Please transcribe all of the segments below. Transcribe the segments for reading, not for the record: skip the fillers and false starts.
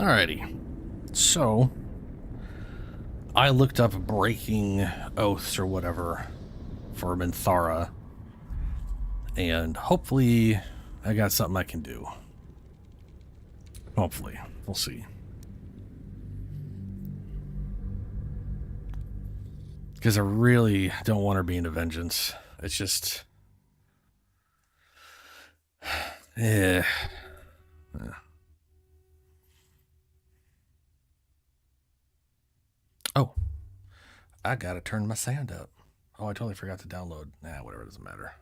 Alrighty. So, I looked up breaking oaths or whatever for Minthara, and hopefully I got something I can do. Hopefully. We'll see. Because I really don't want her being a vengeance. It's just... yeah. Oh. I gotta turn my sound up. Oh, I totally forgot to download. Nah, whatever, doesn't matter.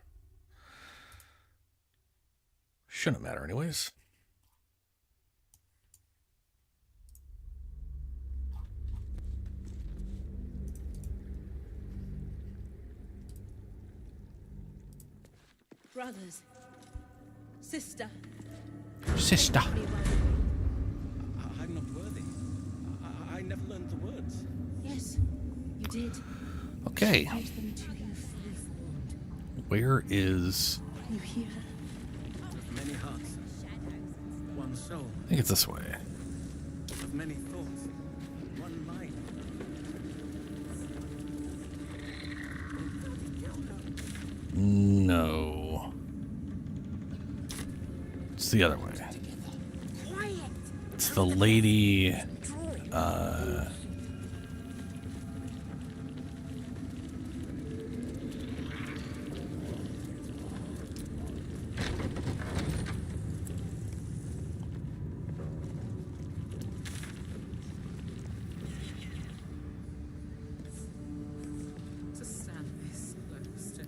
Shouldn't matter anyways. Brothers. Sister. Sister. I'm not worthy. I never learned the words. Yes, you did. Okay. She gave them to you fully formed. Where is... You hear her? Of many hearts, one soul. I think it's this way. Of many thoughts, one mind. No. It's the other way. It's the lady...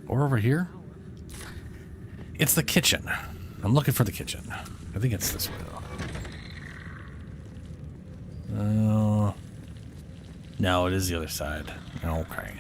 Or over here? It's the kitchen. I'm looking for the kitchen. I think it's this way, though. No, it is the other side. Okay.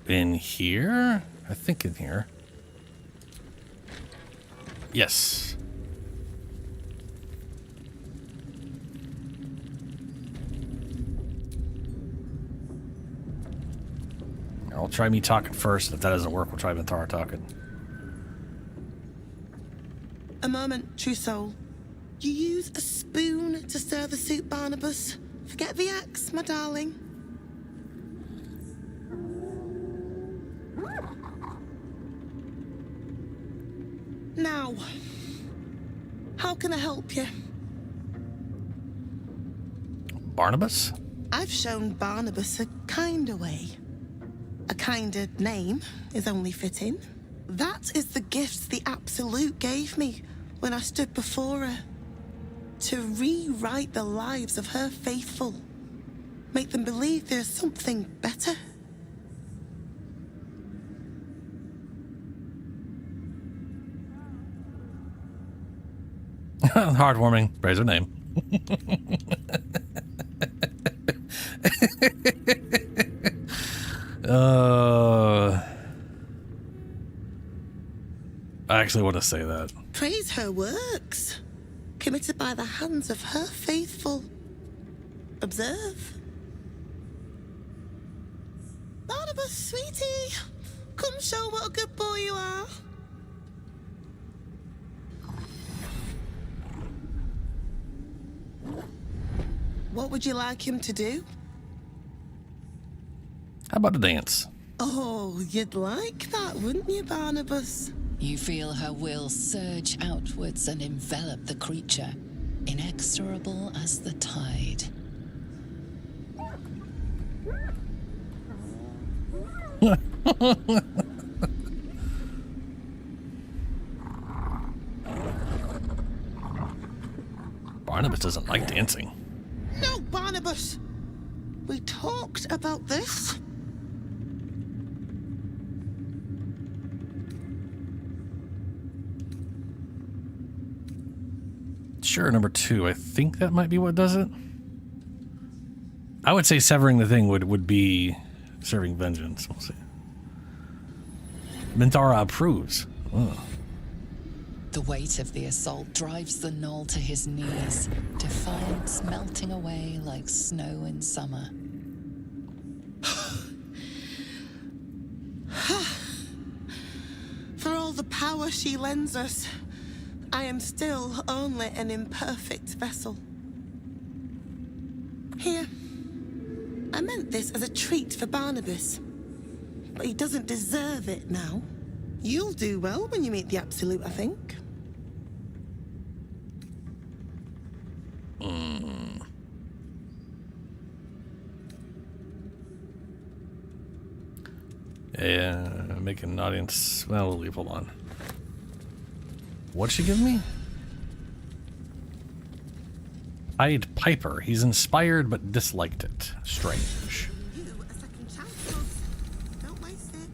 In here? I think in here. Yes. I'll try me talking first. If that doesn't work, we'll try Minthara talking. A moment, true soul. You use a spoon to stir the soup, Barnabas. Forget the axe, my darling. Now, how can I help you? Barnabas? I've shown Barnabas a kinder way. A kinder name is only fitting. That is the gift the Absolute gave me when I stood before her. To rewrite the lives of her faithful. Make them believe there's something better. Heartwarming. Praise her name. I actually want to say that. Praise her works, committed by the hands of her faithful. Observe. Barnabas, sweetie, come show what a good boy you are. What would you like him to do? How about a dance? Oh, you'd like that, wouldn't you, Barnabas? You feel her will surge outwards and envelop the creature, inexorable as the tide. Barnabas doesn't like dancing. No, Barnabas. We talked about this. Sure, number 2. I think that might be what does it. I would say severing the thing would be serving vengeance. We'll see. Minthara approves. Oh. The weight of the assault drives the gnoll to his knees, defiance melting away like snow in summer. For all the power she lends us, I am still only an imperfect vessel. Here, I meant this as a treat for Barnabas, but he doesn't deserve it now. You'll do well when you meet the Absolute, I think. Yeah, make an audience. Well, we'll leave. Hold on. What'd she give me? Pied Piper. He's inspired but disliked it. Strange. You, a second chance, Ross. Don't waste it.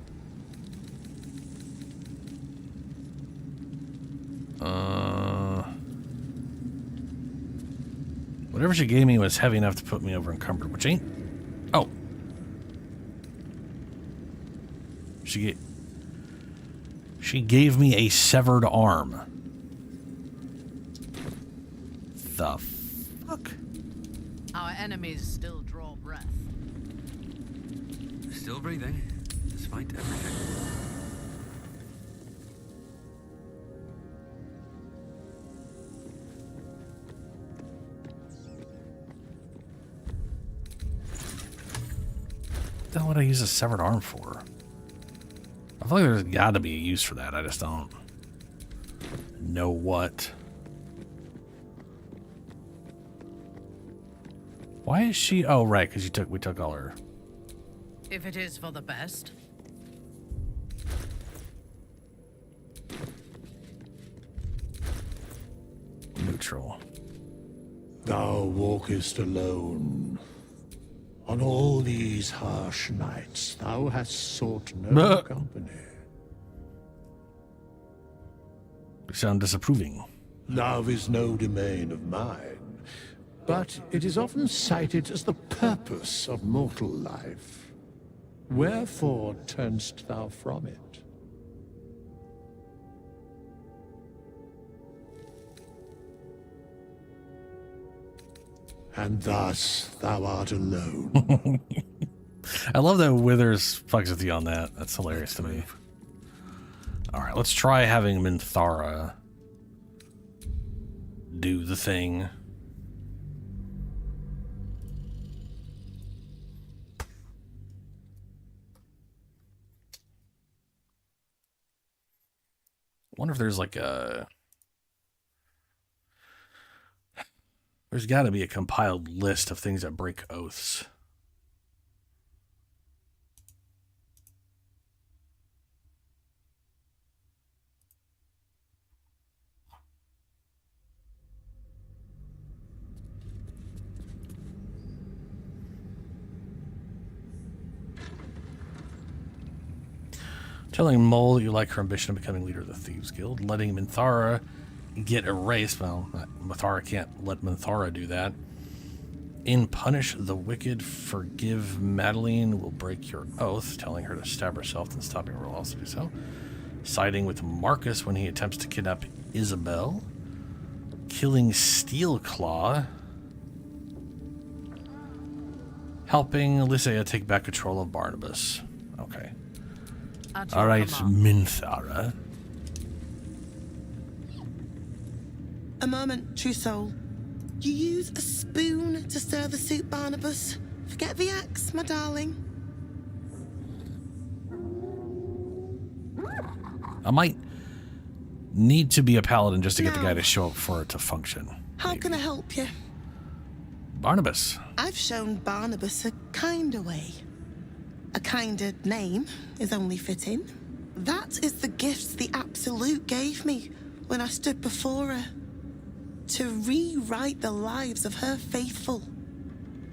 Whatever she gave me was heavy enough to put me over encumbered, which ain't. Oh. She gave me a severed arm. The fuck? Our enemies still draw breath. Still breathing, despite everything. What the hell would I use a severed arm for? I feel like there's got to be a use for that. I just don't know what. Why is she? Oh, right, because we took all her. If it is for the best. Neutral. Thou walkest alone. On all these harsh nights, thou hast sought no company. You sound disapproving. Love is no domain of mine, but it is often cited as the purpose of mortal life. Wherefore turnst thou from it? And thus thou art alone. I love that Withers fucks with you on that. That's hilarious to me. Alright, let's try having Minthara do the thing. Wonder if there's like a... There's got to be a compiled list of things that break oaths. Telling Mole that you like her ambition of becoming leader of the Thieves Guild, letting Minthara get erased. Well, Minthara can't let Minthara do that. In Punish the Wicked, forgive Madeline will break your oath, telling her to stab herself and stopping everyone else to do so. Siding with Marcus when he attempts to kidnap Isabel. Killing Steelclaw. Helping Lysea take back control of Barnabas. Okay. Alright, Minthara. A moment, true soul. You use a spoon to stir the soup, Barnabas. Forget the axe, my darling. I might need to be a paladin just to get the guy to show up for it to function. How can I help you? Barnabas. I've shown Barnabas a kinder way. A kinder name is only fitting. That is the gift the Absolute gave me when I stood before her. To rewrite the lives of her faithful.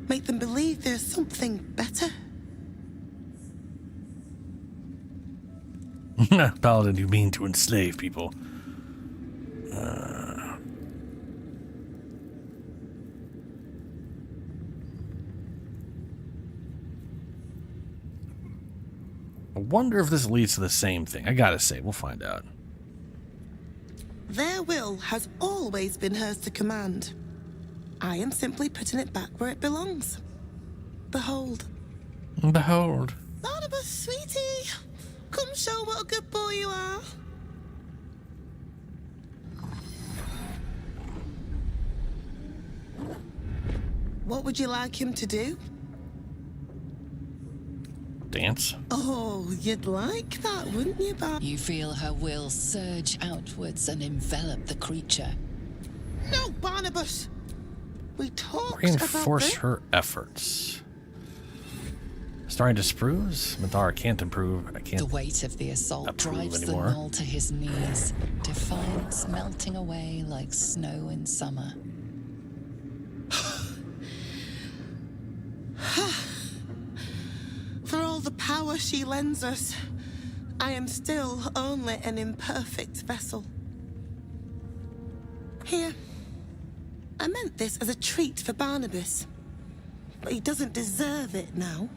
Make them believe there's something better. Paladin, you mean to enslave people. I wonder if this leads to the same thing. I gotta say, we'll find out. Their will has always been hers to command. I am simply putting it back where it belongs. Behold. Behold. Barnabas, sweetie, come show what a good boy you are. What would you like him to do? Dance. Oh, you'd like that, wouldn't you, Barb? You feel her will surge outwards and envelop the creature. No, Barnabas. We talked Reinforce about this. her efforts. Starting to spruce? Madara can't improve. I can't. The weight of the assault approve drives anymore. the gnoll to his knees, defiance melting away like snow in summer. For all the power she lends us, I am still only an imperfect vessel. Here, I meant this as a treat for Barnabas, but he doesn't deserve it now.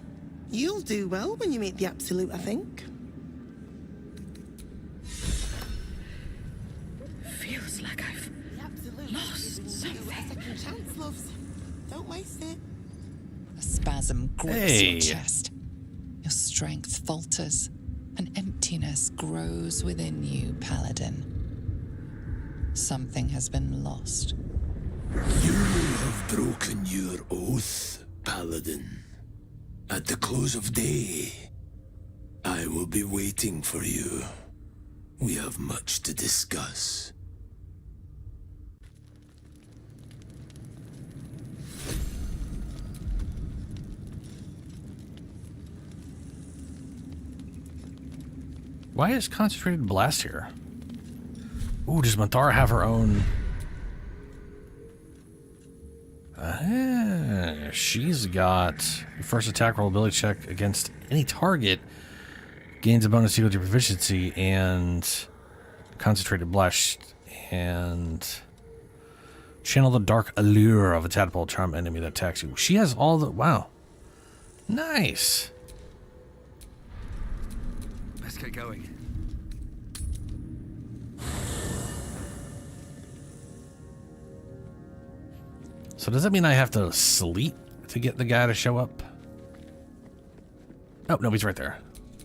You'll do well when you meet the Absolute, I think. Feels like I've The Absolute lost a second chance, loves. Don't waste it. A spasm grips Hey. your chest. Your strength falters. An emptiness grows within you, Paladin. Something has been lost. You have broken your oath, Paladin. At the close of day, I will be waiting for you. We have much to discuss. Why is concentrated blast here? Ooh, does Madara have her own? She's got your first attack roll ability check against any target gains a bonus equal to proficiency and concentrated blast and channel the dark allure of a tadpole charm enemy that attacks you. She has all the wow. Nice. Let's get going. So does that mean I have to sleep to get the guy to show up? Oh, no, he's right there.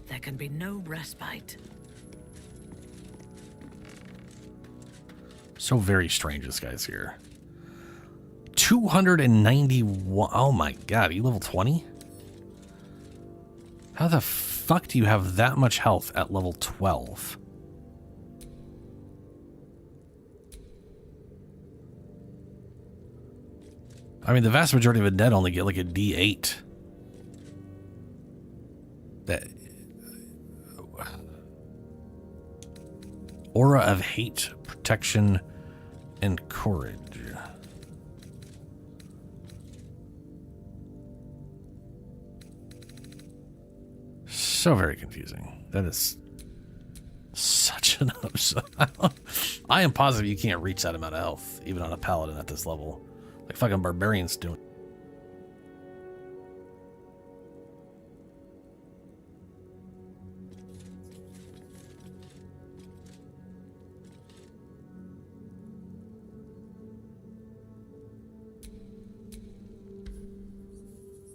There can be no respite. So very strange this guy's here. 291. Oh my god, are you level 20? How the fuck do you have that much health at level 12? I mean, the vast majority of undead only get like a D8. That aura of hate, protection, and courage. So very confusing. That is such an upside. I am positive you can't reach that amount of health, even on a paladin at this level. Like fucking barbarians doing.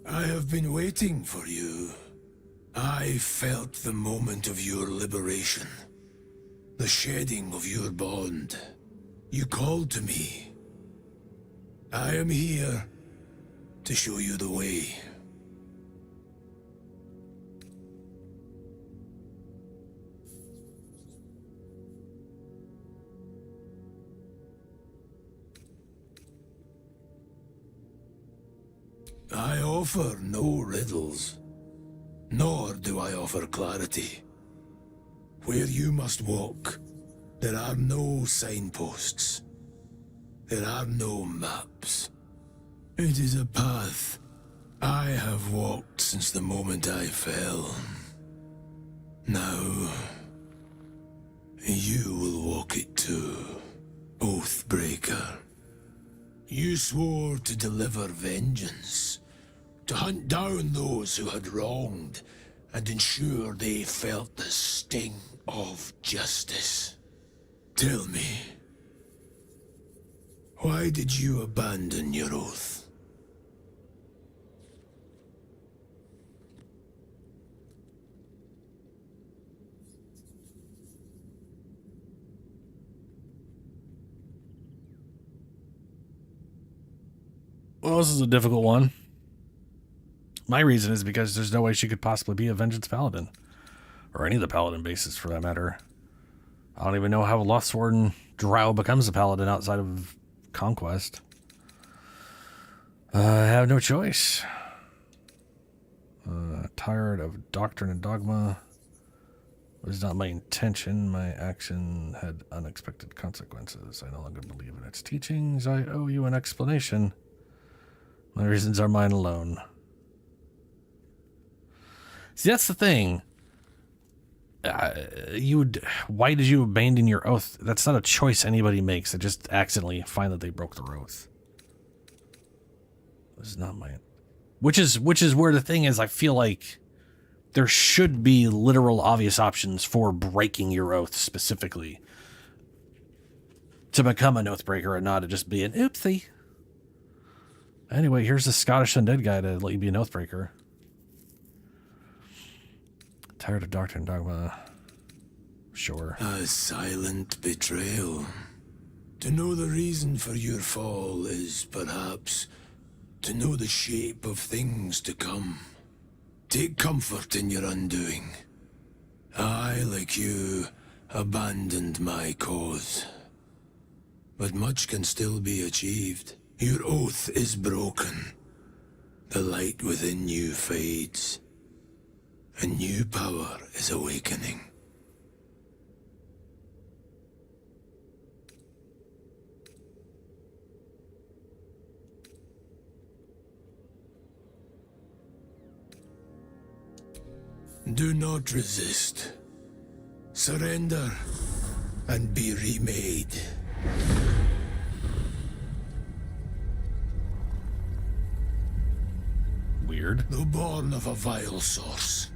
I have been waiting for you. I felt the moment of your liberation. The shedding of your bond. You called to me. I am here to show you the way. I offer no riddles, nor do I offer clarity. Where you must walk, there are no signposts. There are no maps. It is a path I have walked since the moment I fell. Now, you will walk it too, Oathbreaker. You swore to deliver vengeance, to hunt down those who had wronged and ensure they felt the sting of justice. Tell me, why did you abandon your oath? Well, this is a difficult one. My reason is because there's no way she could possibly be a Vengeance Paladin. Or any of the Paladin bases, for that matter. I don't even know how Lostwarden Drow becomes a Paladin outside of Conquest. I have no choice. Tired of doctrine and dogma. It was not my intention. My action had unexpected consequences. I no longer believe in its teachings. I owe you an explanation. My reasons are mine alone. See, that's the thing. Why did you abandon your oath? That's not a choice anybody makes. They just accidentally find that they broke their oath. This is not my... Which is where the thing is, I feel like there should be literal obvious options for breaking your oath specifically. To become an oathbreaker and not to just be an oopsie. Anyway, here's the Scottish undead guy to let you be an oathbreaker. Tired of doctrine and dogma. Sure. A silent betrayal. To know the reason for your fall is perhaps to know the shape of things to come. Take comfort in your undoing. I, like you, abandoned my cause. But much can still be achieved. Your oath is broken. The light within you fades. A new power is awakening. Do not resist. Surrender and be remade. Weird. Though born of a vile source,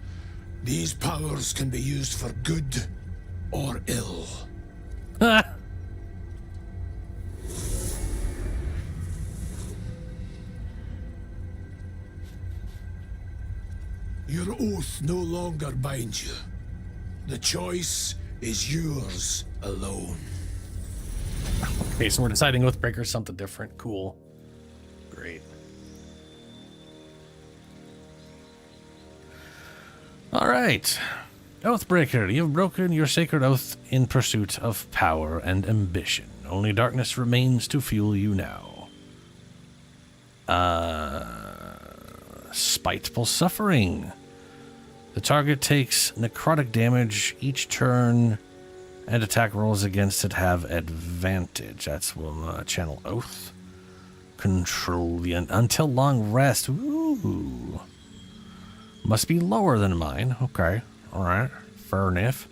these powers can be used for good or ill. Your oath no longer binds you. The choice is yours alone. Okay, so we're deciding Oathbreaker is something different. Cool. Great. All right. Oathbreaker, you've broken your sacred oath in pursuit of power and ambition. Only darkness remains to fuel you now. Spiteful suffering. The target takes necrotic damage each turn, and attack rolls against it have advantage. That's channel oath. Control the until long rest. Ooh. Must be lower than mine. Okay. Alright. Fair enough.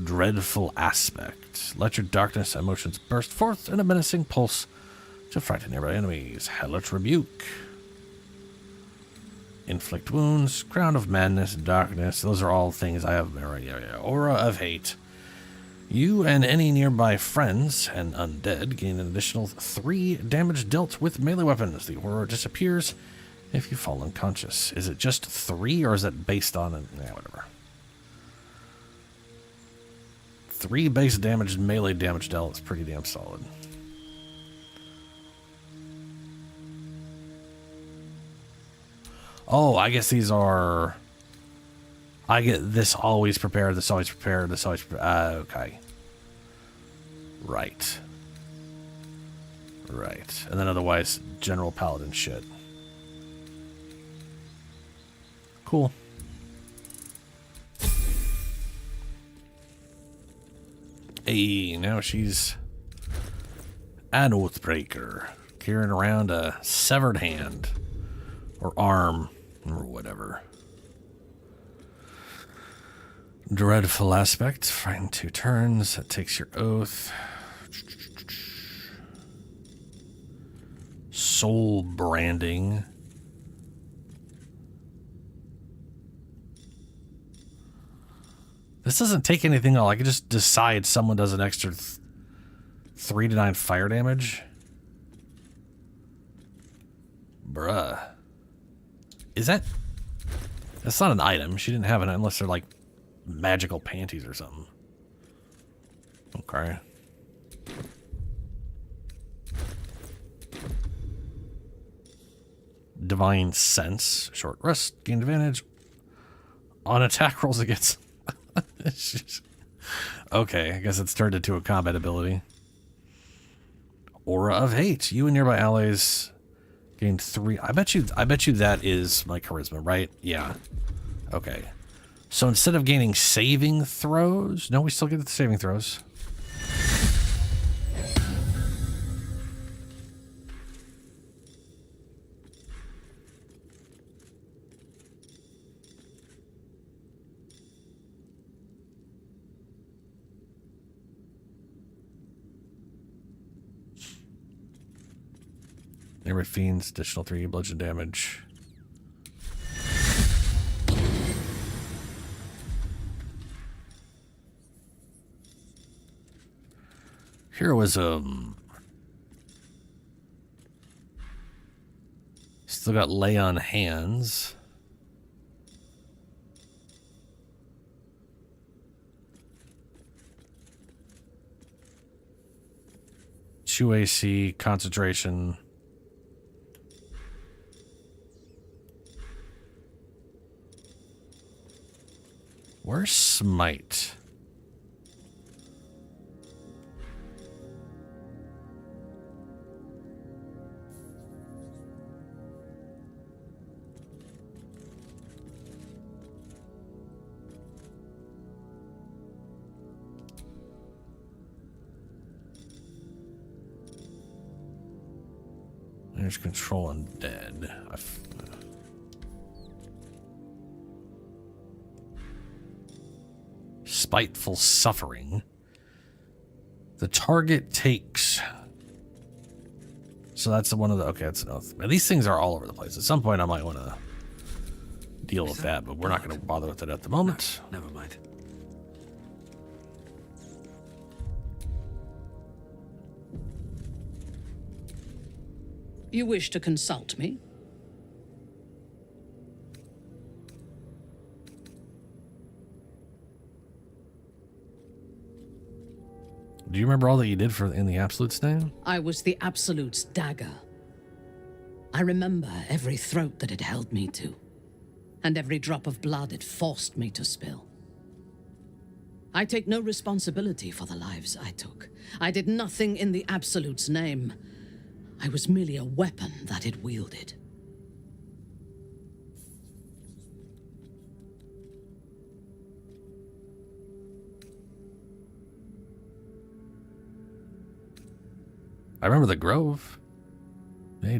Dreadful aspect. Let your darkness emotions burst forth in a menacing pulse to frighten nearby enemies. Hellish rebuke. Inflict wounds. Crown of madness. Darkness. Those are all things I have. Aura of hate. You and any nearby friends and undead gain an additional 3 damage dealt with melee weapons. The aura disappears if you fall unconscious. Is it just 3 or is it based on it? Yeah, whatever. 3 base damage and melee damage dealt is pretty damn solid. Oh, I guess these are... I get this always prepared, this always prepared, this always prepared. Okay. Right. Right. And then otherwise, general paladin shit. Cool. Hey, now she's an Oathbreaker, carrying around a severed hand or arm or whatever. Dreadful aspect, frightened 2 turns. That takes your oath. Soul branding. This doesn't take anything at all. I can just decide someone does an extra 3 to 9 fire damage. Bruh. Is that... That's not an item. She didn't have it unless they're like magical panties or something. Okay. Divine Sense. Short rest. Gain advantage on attack rolls against... Okay, I guess it's turned into a combat ability. Aura of Hate. You and nearby allies gain 3. I bet you that is my charisma, right? Yeah. Okay. So instead of gaining saving throws, no, we still get the saving throws. Nearby fiends, additional 3 bludgeon damage. Heroism. Still got lay on hands. Two AC, concentration. Where's Smite? There's control undead. Spiteful Suffering. The target takes... So that's one of the... Okay, that's an oath. Man, these things are all over the place. At some point I might want to deal with that, but we're not going to bother with it at the moment. No, never mind. You wish to consult me? Do you remember all that you did in the Absolute's name? I was the Absolute's dagger. I remember every throat that it held me to, and every drop of blood it forced me to spill. I take no responsibility for the lives I took. I did nothing in the Absolute's name. I was merely a weapon that it wielded. I remember the Grove. Yeah,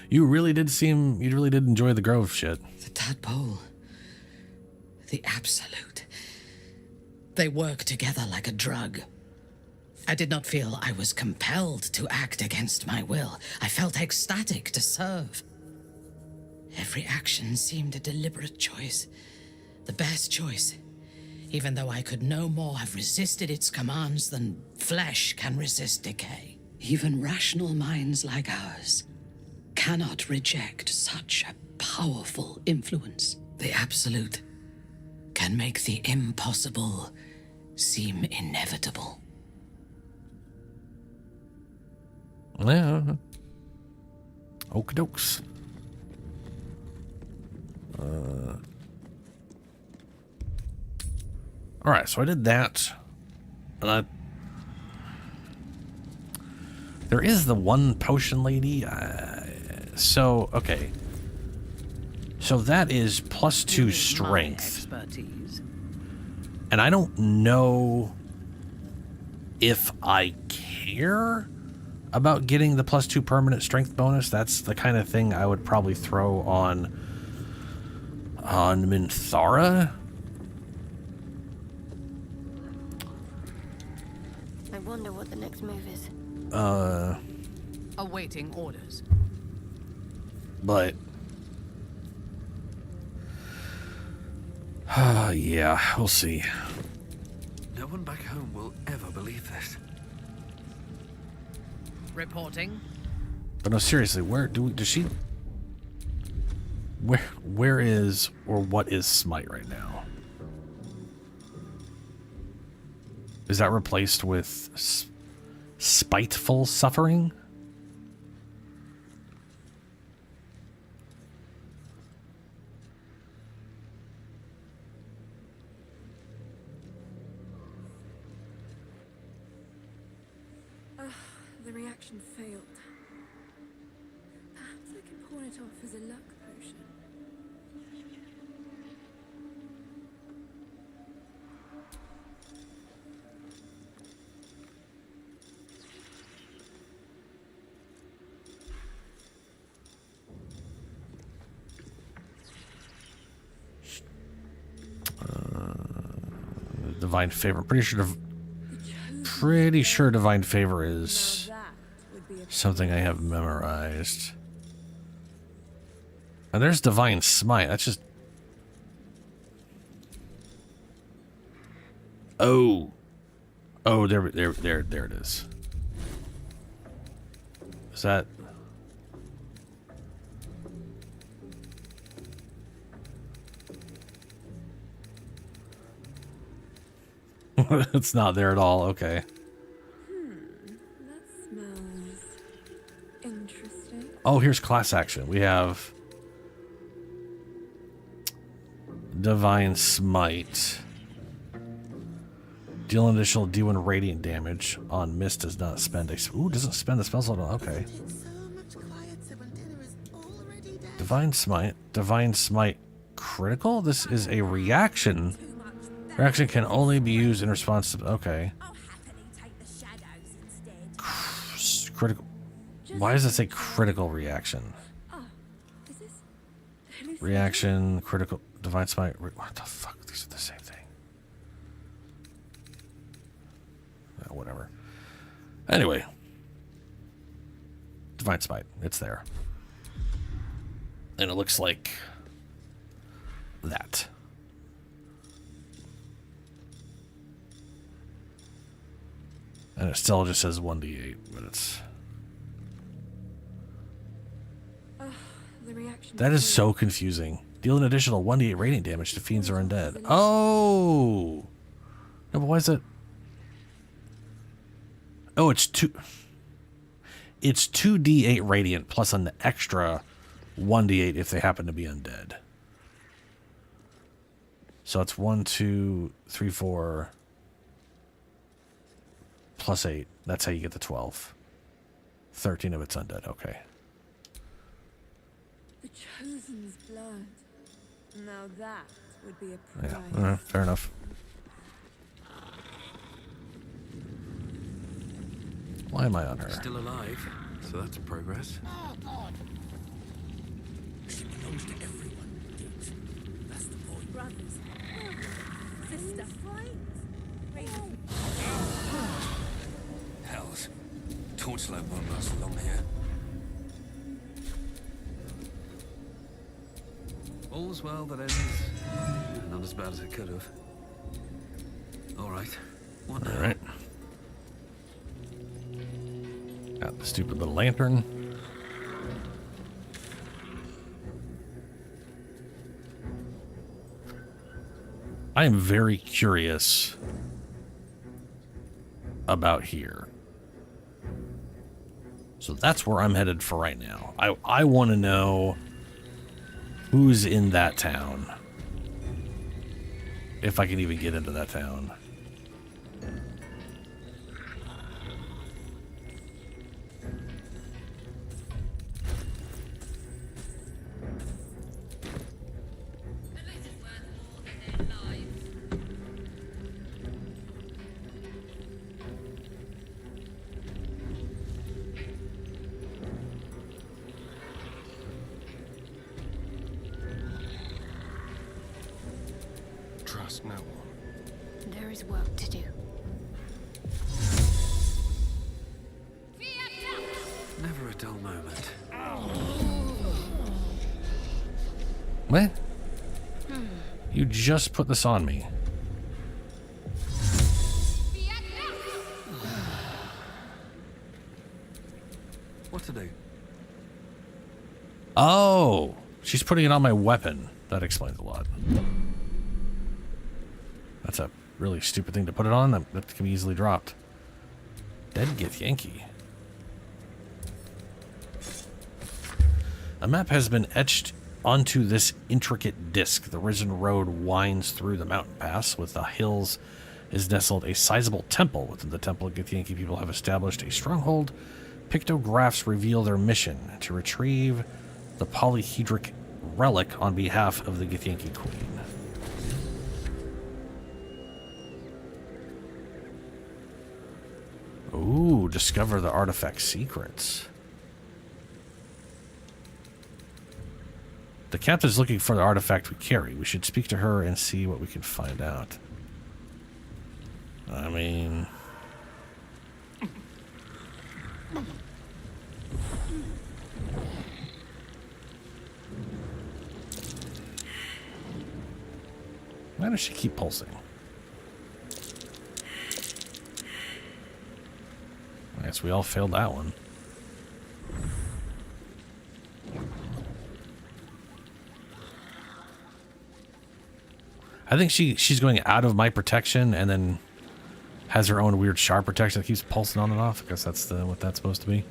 you really did enjoy the Grove shit. The tadpole. The Absolute. They work together like a drug. I did not feel I was compelled to act against my will. I felt ecstatic to serve. Every action seemed a deliberate choice. The best choice. Even though I could no more have resisted its commands than flesh can resist decay. Even rational minds like ours cannot reject such a powerful influence. The Absolute can make the impossible seem inevitable. Yeah. Okie dokes. Alright, so I did that. And there is the one potion lady. Okay. So that is +2 strength. And I don't know if I care about getting the +2 permanent strength bonus. That's the kind of thing I would probably throw on Minthara. I wonder what the next move is. Awaiting orders. But yeah, we'll see. one back home will ever believe this. Reporting. But no, seriously, does she... Where is, or what is Smite right now? Is that replaced with Spiteful Suffering? The reaction failed. Perhaps I can pawn it off as a luck potion. Divine Favor. Pretty sure Divine Favor is something I have memorized. And there's Divine Smite. That's just... Oh. Oh, there it is. Is that... It's not there at all. Okay. That smells interesting. Oh, here's class action. We have Divine Smite. Deal an additional D1 radiant damage on mist. Does not spend a... Ooh, doesn't spend the spell slot on... Okay. Divine Smite. Divine Smite critical? This is a reaction. Reaction can only be used in response to... Okay. Critical... Why does it say critical reaction? Reaction, critical... Divine Smite... What the fuck? These are the same thing. Whatever. Anyway. Divine Smite. It's there. And it looks like... that. And it still just says 1d8, but it's... The reaction That is so confusing. Deal an additional 1d8 radiant damage to fiends or undead. Oh! No, but why is it... Oh, it's 2d8 radiant plus an extra 1d8 if they happen to be undead. So it's 1, 2, 3, 4... plus 8. That's how you get the 12. 13 of it's undead. Okay. The Chosen's blood. Now that would be a prize. Yeah, fair enough. Why am I on her? Still alive, so that's progress. She belongs to everyone. That's the point. Brothers. Sister. Hells. Torchlight won't last long here. All's well that ends. Not as bad as it could have. Alright. What now? Alright. Got the stupid little lantern. I am very curious about here. So that's where I'm headed for right now. I want to know who's in that town. If I can even get into that town. Trust no one. There is work to do. Never a dull moment. What? You just put this on me. to do? Oh, she's putting it on my weapon. That explains a lot. That's a really stupid thing to put it on. That can be easily dropped. Dead Githyanki. A map has been etched onto this intricate disc. The risen road winds through the mountain pass. With the hills is nestled a sizable temple. Within the temple, Githyanki people have established a stronghold. Pictographs reveal their mission to retrieve the polyhedric relic on behalf of the Githyanki queen. Ooh, discover the artifact secrets. The captain's looking for the artifact we carry. We should speak to her and see what we can find out. I mean... why does she keep pulsing? I guess we all failed that one. I think she's going out of my protection and then has her own weird sharp protection that keeps pulsing on and off. I guess that's what that's supposed to be.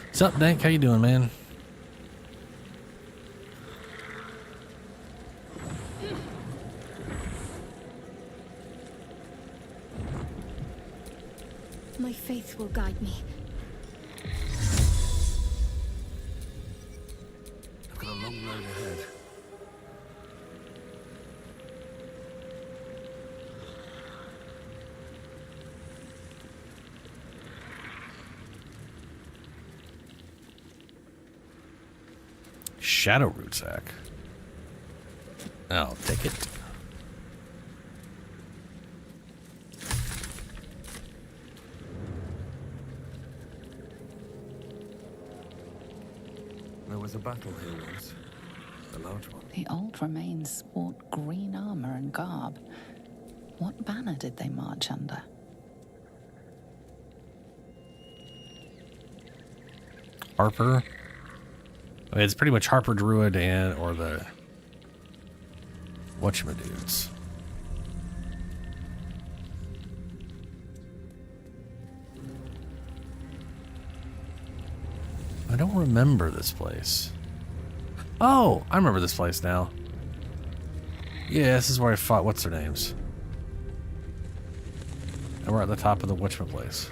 What's up, Dank? How you doing, man? My faith will guide me. I've got a long road ahead. Shadow root sack. I'll take it. There was a battle here once. A large one. The old remains sport green armor and garb. What banner did they march under? Harper. I mean, it's pretty much Harper Druid and or the whatchamadudes. I don't remember this place. Oh, I remember this place now. Yeah, this is where I fought what's their names. And we're at the top of the whatchama place.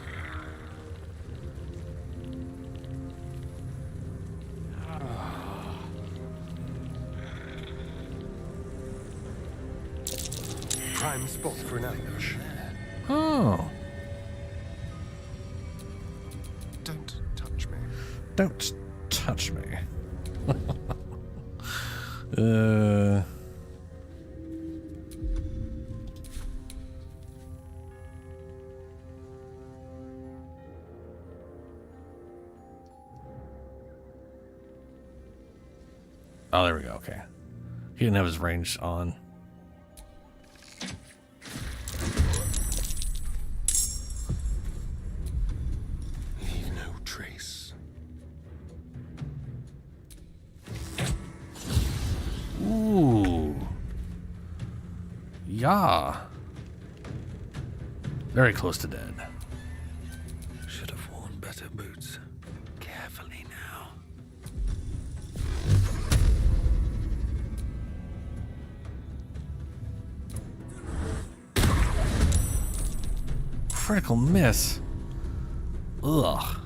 Prime spot for an ambush. Oh. Don't touch me. Don't touch me. Oh, there we go. Okay. He didn't have his range on. Leave no trace. Ooh. Yeah. Very close to dead. Should have worn better boots. Carefully now. Critical miss. Ugh.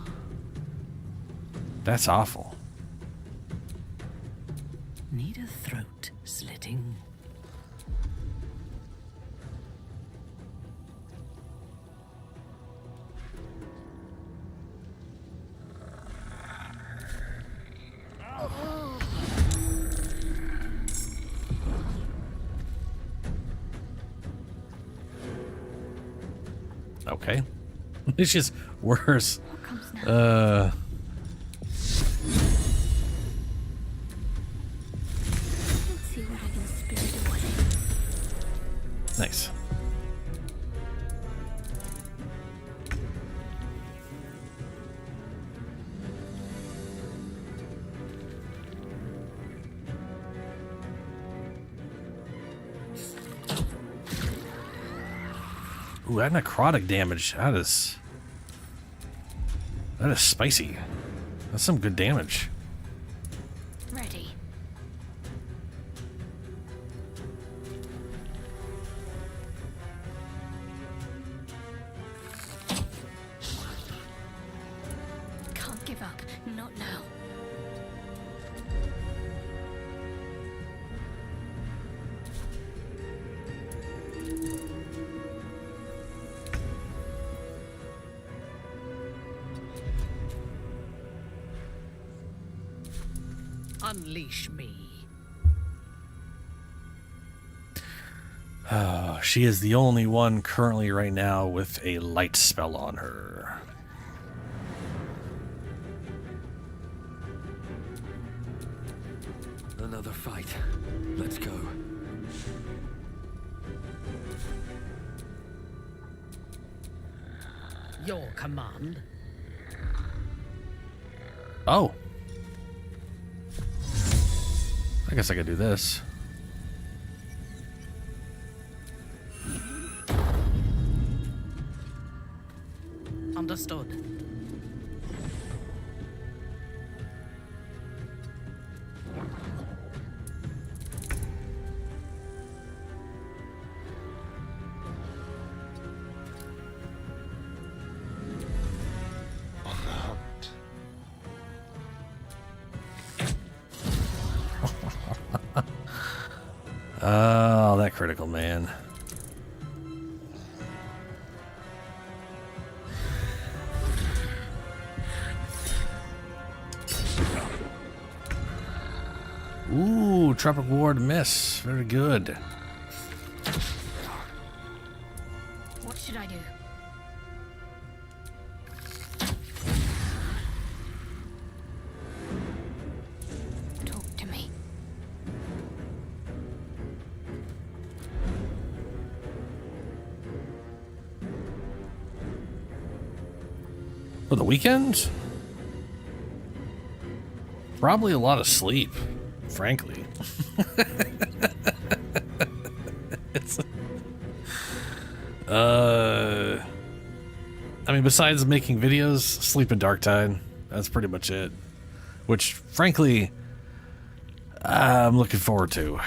That's awful. Need a throat slitting. Okay. It's just worse. What comes now? Let's see what I can spirit away. Nice. Ooh, that necrotic damage. That is spicy. That's some good damage. Ready. Can't give up. Not now. Unleash me. Oh, she is the only one currently right now with a light spell on her. Another fight. Let's go. Your command. Oh. I guess I could do this. Understood. On the hunt. Oh, that critical, man. Ooh, Tropic Ward miss. Very good. What should I do? Talk to me. For the weekend? Probably a lot of sleep, frankly. It's, I mean, besides making videos, sleep in Darktide. That's pretty much it. Which, frankly, I'm looking forward to.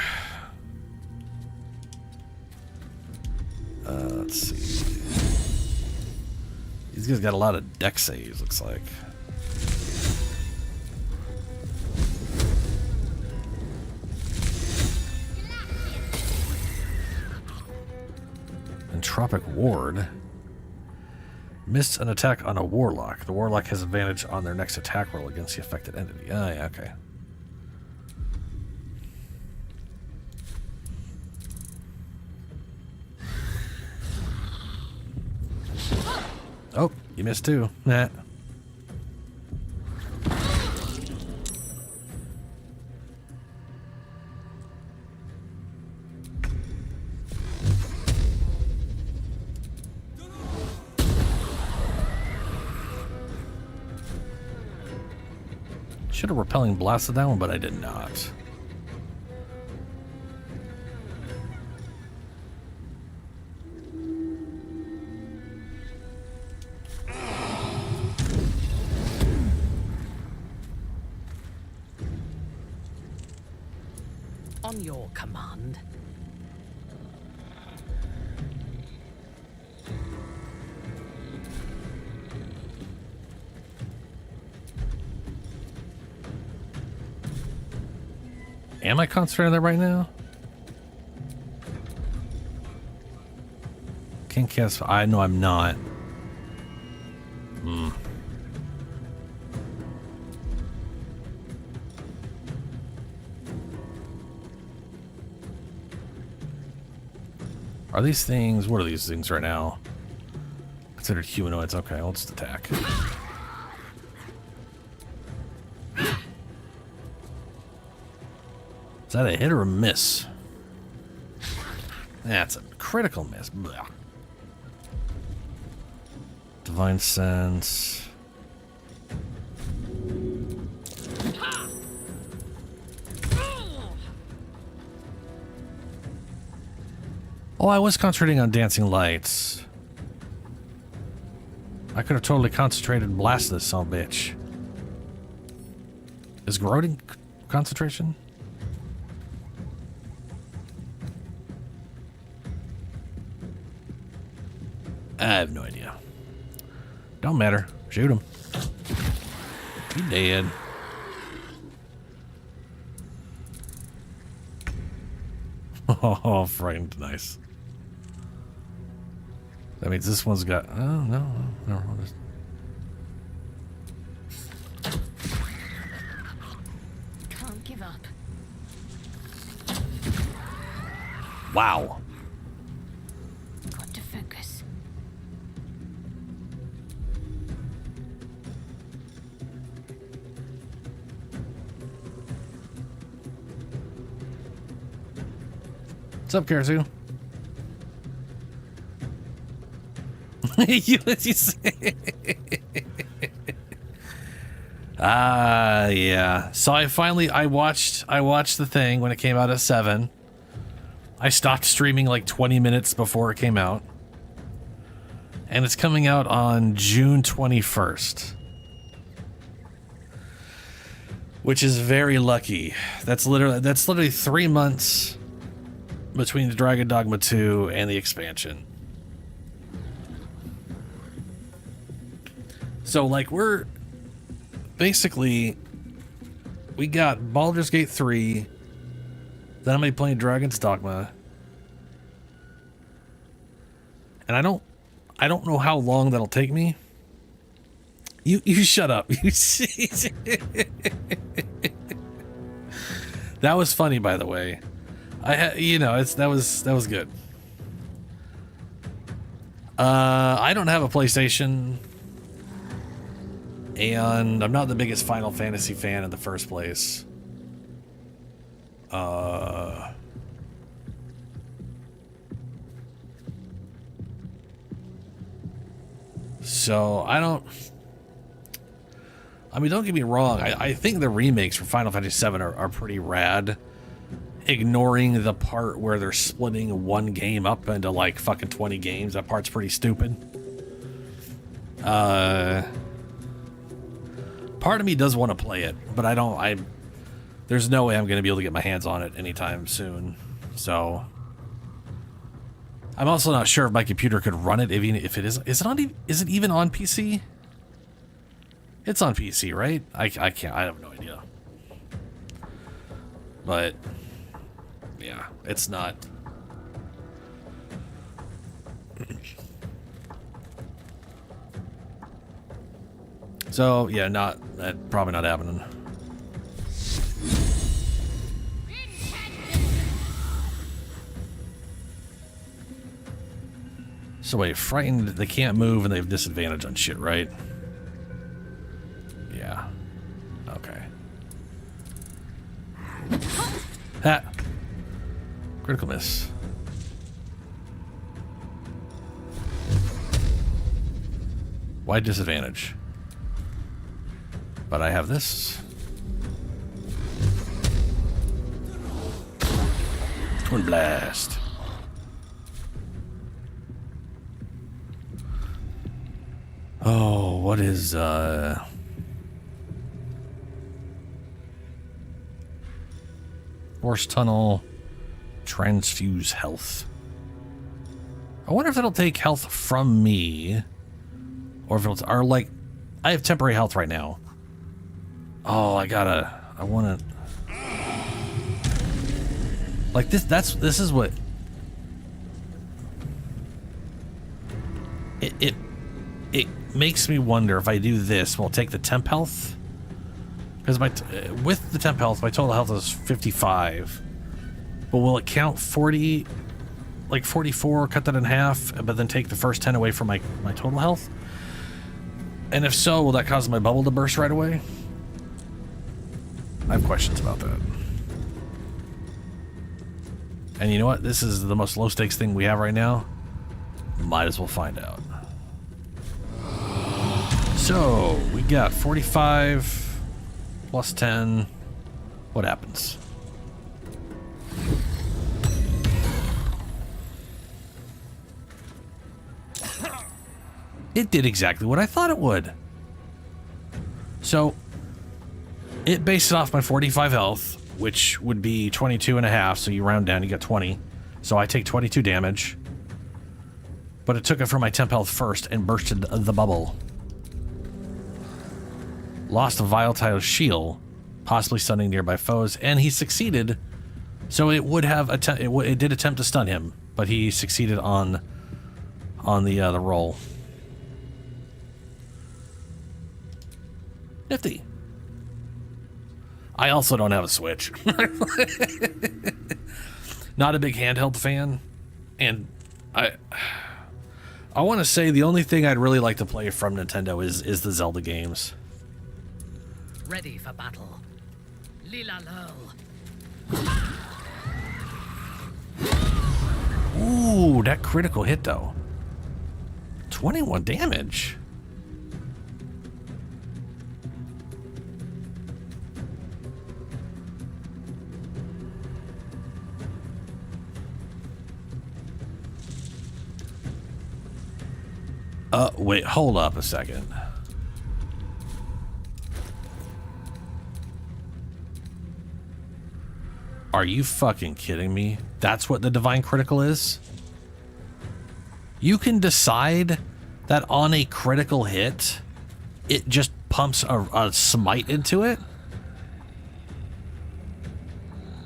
Let's see. These guys got a lot of deck saves, looks like. And Tropic Ward missed an attack on a Warlock. The Warlock has advantage on their next attack roll against the affected entity. Oh, yeah, okay. Oh, you missed too. Nah. Should have repelling blasted that one, but I did not. On your command. Am I concentrating on that right now? Can't cast. I know I'm not. Are these things? What are these things right now? Considered humanoids. Okay, I'll just attack. Is that a hit or a miss? That's a critical miss. Blah. Divine Sense. Oh, I was concentrating on Dancing Lights. I could have totally concentrated and blasted this son of a bitch. Is corroding concentration? I have no idea. Don't matter. Shoot him. He dead. Oh, frightened. Nice. That means this one's got... Oh, no. Can't give up. Wow. Got to focus. What's up, Karasu? you say? Yeah. So I watched the thing when it came out at 7. I stopped streaming like 20 minutes before it came out. And it's coming out on June 21st. Which is very lucky. That's literally 3 months between the Dragon Dogma 2 and the expansion. So, like, we're basically, we got Baldur's Gate 3, then I'm gonna be playing Dragon's Dogma, and I don't know how long that'll take me. You shut up. That was funny, by the way. That was good. I don't have a PlayStation. And I'm not the biggest Final Fantasy fan in the first place. So I mean, don't get me wrong. I think the remakes for Final Fantasy VII are pretty rad. Ignoring the part where they're splitting one game up into like fucking 20 games. That part's pretty stupid. Part of me does want to play it, but there's no way I'm going to be able to get my hands on it anytime soon. So I'm also not sure if my computer could run it, even if it is it even on PC? It's on PC, right? I can't, I have no idea. But yeah, it's not. So yeah, probably not happening. So wait, frightened, they can't move and they have disadvantage on shit, right? Yeah. Okay. Ha! Critical miss. Why disadvantage? But I have this. Twin Blast. Oh, what is, Force Tunnel, transfuse health. I wonder if that'll take health from me, or if it'll, or like, I have temporary health right now. Oh, I wanna, like this is what, it makes me wonder if I do this, will it take the temp health? Because with the temp health, my total health is 55. But will it count 40, like 44, cut that in half, but then take the first 10 away from my total health? And if so, will that cause my bubble to burst right away? I have questions about that. And you know what? This is the most low stakes thing we have right now. Might as well find out. So, we got 45 plus 10. What happens? It did exactly what I thought it would. So, it based it off my 45 health, which would be 22 and a half, so you round down, you get 20. So I take 22 damage. But it took it from my temp health first and bursted the bubble. Lost a volatile shield, possibly stunning nearby foes, and he succeeded. So it would have it did attempt to stun him, but he succeeded on the roll. Nifty. I also don't have a Switch. Not a big handheld fan, and I want to say the only thing I'd really like to play from Nintendo is the Zelda games. Ready for battle. Lila Lurl. Ooh, that critical hit though. 21 damage. Wait, hold up a second. Are you fucking kidding me? That's what the Divine Critical is? You can decide that on a critical hit, it just pumps a smite into it?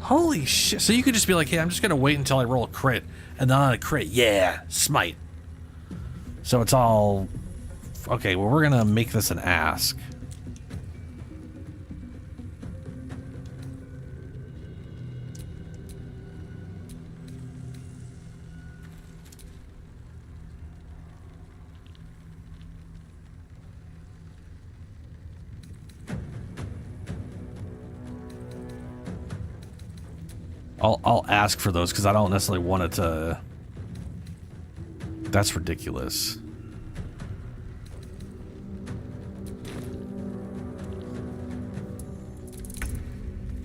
Holy shit. So you could just be like, hey, I'm just going to wait until I roll a crit, and then on a crit, yeah, smite. So it's all... Okay, well, we're going to make this an ask. I'll ask for those because I don't necessarily want it to... That's ridiculous.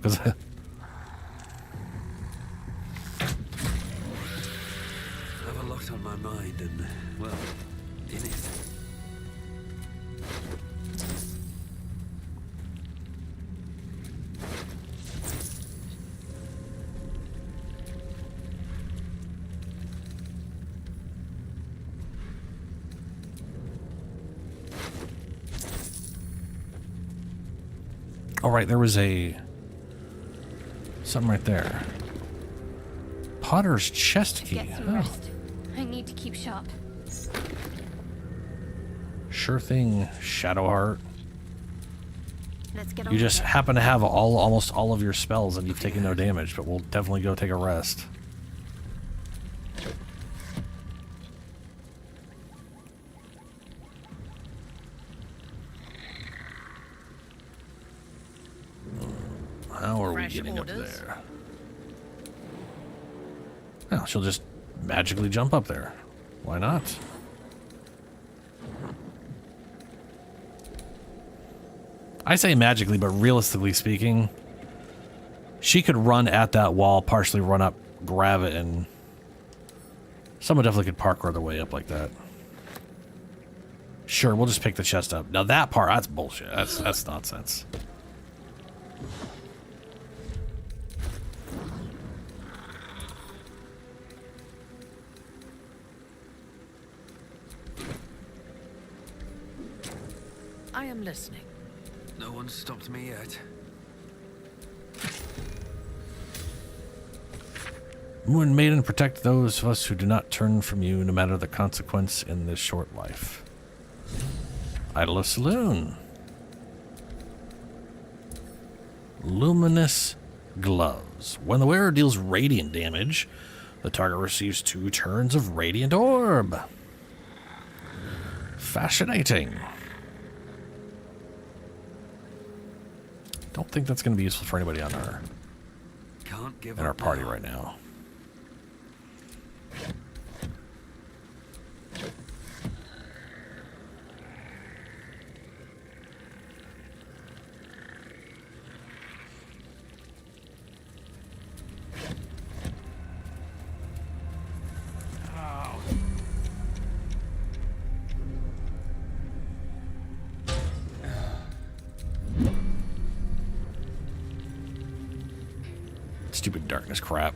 Because... I have a lot on my mind and, well, in it. All right, there was something right there. Potter's chest key. Get some rest. I need to keep sharp. Sure thing, Shadowheart. Let's get on You with just it. happen to have almost all of your spells and you've taken no damage, but we'll definitely go take a rest. How are we getting up there? Well, she'll just magically jump up there. Why not? I say magically, but realistically speaking, she could run at that wall, partially run up, grab it, and someone definitely could parkour their way up like that. Sure, we'll just pick the chest up. Now that part, that's bullshit. That's nonsense. I am listening. No one's stopped me yet. Moon Maiden, protect those of us who do not turn from you, no matter the consequence in this short life. Idol of Saloon. Luminous gloves. When the wearer deals radiant damage, the target receives 2 turns of radiant orb. Fascinating. Don't think that's going to be useful for anybody on our in our party right now. Stupid darkness crap.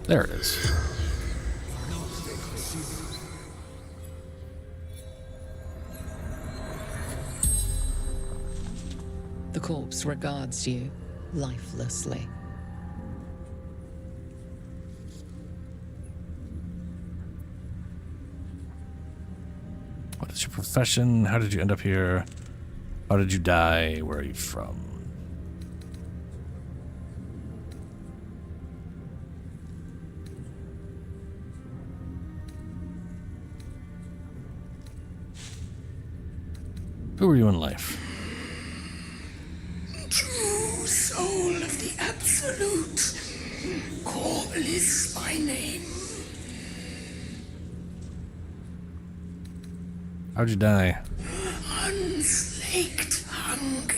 There it is. The corpse regards you lifelessly. What is your profession? How did you end up here? How did you die? Where are you from? Who are you in life? True soul of the Absolute. Corliss by name. How'd you die? Unslaked hunger.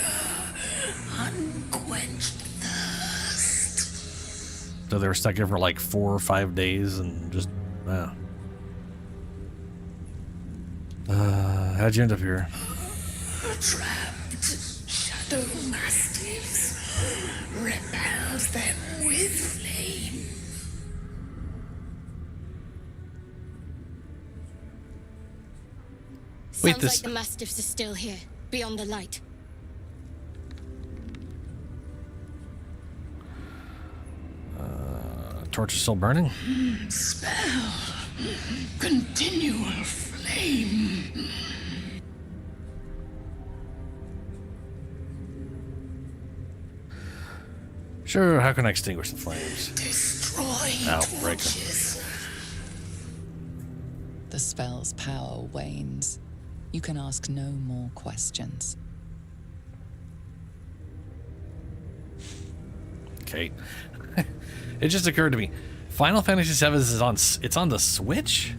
Unquenched thirst. So they were stuck here for like 4 or 5 days and just, how'd you end up here? Trapped shadow mastiffs. Repels them with flame. Wait, Sounds like the mastiffs are still here, beyond the light. Torch is still burning? Spell. Continual flame. Sure, how can I extinguish the flames? Destroy Ow, break them. torches. The spell's power wanes. You can ask no more questions. Okay. It just occurred to me. Final Fantasy VII is on the Switch?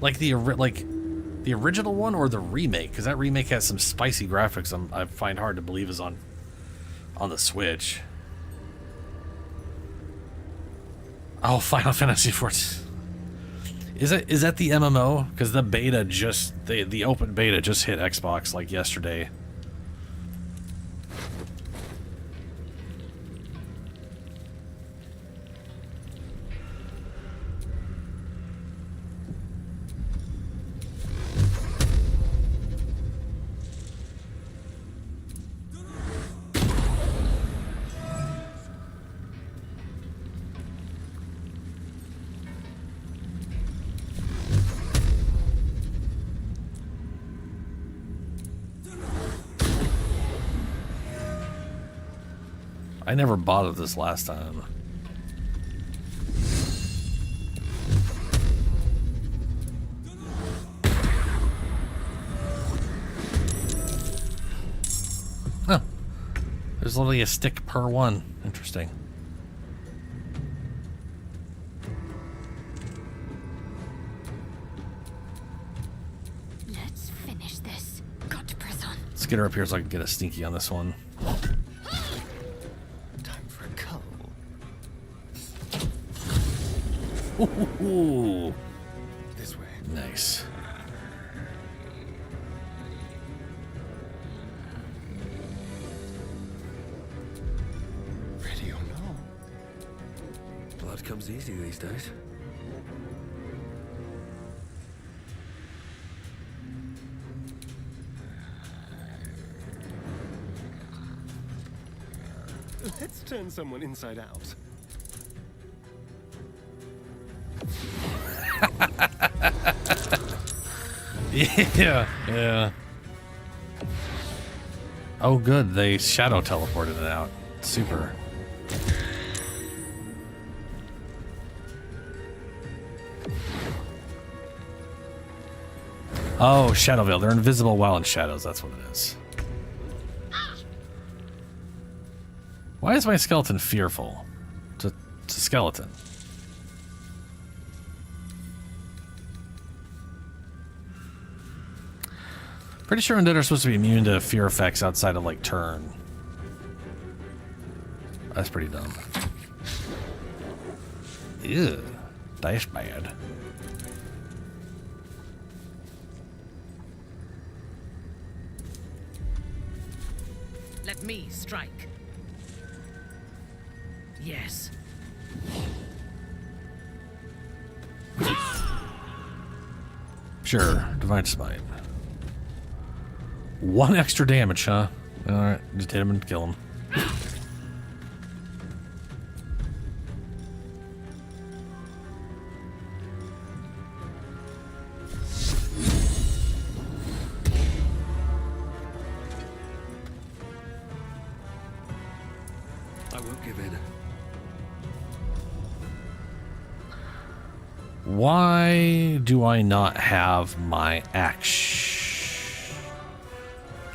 Like the original one or the remake? Because that remake has some spicy graphics I find hard to believe is on the Switch. Oh, Final Fantasy XIV. Is that the MMO? Because the beta the open beta just hit Xbox like yesterday. I never bought it this last time. Huh. There's literally a stick per one. Interesting. Let's finish this. Got to press on. Let's get her up here so I can get a sneaky on this one. Ooh. This way. Nice. Ready or not? Blood comes easy these days. Let's turn someone inside out. Yeah. Oh, good. They shadow teleported it out. Super. Oh, Shadow Veil. They're invisible while in shadows. That's what it is. Why is my skeleton fearful? It's a skeleton. Pretty sure undead are supposed to be immune to fear effects outside of, like, turn. That's pretty dumb. Ew. That's bad. Let me strike. Yes. Sure. Divine Smite. 1 extra damage, huh? Alright, just hit him and kill him. I won't give in. Why do I not have my axe?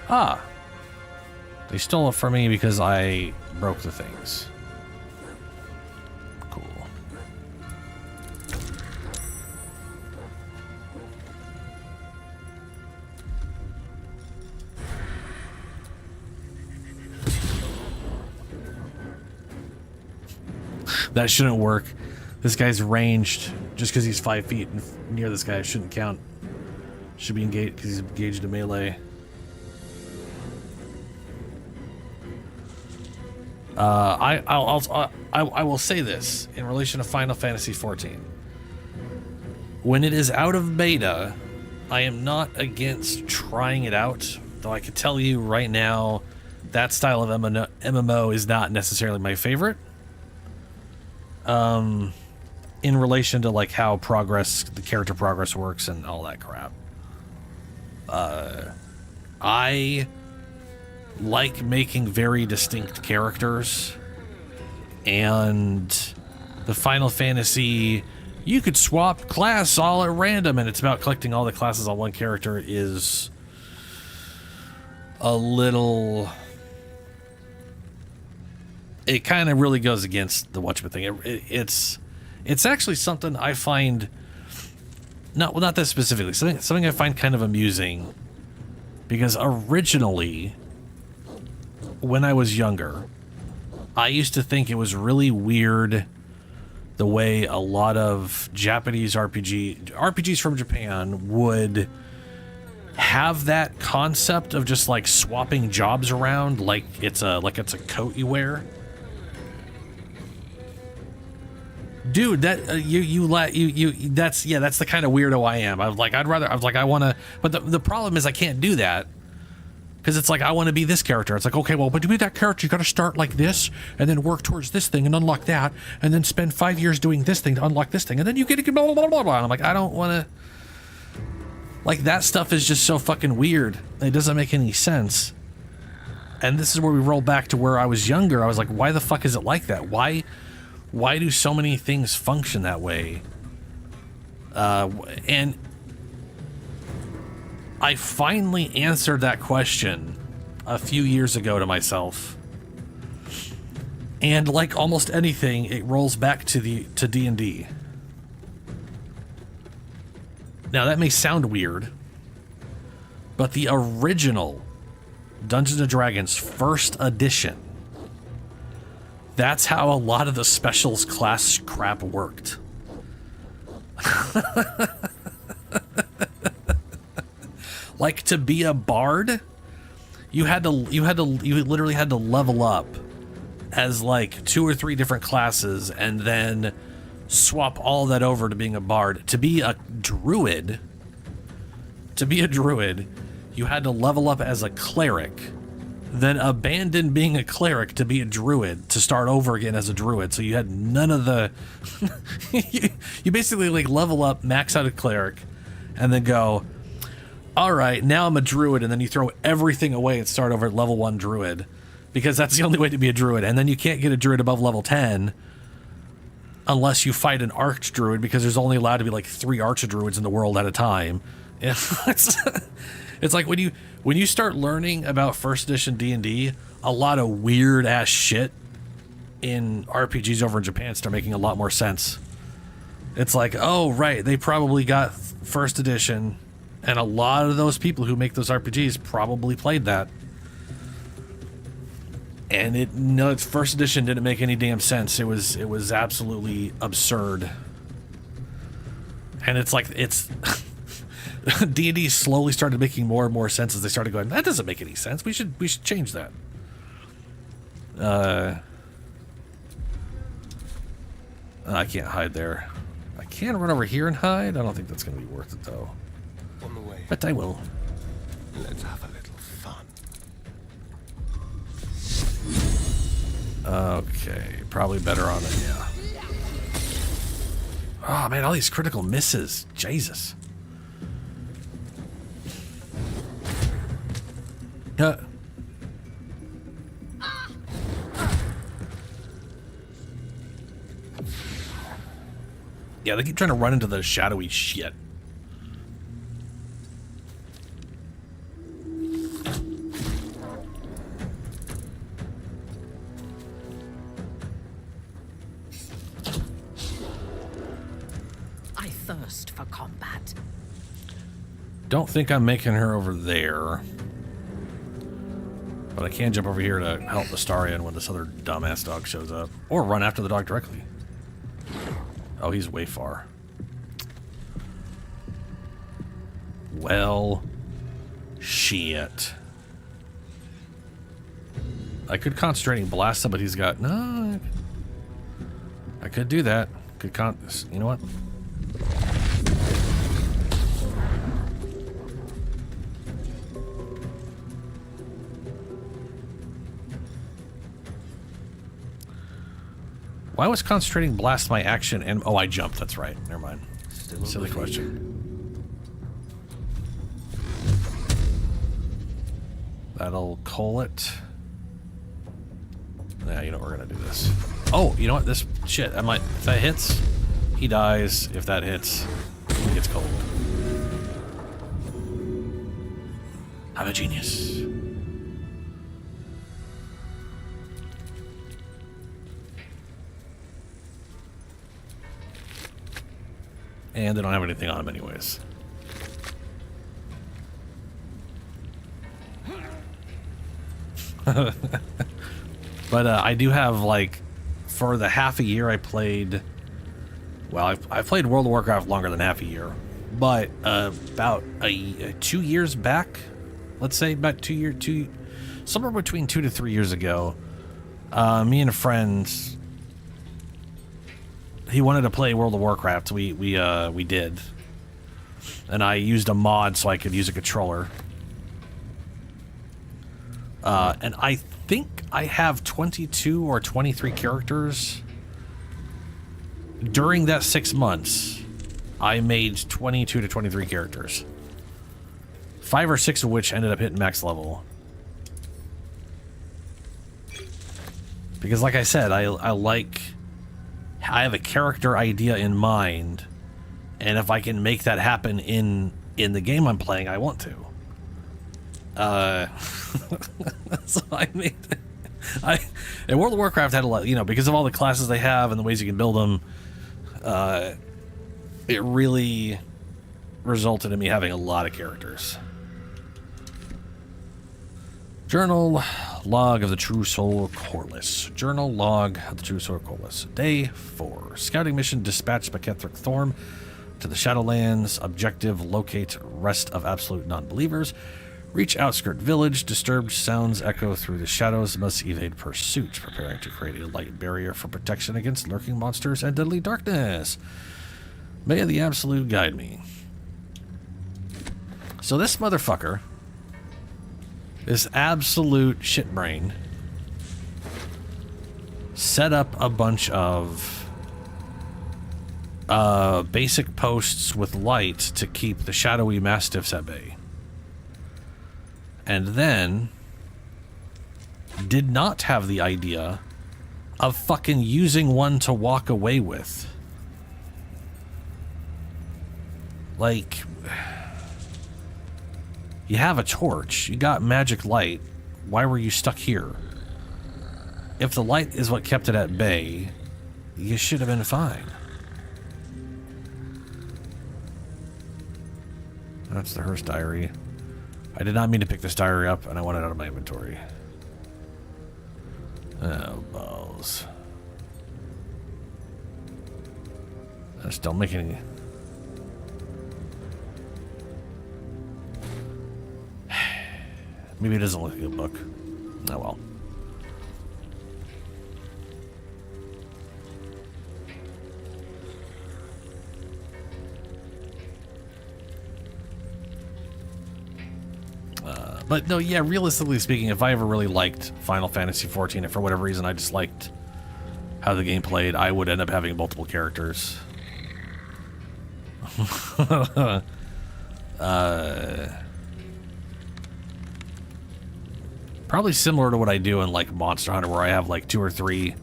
Ah. They stole it from me because I broke the things. Cool. That shouldn't work. This guy's ranged. Just because he's 5 feet near this guy shouldn't count. Should be engaged because he's engaged in melee. I will say this in relation to Final Fantasy XIV. When it is out of beta, I am not against trying it out. Though I can tell you right now, that style of MMO is not necessarily my favorite. In relation to like how the character progress works and all that crap. I like making very distinct characters, and the Final Fantasy, you could swap class all at random and it's about collecting all the classes on one character is a little... It kind of really goes against the Watchmen thing. It's actually something I find, not that specifically, something I find kind of amusing, because originally, when I was younger, I used to think it was really weird the way a lot of Japanese RPGs from Japan would have that concept of just like swapping jobs around like it's a coat you wear. Dude, that that's the kind of weirdo I am. I want to, but the problem is I can't do that. Because it's like, I want to be this character. It's like, okay, well, but to be that character, you got to start like this, and then work towards this thing and unlock that, and then spend 5 years doing this thing to unlock this thing, and then you get blah, blah, blah, blah, blah. And I'm like, I don't want to... Like, that stuff is just so fucking weird. It doesn't make any sense. And this is where we roll back to where I was younger. I was like, why the fuck is it like that? Why do so many things function that way? And... I finally answered that question a few years ago to myself. And like almost anything, it rolls back to D&D. Now that may sound weird, but the original Dungeons & Dragons first edition, that's how a lot of the specials class crap worked. Like, to be a bard, you literally had to level up as like 2 or 3 different classes and then swap all that over to being a bard. To be a druid, you had to level up as a cleric, then abandon being a cleric to be a druid, to start over again as a druid. So you had none of the you basically like level up, max out a cleric, and then go, all right, now I'm a druid, and then you throw everything away and start over at level 1 druid, because that's the only way to be a druid. And then you can't get a druid above level 10 unless you fight an archdruid, because there's only allowed to be like 3 archdruids in the world at a time. It's like when you start learning about first edition D&D, a lot of weird ass shit in RPGs over in Japan start making a lot more sense. It's like, oh right, they probably got first edition And a lot of those people who make those RPGs probably played that. And its first edition didn't make any damn sense. It was absolutely absurd. And it's like, D&D slowly started making more and more sense as they started going, that doesn't make any sense. We should change that. I can't hide there. I can run over here and hide. I don't think that's going to be worth it, though. On the way. But I will. Let's have a little fun. Okay, probably better on it, yeah. Oh, man, all these critical misses. Jesus. Yeah, they keep trying to run into the shadowy shit. I thirst for combat. Don't think I'm making her over there. But I can jump over here to help Astarion when this other dumbass dog shows up. Or run after the dog directly. Oh, he's way far. Well, shit. I could concentrating blast him, but he's got... No. I could do that. You know what? Why was concentrating blast my action and... Oh, I jumped. That's right. Never mind. Silly question. That'll call it. Yeah, you know we're gonna do this. Oh, you know what? This shit. If that hits, he dies. If that hits, he gets cold. I'm a genius. And they don't have anything on them anyways. But I do have, like, for the half a year I played... Well, I've played World of Warcraft longer than half a year. But about 2 years back, let's say about 2 years... Somewhere between 2 to 3 years ago, me and a friend... He wanted to play World of Warcraft. We did, and I used a mod so I could use a controller. And I think I have 22 or 23 characters. During that 6 months, I made 22 to 23 characters. 5 or 6 of which ended up hitting max level. Because, like I said, I have a character idea in mind, and if I can make that happen in the game I'm playing, I want to. So I made... And World of Warcraft had a lot, because of all the classes they have and the ways you can build them, it really resulted in me having a lot of characters. Journal log of the True Soul Corliss. Journal log of the True Soul Corliss. Day 4. Scouting mission dispatched by Ketheric Thorm to the Shadowlands. Objective: locate rest of absolute non-believers. Reach outskirt village. Disturbed sounds echo through the shadows. Must evade pursuit. Preparing to create a light barrier for protection against lurking monsters and deadly darkness. May the absolute guide me. So this motherfucker, this absolute shitbrain, set up a bunch of basic posts with light to keep the shadowy mastiffs at bay. And then did not have the idea of fucking using one to walk away with. Like... You have a torch. You got magic light. Why were you stuck here? If the light is what kept it at bay, you should have been fine. That's the Hearst diary. I did not mean to pick this diary up, and I want it out of my inventory. Oh, balls. I just don't make any... Maybe it doesn't look like a good book. Oh well. But no, yeah, realistically speaking, if I ever really liked Final Fantasy XIV, and for whatever reason I just liked how the game played, I would end up having multiple characters. Probably similar to what I do in like Monster Hunter, where I have like 2 or 3,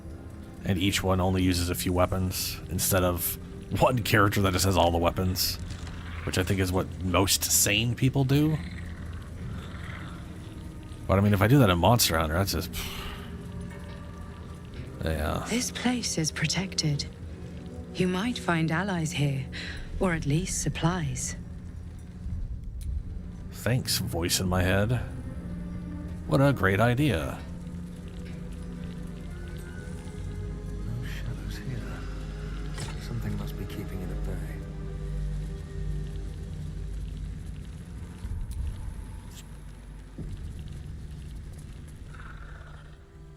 and each one only uses a few weapons, instead of one character that just has all the weapons, which I think is what most sane people do. But I mean, if I do that in Monster Hunter, that's just... Yeah. This place is protected. You might find allies here, or at least supplies. Thanks, voice in my head. What a great idea. No shadows here. Something must be keeping it at bay.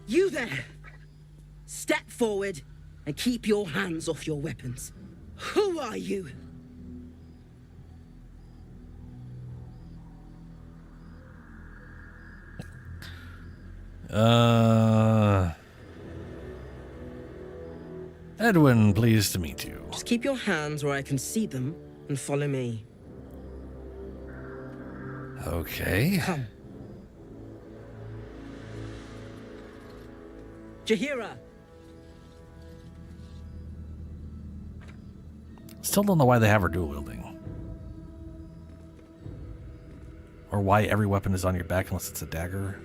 You there! Step forward and keep your hands off your weapons. Who are you? Edwin, pleased to meet you. Just keep your hands where I can see them and follow me. Okay. Come. Jahira! Still don't know why they have her dual wielding. Or why every weapon is on your back unless it's a dagger.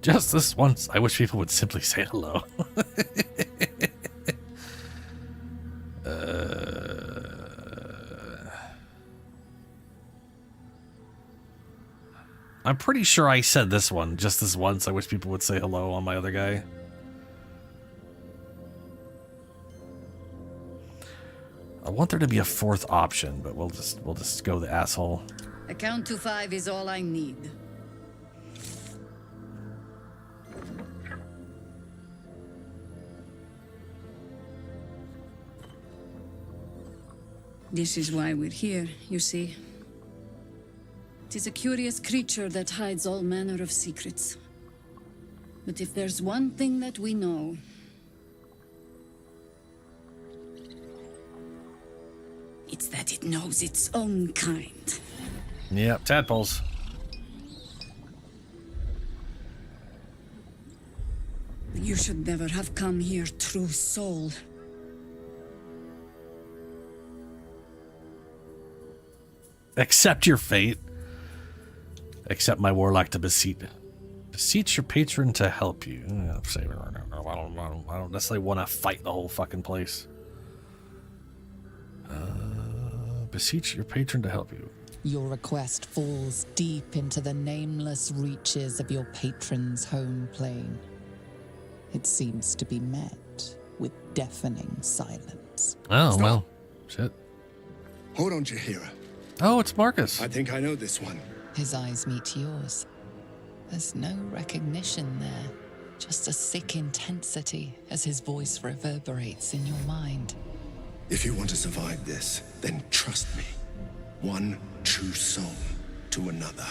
Just this once, I wish people would simply say hello. I'm pretty sure I said this one, just this once, I wish people would say hello on my other guy. I want there to be a 4th option, but we'll just go the asshole. A count to 5 is all I need. This is why we're here, you see. It is a curious creature that hides all manner of secrets. But if there's one thing that we know, it's that it knows its own kind. Yep, tadpoles. You should never have come here, true soul. Accept your fate. Accept my warlock to beseech your patron to help you. I don't necessarily want to fight the whole fucking place. Beseech your patron to help you. Your request falls deep into the nameless reaches of your patron's home plane. It seems to be met with deafening silence. Oh, Stop. well, shit. Hold on, Jahira. Oh, it's Marcus. I think I know this one. His eyes meet yours. There's no recognition there, just a sick intensity as his voice reverberates in your mind. If you want to survive this, then trust me. One true soul to another.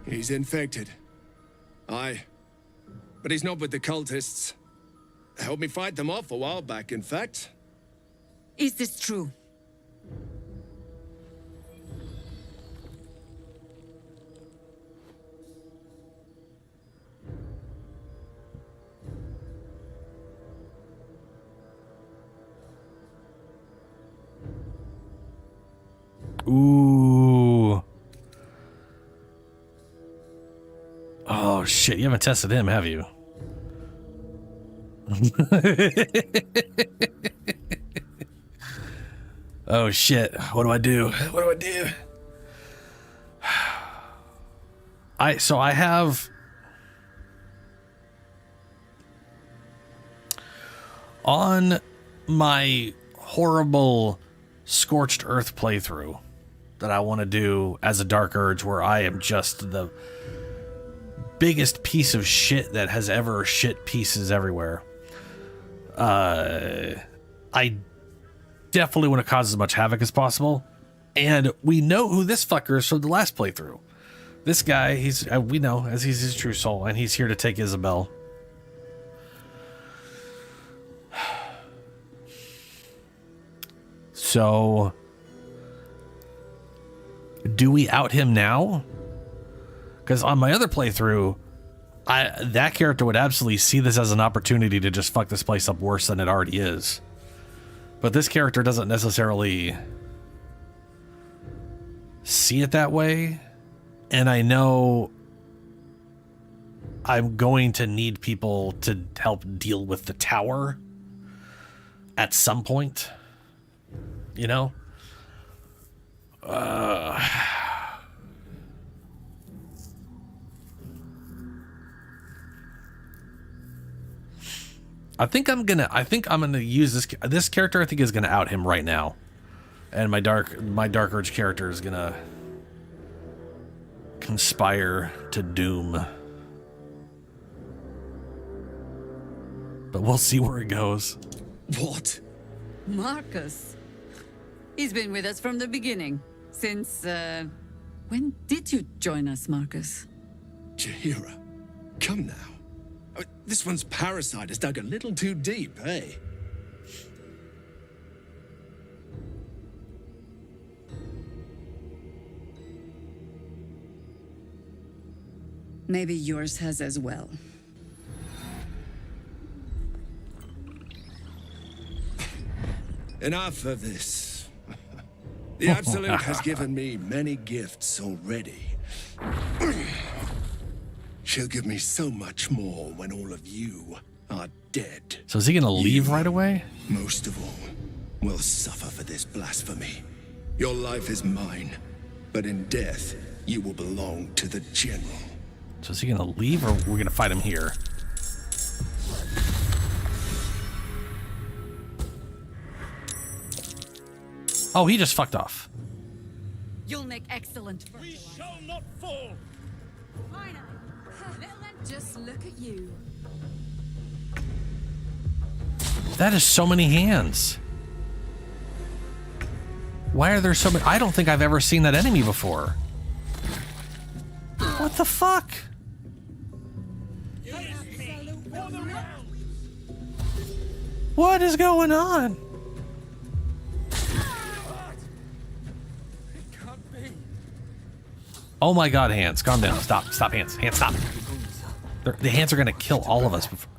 He's infected. Aye. But he's not with the cultists. Helped me fight them off a while back, in fact. Is this true? Ooh. Oh, shit. You haven't tested him, have you? Oh, shit. What do I do? What do I do? So I have... On my horrible Scorched Earth playthrough that I want to do as a Dark Urge, where I am just the biggest piece of shit that has ever shit pieces everywhere. I definitely want to cause as much havoc as possible. And we know who this fucker is from the last playthrough. This guy, we know as he's his true soul, and he's here to take Isabel. So, do we out him now? Because on my other playthrough, that character would absolutely see this as an opportunity to just fuck this place up worse than it already is. But this character doesn't necessarily see it that way. And I know I'm going to need people to help deal with the tower at some point. You know? I think I'm gonna use this character. I think is gonna out him right now, and my Dark Urge character is gonna conspire to doom. But we'll see where it goes. What? Marcus. He's been with us from the beginning. Since, when did you join us, Marcus? Jahira, come now. This one's parasite has dug a little too deep, eh? Maybe yours has as well. Enough of this. The Absolute has given me many gifts already. She'll give me so much more when all of you are dead. So is he gonna leave right away? Most of all, will suffer for this blasphemy. Your life is mine, but in death, you will belong to the General. So is he gonna leave, or we're gonna fight him here? Oh, he just fucked off. You'll make excellent. We shall not fall. Finally. Just look at you. That is so many hands. Why are there so many? I don't think I've ever seen that enemy before. What the fuck? What is going on? Oh my god, hands. Calm down. Stop. Stop, hands. Hands, stop. The hands are going to kill all of us. Before.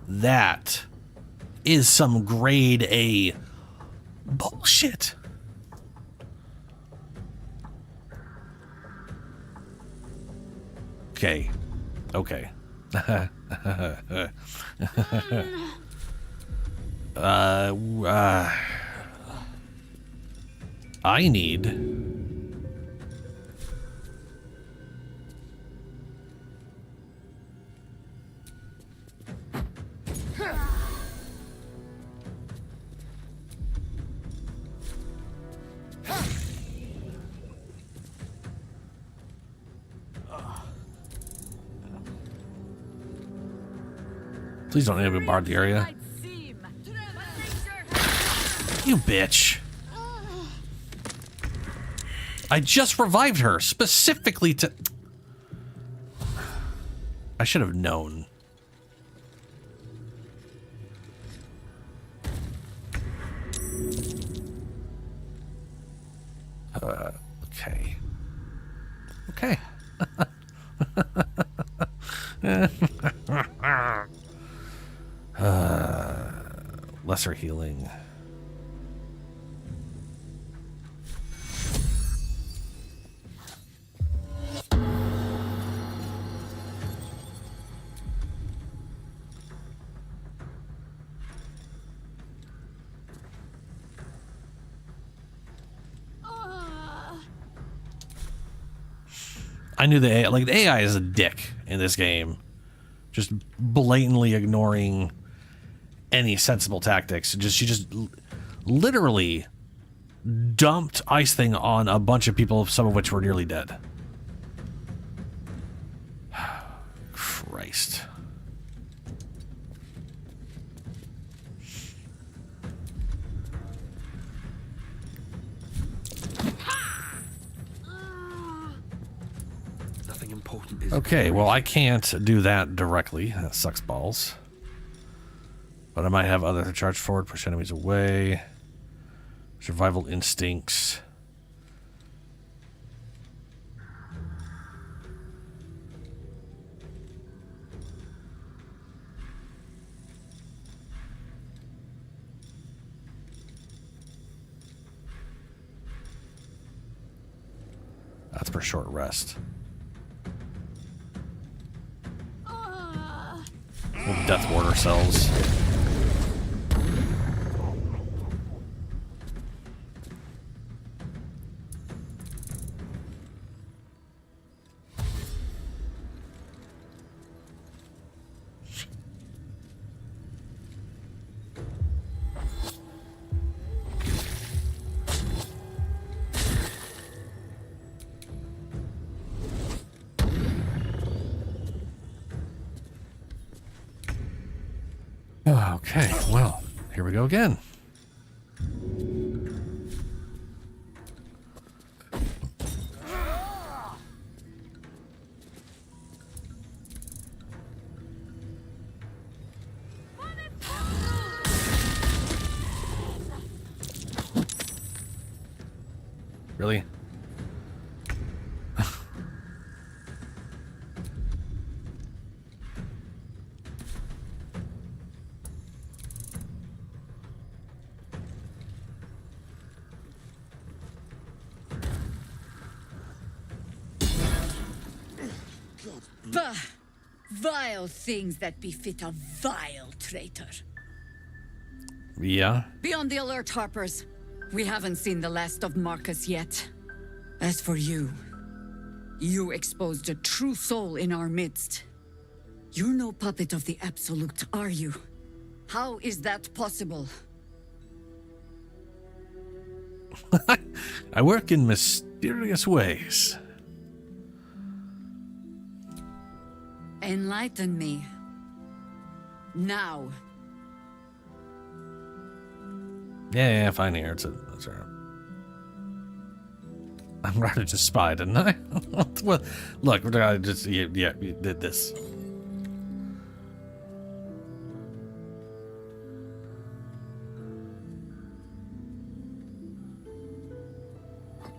That is some grade A bullshit. Okay. Okay. I need... Please don't enemy bombard the area. You bitch. I just revived her specifically to... I should have known. Okay. Okay. Lesser healing. I knew the AI is a dick in this game, just blatantly ignoring any sensible tactics. She just literally dumped Ice Thing on a bunch of people, some of which were nearly dead. Christ. Okay, well, I can't do that directly. That sucks balls. But I might have other charge forward, push enemies away. Survival instincts. That's for short rest. Death Warder cells. Okay, well, here we go again. Really? Bah! Vile things that befit a vile traitor. Yeah? Be on the alert, Harpers. We haven't seen the last of Marcus yet. As for you, you exposed a true soul in our midst. You're no puppet of the Absolute, are you? How is that possible? I work in mysterious ways. Enlighten me. Now. Yeah, fine here. It's all right. I'm rather just spy, didn't I? Well, look, I just you did this.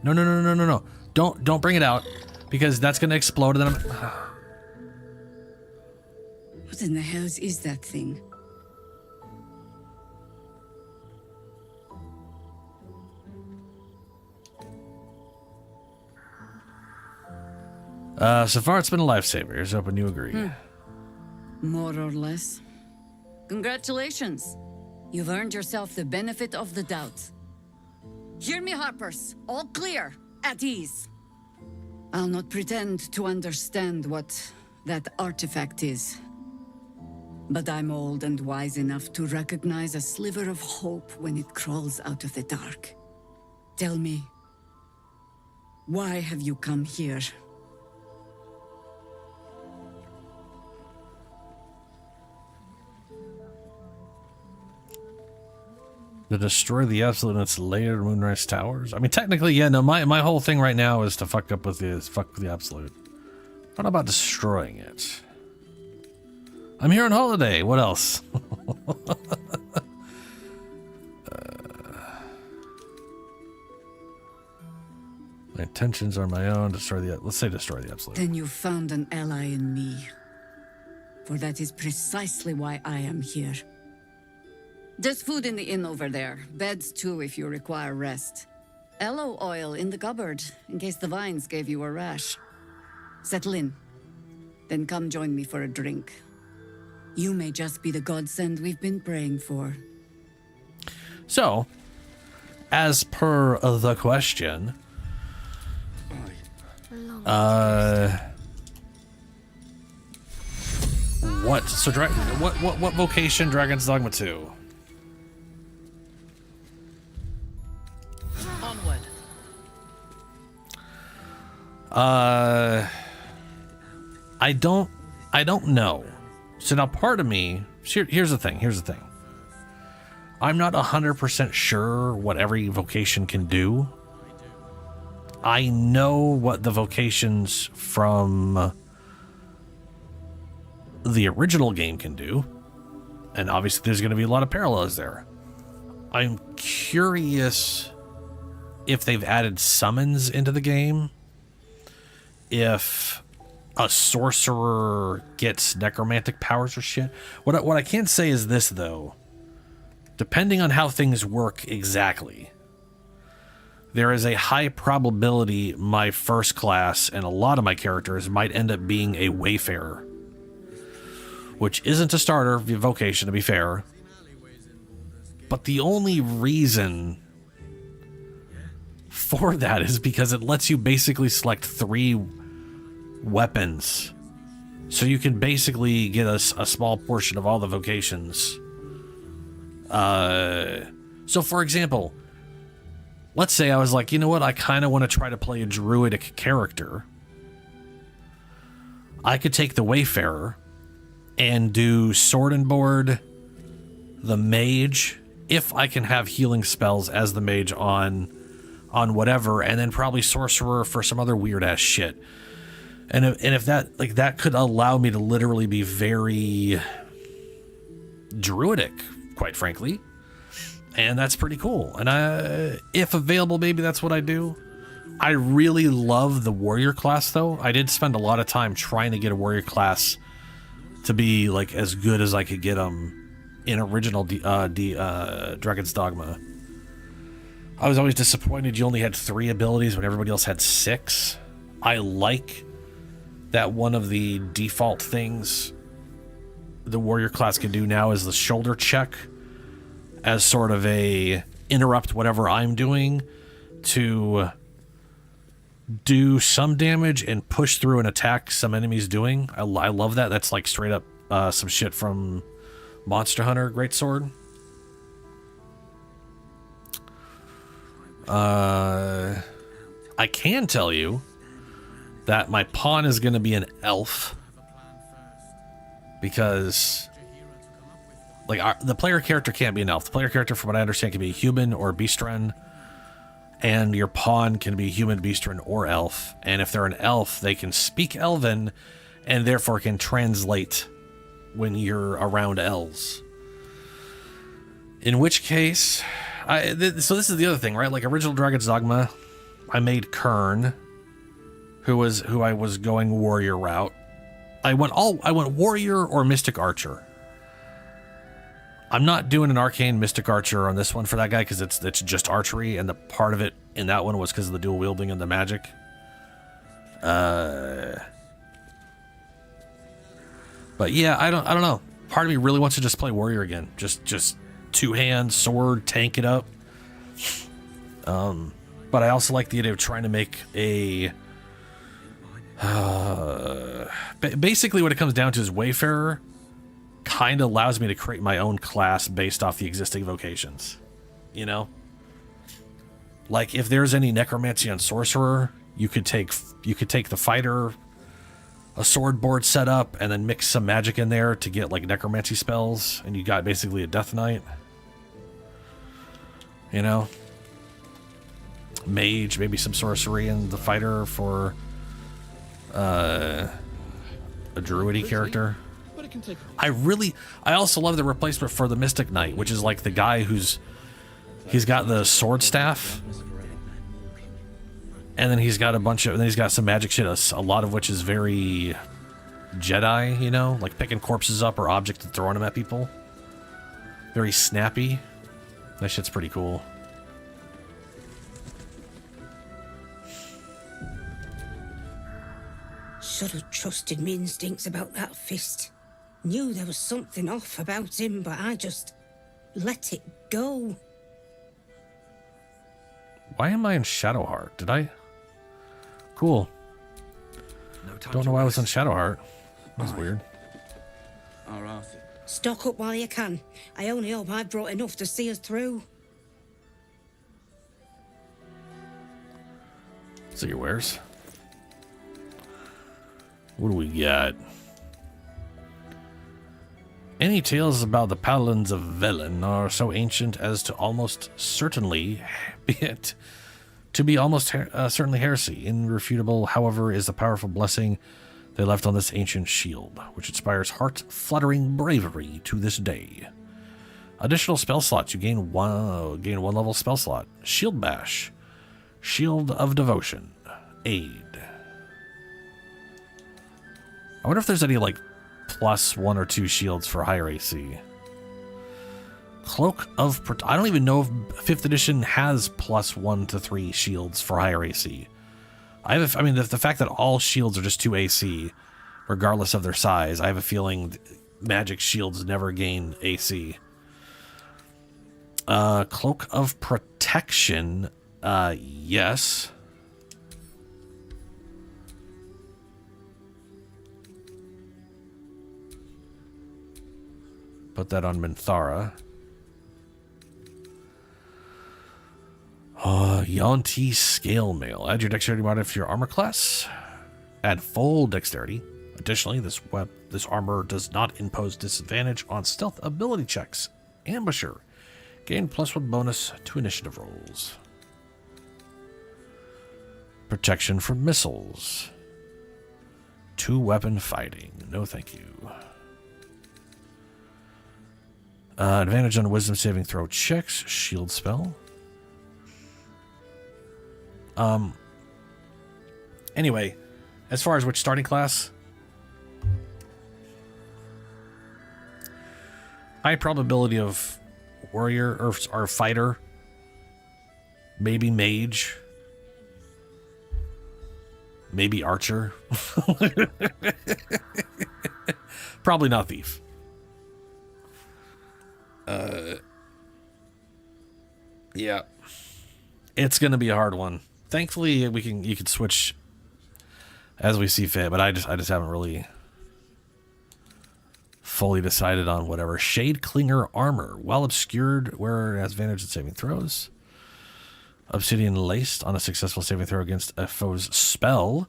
No. Don't bring it out, because that's gonna explode and then I'm... What in the hell is that thing? So far it's been a lifesaver. Here's hoping you agree. More or less. Congratulations. You've earned yourself the benefit of the doubt. Hear me, Harpers. All clear. At ease. I'll not pretend to understand what that artifact is. But I'm old and wise enough to recognize a sliver of hope when it crawls out of the dark. Tell me, why have you come here? To destroy the Absolute and its layered Moonrise Towers? I mean, technically, yeah, no, my whole thing right now is to fuck with the Absolute. What about destroying it? I'm here on holiday. What else? My intentions are my own. Let's say destroy the Absolute. Then you found an ally in me. for that is precisely why I am here. There's food in the inn over there. Beds too if you require rest. Aloe oil in the cupboard, in case the vines gave you a rash. Settle in. Then come join me for a drink. You may just be the godsend we've been praying for. So, as per the question, what? So, what vocation? Dragon's Dogma 2. Onward. I don't know. So now part of me, here's the thing. I'm not 100% sure what every vocation can do. I know what the vocations from the original game can do. And obviously there's going to be a lot of parallels there. I'm curious if they've added summons into the game. If a sorcerer gets necromantic powers or shit. What I can say is this, though. Depending on how things work exactly, there is a high probability my first class and a lot of my characters might end up being a wayfarer. Which isn't a starter vocation, to be fair. But the only reason for that is because it lets you basically select 3 weapons, so you can basically get a small portion of all the vocations. So for example, let's say I was like, you know what, I kind of want to try to play a druidic character. I could take the Wayfarer and do Sword and Board, the Mage, if I can have healing spells as the Mage on whatever, and then probably Sorcerer for some other weird ass shit. And if that, like, that could allow me to literally be very druidic, quite frankly. And that's pretty cool. And if available, maybe that's what I do. I really love the warrior class, though. I did spend a lot of time trying to get a warrior class to be, like, as good as I could get them in original Dragon's Dogma. I was always disappointed you only had 3 abilities when everybody else had 6. I like that one of the default things the warrior class can do now is the shoulder check as sort of a interrupt whatever I'm doing to do some damage and push through an attack some enemy's doing. I love that. That's like straight up some shit from Monster Hunter Greatsword. I can tell you that my pawn is going to be an elf, because like the player character can't be an elf. The player character, from what I understand, can be a human or beastren, and your pawn can be human, beastren, or elf. And if they're an elf, they can speak Elven and therefore can translate when you're around elves. In which case, so this is the other thing, right? Like original Dragon's Dogma, I made Kern, who I was going warrior route. I went warrior or mystic archer. I'm not doing an arcane mystic archer on this one for that guy because it's just archery, and the part of it in that one was because of the dual wielding and the magic. But yeah, I don't know. Part of me really wants to just play warrior again. Just 2-hand sword, tank it up. But I also like the idea of trying to make a basically what it comes down to is Wayfarer kind of allows me to create my own class based off the existing vocations, you know? Like if there's any necromancy on sorcerer, you could take the fighter, a sword board set up, and then mix some magic in there to get like necromancy spells, and you got basically a death knight, you know? Mage, maybe some sorcery in the fighter for a druidy character. I also love the replacement for the Mystic Knight, which is like the guy he's got the sword staff, and then he's got he's got some magic shit, a lot of which is very Jedi, you know? Like picking corpses up or objects and throwing them at people. Very snappy. That shit's pretty cool. Should have trusted me instincts about that fist. Knew there was something off about him, but I just let it go. Why am I in Shadowheart? Did I? Cool. Don't know why I was on Shadowheart. That was weird. Stock up while you can. I only hope I brought enough to see us through. See your wares. What do we got? Any tales about the paladins of Velen are so ancient as to almost certainly certainly heresy. Irrefutable, however, is the powerful blessing they left on this ancient shield, which inspires heart-fluttering bravery to this day. Additional spell slots. You gain one level spell slot. Shield Bash. Shield of Devotion. Aid. I wonder if there's any, like, plus 1 or 2 shields for higher AC. Cloak of... I don't even know if 5th edition has plus 1 to 3 shields for higher AC. I mean, the fact that all shields are just 2 AC, regardless of their size, I have a feeling magic shields never gain AC. Cloak of Protection, yes. Put that on Minthara. Yonti Scale Mail. Add your dexterity modifier to your armor class. Add full dexterity. Additionally, this armor does not impose disadvantage on stealth ability checks. Ambusher. Gain +1 bonus to initiative rolls. Protection from missiles. 2 weapon fighting. No thank you. Advantage on wisdom saving throw checks. Shield spell. Anyway, as far as which starting class, high probability of warrior or fighter, maybe mage, maybe archer. Probably not thief. Yeah, it's gonna be a hard one. Thankfully, you can switch as we see fit, but I just haven't really fully decided on whatever. Shade Clinger armor, well obscured, where it has advantage in saving throws. Obsidian laced on a successful saving throw against a foe's spell,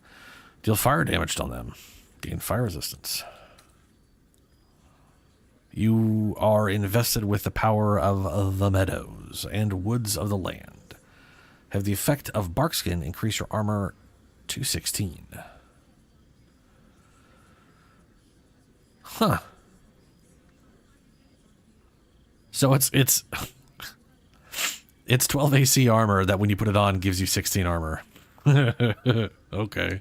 deal fire damage on them, gain fire resistance. You are invested with the power of the meadows and woods of the land. Have the effect of barkskin increase your armor to 16. Huh. So it's 12 AC armor that when you put it on gives you 16 armor. Okay.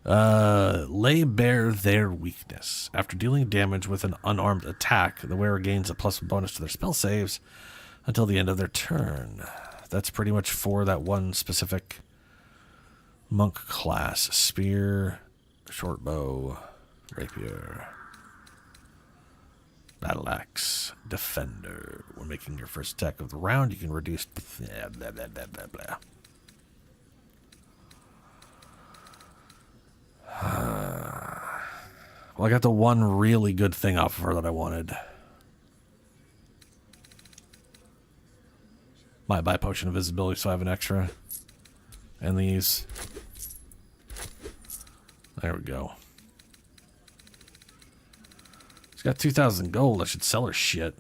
Lay bare their weakness. After dealing damage with an unarmed attack, the wearer gains a +1 bonus to their spell saves until the end of their turn. That's pretty much for that one specific monk class. Spear, short bow, rapier, battle axe, defender. When making your first attack of the round, you can reduce blah, blah, blah, blah, blah, blah. Well, I got the one really good thing off of her that I wanted. Might buy Potion of Visibility so I have an extra. And these. There we go. She's got 2,000 gold. I should sell her shit.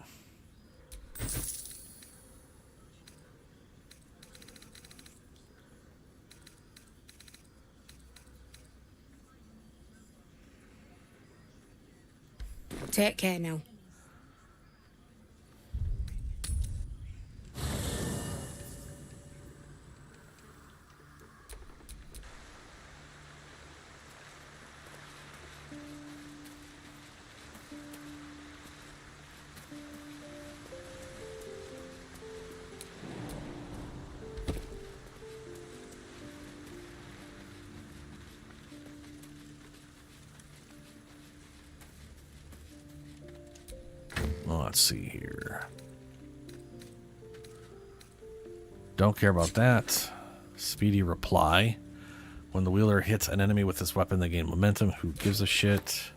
Take care now. Let's see here. Don't care about that. Speedy reply. When the wielder hits an enemy with this weapon, they gain momentum. Who gives a shit?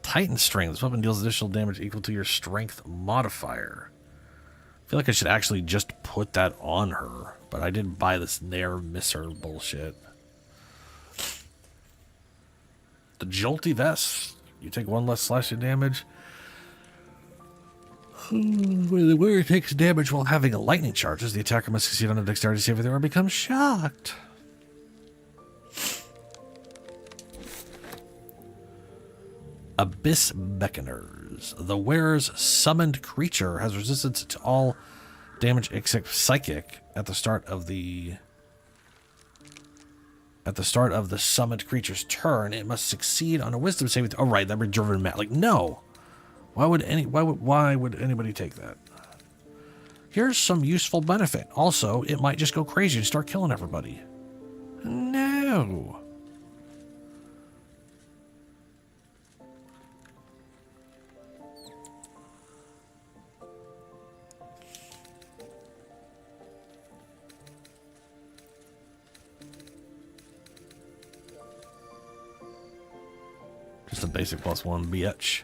Titan Strength. This weapon deals additional damage equal to your strength modifier. I feel like I should actually just put that on her, but I didn't buy this Nair Misser bullshit. The Jolty Vest. You take 1 less slashing damage. When the warrior takes damage while having a lightning charges, the attacker must succeed on a dexterity saving throw or become shocked. Abyss Beckoners. The wearer's summoned creature has resistance to all damage except psychic at the start of the summoned creature's turn. It must succeed on a wisdom saving throw. Oh, right, that would be driven mad. Like, no. Why would anybody take that? Here's some useful benefit. Also, it might just go crazy and start killing everybody. No. Just a basic +1, bitch.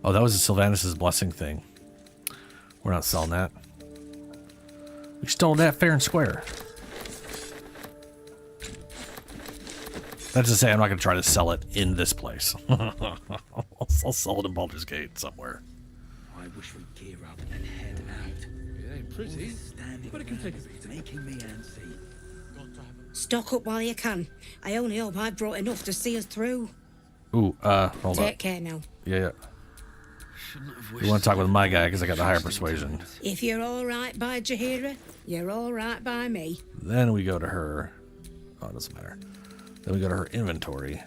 Oh, that was a Sylvanus' blessing thing. We're not selling that. We stole that fair and square. That's to say, I'm not going to try to sell it in this place. I'll sell it in Baldur's Gate somewhere. I wish we'd gear up and head out. It ain't pretty, but it can take a bit. Making me antsy. Stock up while you can. I only hope I've brought enough to see us through. Ooh, hold on. Take care now. Yeah. You want to talk with my guy because I got the higher persuasion. If you're all right by Jaheira, you're all right by me. Then we go to her. Oh, it doesn't matter. Then we go to her inventory.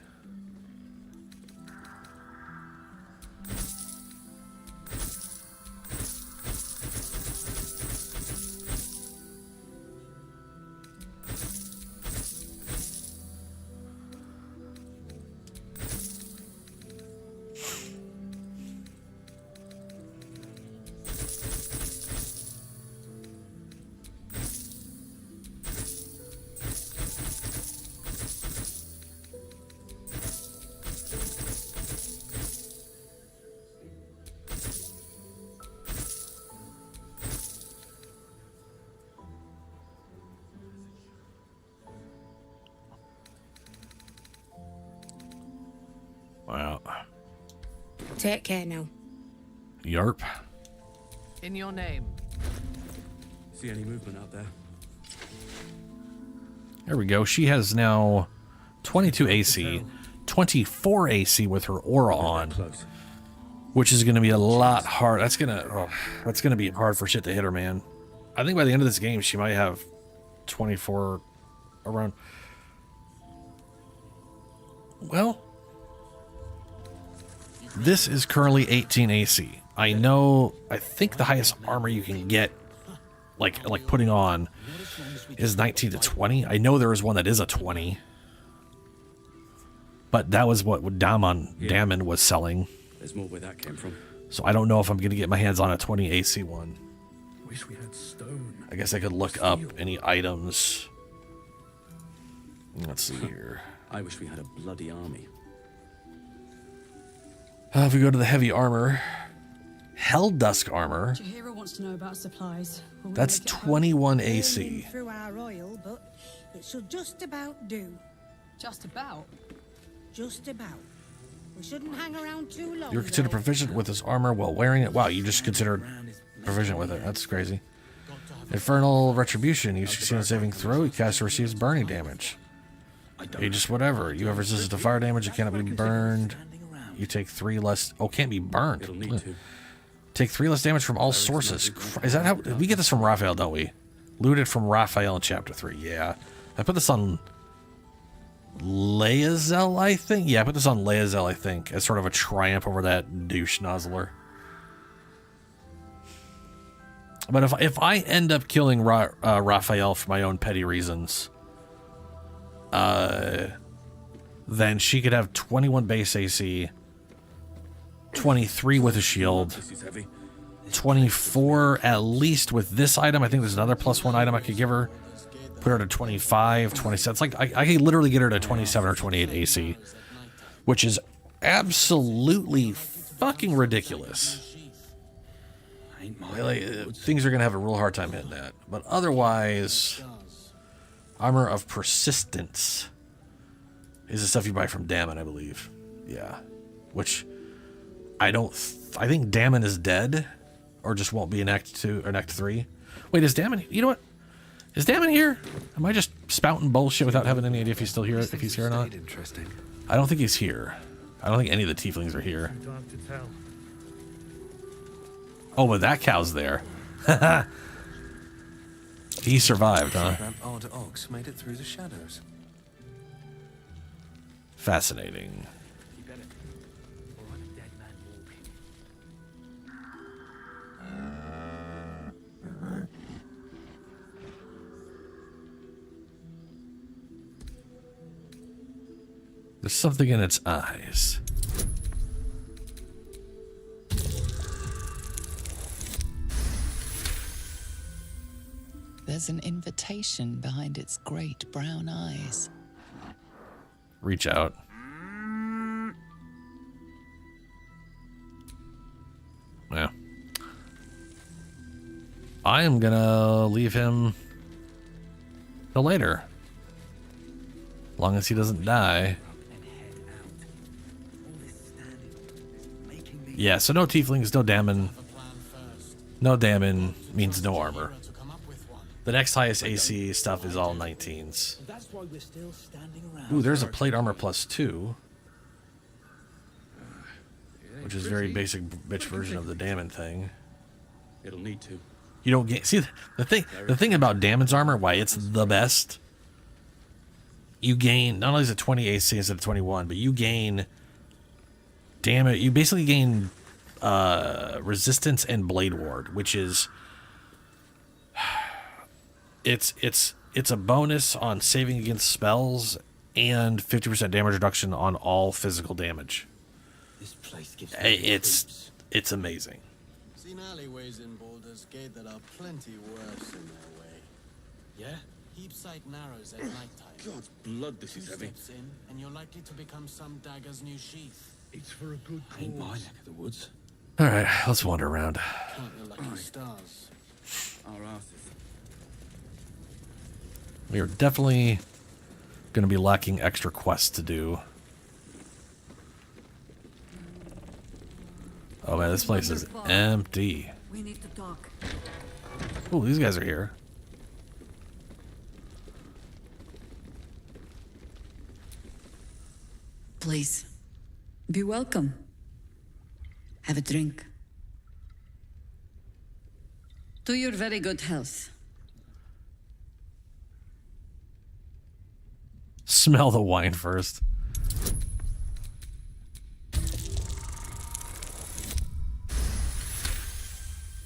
Wow. Take care now. Yarp. In your name. See any movement out there? There we go. She has now 22 AC, 24 AC with her aura on, which is going to be a lot hard. That's going to be hard for shit to hit her, man. I think by the end of this game, she might have 24 around. Well, this is currently 18 AC. I think the highest armor you can get, like putting on, is 19 to 20. I know there is one that is a 20. But that was what Damon was selling. There's more where that came from. So I don't know if I'm going to get my hands on a 20 AC one. Wish we had stone. I guess I could look up any items. Let's see here. I wish we had a bloody army. If we go to the heavy armor, Hell Dusk armor. Jaheira wants to know about supplies. That's 21 AC. Through our oil, but it should just about do. Just about? Just about. We shouldn't hang around too long. You're considered proficient with this armor while wearing it. Wow, you just considered proficient with it. That's crazy. Infernal Retribution. You succeed on saving throw. You cast or receives burning damage. Aegis whatever. You have resistance to fire damage. It cannot be burned. You take 3 less. Oh, can't be burned. It'll need to. Take 3 less damage from all sources. Is that how we get this from Raphael? Don't we? Looted from Raphael in chapter 3. Yeah, I put this on Laezel, I think. Yeah, I put this on Laezel, I think, as sort of a triumph over that douche nozzler. But if I end up killing Raphael for my own petty reasons, then she could have 21 base AC, 23 with a shield, 24 at least with this item. I think there's another +1 item I could give her. Put her to 25, 27. It's like I could literally get her to 27 or 28 AC, which is absolutely fucking ridiculous. Like, things are going to have a real hard time hitting that. But otherwise, Armor of Persistence is the stuff you buy from Damon, I believe. Yeah. Which I think Damon is dead, or just won't be in Act 2 or in Act 3. Wait, is Damon... You know what? Is Damon here? Am I just spouting bullshit without having any idea if he's still here, if he's here or not? Interesting. I don't think he's here. I don't think any of the tieflings are here. Oh, but that cow's there. He survived, huh? That odd ox made it through the shadows. Fascinating. There's something in its eyes. There's an invitation behind its great brown eyes. Reach out. Yeah. I am gonna leave him till later. As long as he doesn't die. Yeah, so no tieflings, no Damon. No Damon means no armor. The next highest AC stuff is all 19s. Ooh, there's a plate armor +2. Which is very basic bitch version of the Damon thing. It'll need to. You don't get... See, the thing about Damon's armor, why it's the best, you gain... Not only is it 20 AC instead of 21, but you gain... Damn it, you basically gain resistance and blade ward, which is... It's a bonus on saving against spells and 50% damage reduction on all physical damage. This place gives it's amazing. Seen alleyways in Baldur's Gate that are plenty worse in their way. Yeah? Heap sight narrows at nighttime. God's blood, this is heavy. Steps in, and you're likely to become some dagger's new sheath. It's for a good cause. Ain't my neck of the woods. All right, let's wander around. Count your lucky stars. Our asses. We are definitely going to be lacking extra quests to do. Oh man, this place is empty. We need to talk. Oh, these guys are here. Please, be welcome. Have a drink. To your very good health. Smell the wine first.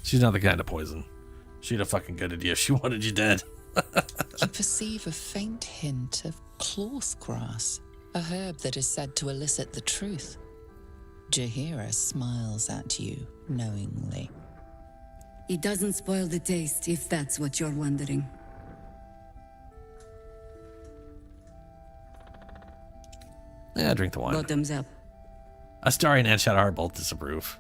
She's not the kind of poison. She'd have fucking gutted you if she wanted you dead. You perceive a faint hint of cloth grass, a herb that is said to elicit the truth. Jaheira smiles at you knowingly. It doesn't spoil the taste, if that's what you're wondering. Yeah, drink the wine. Bottoms up. Astarion and Shadowheart both disapprove.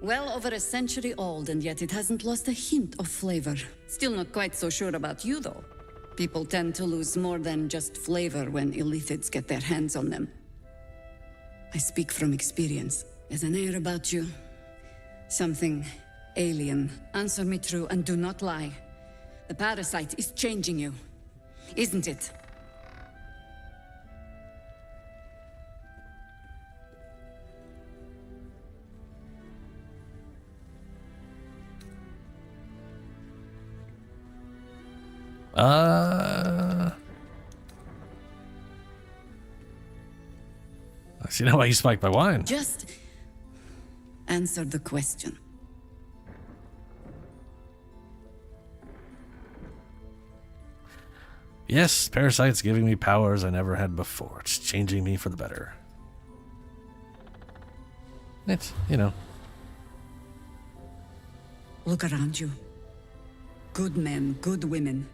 Well over a century old, and yet it hasn't lost a hint of flavor. Still not quite so sure about you, though. People tend to lose more than just flavor when illithids get their hands on them. I speak from experience. There's an air about you. Something alien. Answer me true and do not lie. The parasite is changing you, isn't it? I see now why you spiked my wine. Just answer the question. Yes, Parasite's giving me powers I never had before. It's changing me for the better. It's, you know. Look around you. Good men, good women.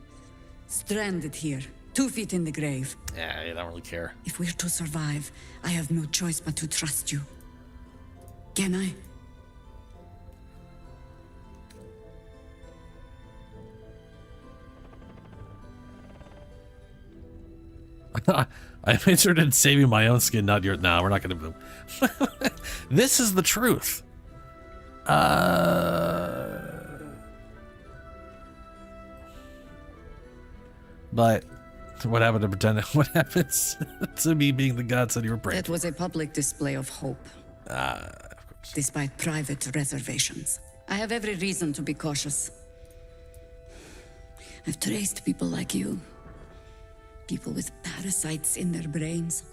Stranded here, 2 feet in the grave. Yeah, I don't really care. If we're to survive, I have no choice but to trust you. Can I? I'm interested in saving my own skin, not yours. No, we're not going to. This is the truth. But what happened to pretend? What happens to me being the god said you were praying? That was a public display of hope. Of course. Despite private reservations. I have every reason to be cautious. I've traced people like you. People with parasites in their brains.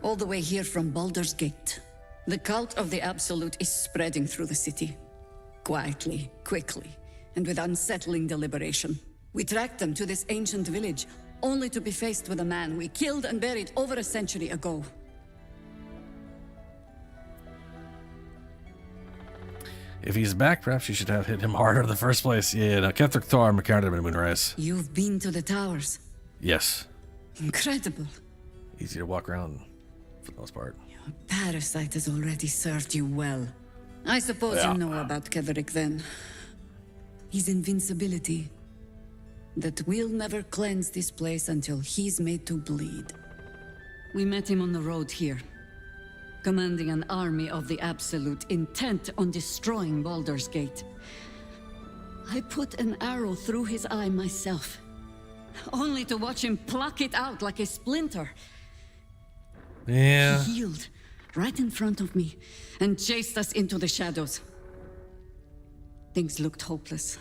All the way here from Baldur's Gate. The cult of the Absolute is spreading through the city. Quietly, quickly, and with unsettling deliberation. We tracked them to this ancient village, only to be faced with a man we killed and buried over a century ago. If he's back, perhaps you should have hit him harder in the first place. Yeah, no, Kethric Thor, McCarran, and Moonrise. You've been to the towers. Yes. Incredible. Easy to walk around for the most part. Your parasite has already served you well. I suppose you know about Ketheric then. His invincibility. That we'll never cleanse this place until he's made to bleed. We met him on the road here. Commanding an army of the Absolute, intent on destroying Baldur's Gate. I put an arrow through his eye myself. Only to watch him pluck it out like a splinter. Yeah. He healed right in front of me and chased us into the shadows. Things looked hopeless.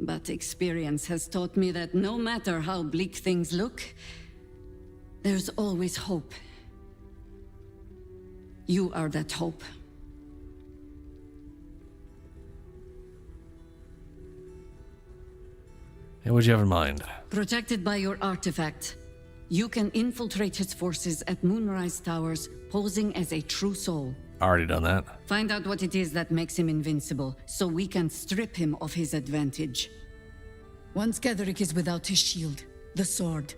But experience has taught me that no matter how bleak things look, there's always hope. You are that hope. And what'd you have in mind? Protected by your artifact, you can infiltrate his forces at Moonrise Towers, posing as a true soul. Already done that. Find out what it is that makes him invincible, so we can strip him of his advantage. Once Ketheric is without his shield, the sword,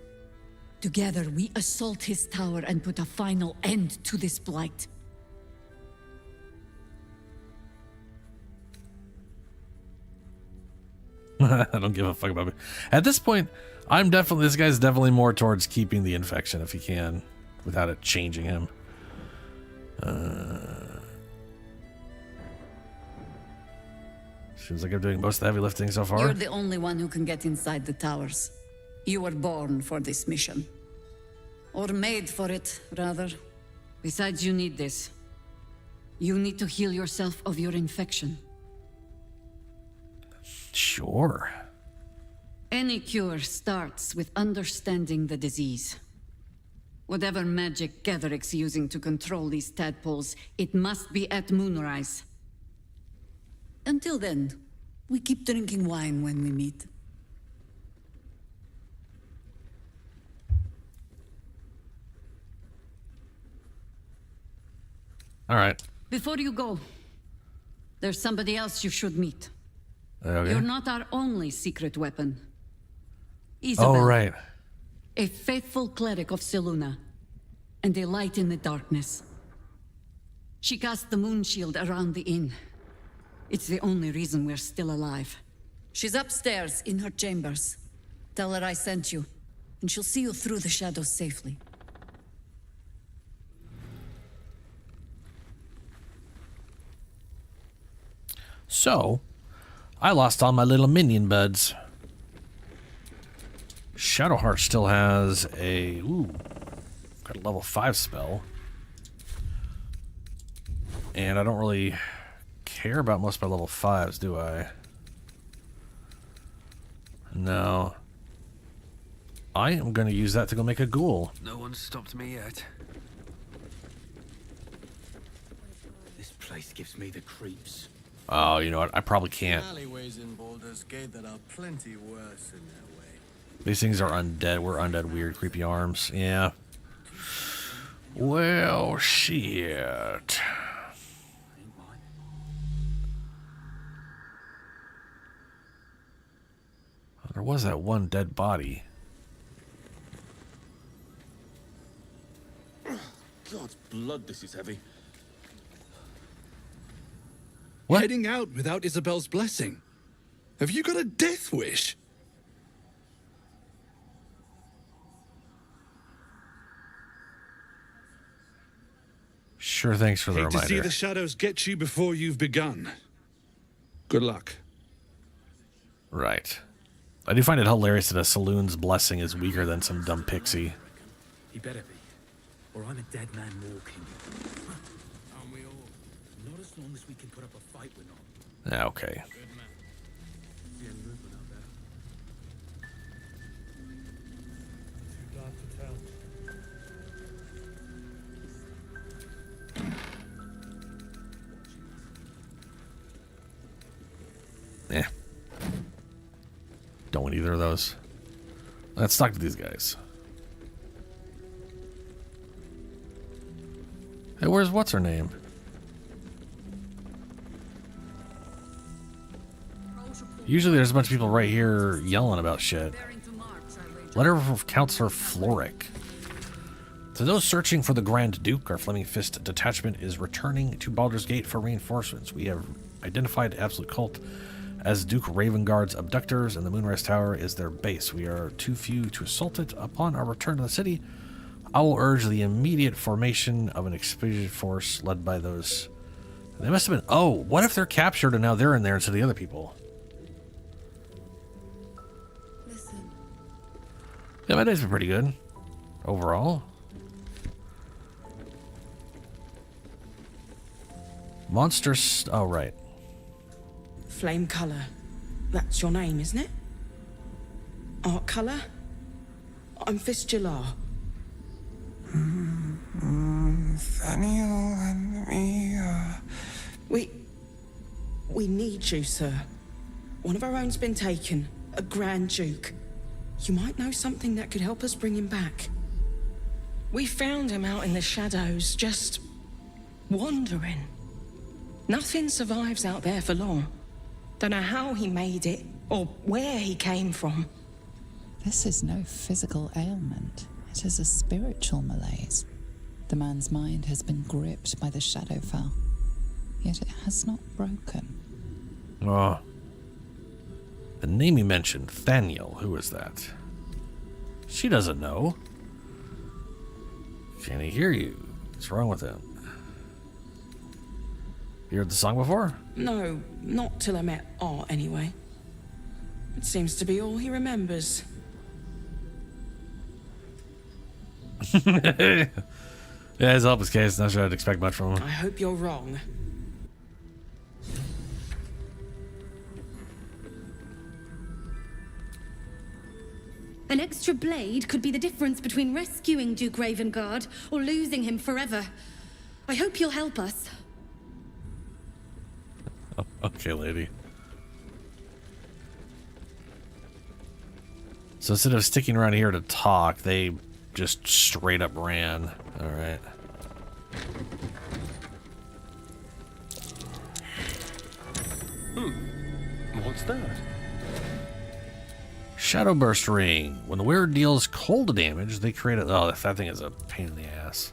together we assault his tower and put a final end to this blight. I don't give a fuck about me. At this point, this guy's definitely more towards keeping the infection if he can, without it changing him. Seems like I'm doing most of the heavy lifting so far. You're the only one who can get inside the towers. You were born for this mission. Or made for it, rather. Besides, you need this. You need to heal yourself of your infection. Sure. Any cure starts with understanding the disease. Whatever magic Ketheric's using to control these tadpoles, it must be at Moonrise. Until then, we keep drinking wine when we meet. All right. Before you go, there's somebody else you should meet. Okay. You're not our only secret weapon. Isabel, oh, right. a faithful cleric of Selûne, and a light in the darkness. She cast the moon shield around the inn. It's the only reason we're still alive. She's upstairs in her chambers. Tell her I sent you, and she'll see you through the shadows safely. So, I lost all my little minion buds. Shadowheart still has got a level 5 spell. And I don't really care about most of my level 5s, do I? No. I am going to use that to go make a ghoul. No one's stopped me yet. This place gives me the creeps. Oh, you know what? I probably can't. Alleyways in Baldur's Gate that are plenty worse in their way. These things are undead. We're undead, weird, creepy arms. Yeah. Well, shit. There was that one dead body. God's blood, this is heavy. What? Heading out without Isabel's blessing. Have you got a death wish? Sure, thanks for the Hate reminder. to see the shadows get you before you've begun. Good luck. Right. I do find it hilarious that a saloon's blessing is weaker than some dumb pixie. He better be, or I'm a dead man walking. Aren't we all? Not as long as we can put up a fight, we're not. Yeah, okay. Good man. See any movement out there? Too dark to tell. Yeah. Don't want either of those. Let's talk to these guys. Hey, where's what's her name? Usually there's a bunch of people right here yelling about shit. Letter from Counselor Floric. To those searching for the Grand Duke, our Flaming Fist detachment is returning to Baldur's Gate for reinforcements. We have identified Absolute Cult as Duke Ravengard's abductors, and the Moonrise Tower is their base. We are too few to assault it. Upon our return to the city, I will urge the immediate formation of an expedition force led by those. They must have been. Oh, what if they're captured and now they're in there instead of the other people? Listen. Yeah, my day's been pretty good overall. Monsters. Oh, right. Flame colour. That's your name, isn't it? Art colour? I'm Fistula. Nathaniel and me, We need you, sir. One of our own's been taken. A Grand Duke. You might know something that could help us bring him back. We found him out in the shadows, just wandering. Nothing survives out there for long. Don't know how he made it, or where he came from. This is no physical ailment. It is a spiritual malaise. The man's mind has been gripped by the Shadowfell, yet it has not broken. Oh. The name you mentioned, Thaniel, who is that? She doesn't know. Can't he hear you? What's wrong with him? You heard the song before? No, not till I met Art, anyway. It seems to be all he remembers. Yeah, it's a helpless case. Not sure I'd expect much from him. I hope you're wrong. An extra blade could be the difference between rescuing Duke Ravengard or losing him forever. I hope you'll help us. Oh, okay, lady. So instead of sticking around here to talk, they just straight up ran. All right. What's that? Shadow Burst Ring. When the wearer deals cold damage, they create a... Oh, that thing is a pain in the ass.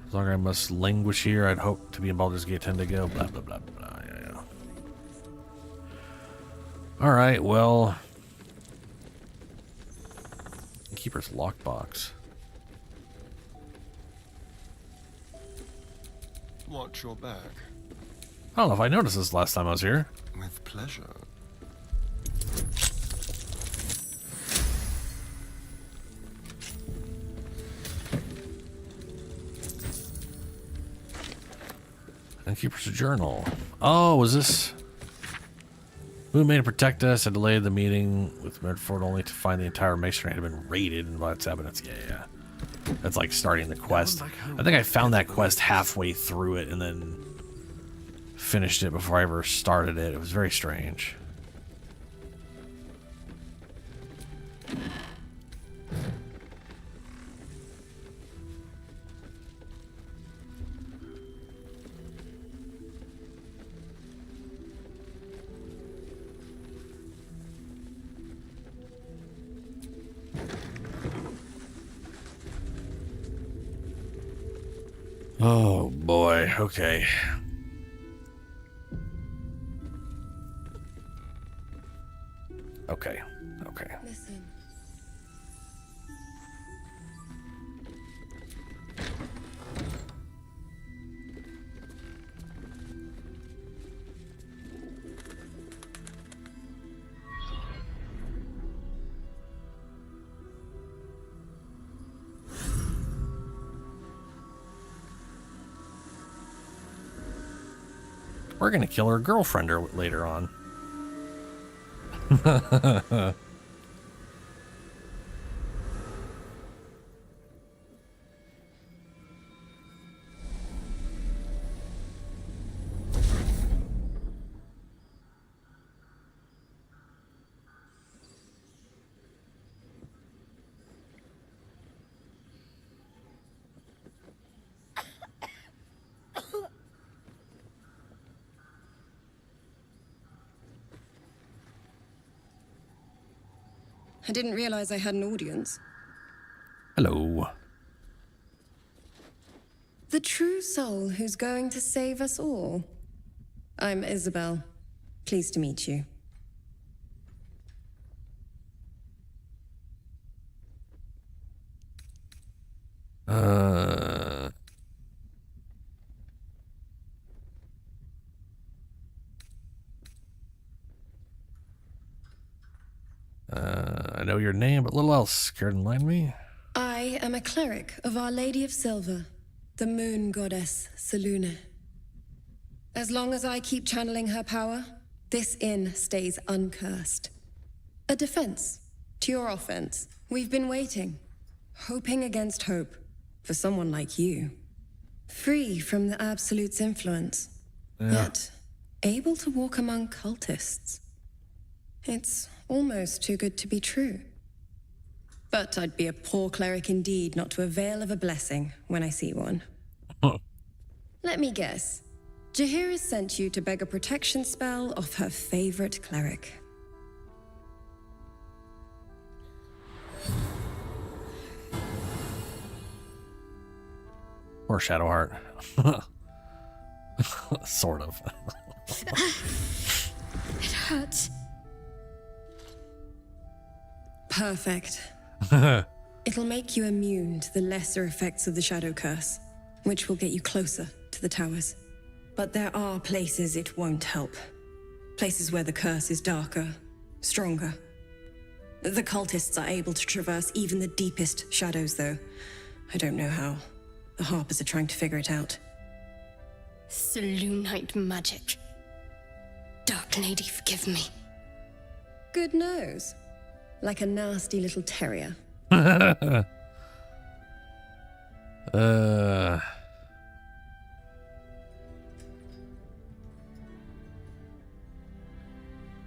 As long as I must languish here, I'd hope to be in Baldur's Gate 10 to go. Blah, blah, blah, blah. Yeah. Alright, well... Keeper's lockbox. Watch your back. I don't know if I noticed this last time I was here. With pleasure. Innkeeper's Journal. Oh, was this... Who made to protect us? I delayed the meeting with Medford only to find the entire masonry had been raided and by its evidence. Yeah. That's like starting the quest. I think I found that quest halfway through it and then finished it before I ever started it. It was very strange. Oh boy, okay. Okay. Listen. We're gonna kill her girlfriend later on. I didn't realize I had an audience. Hello. The true soul who's going to save us all. I'm Isabel. Pleased to meet you. I know your name, but little else. Care to enlighten me? I am a cleric of Our Lady of Silver, the moon goddess Selûne. As long as I keep channeling her power, this inn stays uncursed. A defense to your offense. We've been waiting, hoping against hope, for someone like you. Free from the Absolute's influence, yet able to walk among cultists. It's almost too good to be true. But I'd be a poor cleric indeed not to avail of a blessing when I see one. Let me guess. Jaheira sent you to beg a protection spell off her favorite cleric. Or Shadowheart. Sort of. It hurts. Perfect. It'll make you immune to the lesser effects of the Shadow Curse, which will get you closer to the towers. But there are places it won't help. Places where the curse is darker, stronger. The cultists are able to traverse even the deepest shadows, though. I don't know how. The Harpers are trying to figure it out. Selûnite magic. Dark Lady, forgive me. Good nose. Like a nasty little terrier.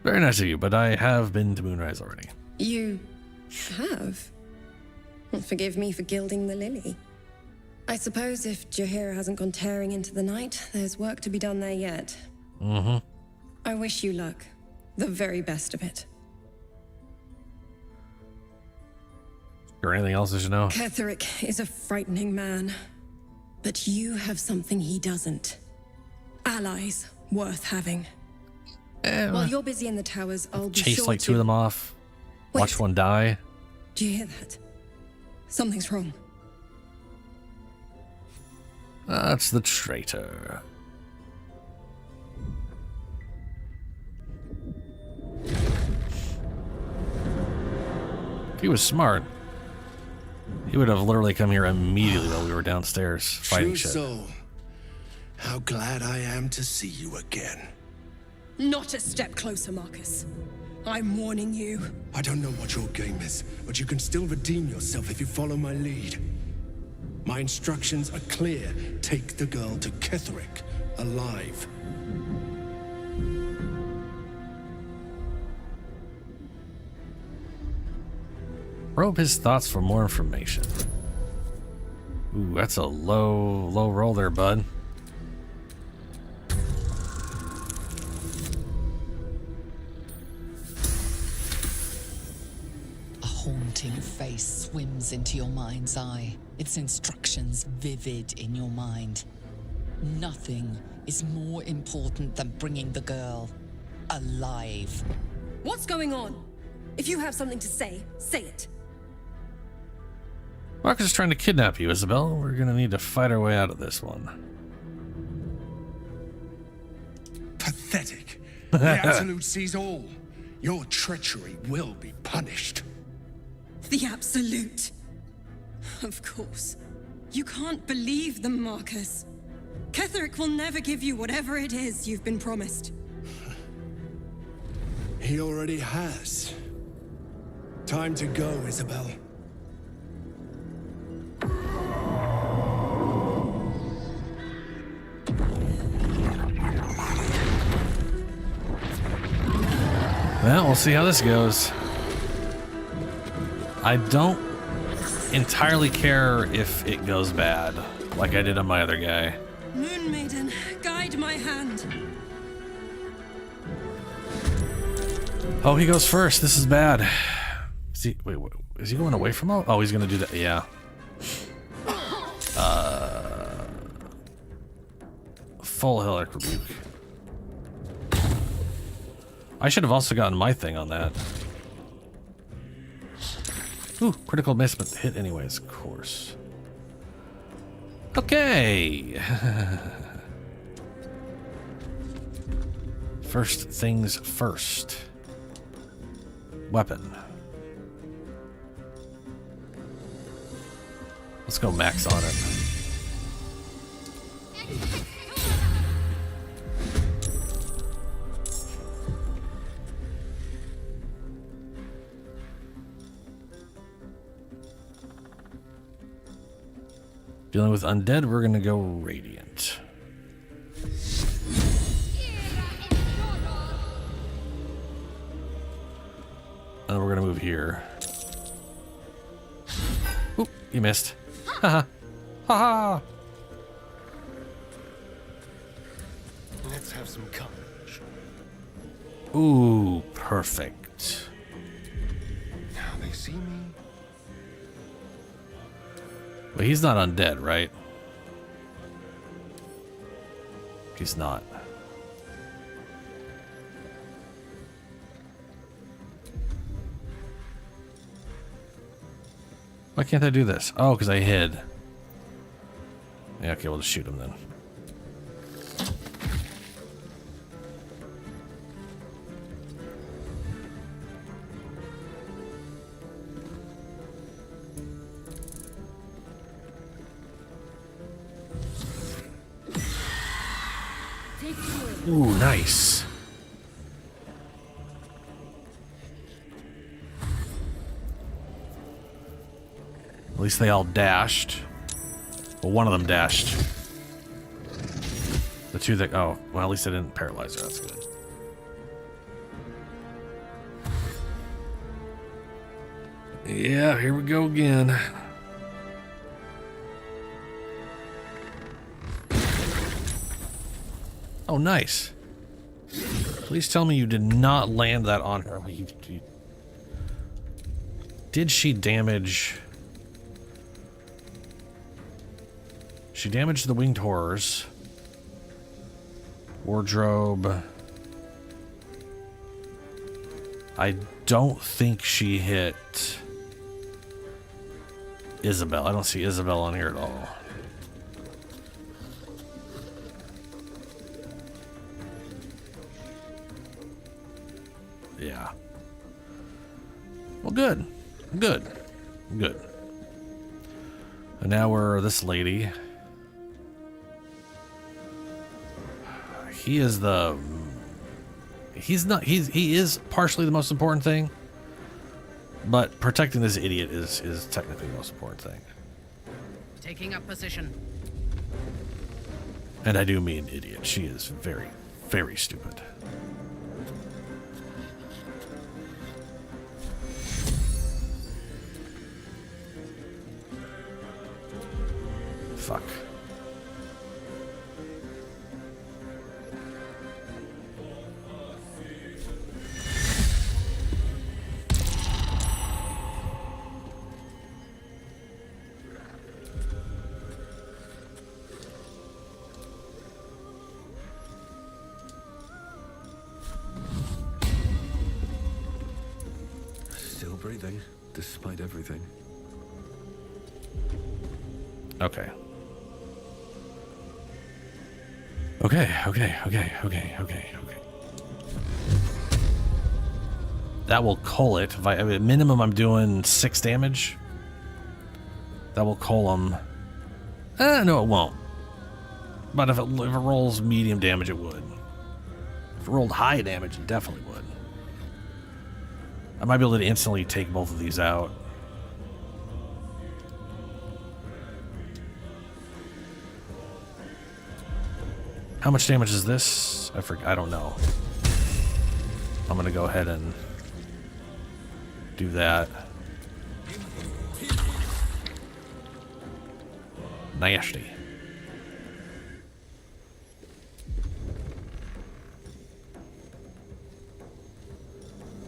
Very nice of you, but I have been to Moonrise already. You have? Well, forgive me for gilding the lily. I suppose if Jaheira hasn't gone tearing into the night, there's work to be done there yet. Mm-hmm. I wish you luck. The very best of it. Or anything else I should know? Ketheric is a frightening man. But you have something he doesn't. Allies worth having. While you're busy in the towers, I'll be chase sure like to... two of them off. Watch one die. Do you hear that? Something's wrong. That's the traitor. If he was smart, he would have literally come here immediately while we were downstairs fighting True shit. soul. How glad I am to see you again. Not a step closer, Marcus. I'm warning you. I don't know what your game is, but you can still redeem yourself if you follow my lead. My instructions are clear. Take the girl to Ketherick, alive. Probe his thoughts for more information. Ooh, that's a low roll there, bud. A haunting face swims into your mind's eye, its instructions vivid in your mind. Nothing is more important than bringing the girl alive. What's going on? If you have something to say, say it. Marcus is trying to kidnap you, Isabel. We're gonna need to fight our way out of this one. Pathetic. The Absolute sees all. Your treachery will be punished. The Absolute. Of course. You can't believe them, Marcus. Ketherick will never give you whatever it is you've been promised. He already has. Time to go, Isabel. Well, we'll see how this goes. I don't entirely care if it goes bad, like I did on my other guy. Moon Maiden, guide my hand. Oh, he goes first. This is bad. Is he, wait, is he going away from him? Oh, he's gonna do that. Yeah. Full Helic Rebuke. I should have also gotten my thing on that. Ooh, critical miss, but hit anyways, of course. Okay. First things first. Weapon. Let's go max on it. Dealing with undead, we're gonna go radiant. And we're gonna move here. Oop, you missed. Haha. Haha. Let's have some courage. Ooh, perfect. Now they see me. But he's not undead, right? He's not. Why can't I do this? Oh, because I hid. Yeah, okay, we'll just shoot him then. Ooh, nice. At least they all dashed. Well, one of them dashed. The two that... Oh, well, at least they didn't paralyze her. That's good. Yeah, here we go again. Oh, nice. Please tell me you did not land that on her. Did she damage... She damaged the winged horrors. Wardrobe. I don't think she hit Isabel. I don't see Isabel on here at all. Yeah. Well, good. Good. Good. And now we're this lady. He is the... He is partially the most important thing, but protecting this idiot is technically the most important thing. Taking up position. And I do mean idiot. She is very, very stupid. Fuck. Still breathing, despite everything. Okay. Okay. That will cull it. If at minimum, I'm doing 6 damage. That will cull him. No, it won't. But if it rolls medium damage, it would. If it rolled high damage, it definitely would. I might be able to instantly take both of these out. How much damage is this? I don't know. I'm gonna go ahead and do that. Nasty.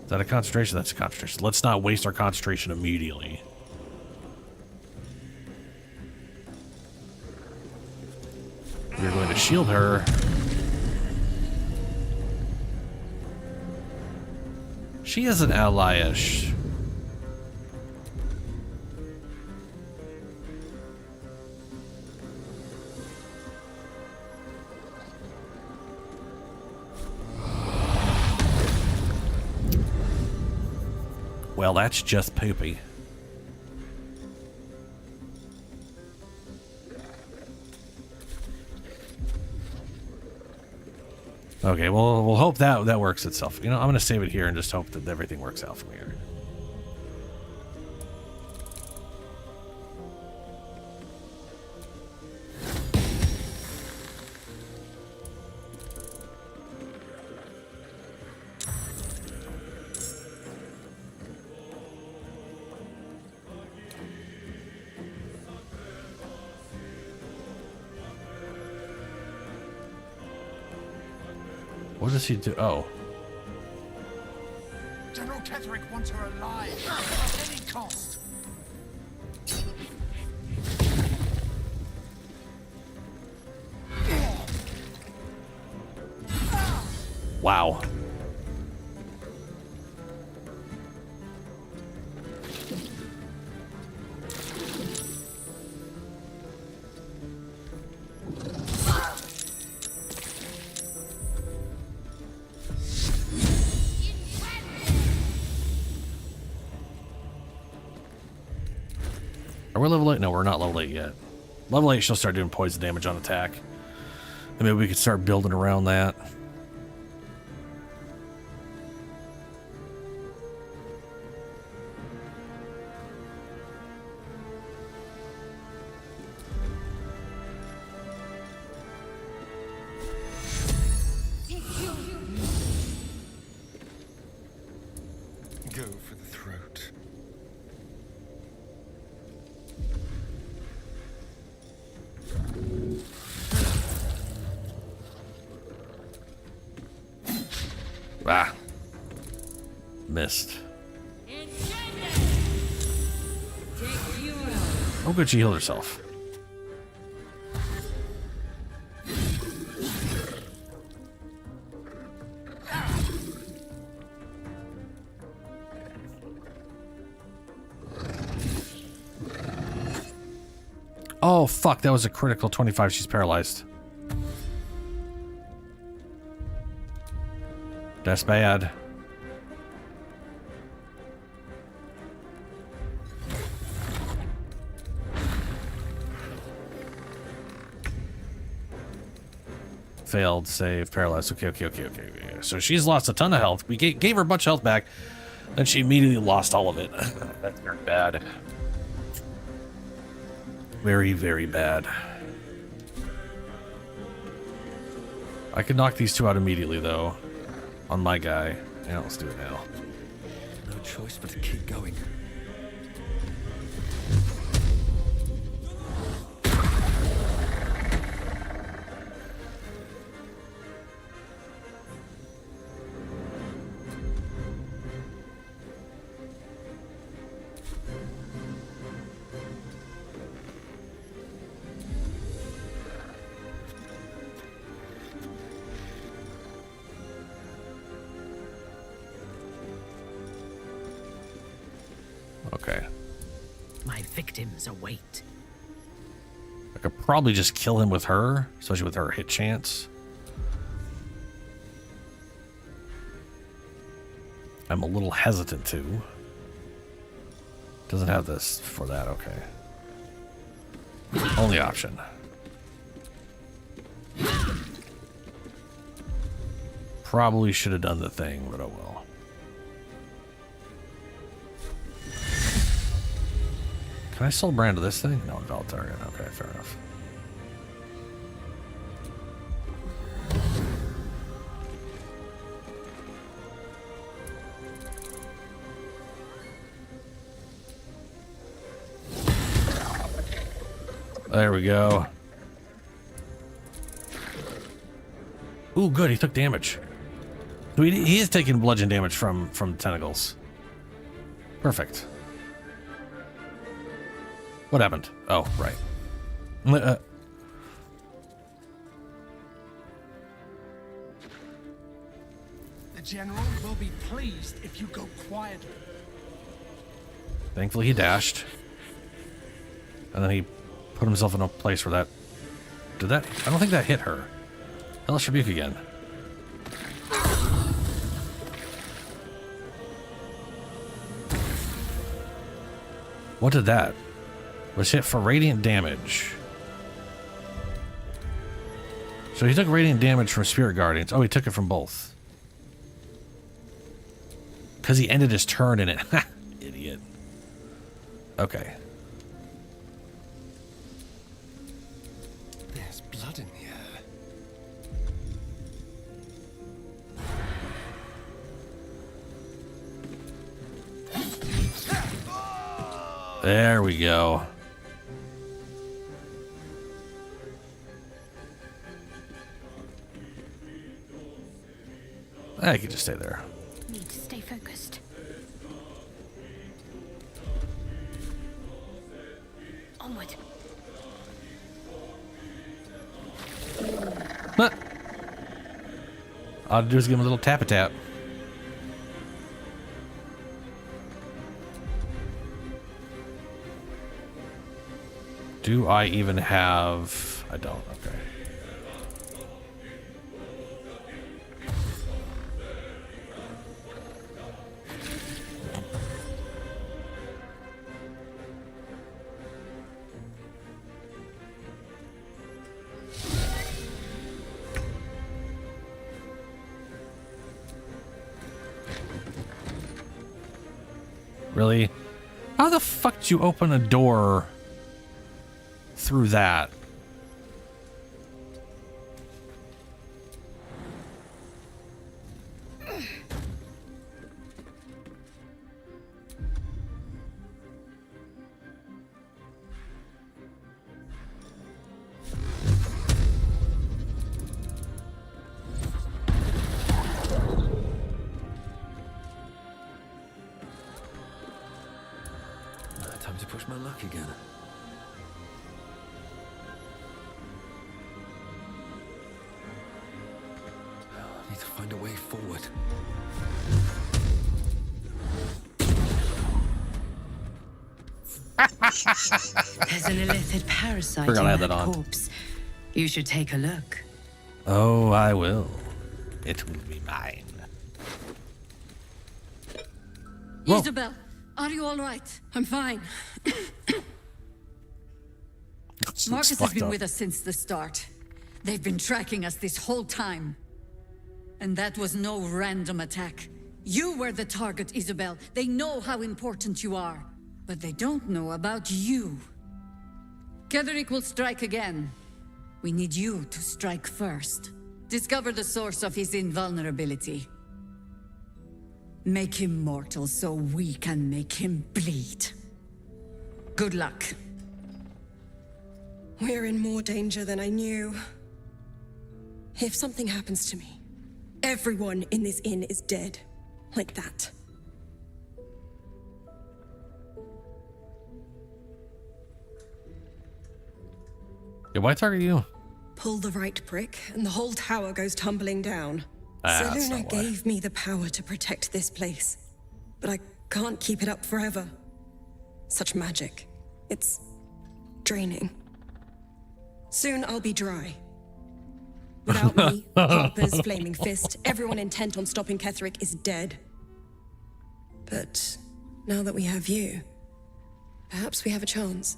Is that a concentration? That's a concentration. Let's not waste our concentration immediately. We're going to shield her. She is an ally-ish. Well, that's just poopy. Okay, well, we'll hope that works itself. You know, I'm going to save it here and just hope that everything works out from here. What does he do? Oh. General Ketherick wants her alive at any cost. Wow. Are we level 8? No, we're not level 8 yet. Level 8, she'll start doing poison damage on attack. And maybe we could start building around that. Go for the throat. Ah. Missed. Oh, good, she healed herself. Oh, fuck, that was a critical 25. She's paralyzed. That's bad. Failed save, paralyzed. Okay. So she's lost a ton of health. We gave her a bunch of health back, then she immediately lost all of it. That's very bad. Very, very bad. I could knock these two out immediately, though, on my guy. Yeah, let's do it now. No choice but to keep going. Okay. My victims await. I could probably just kill him with her, especially with her hit chance. I'm a little hesitant to. Doesn't have this for that, okay. Only option. Probably should have done the thing, but oh well. Can I still brand to this thing? No, valid target. Okay, fair enough. There we go. Ooh, good. He took damage. He is taking bludgeon damage from tentacles. Perfect. What happened? Oh, right. The General will be pleased if you go quietly. Thankfully, he dashed. And then he put himself in a place where that... Did that... I don't think that hit her. Hellish Rebuke again. What did that? Was hit for radiant damage. So he took radiant damage from Spirit Guardians. Oh, he took it from both. Because he ended his turn in it. Idiot. Okay. There's blood in here. There we go. I could just stay there. Need to stay focused. Onward. All I'll do is give him a little tap-a-tap. Do I even have... I don't, okay. Really? How the fuck did you open a door through that? Time to push my luck again. I need to find a way forward. There's an illithid parasite Forgot I had in that on. corpse. You should take a look. Oh, I will. It will be mine. Whoa. Isabel, are you all right? I'm fine. Marcus has been with us since the start. They've been tracking us this whole time. And that was no random attack. You were the target, Isabel. They know how important you are. But they don't know about you. Ketheric will strike again. We need you to strike first. Discover the source of his invulnerability. Make him mortal so we can make him bleed. Good luck. We're in more danger than I knew. If something happens to me, everyone in this inn is dead. Like that. Yeah, why target you? Pull the right prick, and the whole tower goes tumbling down. That's Seluna not why. gave me the power to protect this place. But I can't keep it up forever. Such magic. It's draining. Soon I'll be dry. Without me, Harper's flaming fist, everyone intent on stopping Ketheric is dead. But now that we have you, perhaps we have a chance.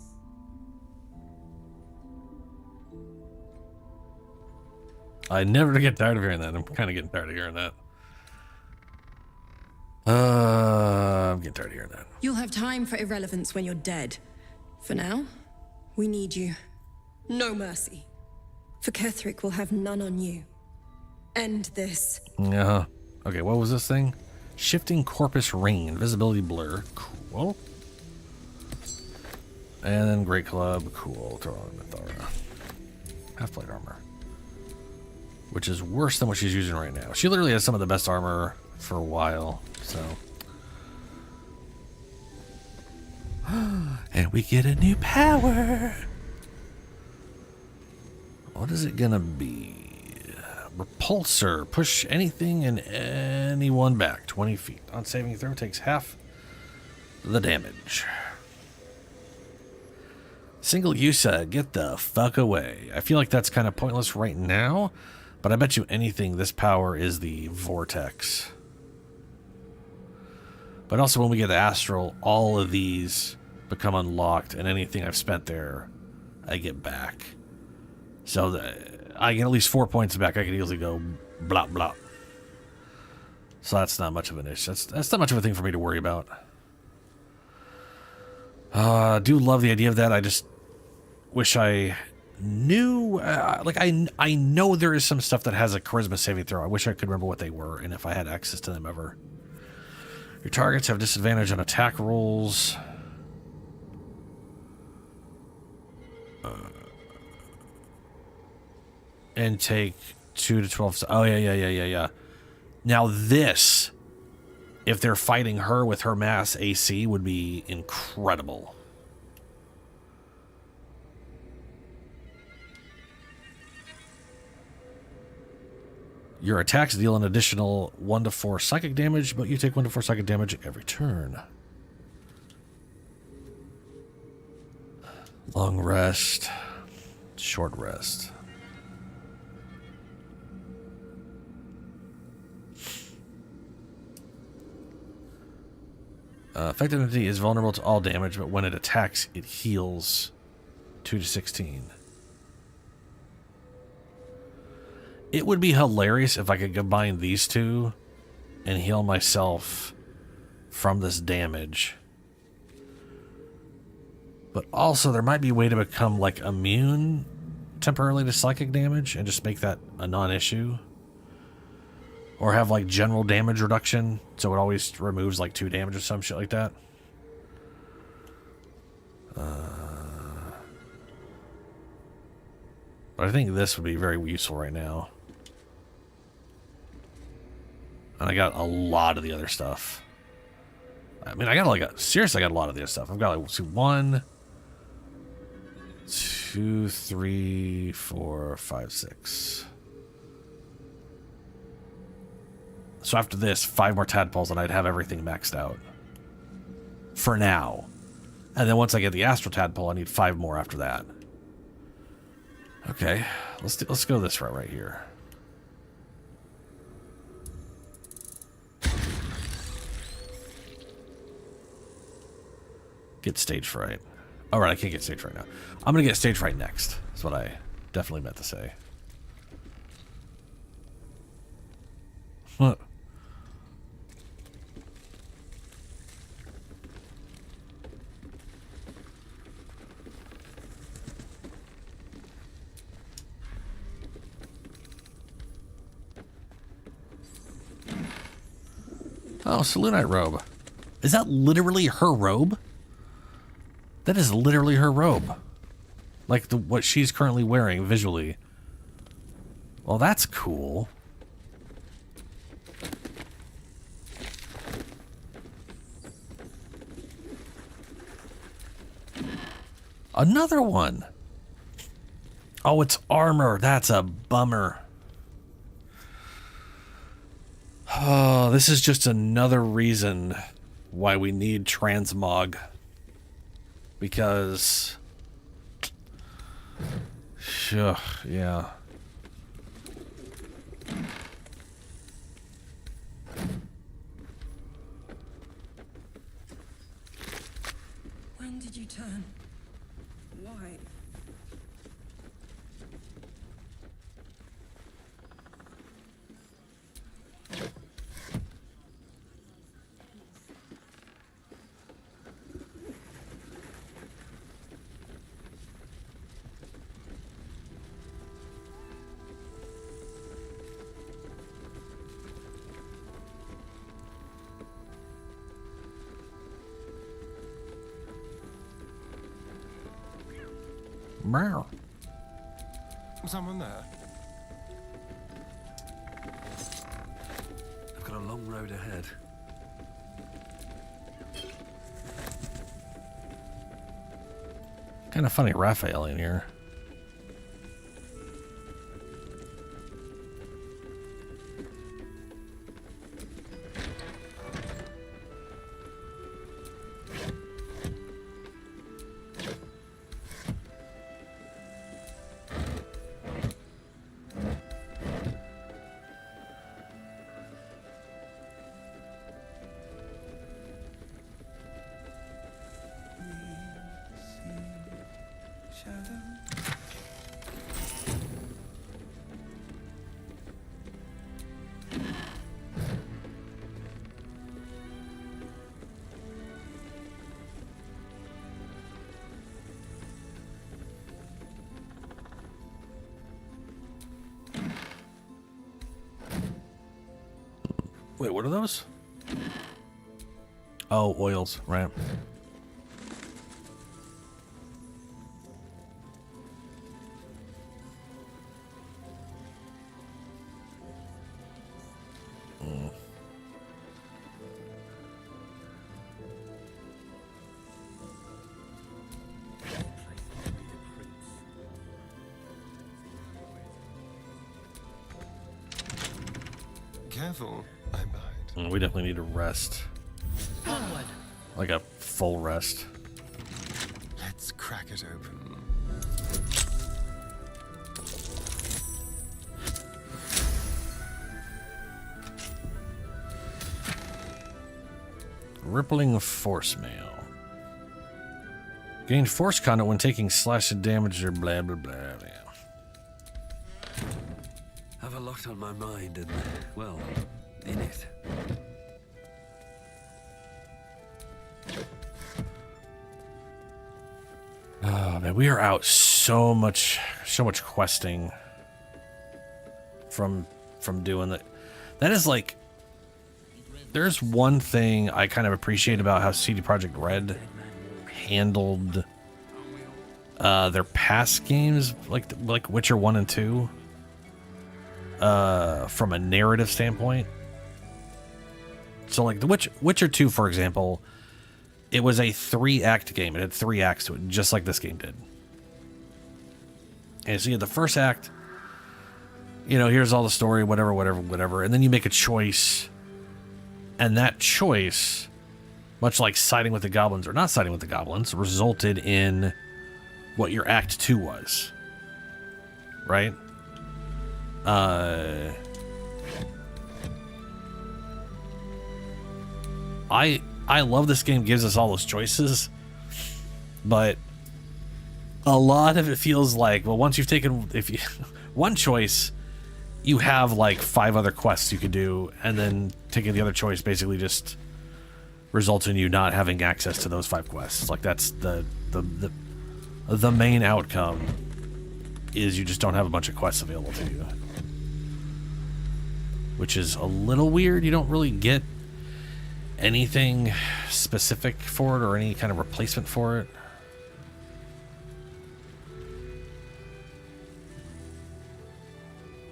I never get tired of hearing that. I'm kind of getting tired of hearing that. I'm getting tired of hearing that. You'll have time for irrelevance when you're dead. For now, we need you. No mercy. For Ketheric will have none on you. End this. Yeah. Okay, what was this thing? Shifting Corpus Ring. Invisibility Blur. Cool. And then Great Club. Cool. Throw on Mithara. Half-plate armor. Which is worse than what she's using right now. She literally has some of the best armor for a while, so. And we get a new power. What is it gonna be? Repulsor. Push anything and anyone back 20 feet. On saving throw takes half the damage. Single use, get the fuck away. I feel like that's kind of pointless right now. But I bet you anything this power is the Vortex. But also when we get Astral, all of these become unlocked, and anything I've spent there, I get back. So I get at least 4 points back. I can easily go blah, blah. So that's not much of an issue. That's not much of a thing for me to worry about. I do love the idea of that. I just wish I knew, like I know there is some stuff that has a charisma saving throw. I wish I could remember what they were and if I had access to them ever. Your targets have disadvantage on attack rolls. And take 2 to 12. Oh yeah. Now this, if they're fighting her with her mass AC, would be incredible. Your attacks deal an additional 1 to 4 psychic damage, but you take 1 to 4 psychic damage every turn. Long rest. Short rest. Affected entity is vulnerable to all damage, but when it attacks, it heals 2 to 16. It would be hilarious if I could combine these two and heal myself from this damage. But also, there might be a way to become, like, immune temporarily to psychic damage and just make that a non-issue. Or have, like, general damage reduction, so it always removes, like, 2 damage or some shit like that. But I think this would be very useful right now. And I got a lot of the other stuff. I mean, I got seriously, I got a lot of the other stuff. I've got like 1, 2, 3, 4, 5, 6. So after this, 5 more tadpoles and I'd have everything maxed out. For now. And then once I get the astral tadpole, I need 5 more after that. Okay, let's go this route right here. Get stage fright. Alright, I can't get stage fright now. I'm gonna get stage fright next. That's what I definitely meant to say. Oh, Selûnite robe. Is that literally her robe? That is literally her robe. Like what she's currently wearing visually. Well, that's cool. Another one. Oh, it's armor. That's a bummer. Oh, this is just another reason why we need transmog. Because... Sure, yeah. When did you turn? Why? Meow. Someone there? I've got a long road ahead. Kind of funny Raphael in here. Wait, what are those? Oh, oils, right. Careful, I might. We definitely need to rest. Onward. Like a full rest. Let's crack it open. Rippling force mail. Gain force conduit when taking slashing damage or blah blah blah. Yeah. Have a lot on my mind and, well, in it. Oh man, we are out so much questing from doing that. That is like, there's one thing I kind of appreciate about how CD Projekt Red handled their past games, like Witcher 1 and 2, from a narrative standpoint. So like the Witcher 2, for example, it was a 3-act game. It had 3 acts to it, just like this game did. And so you had the first act, you know, here's all the story, whatever, and then you make a choice. And that choice, much like siding with the goblins or not siding with the goblins, resulted in what your Act 2 was. Right? I love this game gives us all those choices, but a lot of it feels like, well, once you've taken one choice, you have like 5 other quests you could do, and then taking the other choice basically just results in you not having access to those 5 quests. Like that's the main outcome is you just don't have a bunch of quests available to you, which is a little weird. You don't really get anything specific for it or any kind of replacement for it.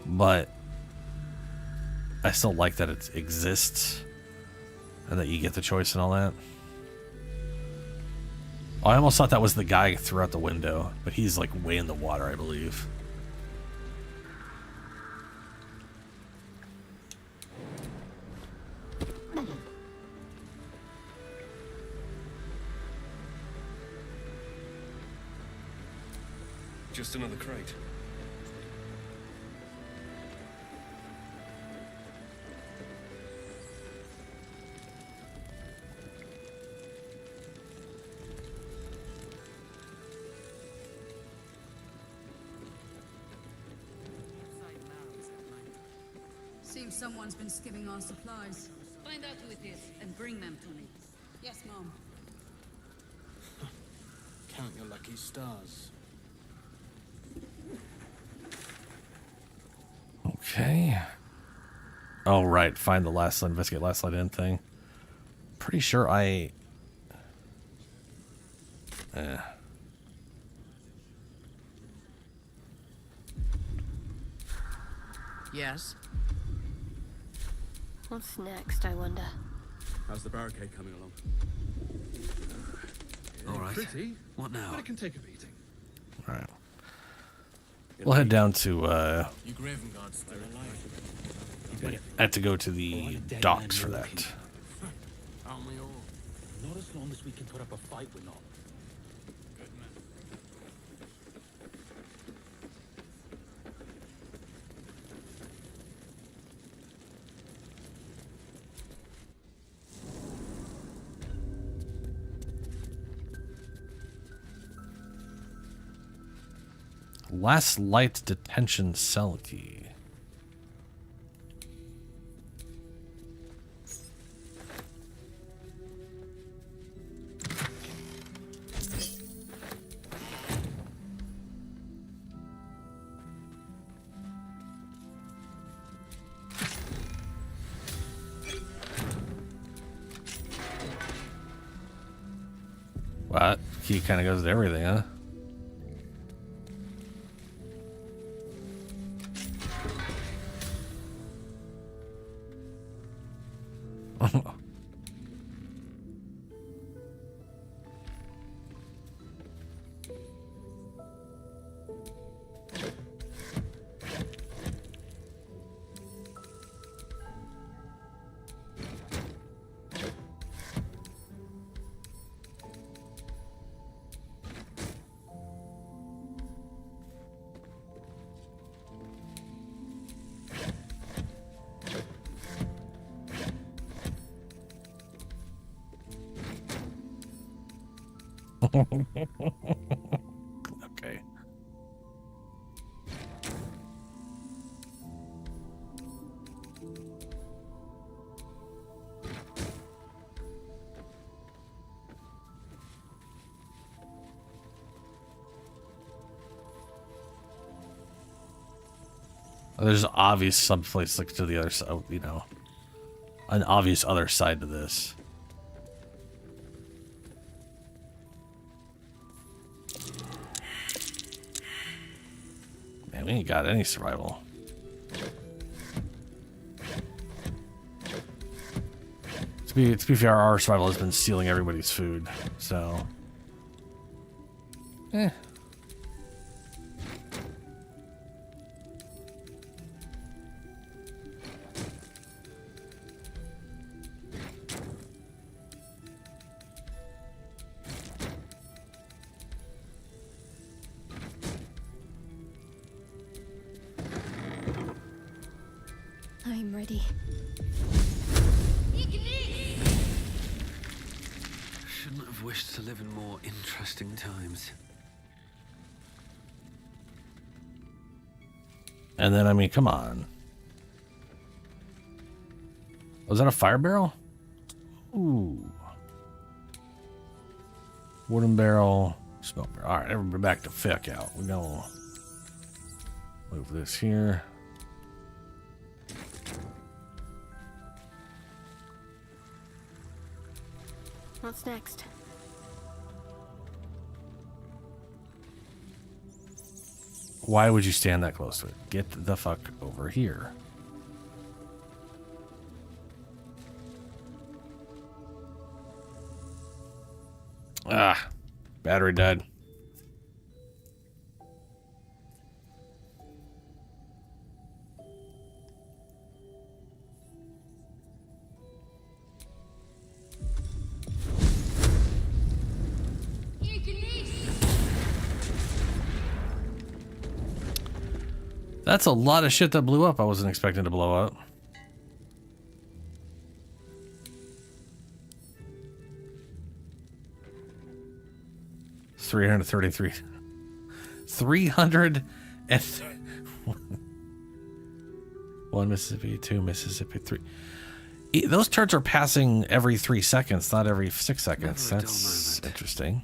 But I still like that it exists and that you get the choice and all that. I almost thought that was the guy who threw out the window, but he's like way in the water, I believe. Just another crate. Seems someone's been skimming our supplies. Find out who it is and bring them to me. Yes, Mom. Count your lucky stars. Okay. Oh, right. Find the last light, investigate last light in thing. Pretty sure I... Yes? What's next, I wonder? How's the barricade coming along? All right. Pretty. What now? But it can take a beating. All right. We'll head down to, You Graven Guards still alive. I had to go to the docks for that. Aren't we all? Not as long as we can put up a fight, we're not. Good man. Last light detention cell key. What? Key kind of goes to everything, huh? Okay. There's obvious someplace like to the other side, you know, an obvious other side to this. Man, we ain't got any survival. To be fair, our survival has been stealing everybody's food, so. I'm ready. Shouldn't have wished to live in more interesting times. And then, I mean, come on. Was that a fire barrel? Ooh. Wooden barrel, smoke barrel. All right, everybody back the fuck out. We're gonna move this here. What's next? Why would you stand that close to it? Get the fuck over here. Ah, battery died. That's a lot of shit that blew up I wasn't expecting to blow up. $333. 300 and 1 Mississippi, 2 Mississippi, 3. Those turns are passing every 3 seconds, not every 6 seconds. That's interesting.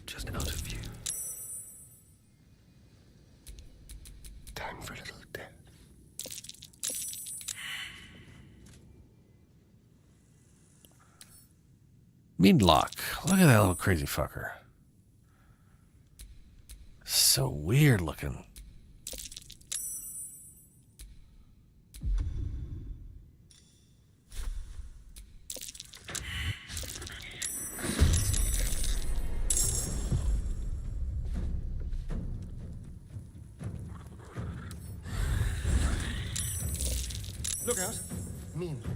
Just out of view. Time for a little death. Meadlock. Look at that little crazy fucker. So weird looking. Look out. Meanwhile.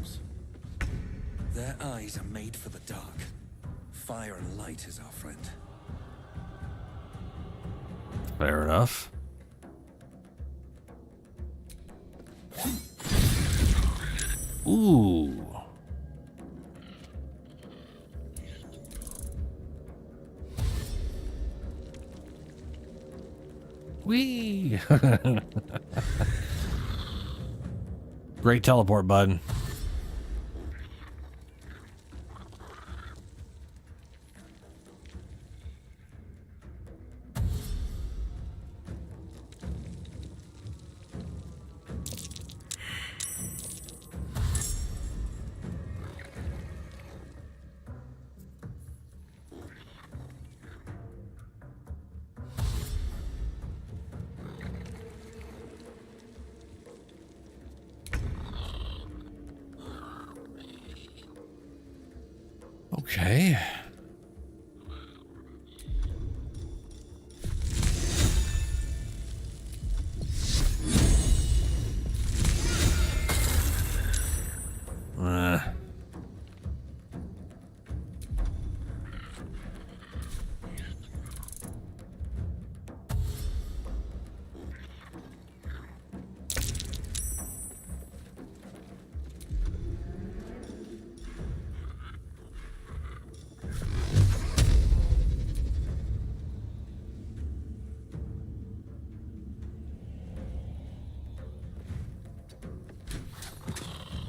Their eyes are made for the dark. Fire and light is our friend. Fair enough. Ooh. Whee! Great teleport, bud. Okay.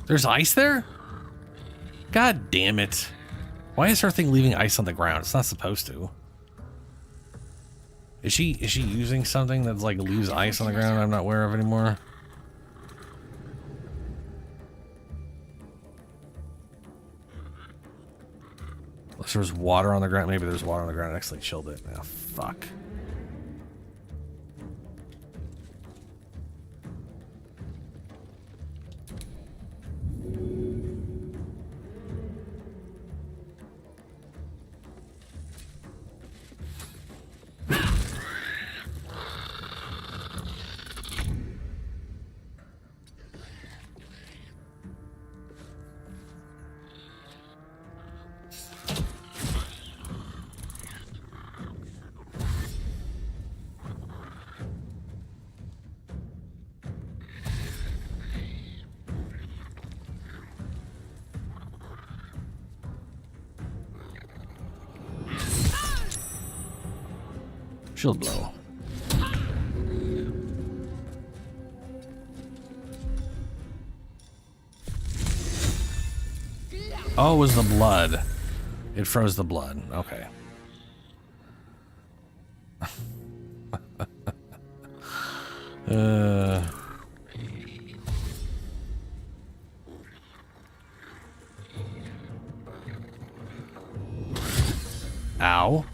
There's ice there? God damn it. Why is her thing leaving ice on the ground? It's not supposed to. Is she using something that's like leaves ice on the ground I'm not aware of anymore? Unless there's water on the ground. Maybe there's water on the ground. I actually chilled it. Oh, fuck. Shield blow. Oh, it was the blood. It froze the blood. Okay. Ow.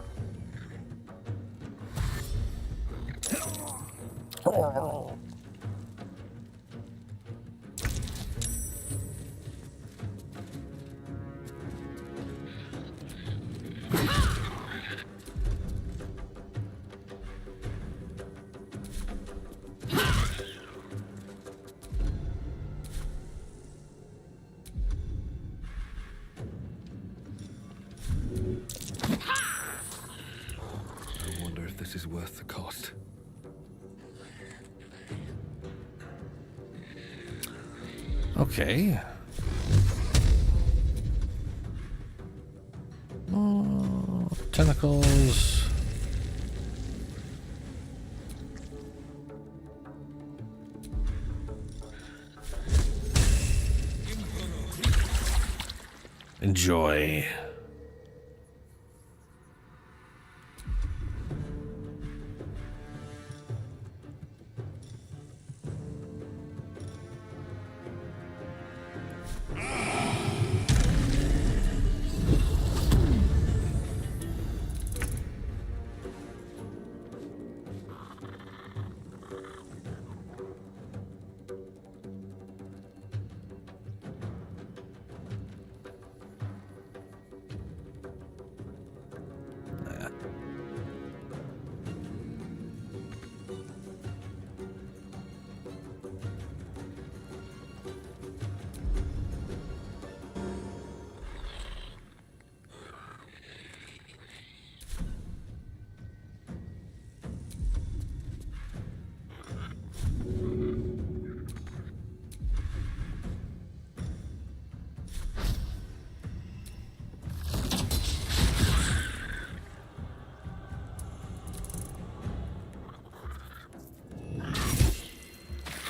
I wonder if this is worth the cost. Okay. Tentacles. Enjoy.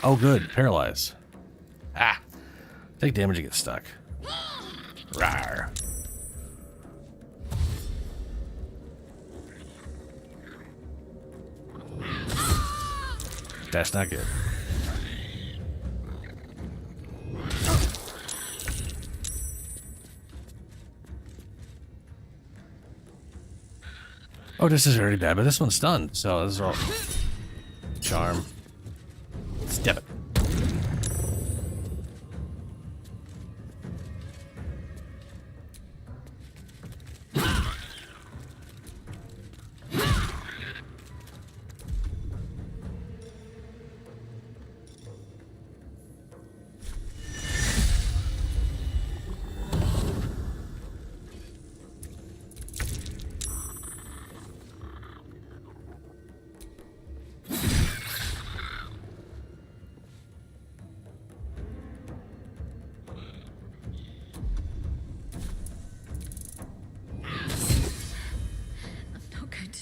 Oh, good. Paralyze. Ah. Take damage and get stuck. Rawr. That's not good. Oh, this is already bad, but this one's stunned, so this is all charm. Step it.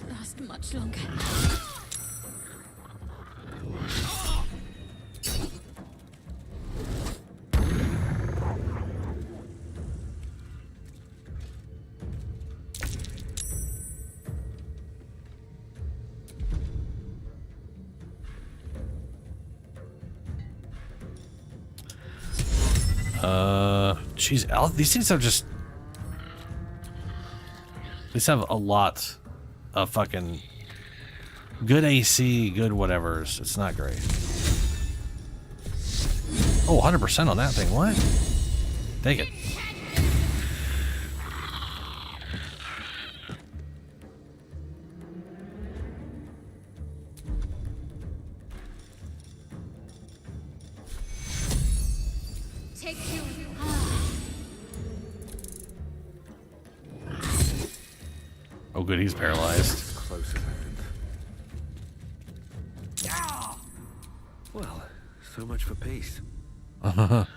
Last much longer. Geez, these things are just. These have a lot of fucking good AC, good whatevers. It's not great. Oh, 100% on that thing. What? Take it. Oh, good. He's paralyzed. Close at hand. Well, so much for peace. Am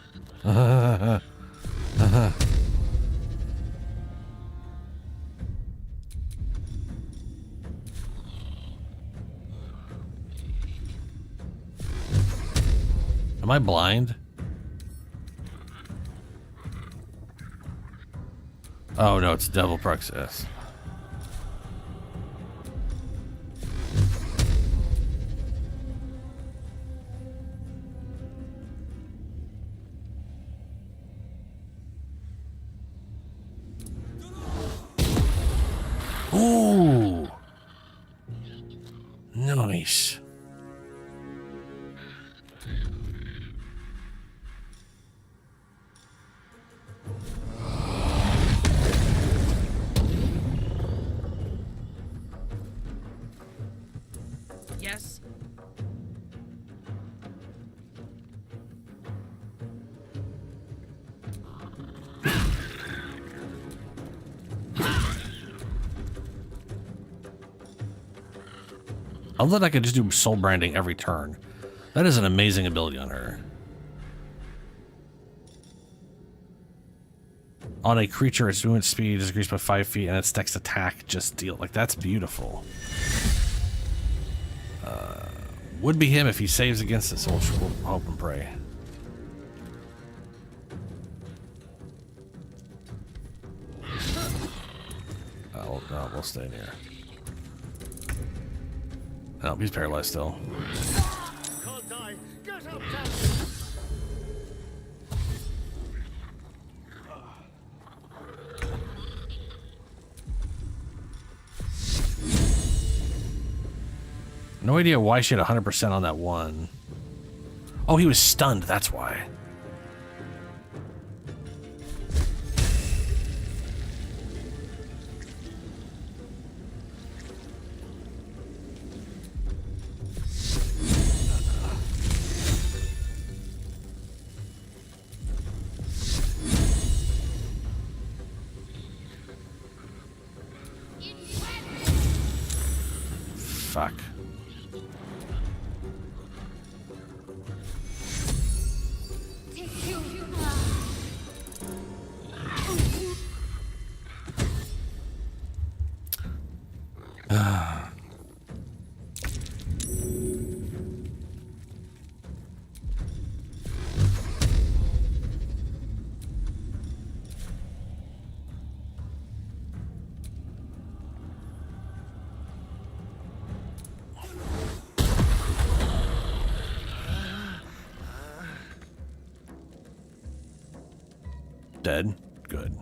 I blind? Oh no, it's Devil Praxis. Nice. Yes? I love that I could just do soul branding every turn. That is an amazing ability on her. On a creature, its movement speed is increased by 5 feet, and its next attack just deal. Like, that's beautiful. Would be him if he saves against it, so we'll hope and pray. Oh, no, we'll stay in here. No, he's paralyzed still. Can't die. Get up, No idea why she had 100% on that one. Oh, he was stunned, that's why. Fuck. Dead. Good.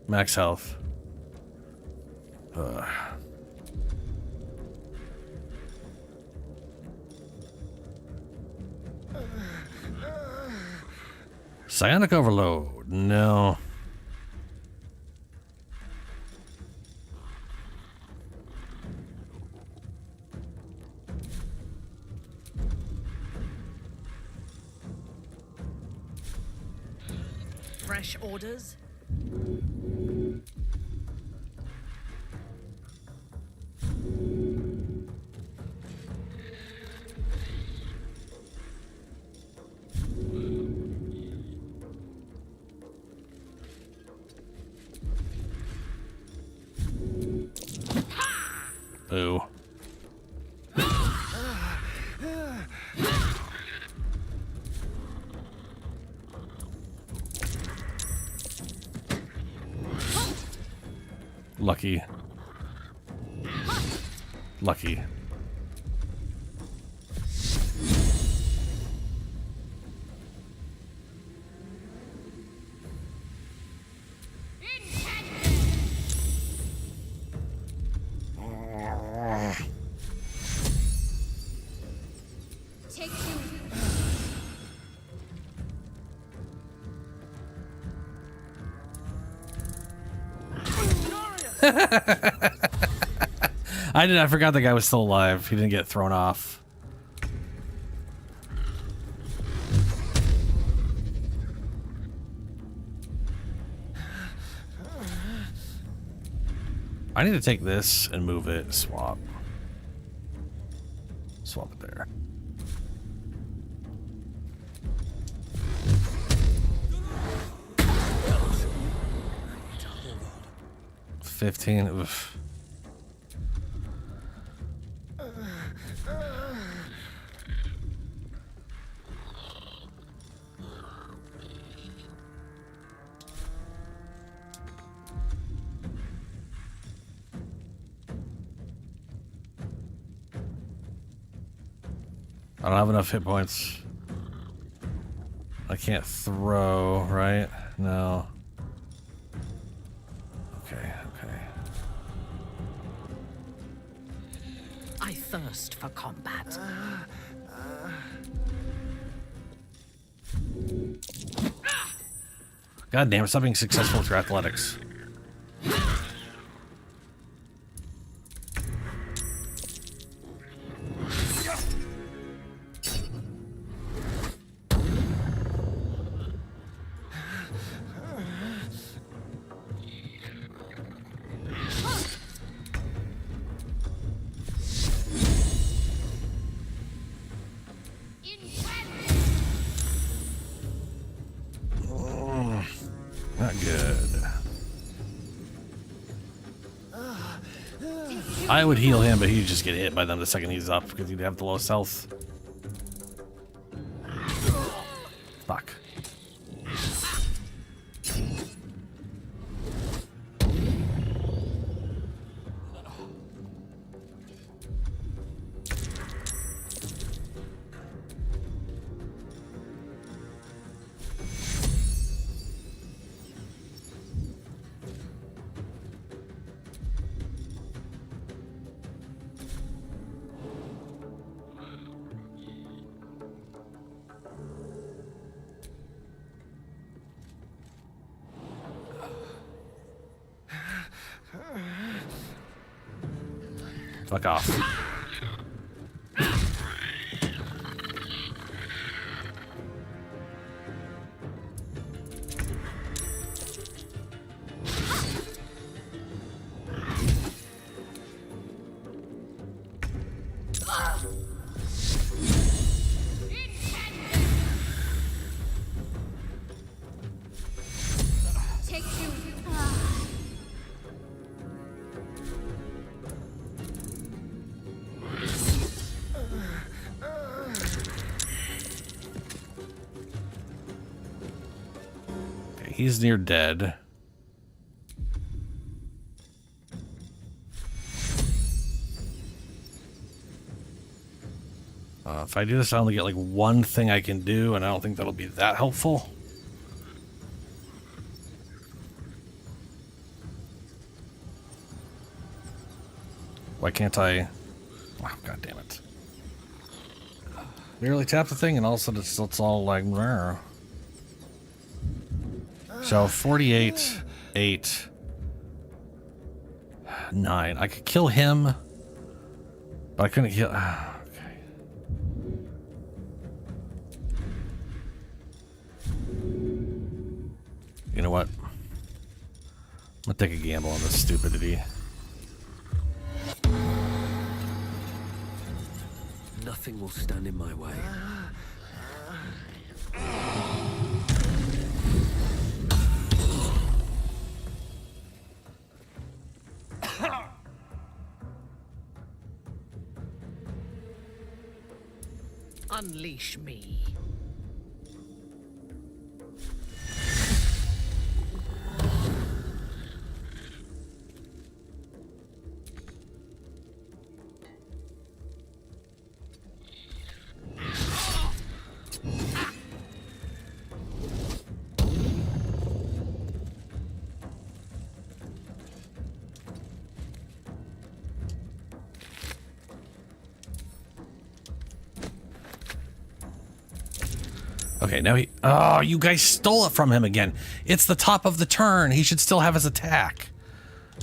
Max health. Psionic overload. No. Fresh orders? Ooh. Lucky. Lucky. I forgot the guy was still alive. He didn't get thrown off. I need to take this and move it. Swap. Swap it there. $15. Oof. I don't have enough hit points. I can't throw, right? No. Okay, okay. I my thirst for combat. God damn it, stop being successful with your athletics. Not good. I would heal him, but he'd just get hit by them the second he's up because he'd have the lowest health. Fuck. Fuck off. He's near dead. If I do this, I only get like one thing I can do, and I don't think that'll be that helpful. Why can't I? Oh, God damn it. Barely tap the thing, and all of a sudden it's all like... Rah. So 48, 8, 9. I could kill him, but I couldn't kill... Okay. You know what? I'm gonna take a gamble on this stupidity. Nothing will stand in my way. Unleash me. Okay, now he... Oh, you guys stole it from him again. It's the top of the turn. He should still have his attack.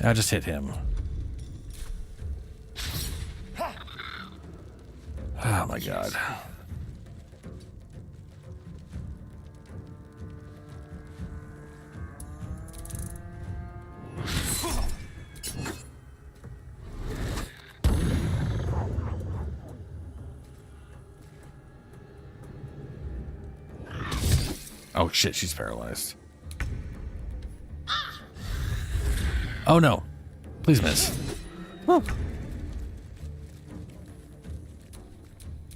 I just hit him. Oh my god. Oh shit, she's paralyzed. Oh no. Please miss. Whoop.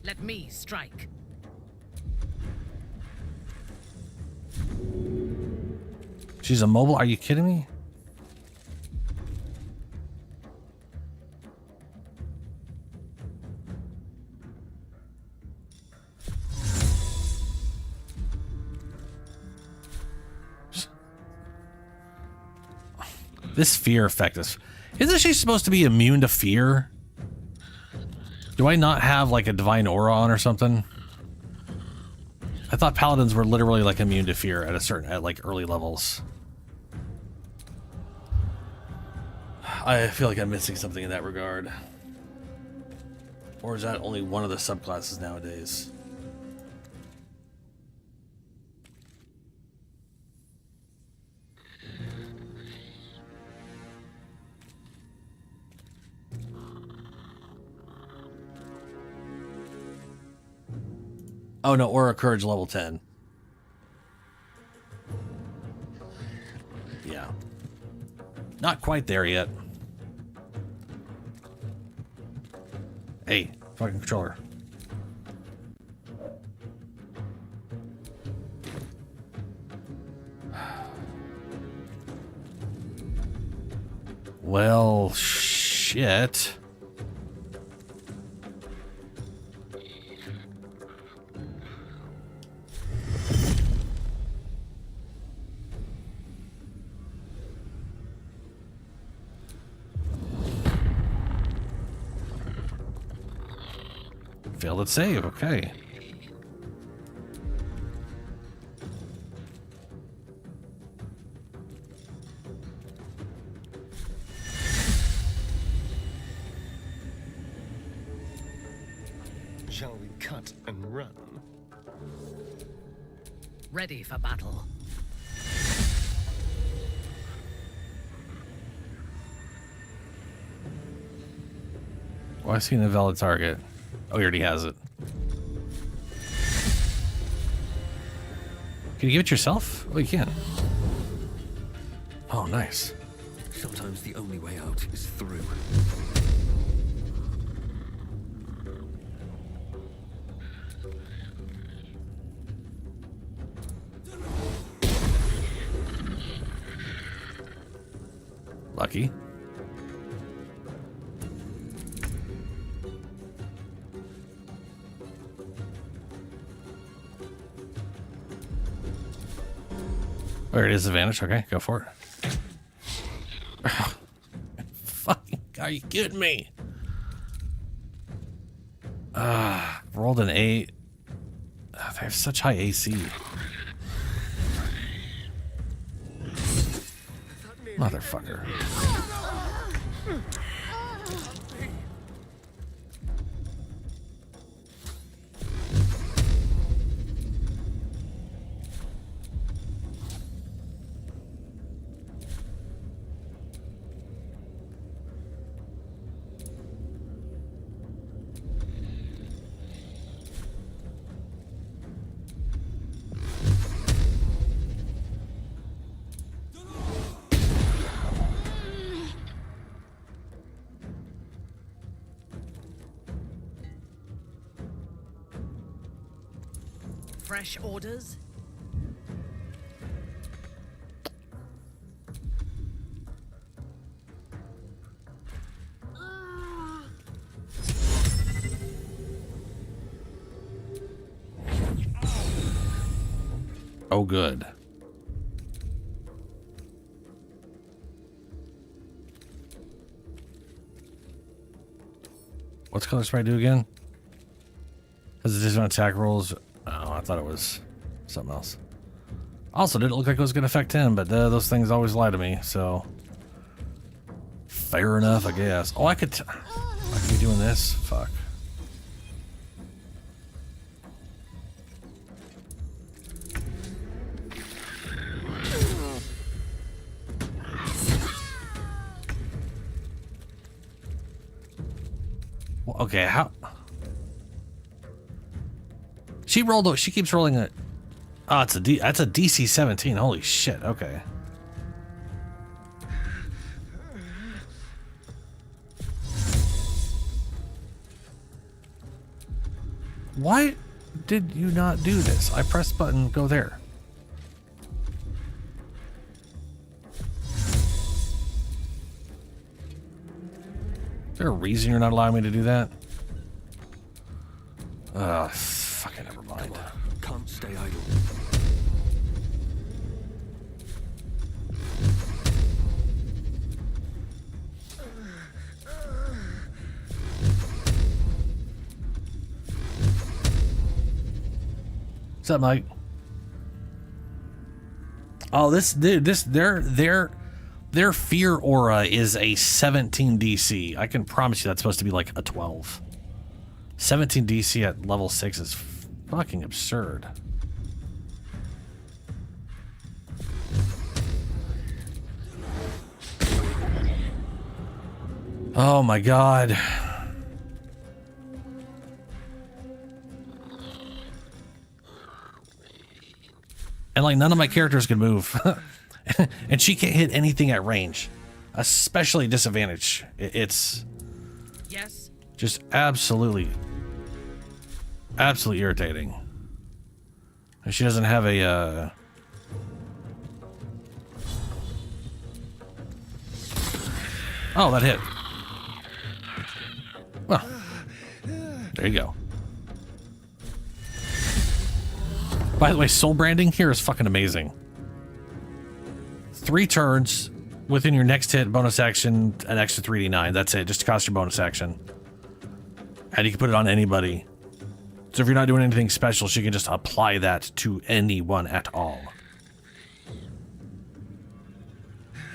Let me strike. She's immobile? Are you kidding me? This fear effect is... Isn't she supposed to be immune to fear? Do I not have like a divine aura on or something? I thought paladins were literally like immune to fear at like early levels. I feel like I'm missing something in that regard. Or is that only one of the subclasses nowadays? Oh no, Aura Courage level 10. Yeah. Not quite there yet. Hey, fucking controller. Well, shit. Failed at save, okay. Shall we cut and run? Ready for battle. Well, I seen a valid target. Oh, he already has it. Can you give it yourself? Oh, you can. Oh, nice. Sometimes the only way out is through. Lucky. There it is, advantage. Okay, go for it. Fucking, are you kidding me? Rolled an 8. They have such high AC. Motherfucker. Fresh orders? Oh, good. What's color spray do again? Has it just on attack rolls? Oh, I thought it was something else. Also, didn't look like it was going to affect him, but those things always lie to me, so... Fair enough, I guess. Oh, I could be doing this? Fuck. Well, okay, how... She keeps rolling it. Oh, that's a DC 17. Holy shit. Okay. Why did you not do this? I pressed button, go there. Is there a reason you're not allowing me to do that? Fucking never mind. Can't stay idle. What's up, Mike? Oh, their fear aura is a 17 DC. I can promise you that's supposed to be like a 12. 17 DC at level 6 is fucking absurd. Oh my god. And like none of my characters can move. And she can't hit anything at range. Especially disadvantage. It's just absolutely irritating. And she doesn't have a Oh, that hit. Well, there you go. By the way, soul branding here is fucking amazing. 3 turns within your next hit, bonus action, an extra 3d9. That's it, just to cost your bonus action. And you can put it on anybody. So if you're not doing anything special, she can just apply that to anyone at all.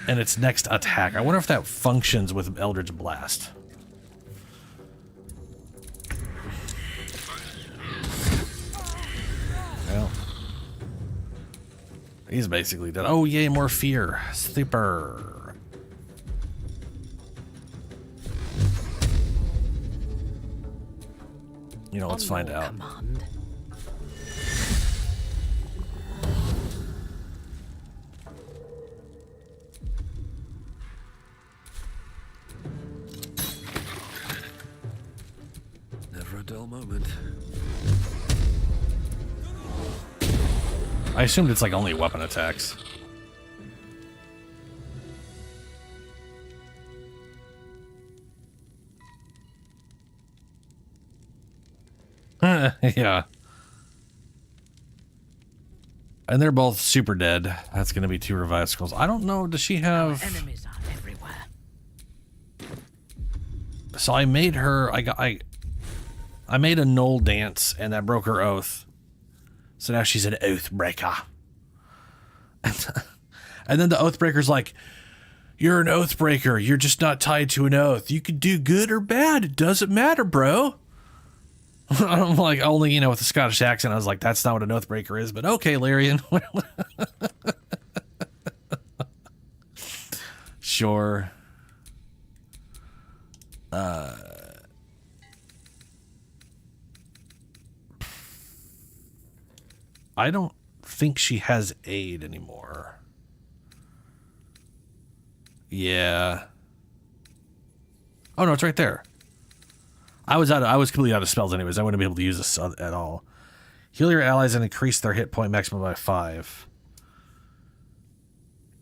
And its next attack. I wonder if that functions with Eldritch Blast. Well, he's basically dead. Oh, yay, more fear. Sleeper. You know, let's find out. Command. Never a dull moment. I assumed it's like only weapon attacks. Yeah. And they're both super dead. That's going to be 2 revived skulls. I don't know. Does she have... Enemies are everywhere. So I made her... I made a Knoll dance, and that broke her oath. So now she's an oath breaker. And then the oath breaker's like, you're an oath breaker. You're just not tied to an oath. You could do good or bad. It doesn't matter, bro. I'm like, only, you know, with a Scottish accent, I was like, that's not what an oath breaker is, but okay, Larian. Sure. I don't think she has aid anymore. Yeah. Oh no, it's right there. I was completely out of spells anyways. I wouldn't be able to use this at all. Heal your allies and increase their hit point maximum by 5.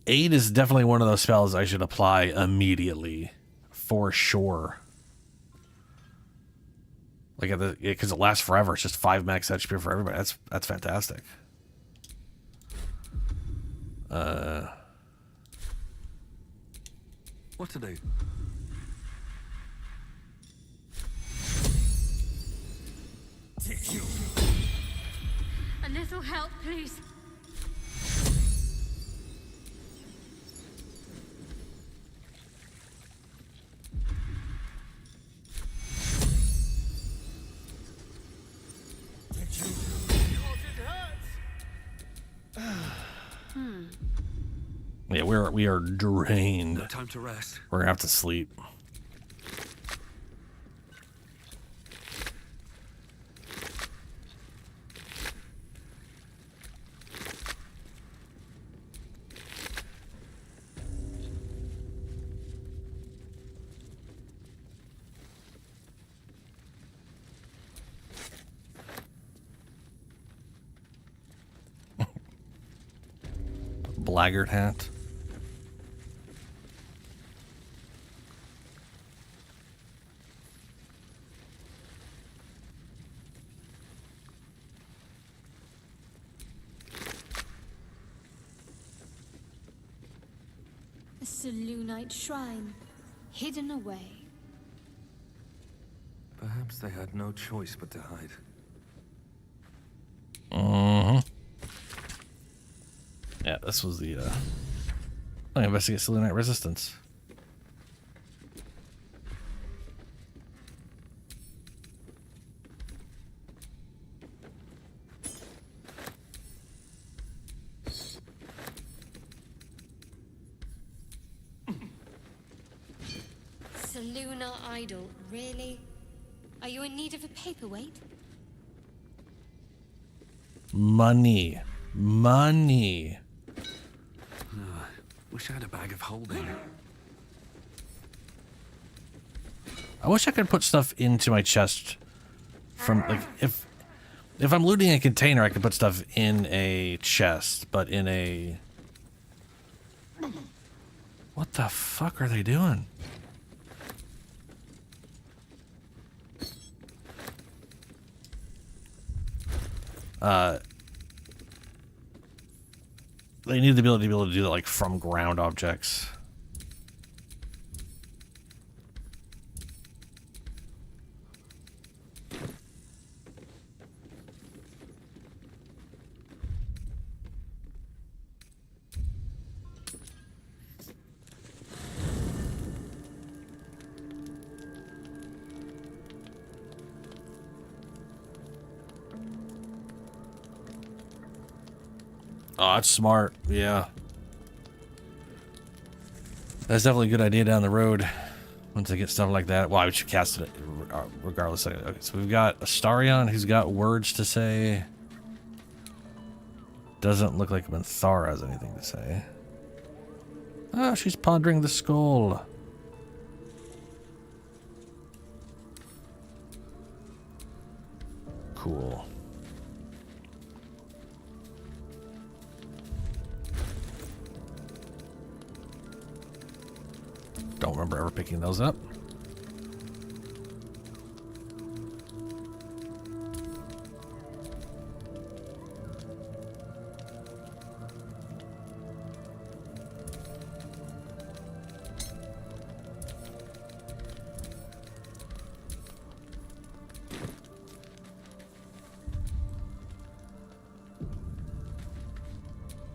Aid is definitely one of those spells I should apply immediately. For sure. Like, because it lasts forever. It's just 5 max HP for everybody. That's fantastic. What to do? A little help, please. Yeah, we are drained. No time to rest. We're gonna have to sleep. Blackguard hat. A Selûnite shrine, hidden away. Perhaps they had no choice but to hide. Mm-hmm. Yeah, this was the investigate selenite resistance. Seluna idol, really? Are you in need of a paperweight? Money. Money. Wish I had a bag of holding. I wish I could put stuff into my chest from, like, if I'm looting a container, I could put stuff in a chest, but in a... What the fuck are they doing? They need the ability to be able to do that, like, from ground objects. Oh, that's smart. Yeah. That's definitely a good idea down the road. Once I get stuff like that. Well, I should cast it regardless. Okay, so we've got Astarion who's got words to say. Doesn't look like Minthara has anything to say. Oh, she's pondering the skull. Cool. Don't remember ever picking those up.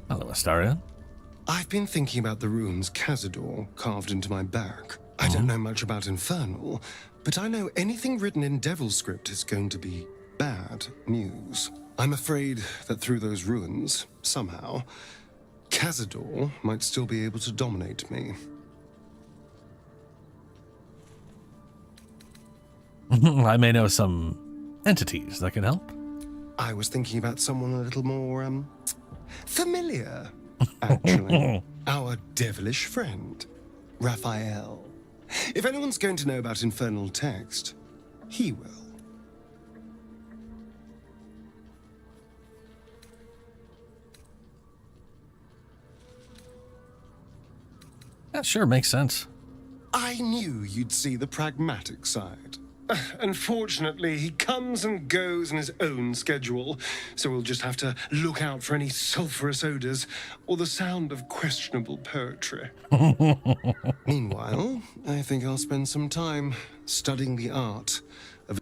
Hello, Astarion. I've been thinking about the runes Cazador carved into my back. I don't know much about Infernal, but I know anything written in Devil script is going to be bad news. I'm afraid that through those ruins, somehow, Cazador might still be able to dominate me. I may know some entities that can help. I was thinking about someone a little more, familiar, actually. Our devilish friend, Raphael. If anyone's going to know about infernal text, he will. That sure makes sense. I knew you'd see the pragmatic side. Unfortunately, he comes and goes in his own schedule, so we'll just have to look out for any sulphurous odors or the sound of questionable poetry. Meanwhile, I think I'll spend some time studying the art of...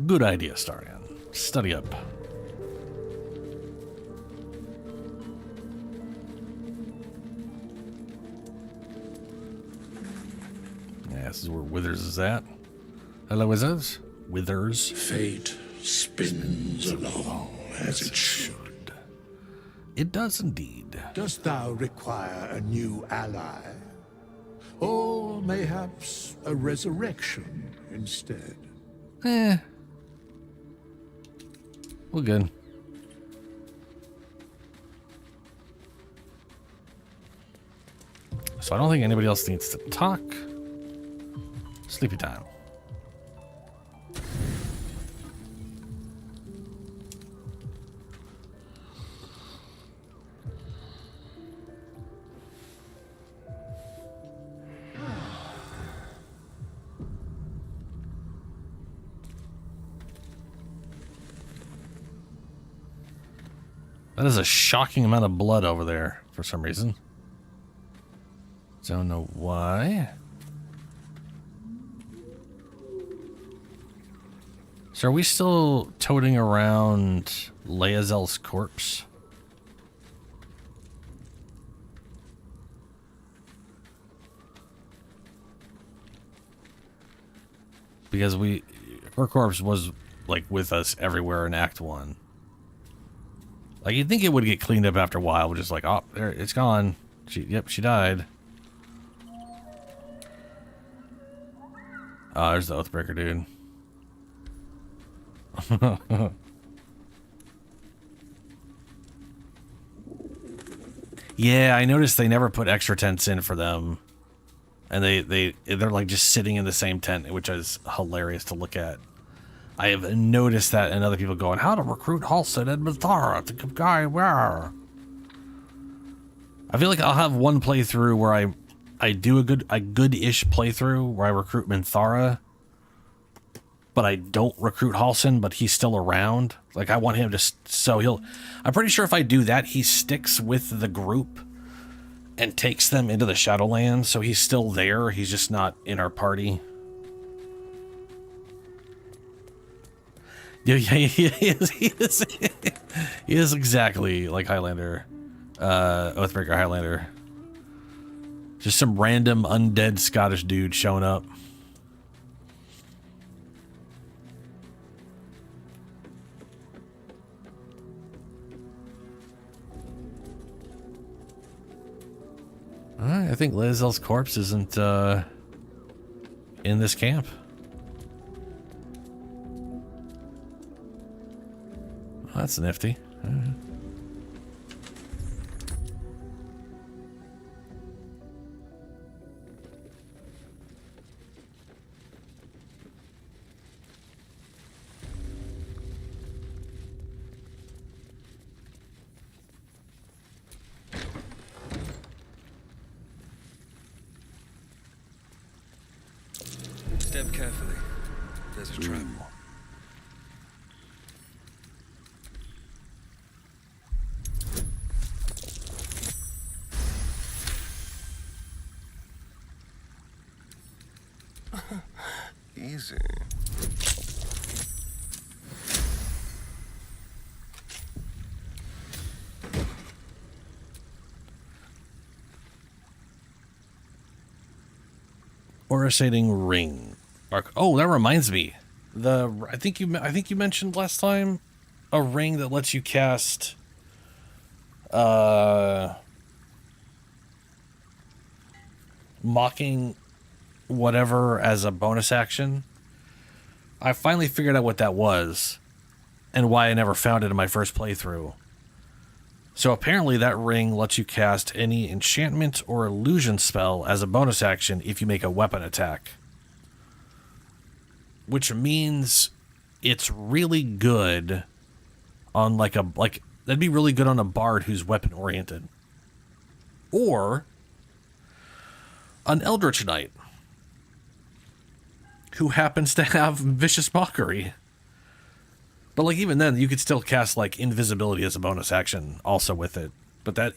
Good idea, Starion. Study up. Yeah, this is where Withers is at. Hello, Withers. Withers. Fate spins along as it should. It does indeed. Dost thou require a new ally? Or mayhaps a resurrection instead? We're good. So I don't think anybody else needs to talk. Sleepy time. That is a shocking amount of blood over there for some reason. Don't know why. So are we still toting around Lae'zel's corpse? Because her corpse was like with us everywhere in Act 1. Like you'd think it would get cleaned up after a while, but just like, oh, there, it's gone. She died. Oh, there's the Oathbreaker dude. Yeah, I noticed they never put extra tents in for them. And they're like just sitting in the same tent, which is hilarious to look at. I have noticed that, and other people going, how to recruit Halsin and Mithara to guy where? I feel like I'll have one playthrough where I do a good-ish playthrough where I recruit Minthara, but I don't recruit Halsin, but he's still around. Like I want him to, I'm pretty sure if I do that, he sticks with the group and takes them into the Shadowlands, so he's still there, he's just not in our party. Yeah, he is exactly like Highlander, Oathbreaker Highlander. Just some random undead Scottish dude showing up. I think Lae'zel's corpse isn't in this camp. Oh, that's nifty. Step carefully. There's a trap. Easy. Orasating ring. Oh, that reminds me. I think you mentioned last time a ring that lets you cast mocking whatever as a bonus action. I finally figured out what that was and why I never found it in my first playthrough. So apparently that ring lets you cast any enchantment or illusion spell as a bonus action if you make a weapon attack. Which means it's really good on that'd be really good on a bard who's weapon oriented. Or an Eldritch Knight who happens to have Vicious Mockery. But like even then you could still cast like invisibility as a bonus action also with it. But that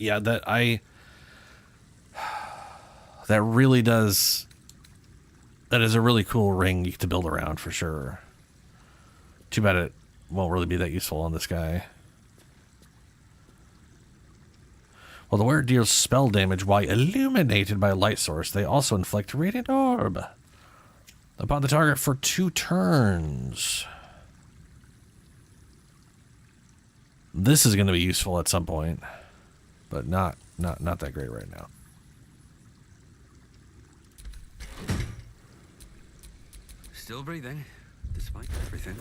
really does. That is a really cool ring to build around for sure. Too bad it won't really be that useful on this guy. Well, the wearer deals spell damage while illuminated by a light source. They also inflict radiant orb upon the target for 2 turns. This is going to be useful at some point, but not that great right now. Still breathing, despite everything.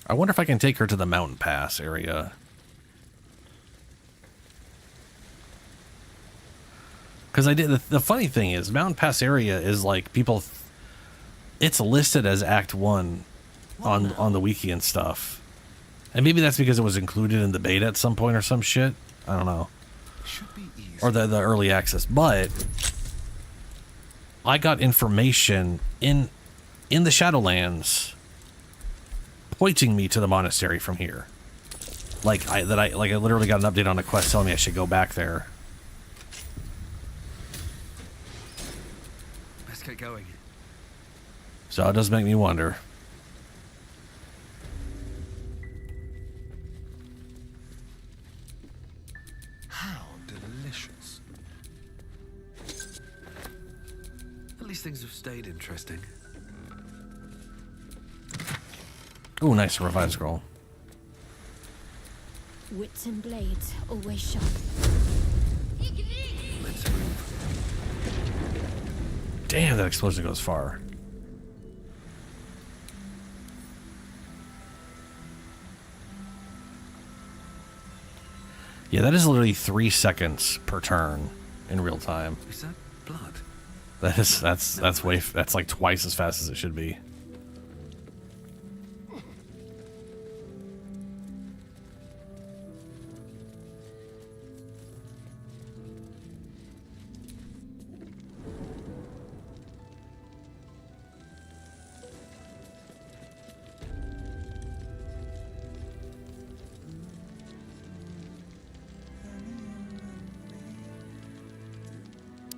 I wonder if I can take her to the mountain pass area. Because I did. The funny thing is, mountain pass area is like people. It's listed as Act 1 on the wiki and stuff, and maybe that's because it was included in the beta at some point or some shit. I don't know. Should be easy. Or the early access, but I got information in the Shadowlands pointing me to the monastery from here. I literally got an update on a quest telling me I should go back there. Best get going. So it does make me wonder. How delicious. At least things have stayed interesting. Ooh, nice revive scroll. Wits and blades, always sharp. Let's move. Damn, that explosion goes far. Yeah, that is literally 3 seconds per turn in real time. Is that blood? That's like twice as fast as it should be.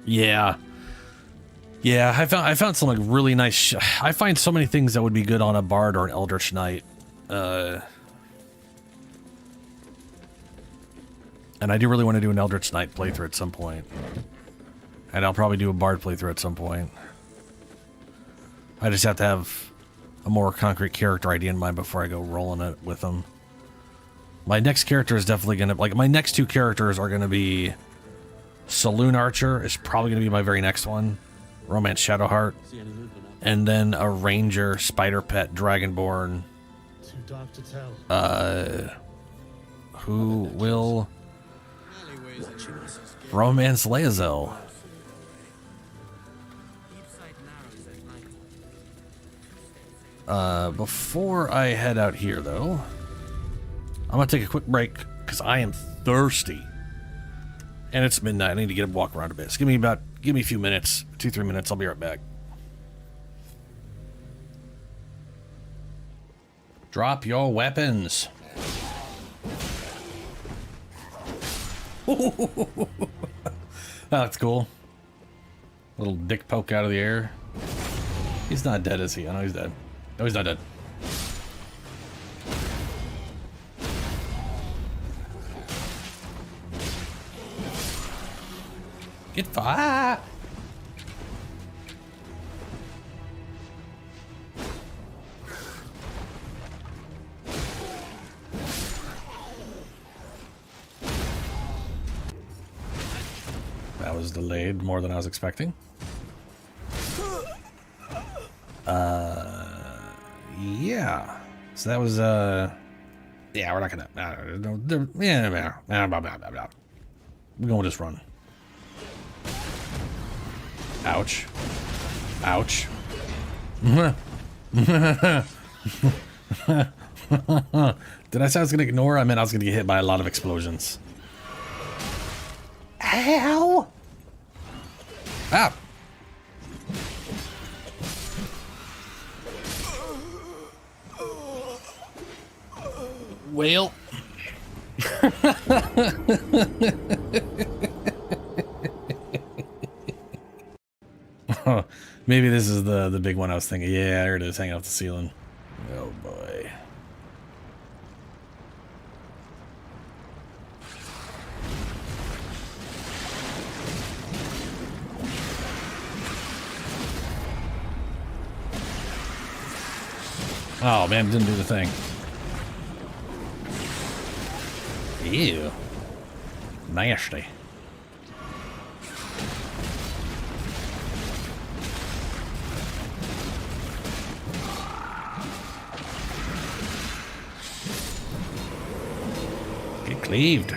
Yeah. Yeah, I found some like really nice I find so many things that would be good on a bard or an eldritch knight. And I do really want to do an eldritch knight playthrough at some point. And I'll probably do a bard playthrough at some point. I just have to have a more concrete character idea in mind before I go rolling it with them. My next character is definitely gonna my next 2 characters are gonna be Saloon Archer is probably going to be my very next one. Romance Shadowheart. And then a Ranger, Spider Pet, Dragonborn. Too dark to tell. Who will romance Lae'zel. Before I head out here, though, I'm going to take a quick break because I am thirsty. And it's midnight. I need to get up and walk around a bit. So give me a few minutes, 2-3 minutes. I'll be right back. Drop your weapons. That's cool. Little dick poke out of the air. He's not dead, is he? I know he's dead. No, he's not dead. Get fire! That was delayed more than I was expecting. Yeah. So that was, yeah, we're not gonna, we're gonna just run. Ouch. Ouch. Did I say I was gonna ignore? I meant I was gonna get hit by a lot of explosions. Ow! Ah! Well. Maybe this is the big one I was thinking. Yeah, there it is, hanging off the ceiling. Oh boy. Oh man, didn't do the thing. Ew. Nasty. Get cleaved.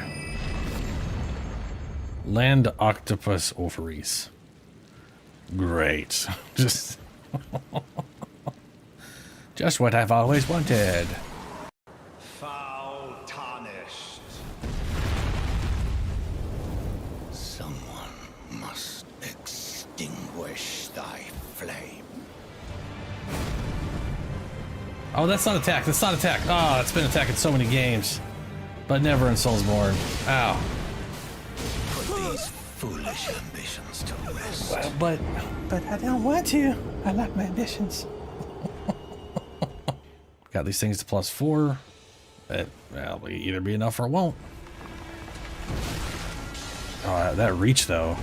Land octopus ovaries. Great. Just what I've always wanted. Foul tarnished. Someone must extinguish thy flame. Oh, that's not attack. That's not attack. Oh, it's been attack in so many games. But never in Soulsborne. Ow. Put these foolish ambitions to rest. Well, but I don't want to. I like my ambitions. Got these things to +4. That'll either be enough or it won't. Oh, that reach though.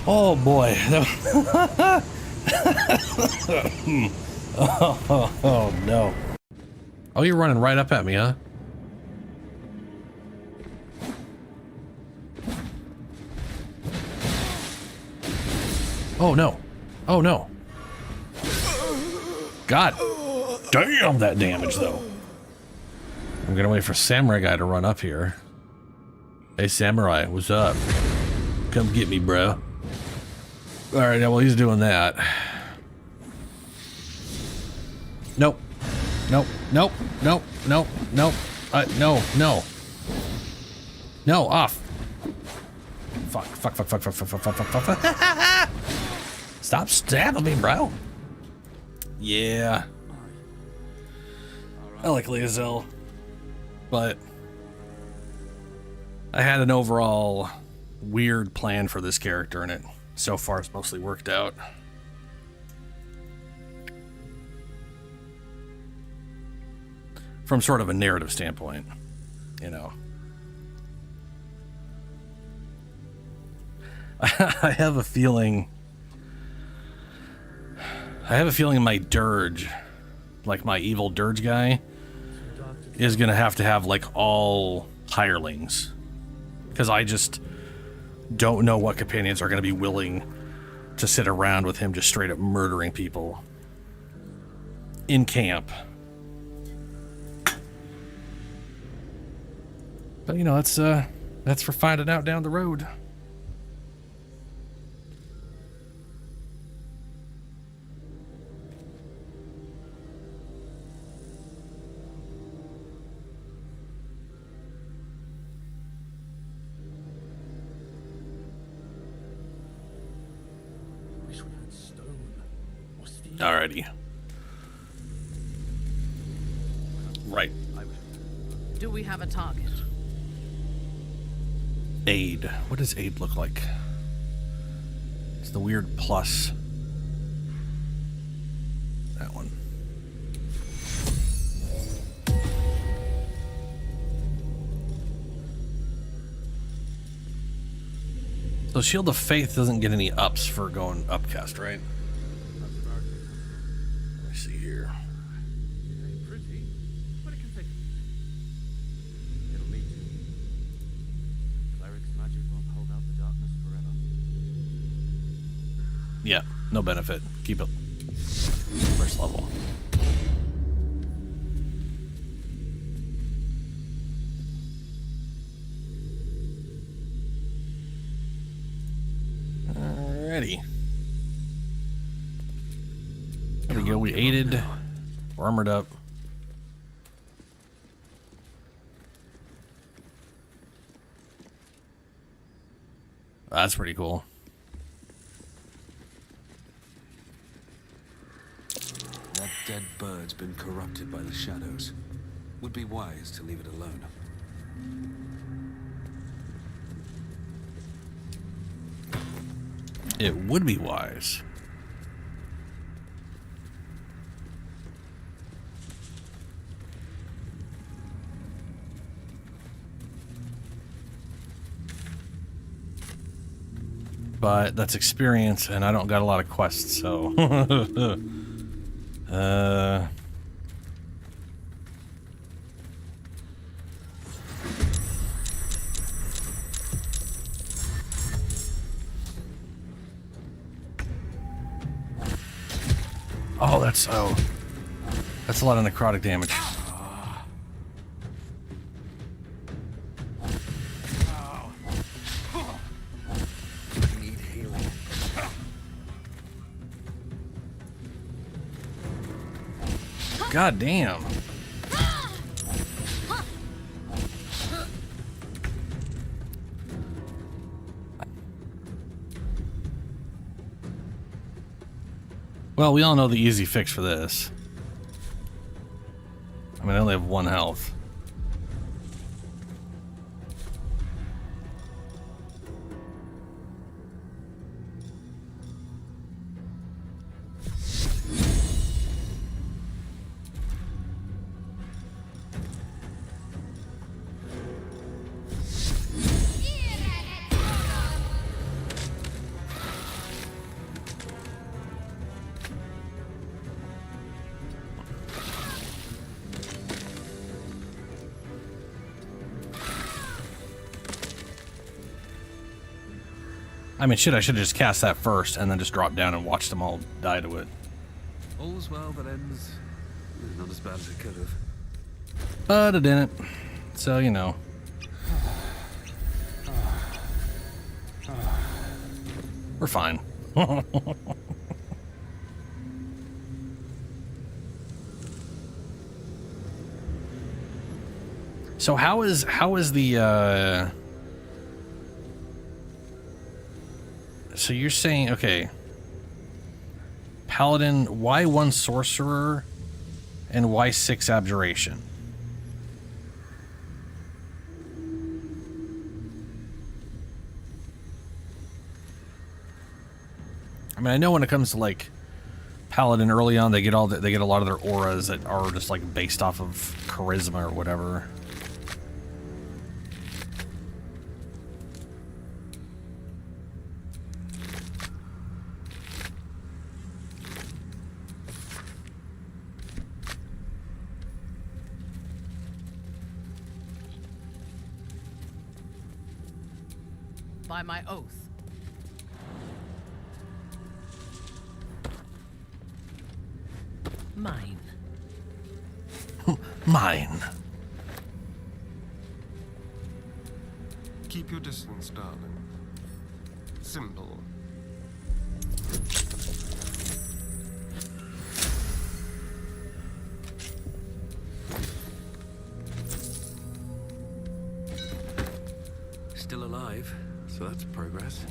Oh boy. Oh no. Oh, you're running right up at me, huh? Oh no. Oh no. God damn that damage though. I'm gonna wait for Samurai Guy to run up here. Hey Samurai, what's up? Come get me, bro. Alright, well he's doing that. Nope. Nope. Nope. Nope. Nope. Nope. No. No. No. Off. Fuck. Fuck. Fuck. Fuck. Fuck. Fuck. Fuck. Fuck. Fuck. Fuck. Stop stabbing me, bro. Yeah. I like Leozel, but I had an overall weird plan for this character, and it so far has mostly worked out. From sort of a narrative standpoint, you know. I have a feeling my dirge, like my evil dirge guy, is gonna have to have like all hirelings, because I just don't know what companions are gonna be willing to sit around with him just straight up murdering people in camp. But you know, that's for finding out down the road. Alrighty. Right. Do we have a target? Aid. What does aid look like? It's the weird plus. That one. So Shield of Faith doesn't get any ups for going upcast, right? Let me see here. Yeah, no benefit. Keep it first level. Alrighty. There we go. We aided. We're armored up. That's pretty cool. That dead bird's been corrupted by the shadows. Would be wise to leave it alone. It would be wise. But that's experience, and I don't got a lot of quests, so... Oh, that's a lot of necrotic damage. God damn. Well, we all know the easy fix for this. I mean, I only have 1 health. I mean, shit, I should have just cast that first and then just dropped down and watched them all die to it. All's well that ends not as bad as it could have. But it didn't. So, you know. We're fine. So how is the so you're saying, okay, Paladin, why 1 Sorcerer and why 6 Abjuration? I mean, I know when it comes to like Paladin early on, they get a lot of their auras that are just like based off of charisma or whatever. By my oath. Mine. Mine. Keep your distance, darling. Simple. Still alive, so that's progress.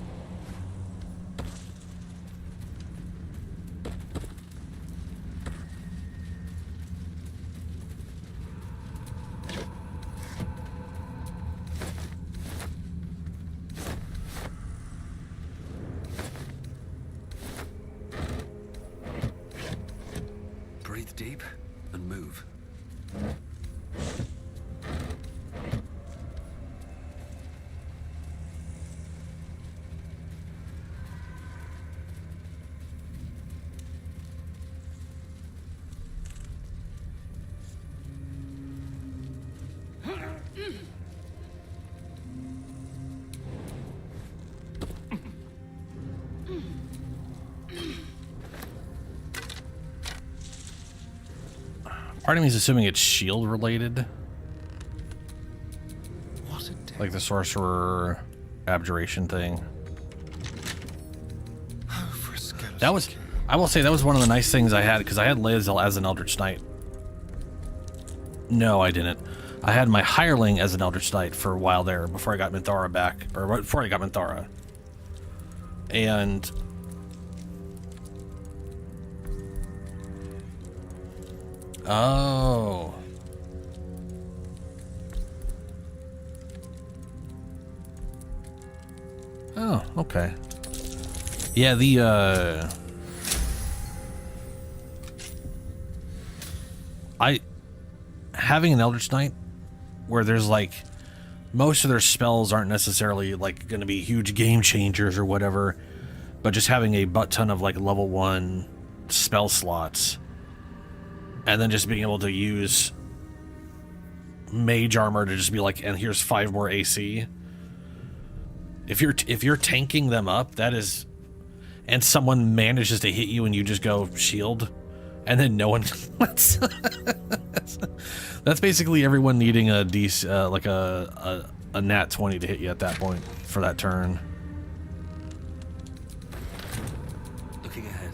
Breathe deep and move. Part of me is assuming it's shield related. Like the Sorcerer Abjuration thing. That was, I will say, that was one of the nice things I had, because I had Lae'zel as an Eldritch Knight. No, I didn't. I had my Hireling as an Eldritch Knight for a while there, before I got Minthara back, or before I got Minthara. And oh. Oh, okay. Yeah, the having an Eldritch Knight where there's like most of their spells aren't necessarily like going to be huge game changers or whatever, but just having a butt ton of like level 1 spell slots and then just being able to use mage armor to just be like, and here's 5 more AC. If you're tanking them up, that is, and someone manages to hit you and you just go shield, and then no one that's basically everyone needing a like a nat 20 to hit you at that point for that turn. Looking ahead.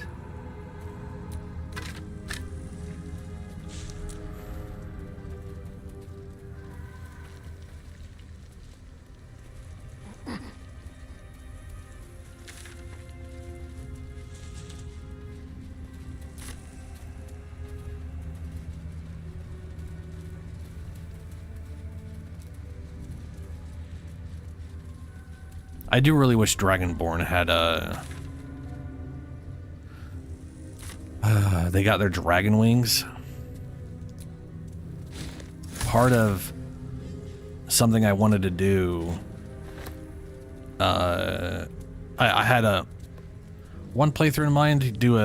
I do really wish Dragonborn had they got their dragon wings. Part of something I wanted to do, I had one playthrough in mind to do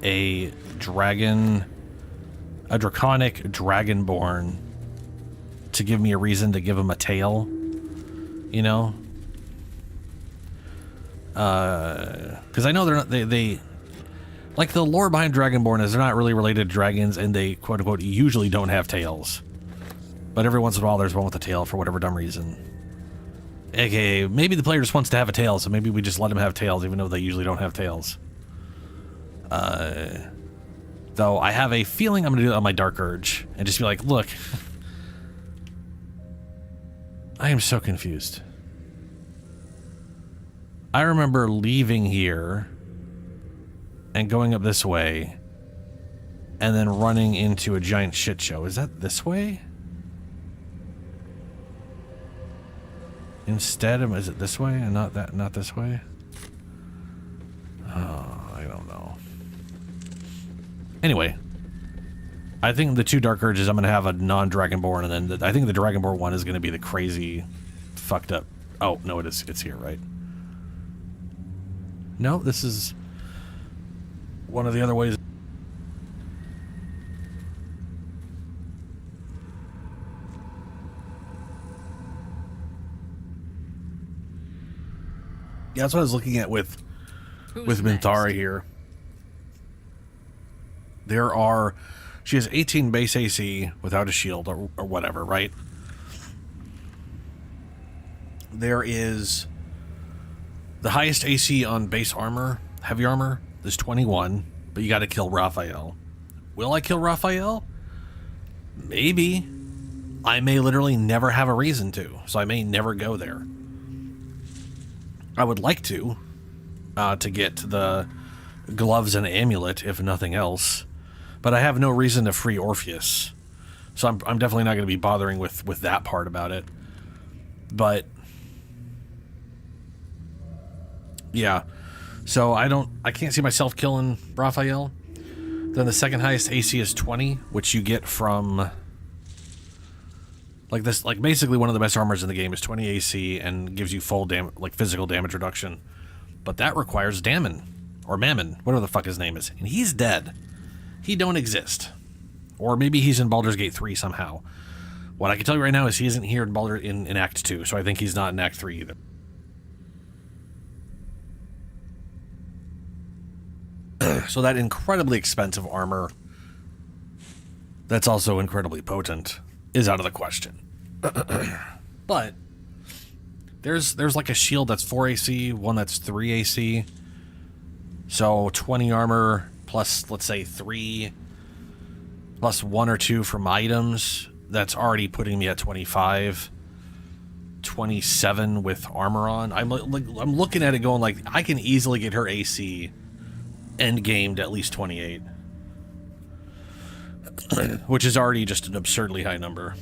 a draconic dragonborn to give me a reason to give him a tail, you know? Because I know they're not, they like the lore behind Dragonborn is they're not really related to dragons, and they quote unquote usually don't have tails. But every once in a while there's one with a tail for whatever dumb reason. AKA, maybe the player just wants to have a tail, so maybe we just let them have tails even though they usually don't have tails. Though I have a feeling I'm gonna do that on my Dark Urge and just be like, look, I am so confused. I remember leaving here and going up this way and then running into a giant shit show. Is that this way? Instead, is it this way and not this way? Oh, I don't know. Anyway, I think the two Dark Urges, I'm going to have a non-Dragonborn, and then I think the Dragonborn one is going to be the crazy, fucked up. Oh, no, it is. It's here, right? No, this is one of the other ways. Yeah, that's what I was looking at with Minthara here. She has 18 base AC without a shield or whatever, right? There is the highest AC on base armor, heavy armor, is 21, but you got to kill Raphael. Will I kill Raphael? Maybe. I may literally never have a reason to, so I may never go there. I would like to get the gloves and amulet, if nothing else, but I have no reason to free Orpheus, so I'm definitely not going to be bothering with that part about it. But yeah, so I can't see myself killing Raphael. Then the second highest AC is 20, which you get from like basically one of the best armors in the game is 20 AC and gives you full physical damage reduction. But that requires Dammon or Mammon, whatever the fuck his name is, and he's dead. He don't exist. Or maybe he's in Baldur's Gate 3 somehow. What I can tell you right now is he isn't here in Act 2, so I think he's not in Act 3 either. So that incredibly expensive armor that's also incredibly potent is out of the question. But there's like a shield that's 4 AC, one that's 3 AC. So 20 armor plus, let's say, 3 plus 1 or 2 from items. That's already putting me at 25. 27 with armor on. I'm looking at it going like, I can easily get her AC end gamed at least 28. Which is already just an absurdly high number.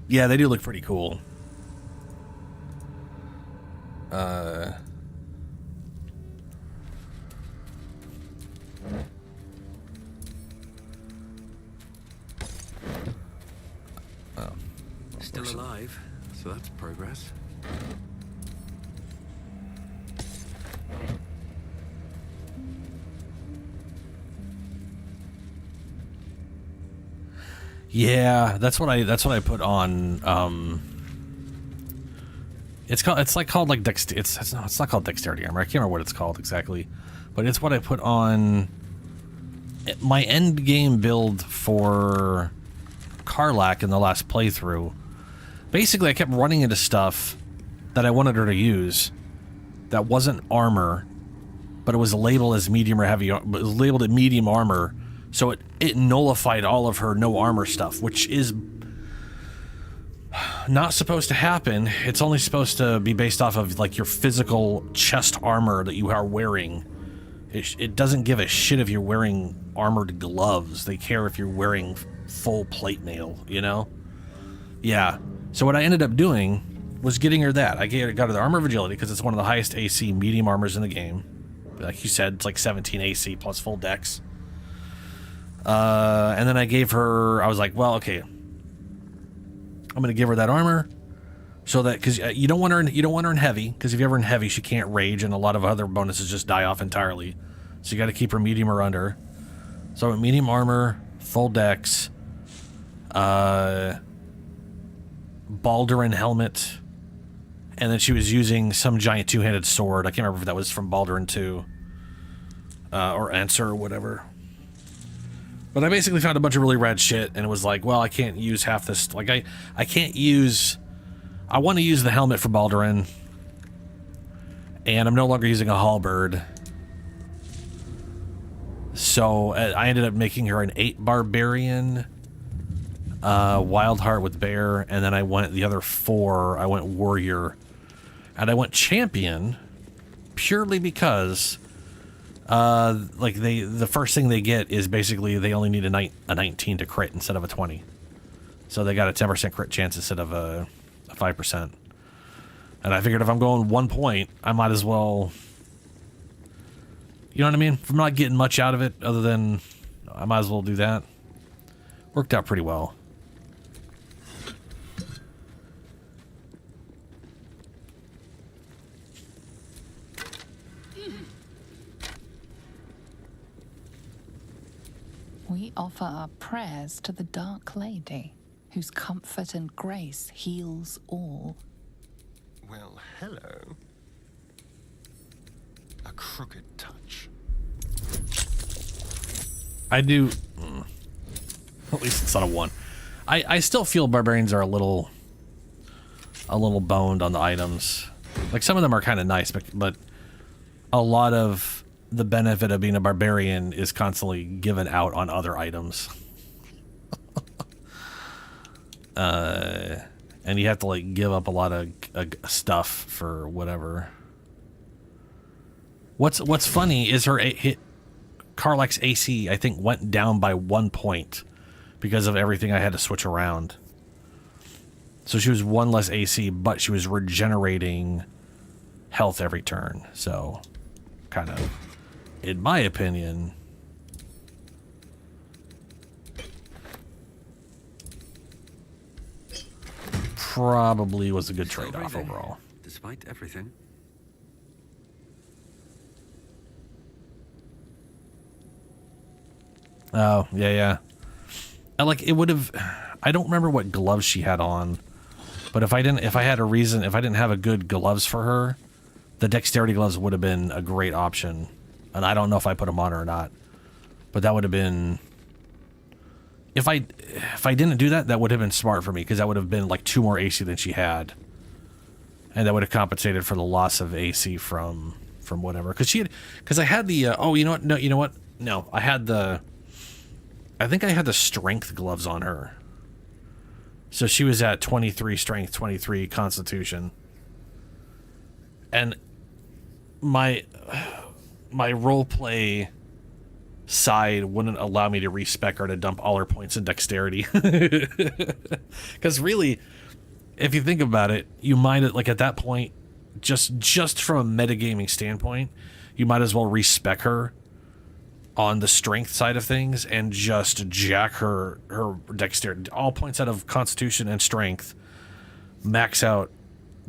Yeah, they do look pretty cool. Still alive, so that's progress. Yeah, that's what I put on. It's not called dexterity armor. I can't remember what it's called exactly, but it's what I put on my end game build for Karlach in the last playthrough. Basically, I kept running into stuff that I wanted her to use that wasn't armor, but it was labeled as medium or heavy. It was labeled at medium armor. So it nullified all of her no armor stuff, which is not supposed to happen. It's only supposed to be based off of like your physical chest armor that you are wearing It doesn't give a shit if you're wearing armored gloves. They care if you're wearing full plate mail, you know? Yeah. So what I ended up doing was getting her that. I got her the Armor of Agility because it's one of the highest AC medium armors in the game. Like you said, it's like 17 AC plus full dex. And then I gave her, I was like, well, okay, I'm going to give her that armor so that, because you don't want her in heavy, because if you're ever in heavy, she can't rage, and a lot of other bonuses just die off entirely. So you got to keep her medium or under. So medium armor, full dex, Balduran helmet, and then she was using some giant two-handed sword. I can't remember if that was from Balduran 2 or Answer or whatever. But I basically found a bunch of really rad shit, and it was like, well, I can't use half this. Like, I can't use... I want to use the helmet for Balduran, and I'm no longer using a halberd. So I ended up making her an 8 barbarian, wild heart with bear, and then I went the other 4. I went warrior, and I went champion purely because like the first thing they get is basically they only need a 19 to crit instead of a 20, so they got a 10% crit chance instead of a 5%. And I figured if I'm going 1 point, I might as well, you know what I mean? If I'm not getting much out of it other than, I might as well do that. Worked out pretty well. We offer our prayers to the Dark Lady, whose comfort and grace heals all. Well, hello. A crooked touch. I do... At least it's not a 1. I still feel barbarians are a little boned on the items. Like, some of them are kind of nice, but a lot of the benefit of being a barbarian is constantly given out on other items. And you have to, like, give up a lot of stuff for whatever. What's funny is her Karlach's AC, I think, went down by 1 point because of everything I had to switch around. So she was 1 less AC, but she was regenerating health every turn. So, kind of, in my opinion, probably was a good trade-off overall. Despite everything. Oh, yeah. It would have, I don't remember what gloves she had on, but if I didn't have a good gloves for her, the dexterity gloves would have been a great option. And I don't know if I put them on her or not, but that would have been, if I didn't do that, that would have been smart for me, because that would have been like 2 more AC than she had. And that would have compensated for the loss of AC from whatever. Because I had the, I think I had the strength gloves on her. So she was at 23 strength, 23 constitution. And my roleplay side wouldn't allow me to respec her to dump all her points in dexterity. Because really, if you think about it, you might, like, at that point, just from a metagaming standpoint, you might as well respec her on the strength side of things and just jack her dexterity. All points out of constitution and strength, max out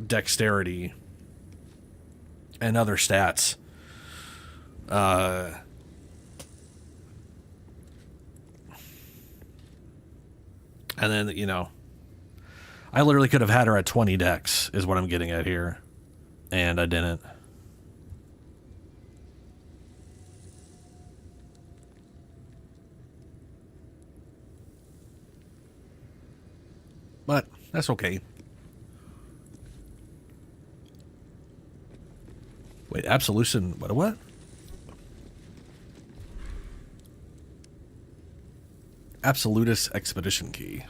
dexterity and other stats. And then, I literally could have had her at 20 dex, is what I'm getting at here. And I didn't. But that's okay. Wait, Absolution, what? Absolutist Expedition Key.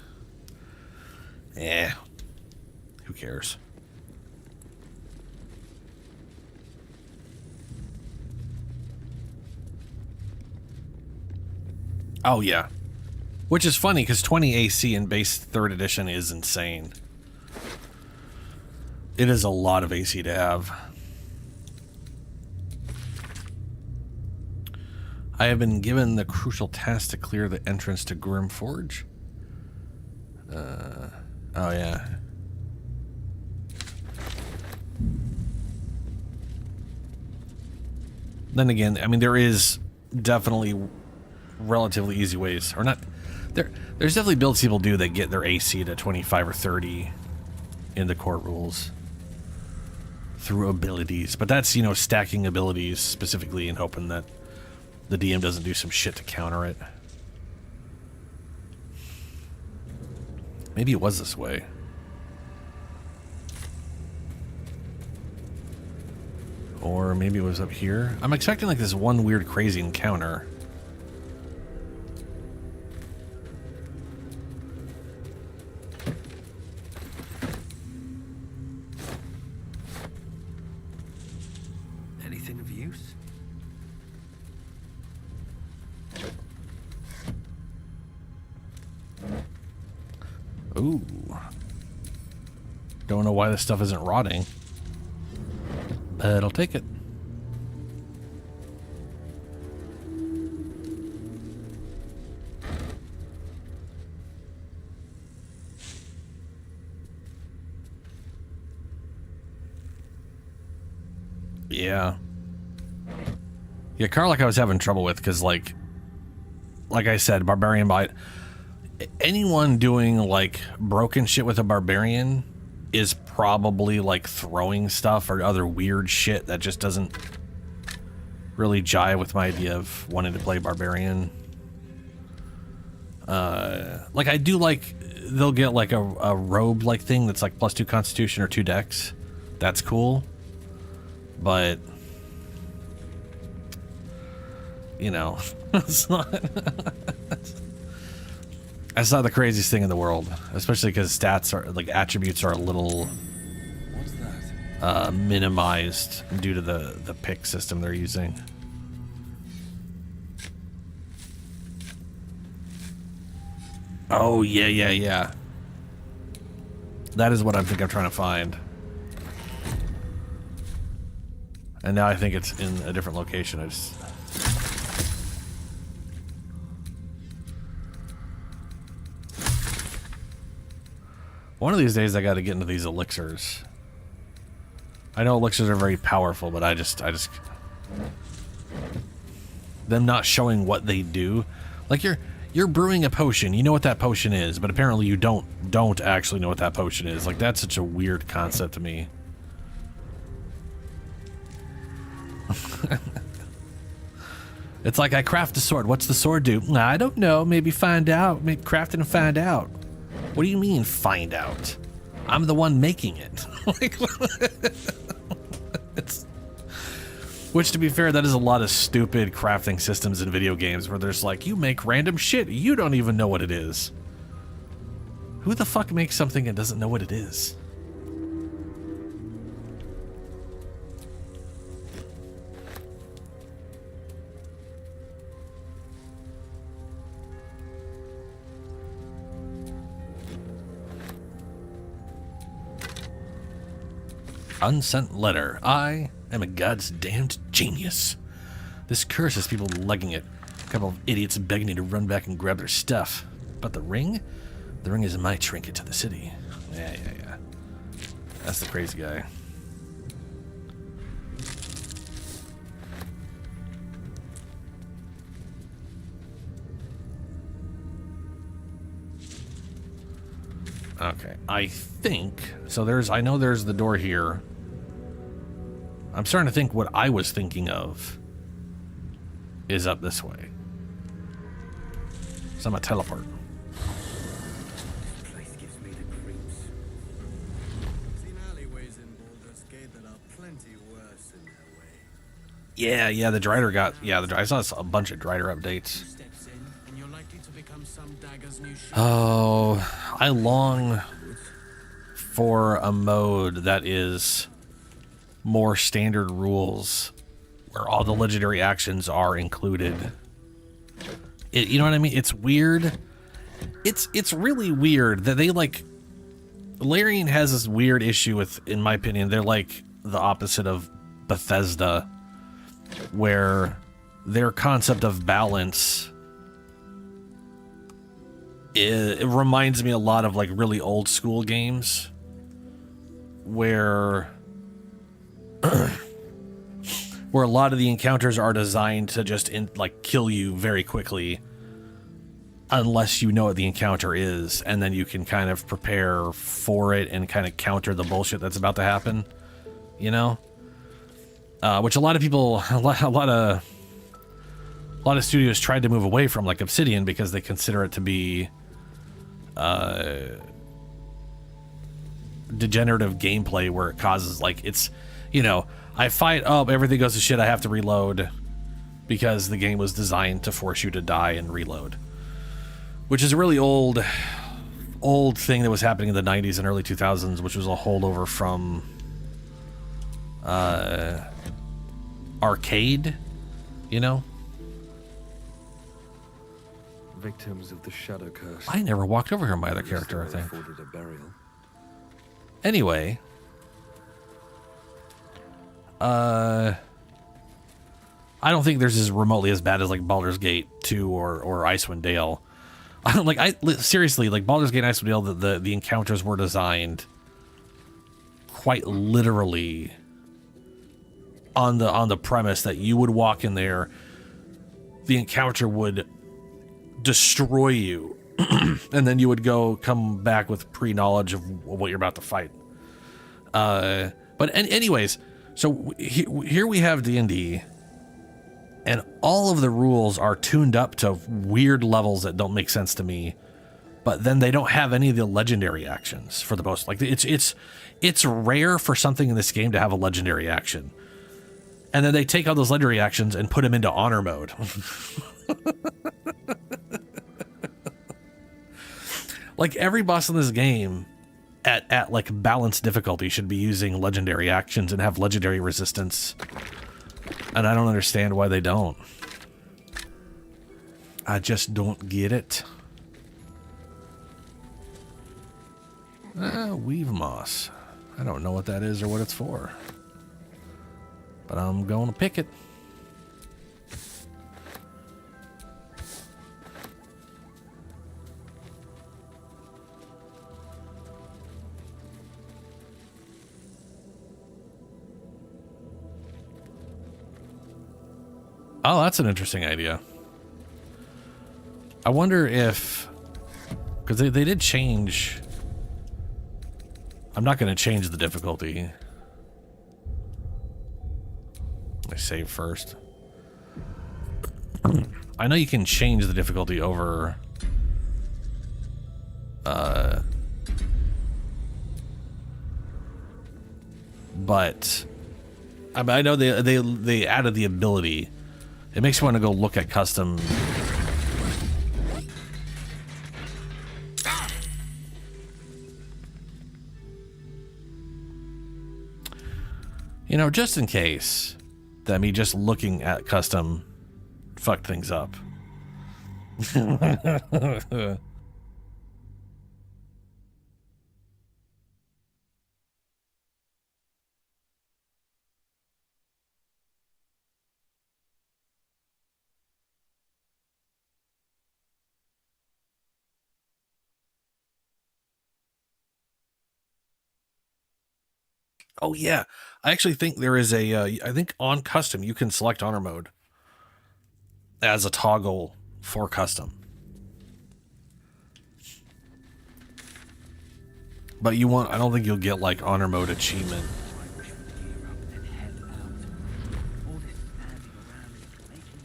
Who cares? Oh, yeah. Which is funny, because 20 AC in base 3rd edition is insane. It is a lot of AC to have. I have been given the crucial task to clear the entrance to Grimforge. Oh, yeah. Then again, I mean, there is definitely relatively easy ways, or not. There's definitely builds people do that get their AC to 25 or 30 in the core rules through abilities, but that's, you know, stacking abilities specifically and hoping that the DM doesn't do some shit to counter it. Maybe it was this way. Or maybe it was up here. I'm expecting like this one weird crazy encounter. Anything of use? Ooh. Don't know why this stuff isn't rotting. But I'll take it. Yeah. Yeah, Karlach I was having trouble with because, like I said, Barbarian Bite. Anyone doing, like, broken shit with a Barbarian is probably, like, throwing stuff or other weird shit that just doesn't really jive with my idea of wanting to play Barbarian. Like, I do like, they'll get, like, a robe-like thing that's, like, +2 Constitution or 2 Dex. That's cool. But, you know, it's not... That's not the craziest thing in the world, especially because stats are, like, attributes are a little minimized due to the pick system they're using. Oh, yeah. That is what I think I'm trying to find. And now I think it's in a different location. I just... One of these days I got to get into these elixirs. I know elixirs are very powerful, but I just them not showing what they do. Like you're brewing a potion, you know what that potion is, but apparently you don't actually know what that potion is. Like, that's such a weird concept to me. It's like, I craft a sword. What's the sword do? I don't know. Maybe find out. Maybe craft it and find out. What do you mean, find out? I'm the one making it. Like, which, to be fair, that is a lot of stupid crafting systems in video games where there's like, you make random shit, you don't even know what it is. Who the fuck makes something and doesn't know what it is? Unsent letter. I am a god's damned genius. This curse has people legging it. A couple of idiots begging me to run back and grab their stuff. But the ring? The ring is my trinket to the city. Yeah. That's the crazy guy. Okay, I think so. I know there's the door here. I'm starting to think what I was thinking of is up this way. So I'm gonna teleport. This place gives me the creeps. Seen alleyways in Baldur's Gate that are plenty worse in their way. Yeah, the Drider got... Yeah, I saw a bunch of Drider updates. And you're likely to become some dagger's new ship. Oh, I long for a mode that is more standard rules, where all the legendary actions are included. You know what I mean? It's weird. It's really weird that they like... Larian has this weird issue with, in my opinion, they're like the opposite of Bethesda, where their concept of balance, it reminds me a lot of like really old school games, where where a lot of the encounters are designed to just like kill you very quickly, unless you know what the encounter is, and then you can kind of prepare for it and kind of counter the bullshit that's about to happen, you know? Which a lot of people, a lot of studios tried to move away from, like Obsidian, because they consider it to be degenerative gameplay where it causes, like, it's, you know, I fight, oh, everything goes to shit, I have to reload, because the game was designed to force you to die and reload. Which is a really old thing that was happening in the 90s and early 2000s, which was a holdover from arcade, you know? Victims of the Shadow Curse. I never walked over here my other character, I think. Afforded a burial. Anyway. I don't think there's as remotely as bad as like Baldur's Gate 2 or Icewind Dale. I don't seriously, like Baldur's Gate and Icewind Dale, the encounters were designed quite literally on the premise that you would walk in there, the encounter would destroy you, and then you would come back with pre-knowledge of what you're about to fight. But anyways, so here we have D&D, and all of the rules are tuned up to weird levels that don't make sense to me. But then they don't have any of the legendary actions for the most. Like it's rare for something in this game to have a legendary action. And then they take all those legendary actions and put them into honor mode. Like every boss in this game at like balanced difficulty should be using legendary actions and have legendary resistance. And I don't understand why they don't. I just don't get it. Weave moss. I don't know what that is or what it's for. But I'm going to pick it. Oh, that's an interesting idea. I wonder if... Because they did change... I'm not going to change the difficulty. Let me save first. I know you can change the difficulty over... but... I know they added the ability. It makes me want to go look at custom. You know, just in case that me just looking at custom fucked things up. Oh yeah, I actually think there is a, I think on custom you can select honor mode as a toggle for custom. But you want, I don't think you'll get like honor mode achievement.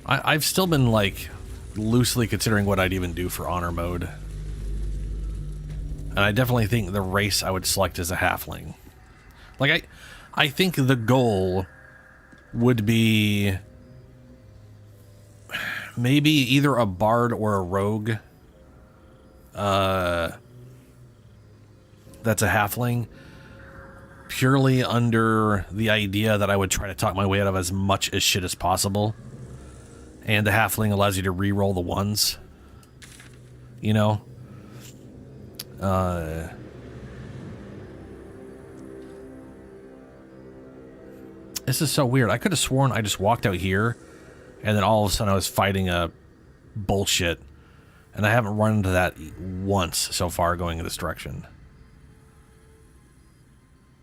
I've still been like loosely considering what I'd even do for honor mode. And I definitely think the race I would select is a halfling. Like, I think the goal would be maybe either a bard or a rogue. That's a halfling. Purely under the idea that I would try to talk my way out of as much as shit as possible. And the halfling allows you to re-roll the ones. You know? This is so weird. I could have sworn I just walked out here, and then all of a sudden I was fighting a bullshit. And I haven't run into that once so far going in this direction.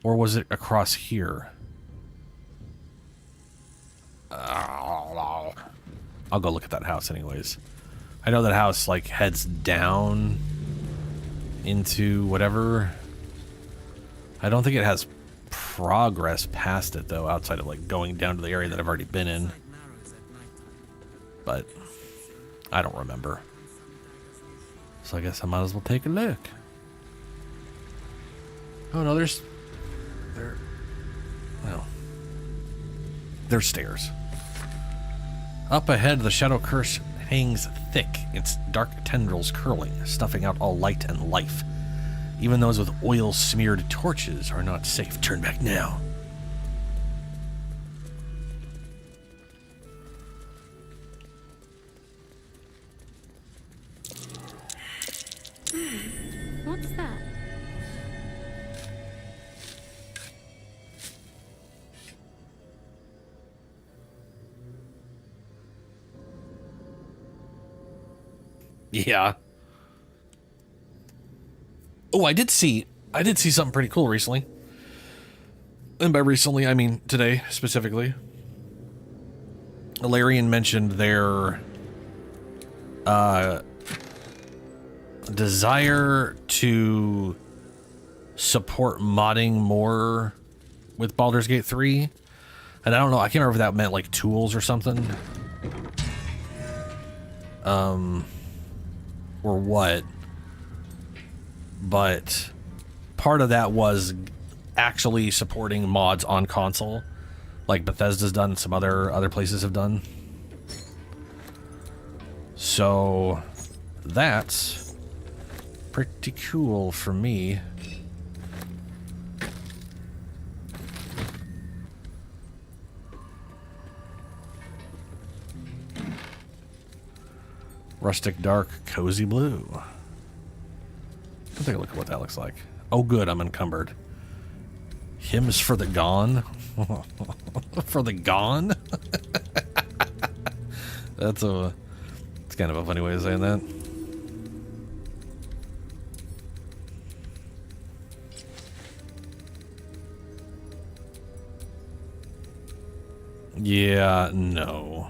Or was it across here? I'll go look at that house anyways. I know that house like heads down into whatever. I don't think it has progress past it though, outside of like going down to the area that I've already been in. But I don't remember. So I guess I might as well take a look. Oh no, there's stairs. Up ahead, the shadow curse hangs thick, its dark tendrils curling, stuffing out all light and life. Even those with oil-smeared torches are not safe. Turn back now. What's that? Yeah. Oh, I did see something pretty cool recently. And by recently, I mean today, specifically. Alarian mentioned their desire to support modding more with Baldur's Gate 3. And I don't know, I can't remember if that meant like tools or something. Or what. But part of that was actually supporting mods on console, like Bethesda's done and some other places have done. So that's pretty cool for me. Rustic dark, cozy blue. I'll take a look at what that looks like. Oh good, I'm encumbered. Hymns for the gone? For the gone? It's kind of a funny way of saying that. Yeah, no.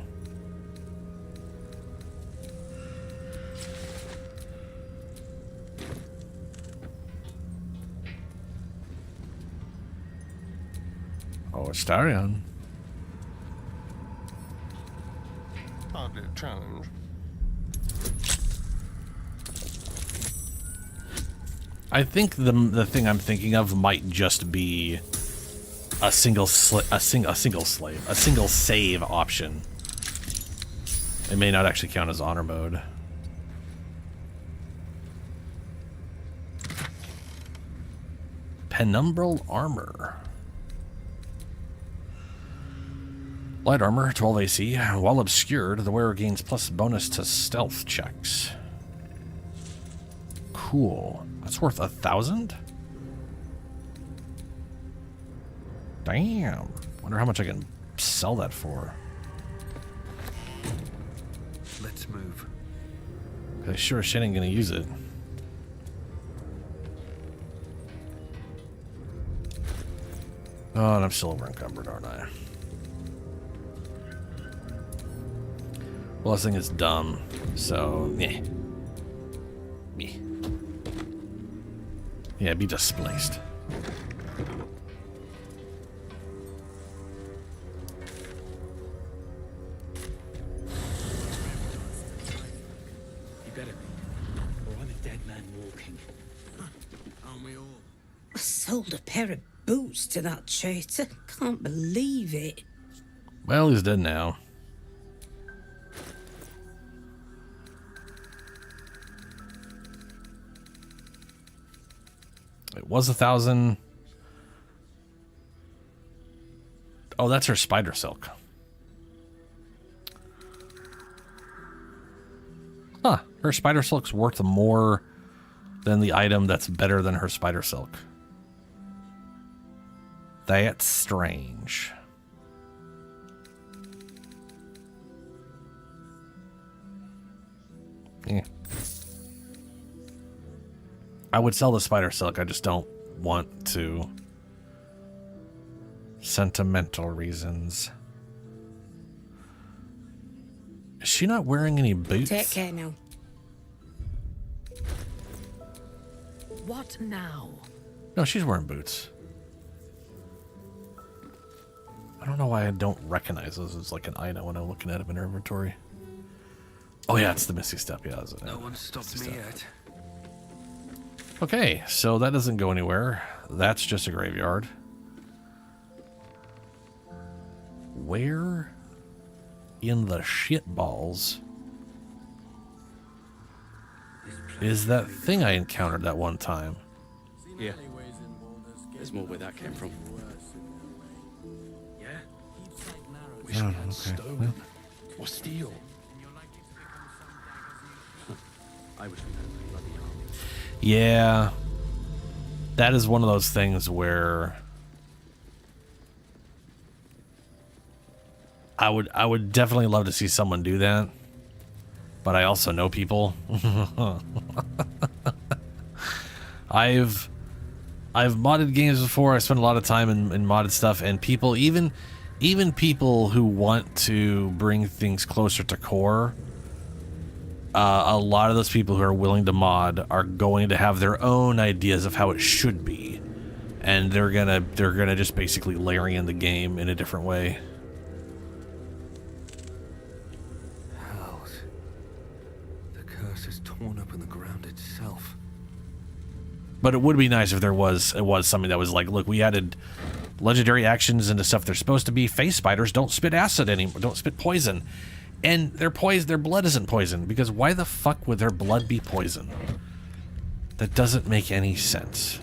Oh, Astarion. Hardly a challenge. I think the thing I'm thinking of might just be a single save option. It may not actually count as honor mode. Penumbral armor. Light armor, 12 AC. While obscured, the wearer gains plus bonus to stealth checks. Cool. That's worth 1,000? Damn. Wonder how much I can sell that for. Let's move. I sure as shit ain't gonna use it. Oh, and I'm still over encumbered, aren't I? Well, this thing is dumb, so yeah. Yeah, be displaced. You better be, or I'm a dead man walking. Aren't we all? I sold a pair of boots to that traitor. Can't believe it. Well, he's dead now. It was 1,000. Oh, that's her spider silk. Her spider silk's worth more than the item that's better than her spider silk. That's strange. Yeah. I would sell the spider silk, I just don't want to. Sentimental reasons. Is she not wearing any boots? Take care now. What now? No, she's wearing boots. I don't know why I don't recognize those as like an item when I'm looking at them in her inventory. Oh yeah, it's the Misty Step. Yeah, that's it. No one stopped me yet. Okay, so that doesn't go anywhere. That's just a graveyard. Where in the shitballs is that thing I encountered that one time? Yeah. There's more where that came from. Yeah? Wish we had stone or steel. I wish we had bloody armies. Yeah. That is one of those things where I would definitely love to see someone do that. But I also know people. I've modded games before. I spent a lot of time in modded stuff, and people, even people who want to bring things closer to core, a lot of those people who are willing to mod are going to have their own ideas of how it should be, and they're gonna just basically layer in the game in a different way. Torn up in the ground itself. But it would be nice if it was something that was like, look, we added legendary actions into stuff they're supposed to be. Face spiders don't spit acid anymore, don't spit poison. And their blood isn't poison, because why the fuck would their blood be poison? That doesn't make any sense.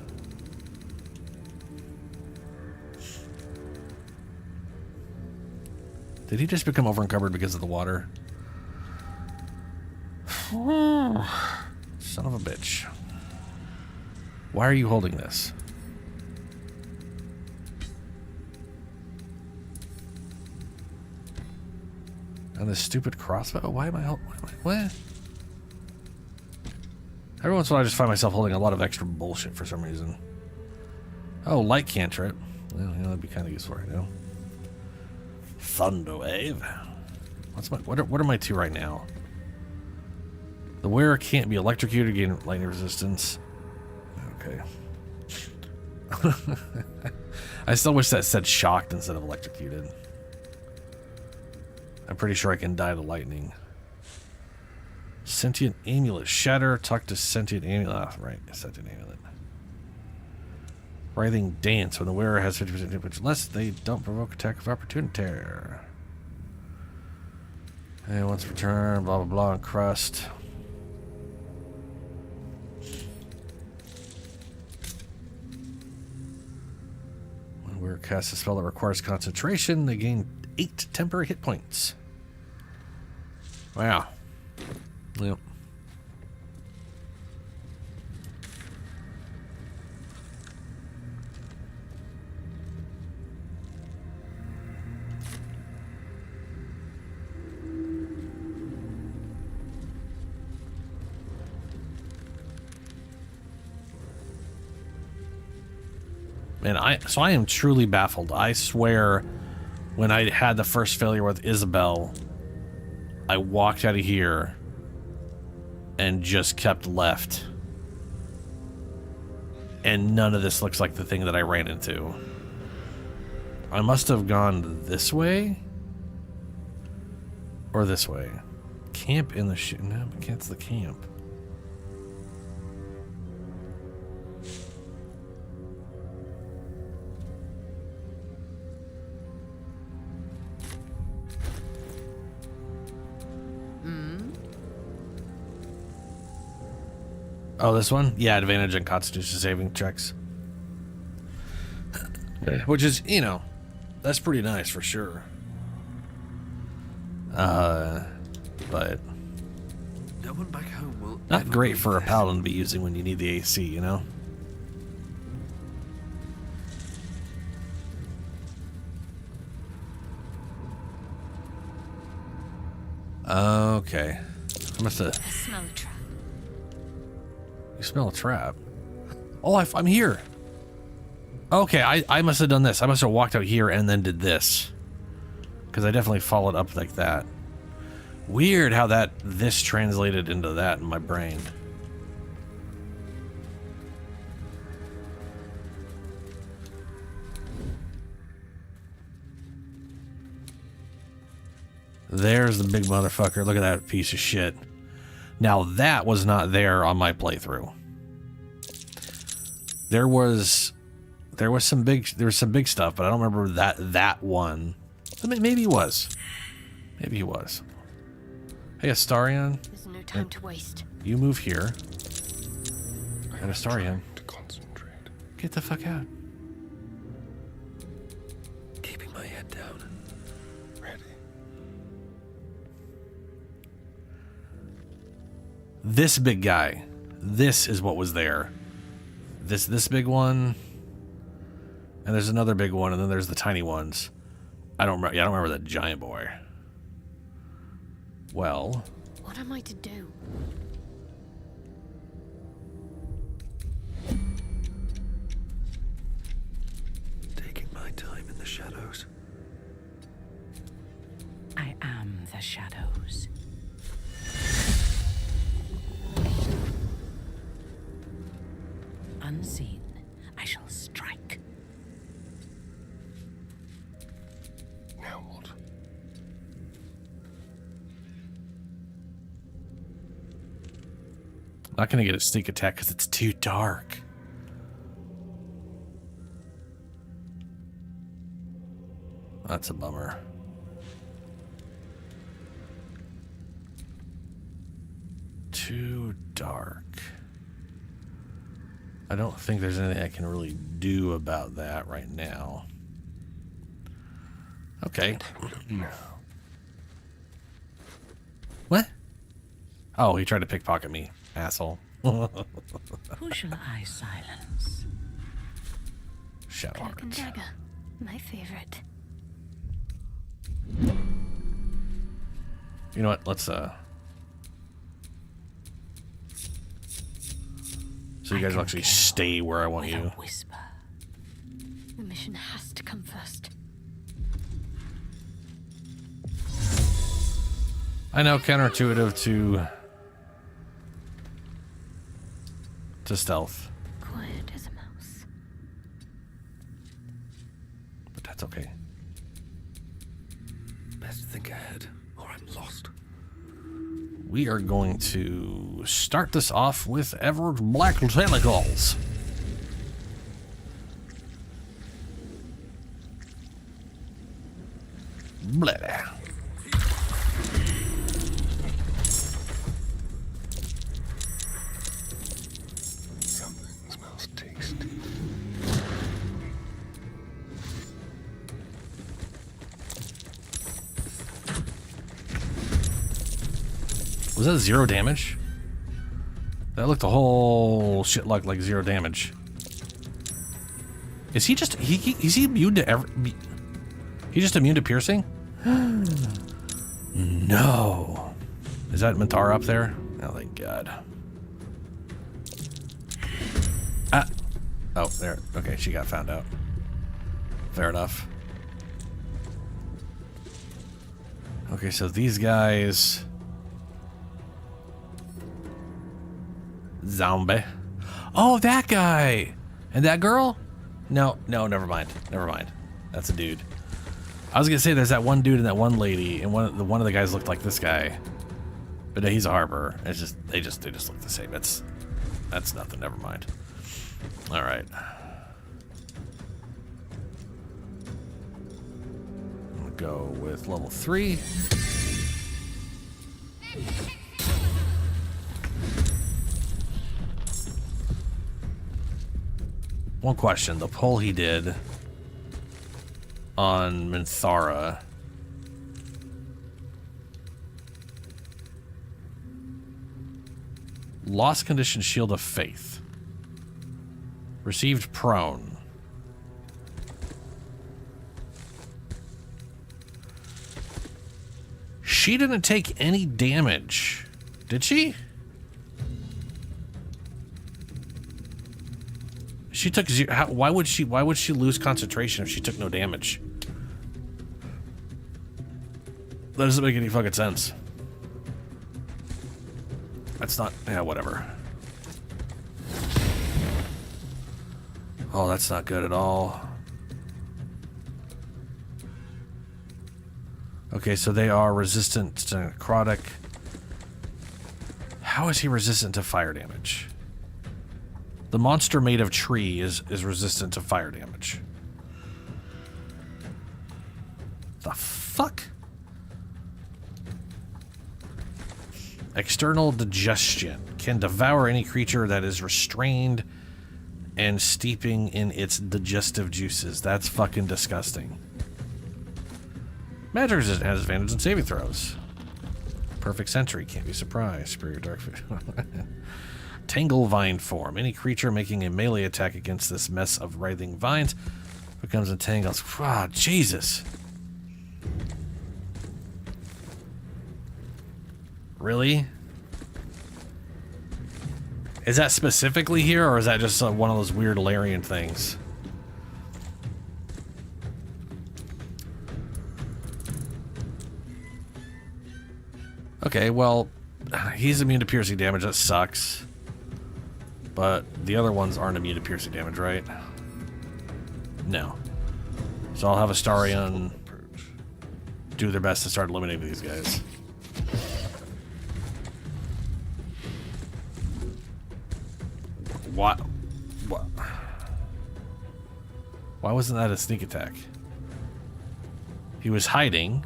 Did he just become over-encumbered because of the water? Son of a bitch. Why are you holding this? And this stupid crossbow? Why am I holding? What? Every once in a while I just find myself holding a lot of extra bullshit for some reason. Oh, light cantrip. Well, you know, that'd be kind of useful right now. Thunderwave. What are my two right now? The wearer can't be electrocuted, gain lightning resistance. Okay. I still wish that said shocked instead of electrocuted. I'm pretty sure I can die to lightning. Sentient amulet. Shatter. Talk to sentient amulet. Ah, right. Sentient amulet. Writhing dance. When the wearer has 50% damage less, they don't provoke attack of opportunity. And once returned, blah blah blah, and crust. When wearer casts a spell that requires concentration, they gain 8 temporary hit points. Wow. Yep. Man, I am truly baffled. I swear, when I had the first failure with Isabel, I walked out of here and just kept left. And none of this looks like the thing that I ran into. I must have gone this way or this way. Camp in the shit. No, it's the camp. Oh, this one? Yeah, advantage on Constitution saving checks. Which is, you know, that's pretty nice for sure. But one back home will Not never great believe for a this. paladin to be using when you need the AC, you know? Okay. I must have... I smell a trap. You smell a trap? Oh, I'm here. Okay, I must have done this. I must have walked out here and then did this. Because I definitely followed up like that. Weird how this translated into that in my brain. There's the big motherfucker. Look at that piece of shit. Now that was not there on my playthrough. There was some big stuff, but I don't remember that one. I mean, maybe he was. Maybe he was. Hey, Astarion. There's no time to waste. You move here. And Astarion. To concentrate. Get the fuck out. Keeping my head down. Ready. This big guy. This is what was there. This big one. And there's another big one, and then there's the tiny ones. I don't remember that giant boy. Well, What am I to do? Taking my time in the shadows. I am the shadows. Unseen, I shall strike. Now what? I'm not gonna get a sneak attack because it's too dark. That's a bummer. Too dark. I don't think there's anything I can really do about that right now. Okay. What? Oh, he tried to pickpocket me, asshole. Who shall I silence? Shadow Cloak and Heart. dagger. My favorite. You know what? Let's so you guys will actually stay where I want you. Whisper. The mission has to come first. I know, counterintuitive to stealth, Quiet as a mouse. but that's okay. Best think ahead, or I'm lost. We are going to start this off with Everett Black Tentacles. Blah. Something smells tasty. Was that 0 damage? That looked a whole shit like 0 damage. Is he just is he immune to he just immune to piercing? No. Is that Minthara up there? Oh thank God. Ah. Oh, there. Okay, she got found out. Fair enough. Okay, so these guys. Zombie. Oh, that guy. And that girl? No, never mind. Never mind. That's a dude. I was gonna say there's that one dude and that one lady, and one of the guys looked like this guy. But he's a harper. It's just they just look the same. That's nothing. Never mind. All right. I'm gonna go with level 3. One question: the pull he did on Minthara. Lost condition Shield of Faith. Received prone. She didn't take any damage, did she? She took zero. Why would she lose concentration if she took no damage? That doesn't make any fucking sense. That's not. Yeah, whatever. Oh, that's not good at all. Okay, so they are resistant to necrotic. How is he resistant to fire damage? The monster made of tree is resistant to fire damage. The fuck? External digestion. Can devour any creature that is restrained and steeping in its digestive juices. That's fucking disgusting. Magic resistance has advantage in saving throws. Perfect Sentry. Can't be surprised. Superior Dark Food. Tangle Vine form. Any creature making a melee attack against this mess of writhing vines becomes entangled. Ah, Jesus. Really? Is that specifically here, or is that just one of those weird Larian things? Okay, well, he's immune to piercing damage. That sucks. But the other ones aren't immune to piercing damage, right? No. So I'll have Astarion do their best to start eliminating these guys. What? Why wasn't that a sneak attack? He was hiding.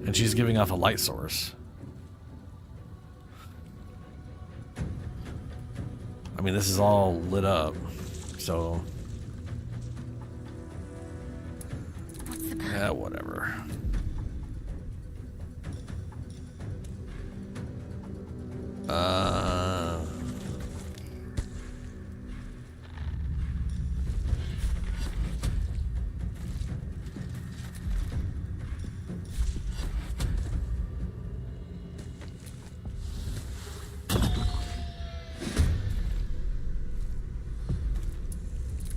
And she's giving off a light source. I mean, this is all lit up, so... yeah, whatever.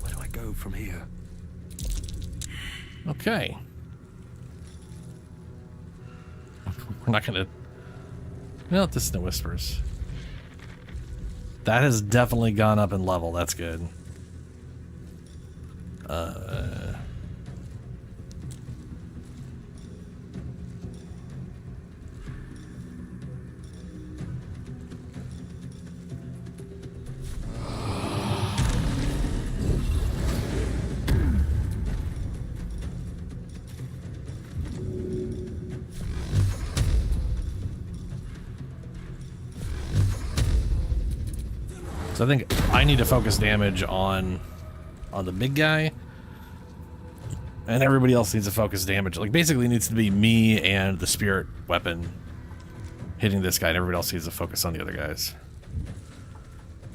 Where do I go from here? Okay. We're not gonna... no, this is no whispers. That has definitely gone up in level. That's good. So I think I need to focus damage on the big guy, and everybody else needs to focus damage. Like, basically it needs to be me and the spirit weapon hitting this guy, and everybody else needs to focus on the other guys.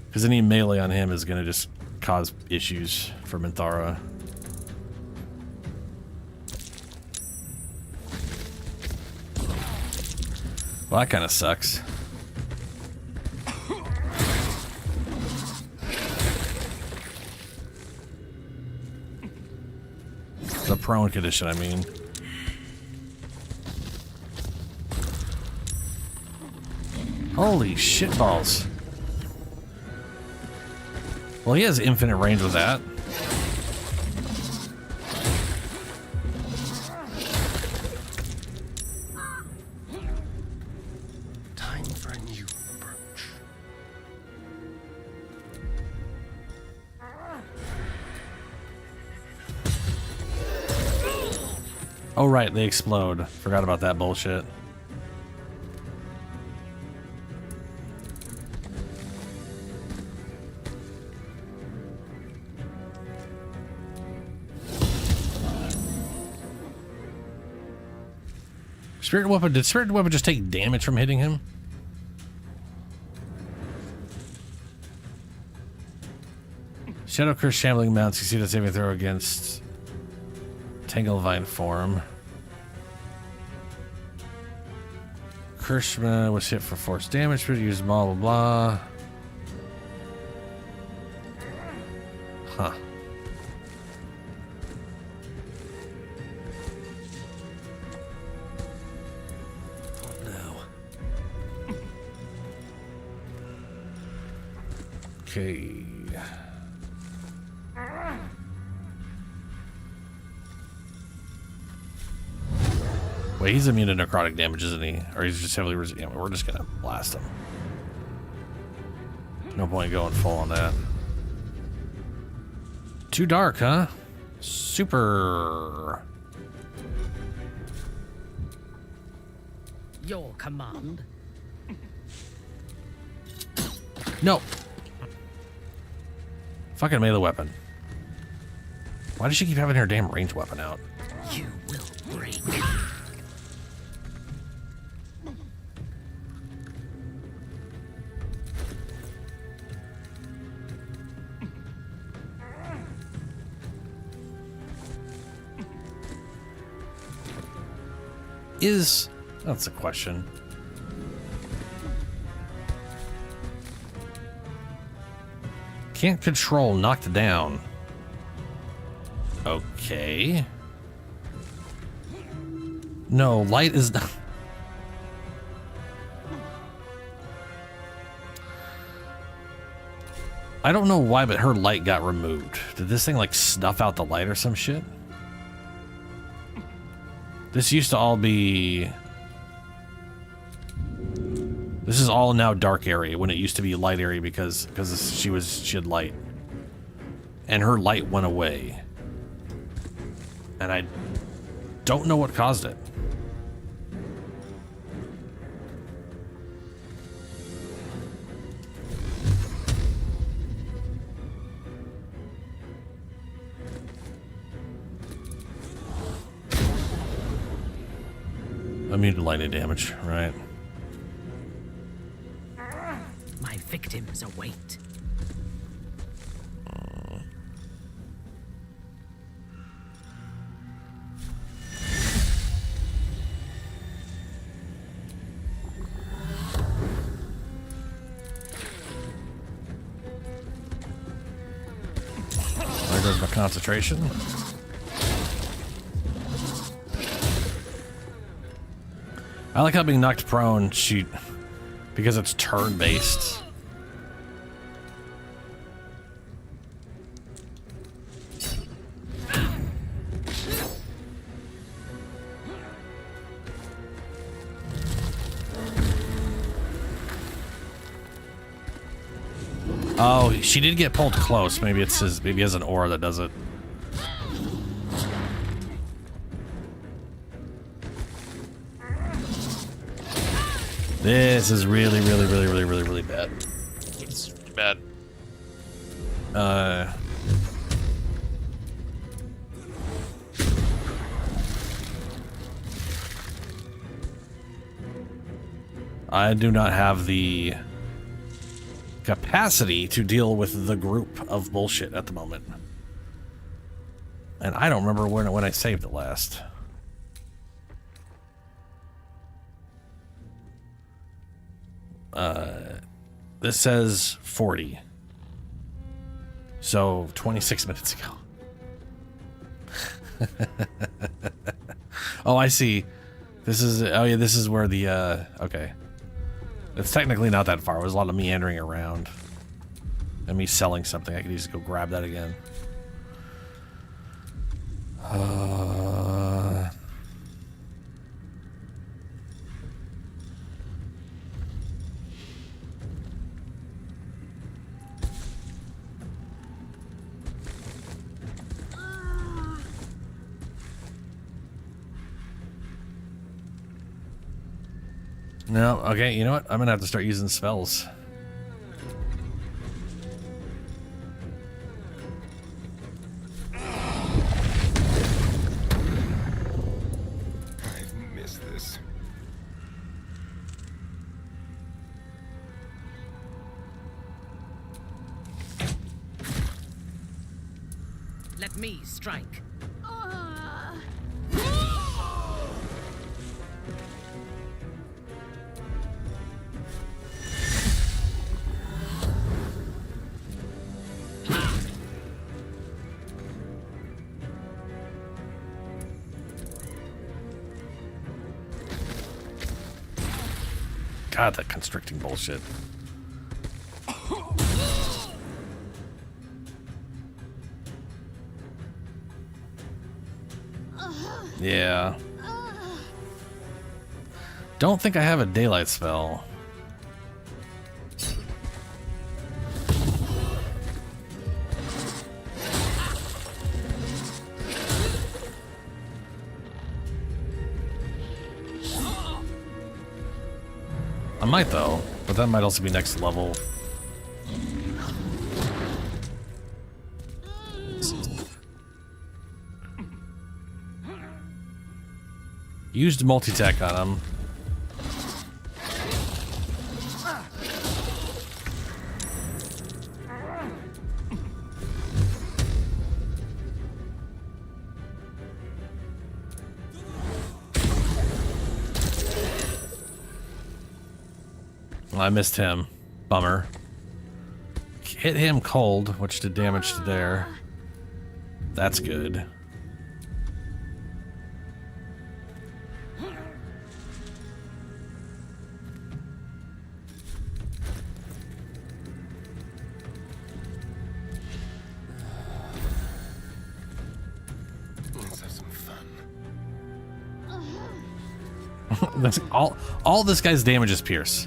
Because any melee on him is going to just cause issues for Minthara. Well, that kind of sucks. The prone condition, I mean. Holy shitballs. Well, he has infinite range with that. Time for a new approach. Oh, right, they explode. Forgot about that bullshit. Spirit Weapon, did Spirit Weapon just take damage from hitting him? Shadow Curse Shambling Mount, succeed a saving throw against Tanglevine form. Kirschma was hit for force damage, but used blah blah blah. Huh. Okay. Wait, he's immune to necrotic damage, isn't he? Or he's just heavily resistant. Yeah, we're just gonna blast him. No point going full on that. Too dark, huh? Super. Your command. No. Fucking melee weapon. Why does she keep having her damn ranged weapon out? You will break. That's a question. Can't control, knocked down. Okay. No, light is not. I don't know why, but her light got removed. Did this thing like snuff out the light or some shit? This used to all be... This is all now dark area when it used to be light area because she had light. And her light went away. And I don't know what caused it. Immune to lightning damage, right? My victims await. There goes my concentration. I like how being knocked prone, because it's turn-based. Oh, she did get pulled close. Maybe maybe he has an aura that does it. This is really bad. It's bad. I do not have the capacity to deal with the group of bullshit at the moment. And I don't remember when I saved it last. This says 40. So 26 minutes ago. Oh, I see. This is, oh yeah, this is where the, okay. It's technically not that far. It was a lot of meandering around. And me selling something. I could easily go grab that again. No, okay, you know what? I'm gonna have to start using spells. I've missed this. Let me strike. God, that constricting bullshit. Yeah. Don't think I have a daylight spell. I might though, but that might also be next level. Used multi-tack on him. Well, I missed him. Bummer. Hit him cold, which did damage to there. That's good. That's all this guy's damage is pierce.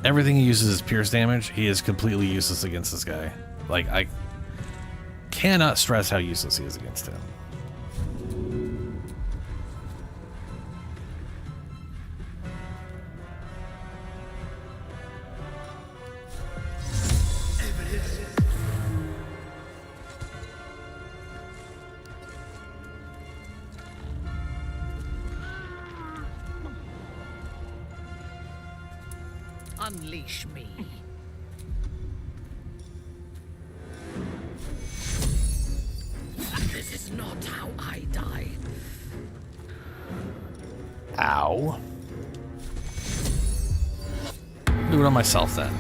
Everything he uses is pierce damage. He is completely useless against this guy. Like, I cannot stress how useless he is against him. Unleash me. This is not how I die. Ow. Do it on myself then.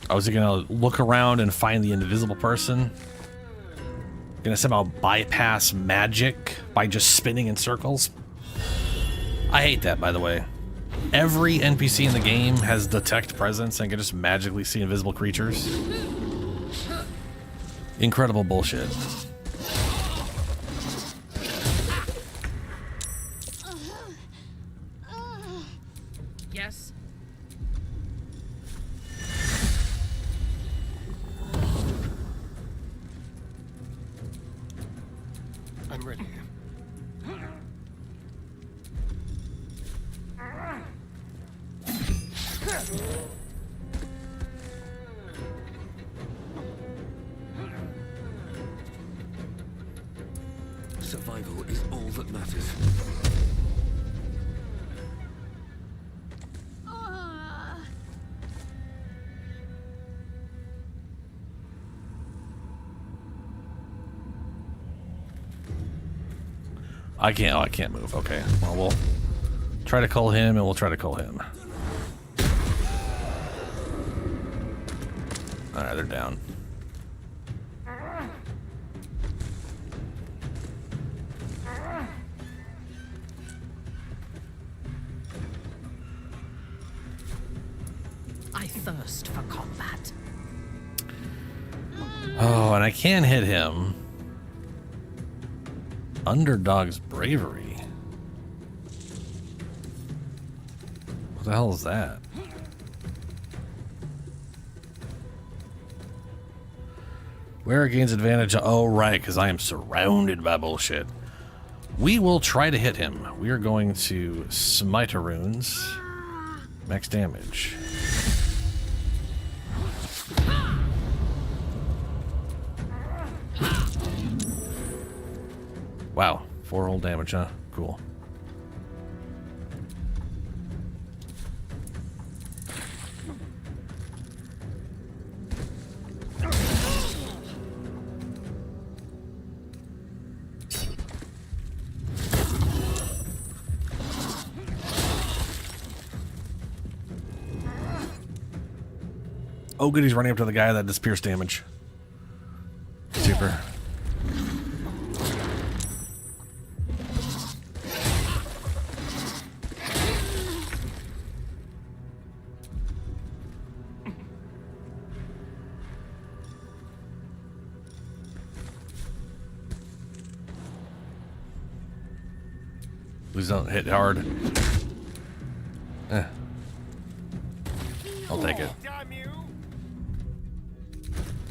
Was he gonna look around and find the invisible person? Gonna somehow bypass magic by just spinning in circles? I hate that, by the way. Every NPC in the game has detect presence and can just magically see invisible creatures. Incredible bullshit. Yes. I'm ready. Survival is all that matters. I can't move. Okay. Well, we'll try to call him and we'll try to call him. Alright, they're down. I thirst for combat. Oh, and I can hit him. Underdog's bravery. What the hell is that? Where it gains advantage? Oh, right, because I am surrounded by bullshit. We will try to hit him. We are going to Smiter Runes. Max damage. Wow. 4 roll damage, huh? Cool. Oh, good, he's running up to the guy that does pierce damage. Super. Please don't hit hard. I'll take it.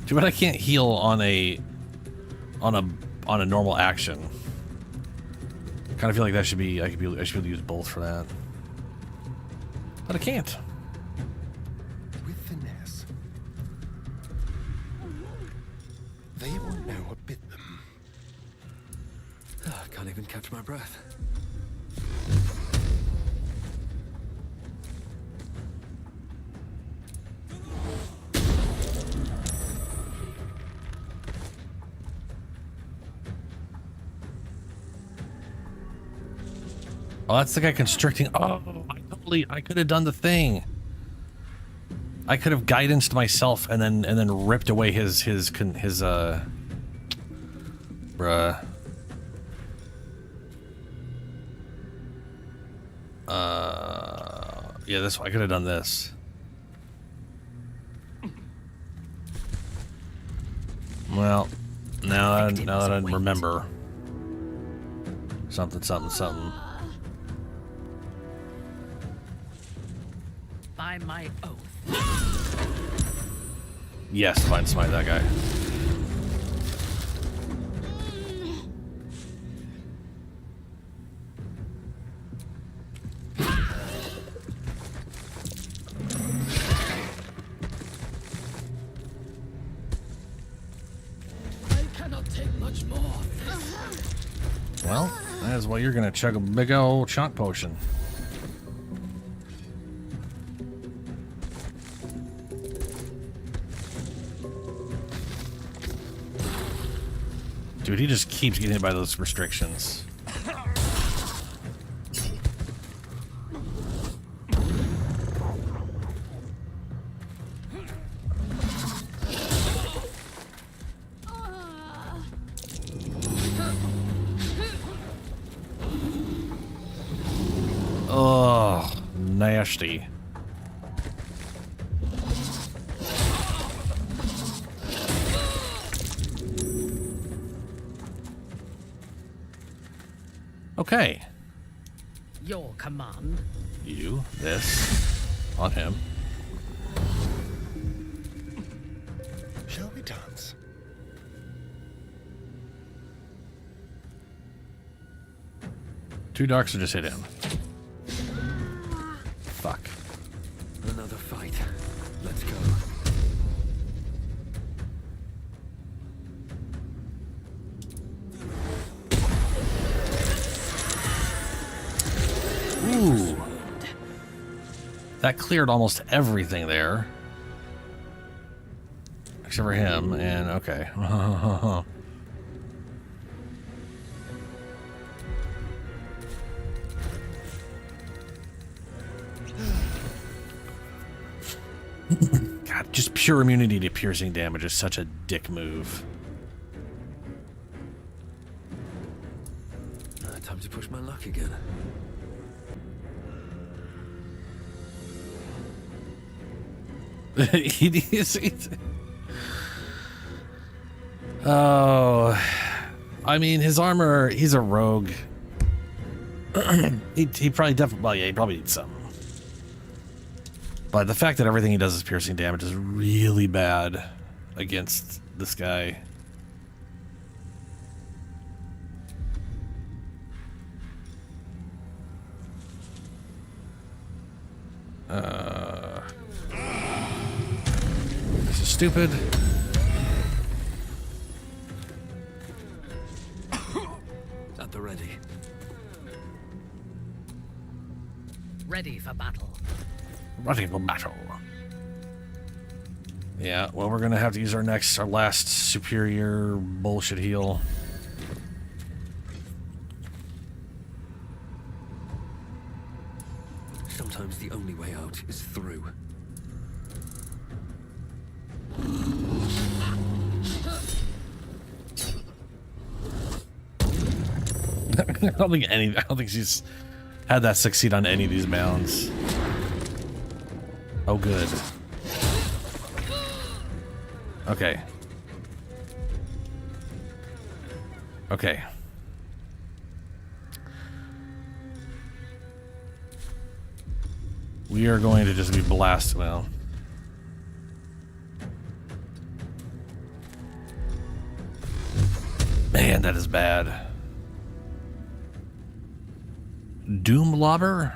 Too bad I can't heal on a normal action. Kind of feel like that should be I should be able to use both for that, but I can't. With finesse, they will know what bit them. I can't even catch my breath. Oh, that's the guy constricting. Oh, I could have done the thing. I could have guidanced myself and then ripped away his bruh. Yeah, this I could have done this. Well, now that I remember. Something. By my oath. Yes, fine, smite that guy. I cannot take much more. Well, that is why you're gonna chug a big old chunk potion. Dude, he just keeps getting hit by those restrictions. Oh, nasty. Okay. Your command. You, this, on him. Shall we dance? Two darks or just hit him. Fuck. Another fight. Let's go. Ooh. That cleared almost everything there. Except for him, and okay. God, just pure immunity to piercing damage is such a dick move. Time to push my luck again. Oh, I mean, his armor, he's a rogue. he probably definitely, well, yeah, he probably needs some. But the fact that everything he does is piercing damage is really bad against this guy. stupid. At the ready. Ready for battle. Ready for battle. Yeah, well, we're gonna have to use our last superior bullshit heal. Sometimes the only way out is through. I don't think she's had that succeed on any of these mounds. Oh, good. Okay. Okay. We are going to just be blasted now. Man, that is bad. Doom Lobber?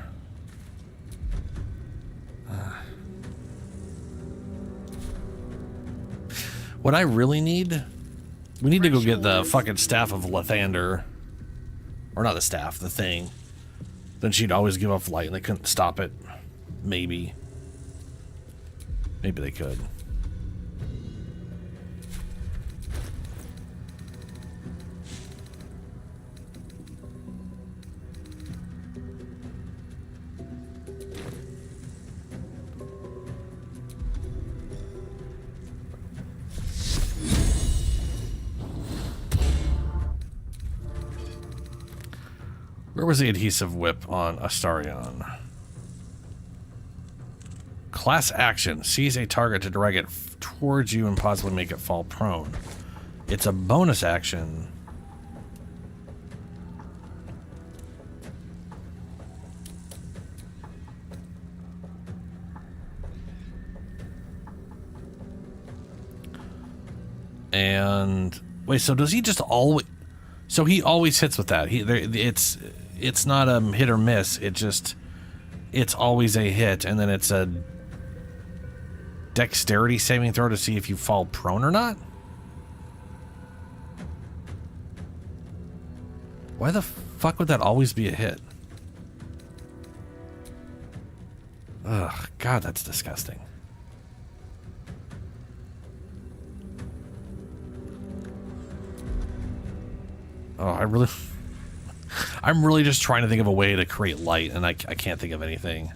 What I really need... We need to go get the fucking Staff of Lathander. Or not the staff, the thing. Then she'd always give off light and they couldn't stop it. Maybe. Maybe they could. Where was the adhesive whip on Astarion? Class action. Seize a target to drag it towards you and possibly make it fall prone. It's a bonus action. And wait, so does he just always... So he always hits with that. It's not a hit or miss. It's always a hit, and then it's a dexterity saving throw to see if you fall prone or not? Why the fuck would that always be a hit? Ugh, God, that's disgusting. Oh, I'm really just trying to think of a way to create light, and I can't think of anything.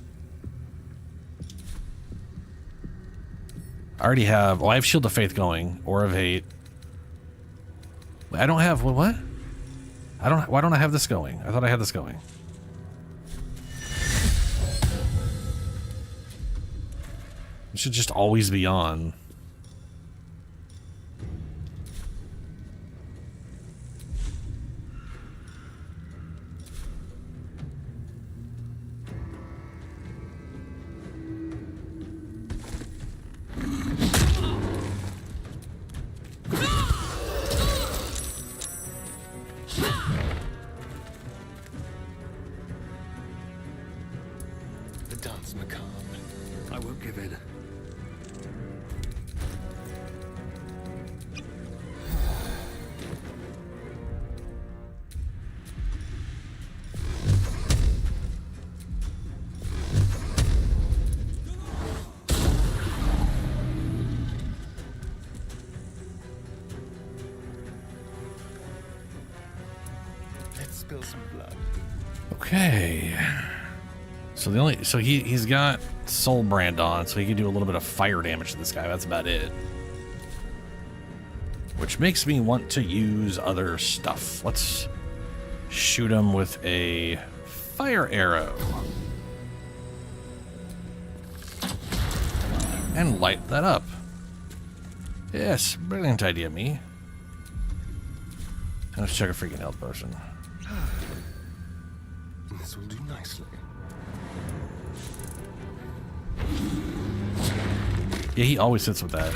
I already have... Well, I have Shield of Faith going. Aura of Hate. I don't have... What? Why don't I have this going? I thought I had this going. It should just always be on. Okay. So he's got Soul Brand on, so he can do a little bit of fire damage to this guy. That's about it. Which makes me want to use other stuff. Let's shoot him with a fire arrow. And light that up. Yes, brilliant idea, me. Let's check a freaking health potion. This will do nicely. Yeah, he always sits with that.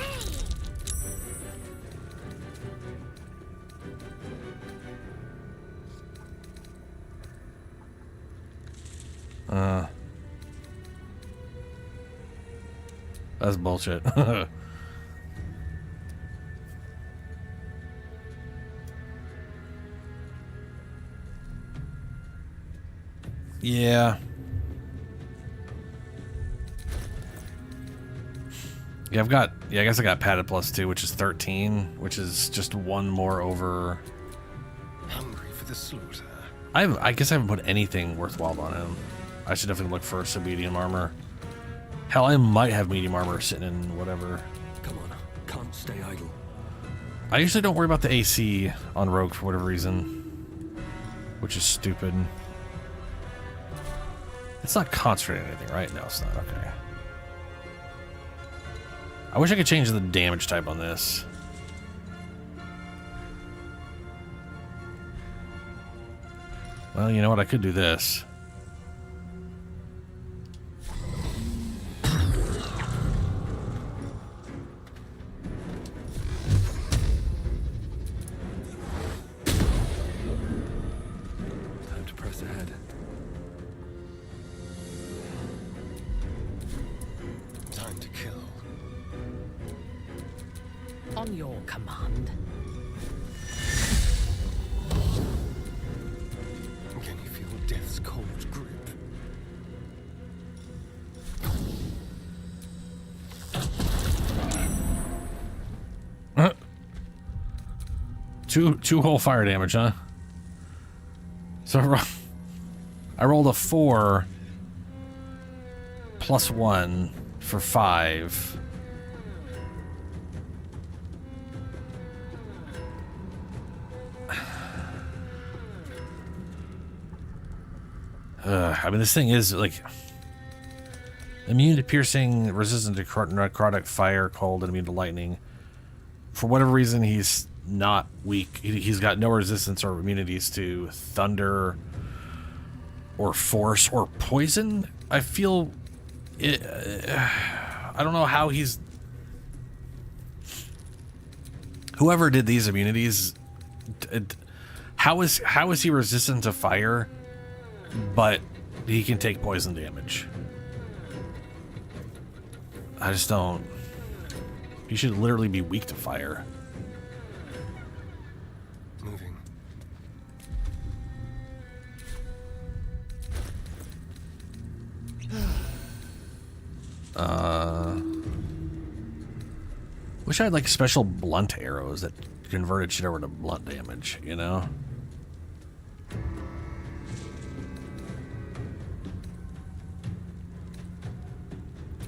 That's bullshit. Yeah. Yeah, I guess I got padded +2, which is 13, which is just one more over. Hungry for the slaughter. I guess I haven't put anything worthwhile on him. I should definitely look for some medium armor. Hell, I might have medium armor sitting in whatever. Come on, can't stay idle. I usually don't worry about the AC on Rogue for whatever reason, which is stupid. It's not concentrating anything, right? No, it's not. Okay. I wish I could change the damage type on this. Well, you know what? I could do this. Time to press ahead. Time to kill. On your command. Can you feel death's cold grip? Two whole fire damage, huh? So I rolled a 4 +1 for 5. I mean, this thing is like immune to piercing, resistant to necrotic fire, cold, and immune to lightning. For whatever reason, he's not weak. He's got no resistance or immunities to thunder or force or poison. I feel it, I don't know how he's... Whoever did these immunities, how is he resistant to fire, but he can take poison damage? I just don't... He should literally be weak to fire. Moving. Wish I had like special blunt arrows that converted shit over to blunt damage, you know?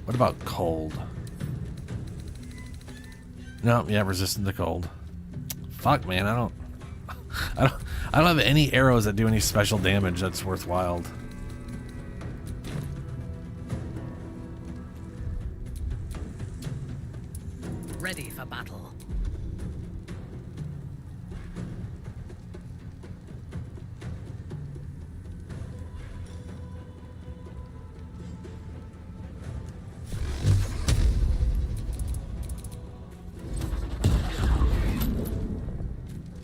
What about cold? No, yeah, resistant to cold. Fuck, man, I don't have any arrows that do any special damage that's worthwhile. Ready for battle.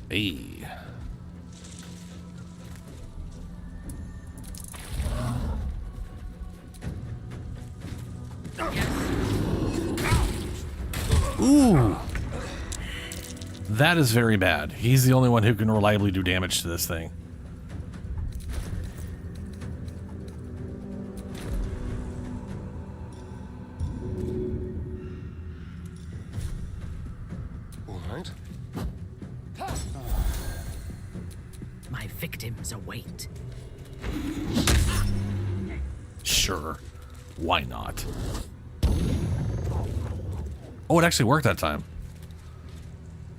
Hey. Ooh. That is very bad. He's the only one who can reliably do damage to this thing. All right. My victims await. Sure. Why not? Oh, it actually worked that time.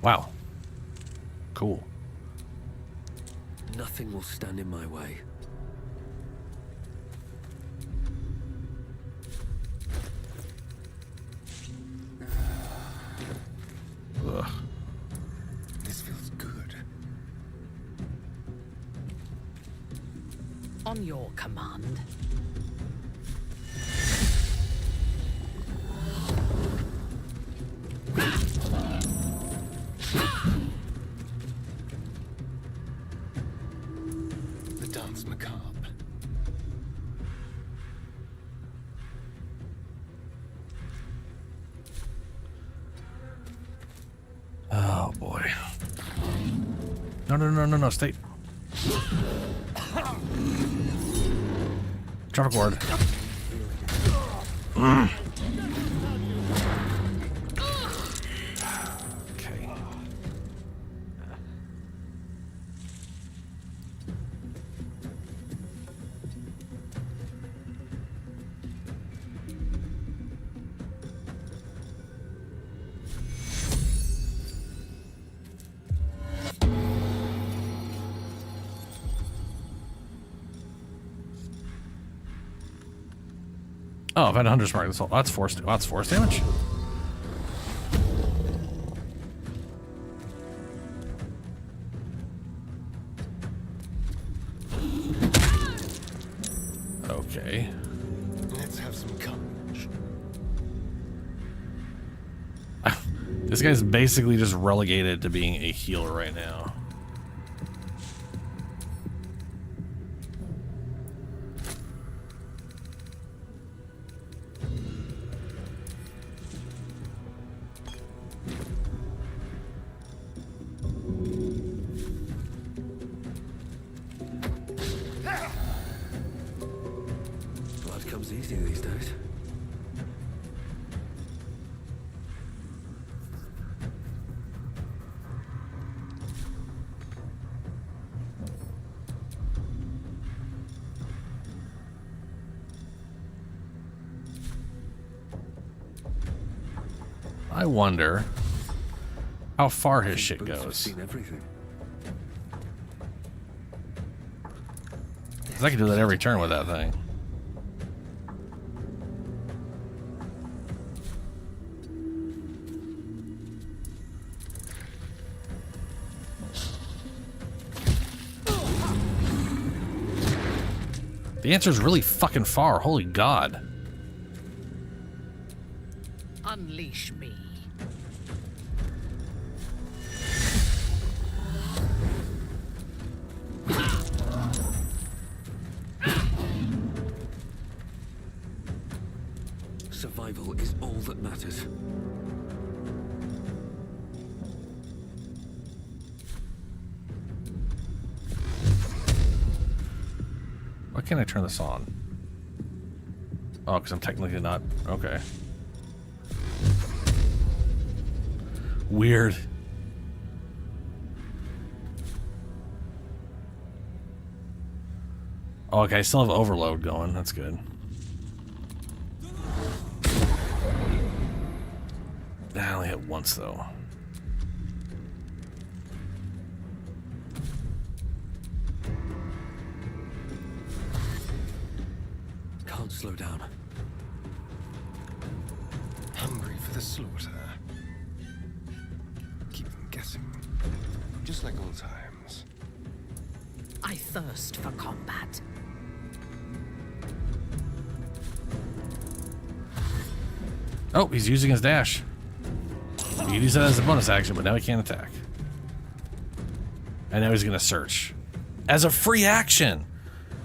Wow. Cool. Nothing will stand in my way. Ugh. This feels good. On your command. The dance macabre. Oh boy. No, stay. Drop a cord. Okay. Oh, I've had a 100 mark. That's force damage. Okay. Let's have some courage. This guy's basically just relegated to being a healer right now. Blood comes easy these days. I wonder how far his shit Boots have goes. seen everything. 'Cause I can do that every turn with that thing. The answer is really fucking far. Holy God. Unleash me. Survival is all that matters. Why can't I turn this on? Oh, because I'm technically not. Okay. Weird. Oh, okay, I still have overload going. That's good. I only hit once, though. Can't slow down. Hungry for the slaughter. Keep them guessing. Just like old times. I thirst for combat. Oh, he's using his dash. He could use that as a bonus action, but now he can't attack. And now he's gonna search. As a free action!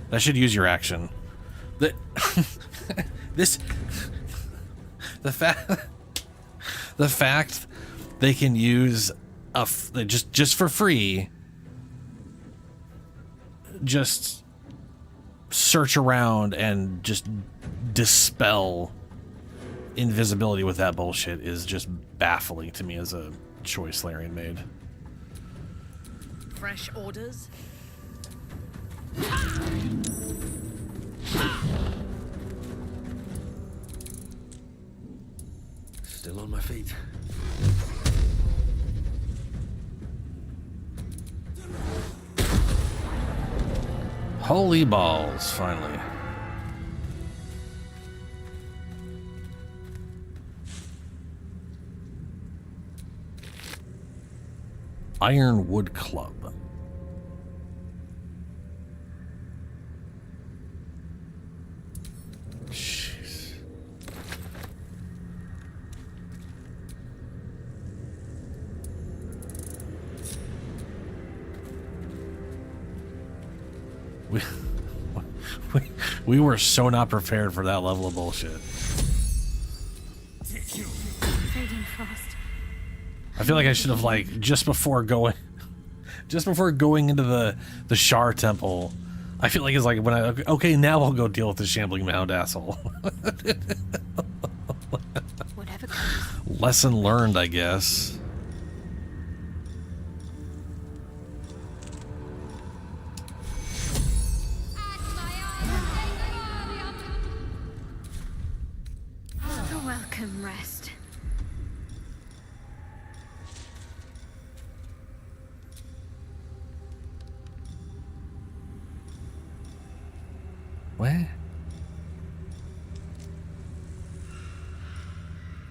That should use your action. The fact they can use just for free, just search around and just dispel invisibility with that bullshit is just baffling to me as a choice Larian made. Fresh orders? Still on my feet. Holy balls, finally. Ironwood Club. Jeez. We were so not prepared for that level of bullshit. Fading fast. I feel like I should have, like, just before going into the Shar temple, I feel like it's like when okay, now I'll go deal with the shambling mound asshole. Whatever comes. Lesson learned, I guess. A welcome rest. Where?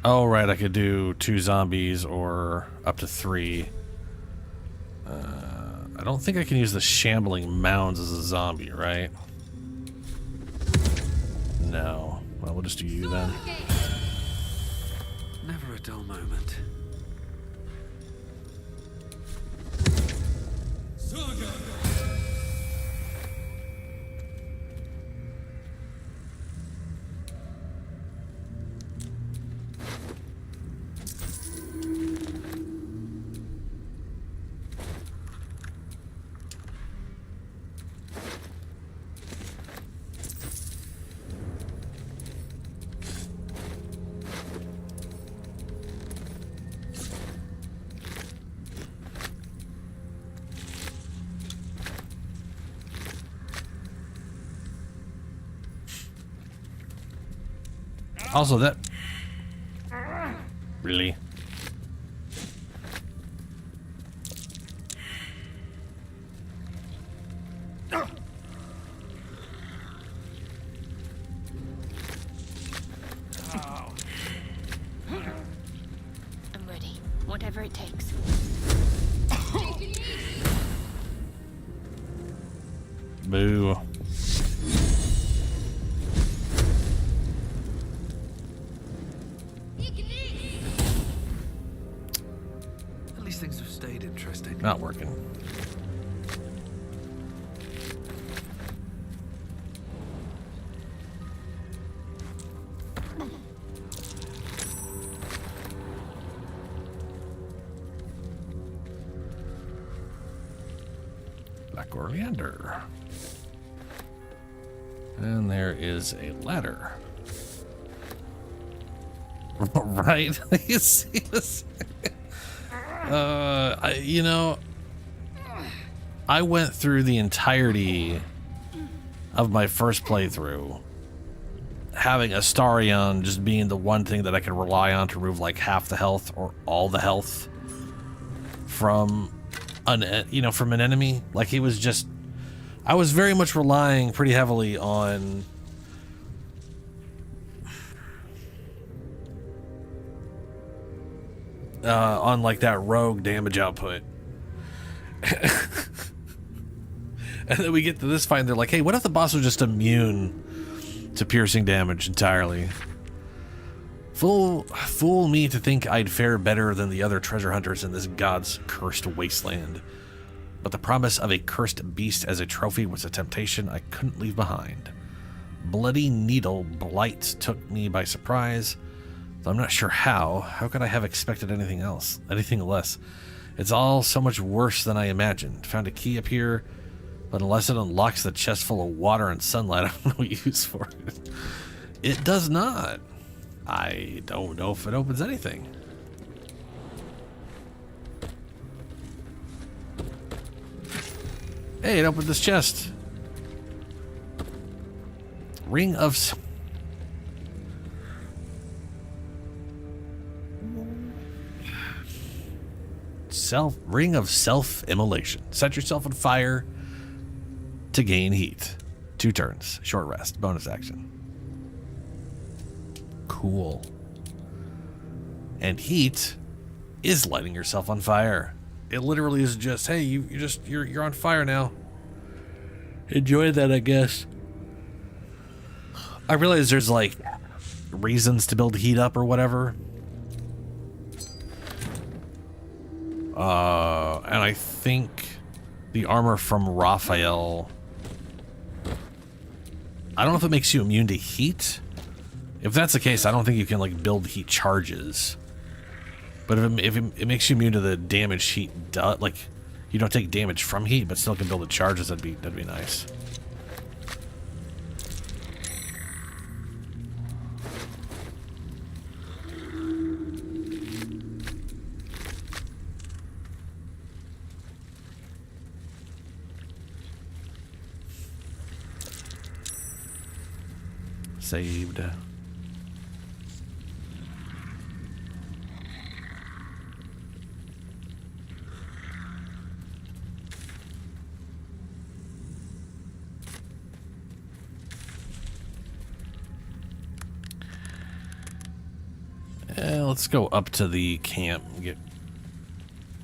Oh, right, I could do 2 zombies or up to 3. I don't think I can use the shambling mounds as a zombie, right? No. Well, we'll just do you then. Never a dull moment. Also, that... Really? I'm ready. Whatever it takes. Boo. At least things have stayed interesting. Not working. Black Oleander. And there is a ladder. Right? You see this? You know, I went through the entirety of my first playthrough having Astarion just being the one thing that I could rely on to remove like half the health or all the health from an enemy. Like he was just, I was very much relying pretty heavily on like that rogue damage output. And then we get to this fight and they're like, hey, what if the boss was just immune to piercing damage entirely? Fool me to think I'd fare better than the other treasure hunters in this god's cursed wasteland. But the promise of a cursed beast as a trophy was a temptation I couldn't leave behind. Bloody Needle Blight took me by surprise. Though I'm not sure how. How could I have expected anything less? It's all so much worse than I imagined. Found a key up here, but unless it unlocks the chest full of water and sunlight, I have no use for it. It does not. I don't know if it opens anything. Hey, it opened this chest. Ring of self-immolation. Set yourself on fire to gain heat. 2 turns. Short rest. Bonus action. Cool. And heat is lighting yourself on fire. It literally is just, hey, you're on fire now. Enjoy that, I guess. I realize there's like reasons to build heat up or whatever. And I think the armor from Raphael, I don't know if it makes you immune to heat. If that's the case, I don't think you can like build heat charges. But if it makes you immune to the damage heat, like you don't take damage from heat, but still can build the charges, that'd be nice. saved. Let's go up to the camp and get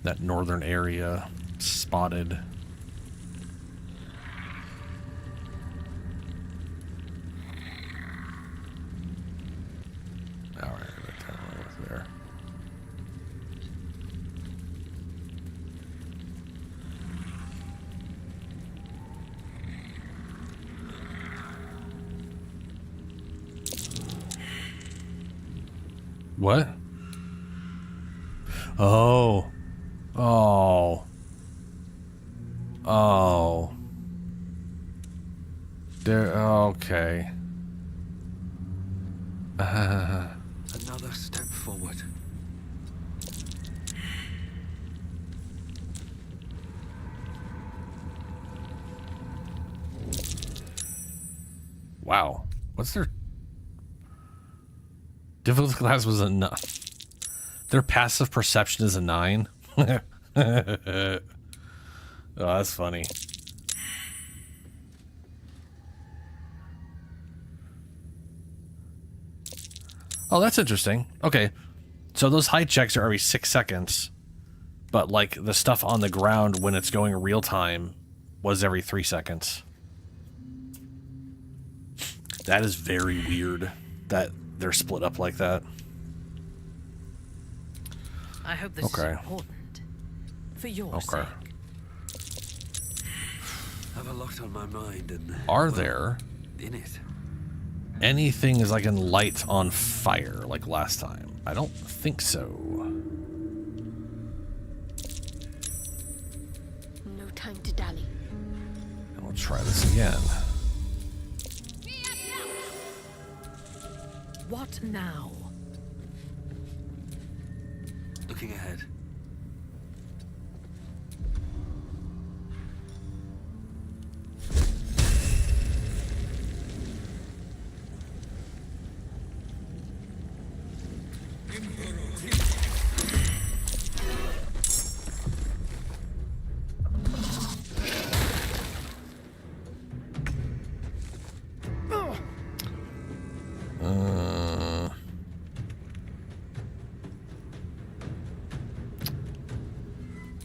that northern area spotted. Alright, there. What? Oh. Oh. Oh. There. Okay. Another step forward. Wow. What's their difficulty class was a 9. Their passive perception is a 9. Oh, that's funny. Oh, that's interesting. Okay. So those height checks are every 6 seconds. But like the stuff on the ground when it's going real time was every 3 seconds. That is very weird that they're split up like that. I hope this is important. For your sake. I have a lot on my mind and Are there in it anything is like in light on fire like last time? I don't think so. No time to dally. And we'll try this again. What now? looking ahead.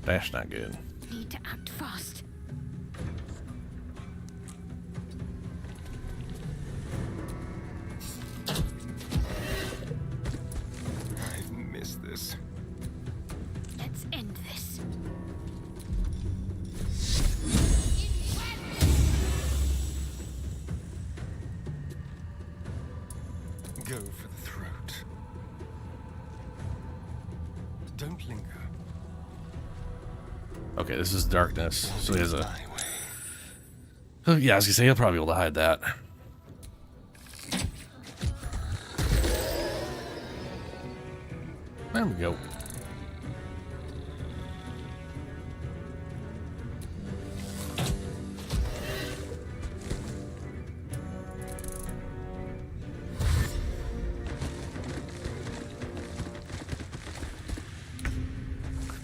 That's not good. Need to act fast. I've missed this. Let's end this. Go for the throat. Don't linger. Okay, this is darkness, so he has a... Oh, yeah, I was gonna say, he'll probably be able to hide that. There we go.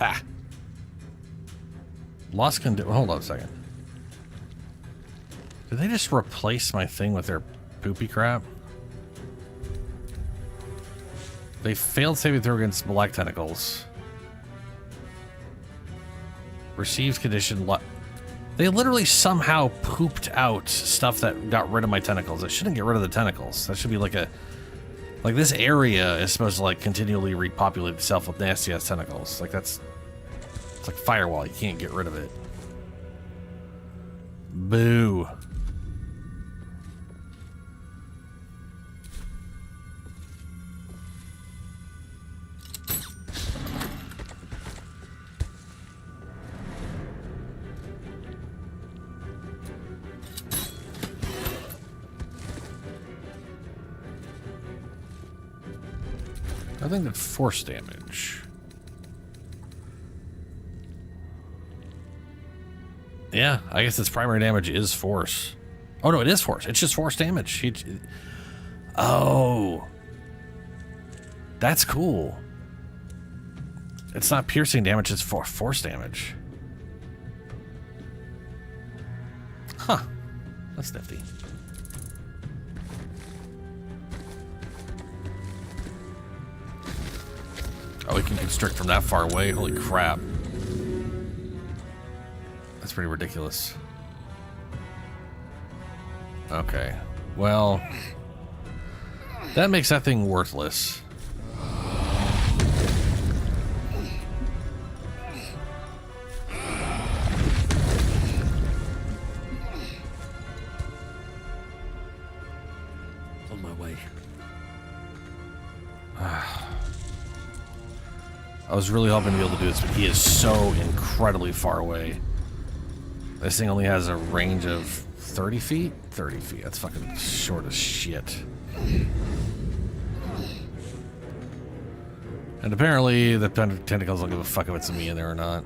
Ah. Lost hold on a second. Did they just replace my thing with their poopy crap? They failed saving throw against black tentacles. Received condition. They literally somehow pooped out stuff that got rid of my tentacles. It shouldn't get rid of the tentacles. That should be like a... Like, this area is supposed to, like, continually repopulate itself with nasty-ass tentacles. Like, that's... It's like firewall. You can't get rid of it. Boo. I think that's force damage. Yeah, I guess its primary damage is force. Oh no, it is force. It's just force damage. Oh. That's cool. It's not piercing damage, it's force damage. Huh. That's nifty. Oh, we can constrict from that far away. Holy crap. That's pretty ridiculous. Okay. Well, that makes that thing worthless. On my way. I was really hoping to be able to do this, but he is so incredibly far away. This thing only has a range of 30 feet? 30 feet. That's fucking short as shit. And apparently the tentacles don't give a fuck if it's me in there or not.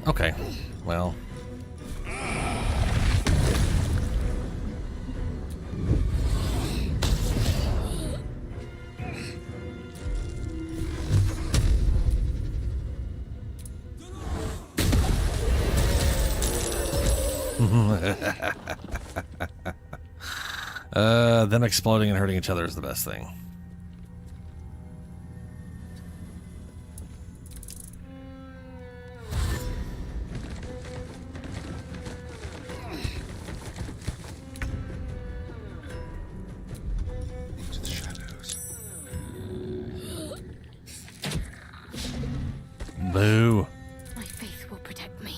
Okay. Well. Them exploding and hurting each other is the best thing. Into the shadows. Boo. My faith will protect me.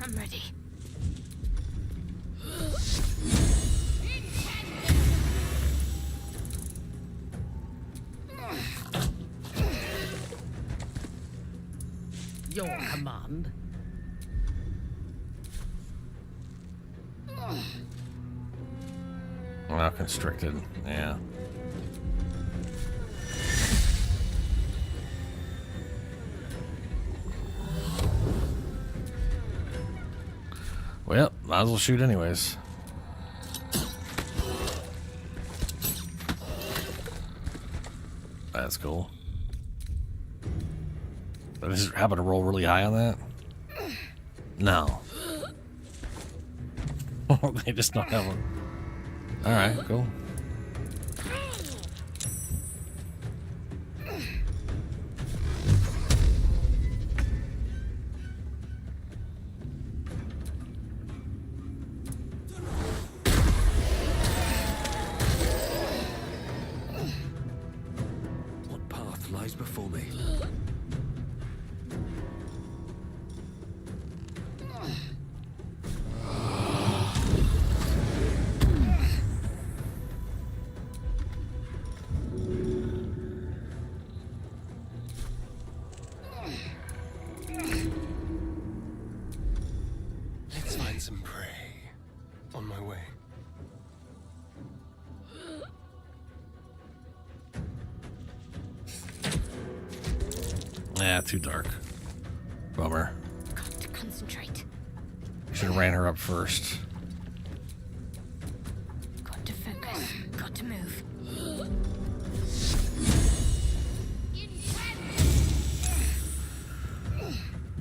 I'm ready. Your command. Well, constricted. Yeah. Well, might as well shoot anyways. That's cool. I just happen to roll really high on that? No. They just don't have one. Alright, cool. What path lies before me? Let's find some prey. On my way. Yeah, too dark. Bummer. Got to concentrate. Should have ran her up first. Got to focus. Got to move.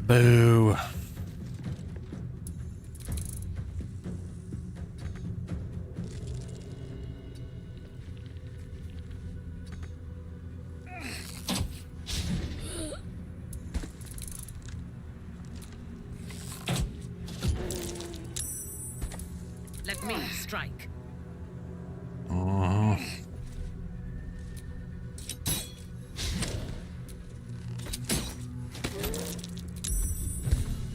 Boo. Let me strike. I'm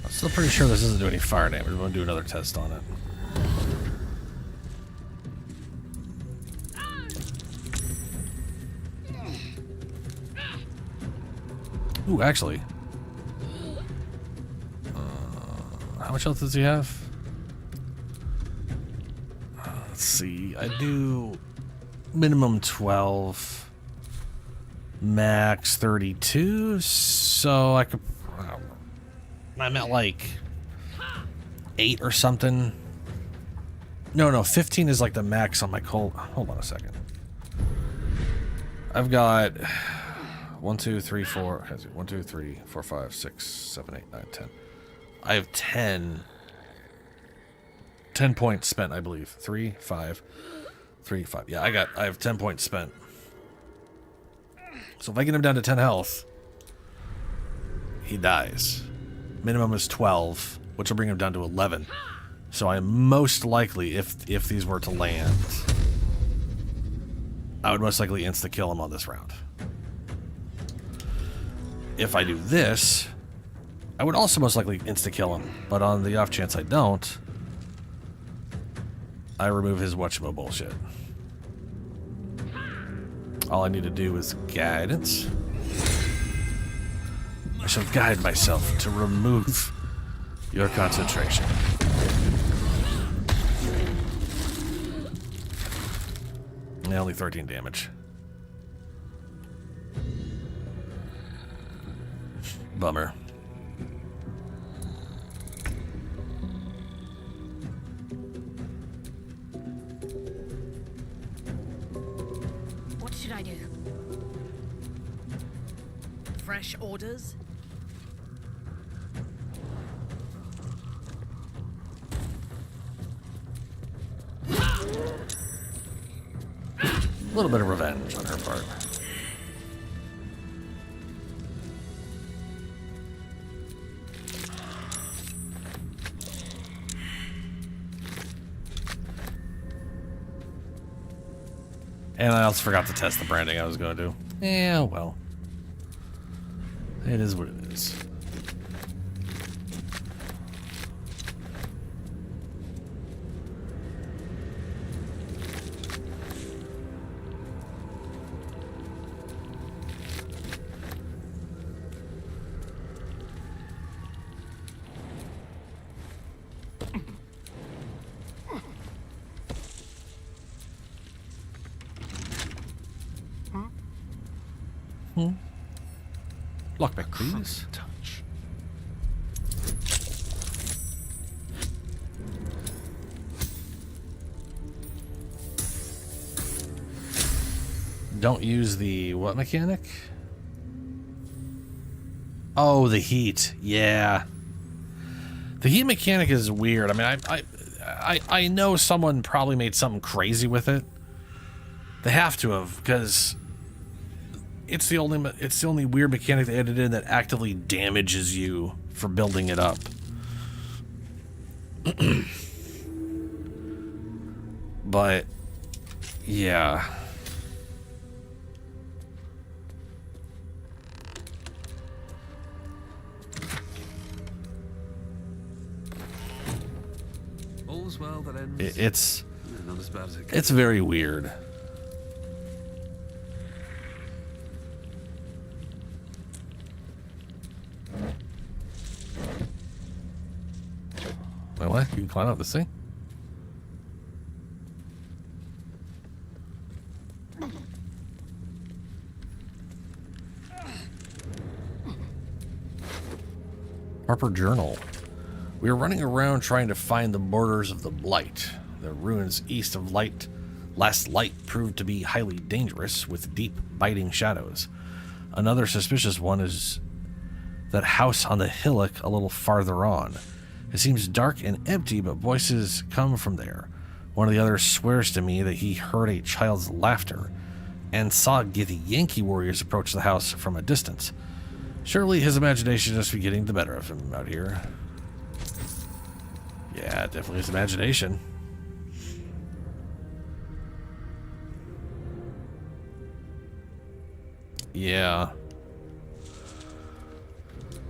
still pretty sure this doesn't do any fire damage. We're going to do another test on it. Ooh, actually. How much health does he have? Let's see. I do minimum 12. Max 32. So I could... I'm at like 8 or something. No, 15 is like the max on my cold. Hold on a second. I've got 1, 2, 3, 4. 1, 2, 3, 4, 5, 6, 7, 8, 9, 10. I have 10 points spent, I believe. 3, 5. Yeah, I have 10 points spent. So if I get him down to 10 health, he dies. Minimum is 12, which will bring him down to 11. So I am most likely, if these were to land, I would most likely insta-kill him on this round. If I do this, I would also most likely insta-kill him. But on the off chance I don't, I remove his whatchamo bullshit. All I need to do is guidance. I shall guide myself to remove your concentration. Only 13 damage. Bummer. What should I do? Fresh orders? A little bit of revenge on her part. And I also forgot to test the branding I was going to do. Yeah, well. It is what it is. Lockpick, please. Touch. Don't use the what mechanic? Oh, the heat. Yeah. The heat mechanic is weird. I mean, I know someone probably made something crazy with it. They have to have, because it's the only weird mechanic they added in that actively damages you for building it up. But yeah. All's well that ends. It's not as bad as it it's very weird. Wait, what? You can climb up this thing? Harper Journal. We are running around trying to find the borders of the Blight. The ruins east of Last Light proved to be highly dangerous, with deep, biting shadows. Another suspicious one is that house on the hillock a little farther on. It seems dark and empty, but voices come from there. One of the others swears to me that he heard a child's laughter and saw the Yankee warriors approach the house from a distance. Surely his imagination must be getting the better of him out here. Yeah, definitely his imagination. Yeah.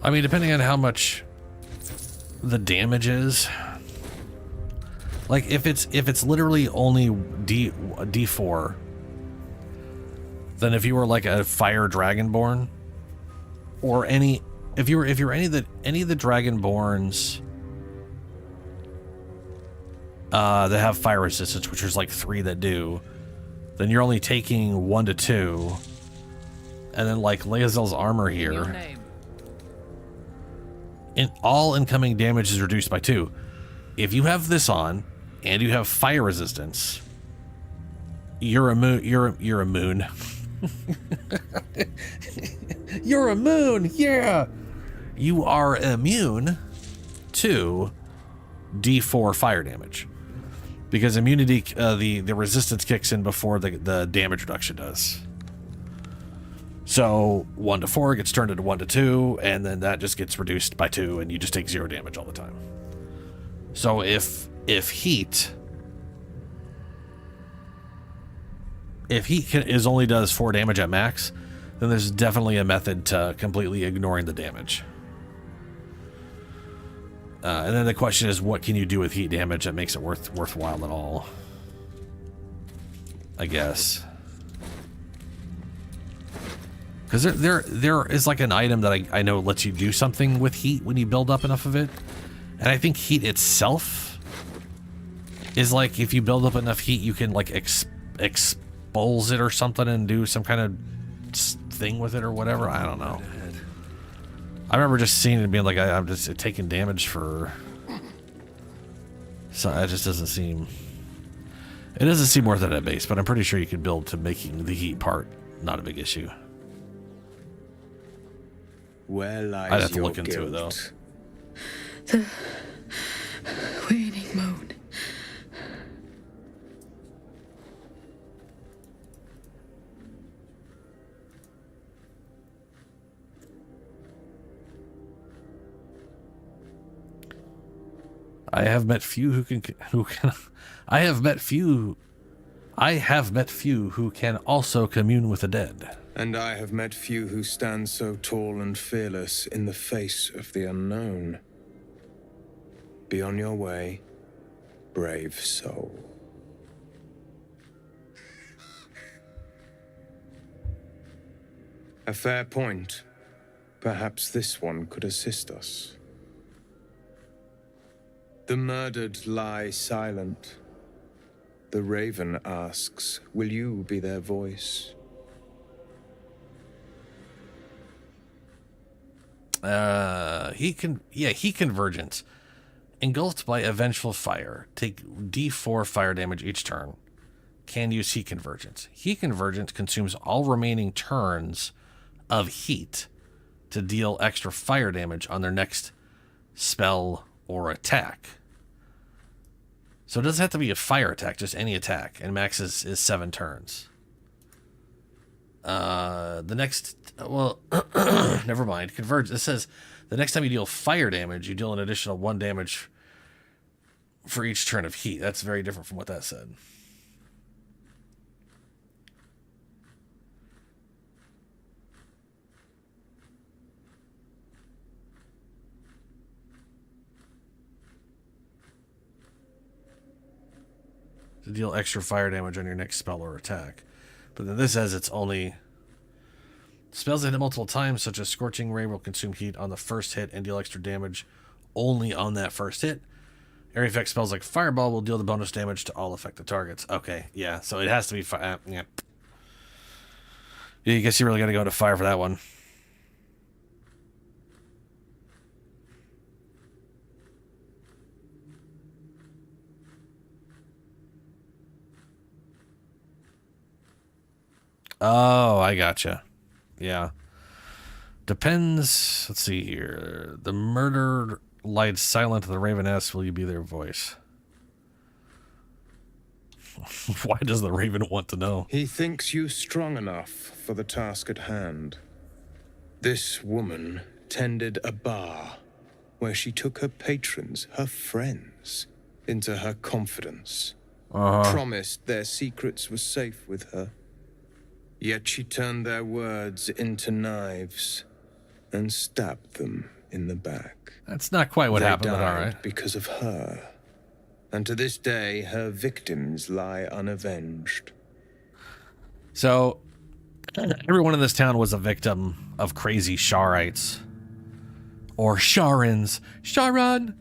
I mean, depending on how much the damage is, like if it's literally only D4, then if you were like a fire dragonborn, or if you're any of the dragonborns that have fire resistance, which is like 3 that do, then you're only taking 1 to 2, and then like Lae'zel's armor here. All incoming damage is reduced by 2. if you have this on and you have fire resistance, you're immune. You're immune. You're immune. Yeah. You are immune to D4 fire damage because immunity, the resistance kicks in before the damage reduction does. So 1 to 4 gets turned into 1 to 2, and then that just gets reduced by 2, and you just take 0 damage all the time. So if heat only does 4 damage at max, then there's definitely a method to completely ignoring the damage. And then the question is, what can you do with heat damage that makes it worthwhile at all? I guess. Because there is like an item that I know lets you do something with heat when you build up enough of it. And I think heat itself is like, if you build up enough heat, you can like expose it or something and do some kind of thing with it or whatever. I don't know. I remember just seeing it and being like, I'm just taking damage for... So it just doesn't seem... It doesn't seem worth it at base, but I'm pretty sure you could build to making the heat part not a big issue. Where lies I'd have to your look into it, though. The waning moon. I have met few who can I have met few who can also commune with the dead. And I have met few who stand so tall and fearless in the face of the unknown. Be on your way, brave soul. A fair point. Perhaps this one could assist us. The murdered lie silent. The raven asks, will you be their voice? Heat convergence. Engulfed by a vengeful fire. Take D4 fire damage each turn. Can use heat convergence. Heat convergence consumes all remaining turns of heat to deal extra fire damage on their next spell or attack. So it doesn't have to be a fire attack, just any attack. And max is 7 turns. The next, well, never mind. Converge. It says the next time you deal fire damage, you deal an additional 1 damage for each turn of heat. That's very different from what that said. To deal extra fire damage on your next spell or attack. But then this says it's only... Spells that hit multiple times, such as Scorching Ray, will consume heat on the first hit and deal extra damage only on that first hit. Area effect spells like Fireball will deal the bonus damage to all affected targets. Okay, yeah, so it has to be fire. Yeah, I guess you really got to go to fire for that one. Oh, I gotcha. Yeah. Depends. Let's see here. The murdered lied silent. The raven asks, will you be their voice? Why does the raven want to know? He thinks you strong enough for the task at hand. This woman tended a bar where she took her patrons, her friends, into her confidence. Promised their secrets were safe with her. Yet she turned their words into knives and stabbed them in the back. That's not quite what happened, but all right. Because of her. And to this day, her victims lie unavenged. So, everyone in this town was a victim of crazy Sharites. Or Sharans. Sharan!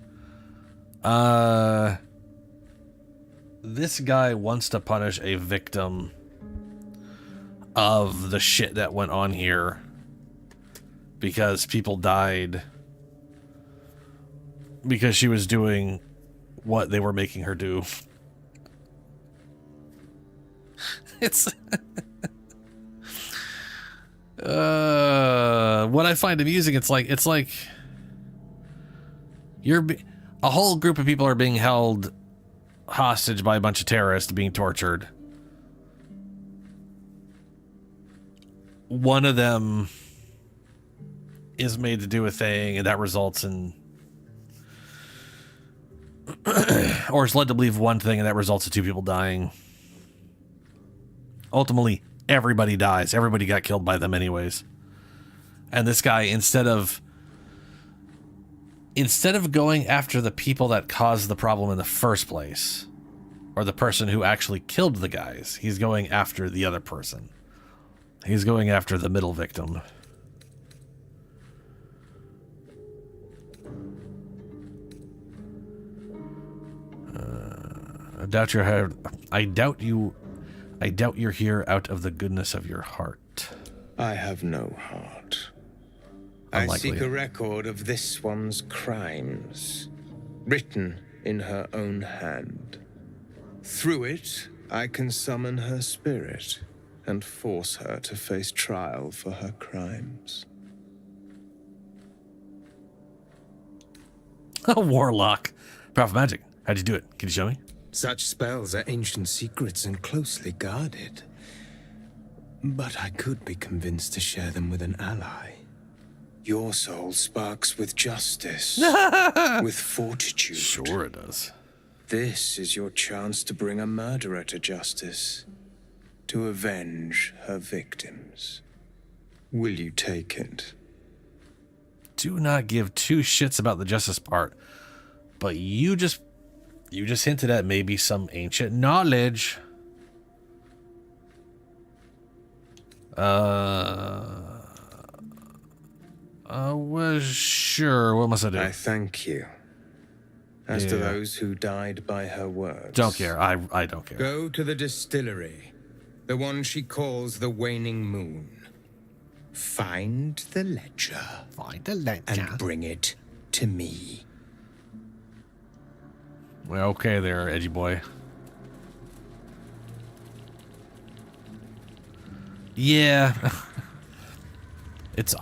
This guy wants to punish a victim of the shit that went on here because people died because she was doing what they were making her do. It's what I find amusing, it's like a whole group of people are being held hostage by a bunch of terrorists being tortured. One of them is made to do a thing, and that results in or is led to believe one thing, and that results in 2 people dying. Ultimately, everybody dies. Everybody got killed by them anyways. And this guy, instead of going after the people that caused the problem in the first place, or the person who actually killed the guys, he's going after the other person. He's going after the middle victim. I doubt you're here out of the goodness of your heart. I have no heart. Unlikely. I seek a record of this one's crimes, written in her own hand. Through it, I can summon her spirit and force her to face trial for her crimes. A warlock. Powerful magic. How'd you do it? Can you show me? Such spells are ancient secrets and closely guarded. But I could be convinced to share them with an ally. Your soul sparks with justice, with fortitude. Sure it does. This is your chance to bring a murderer to justice, to avenge her victims. Will you take it? Do not give 2 shits about the justice part, but you just hinted at maybe some ancient knowledge. Well, sure. What must I do? I thank you. As to those who died by her words. Don't care. I don't care. Go to the distillery, the one she calls the Waning Moon. Find the ledger. And bring it to me. Well, okay there, edgy boy. Yeah.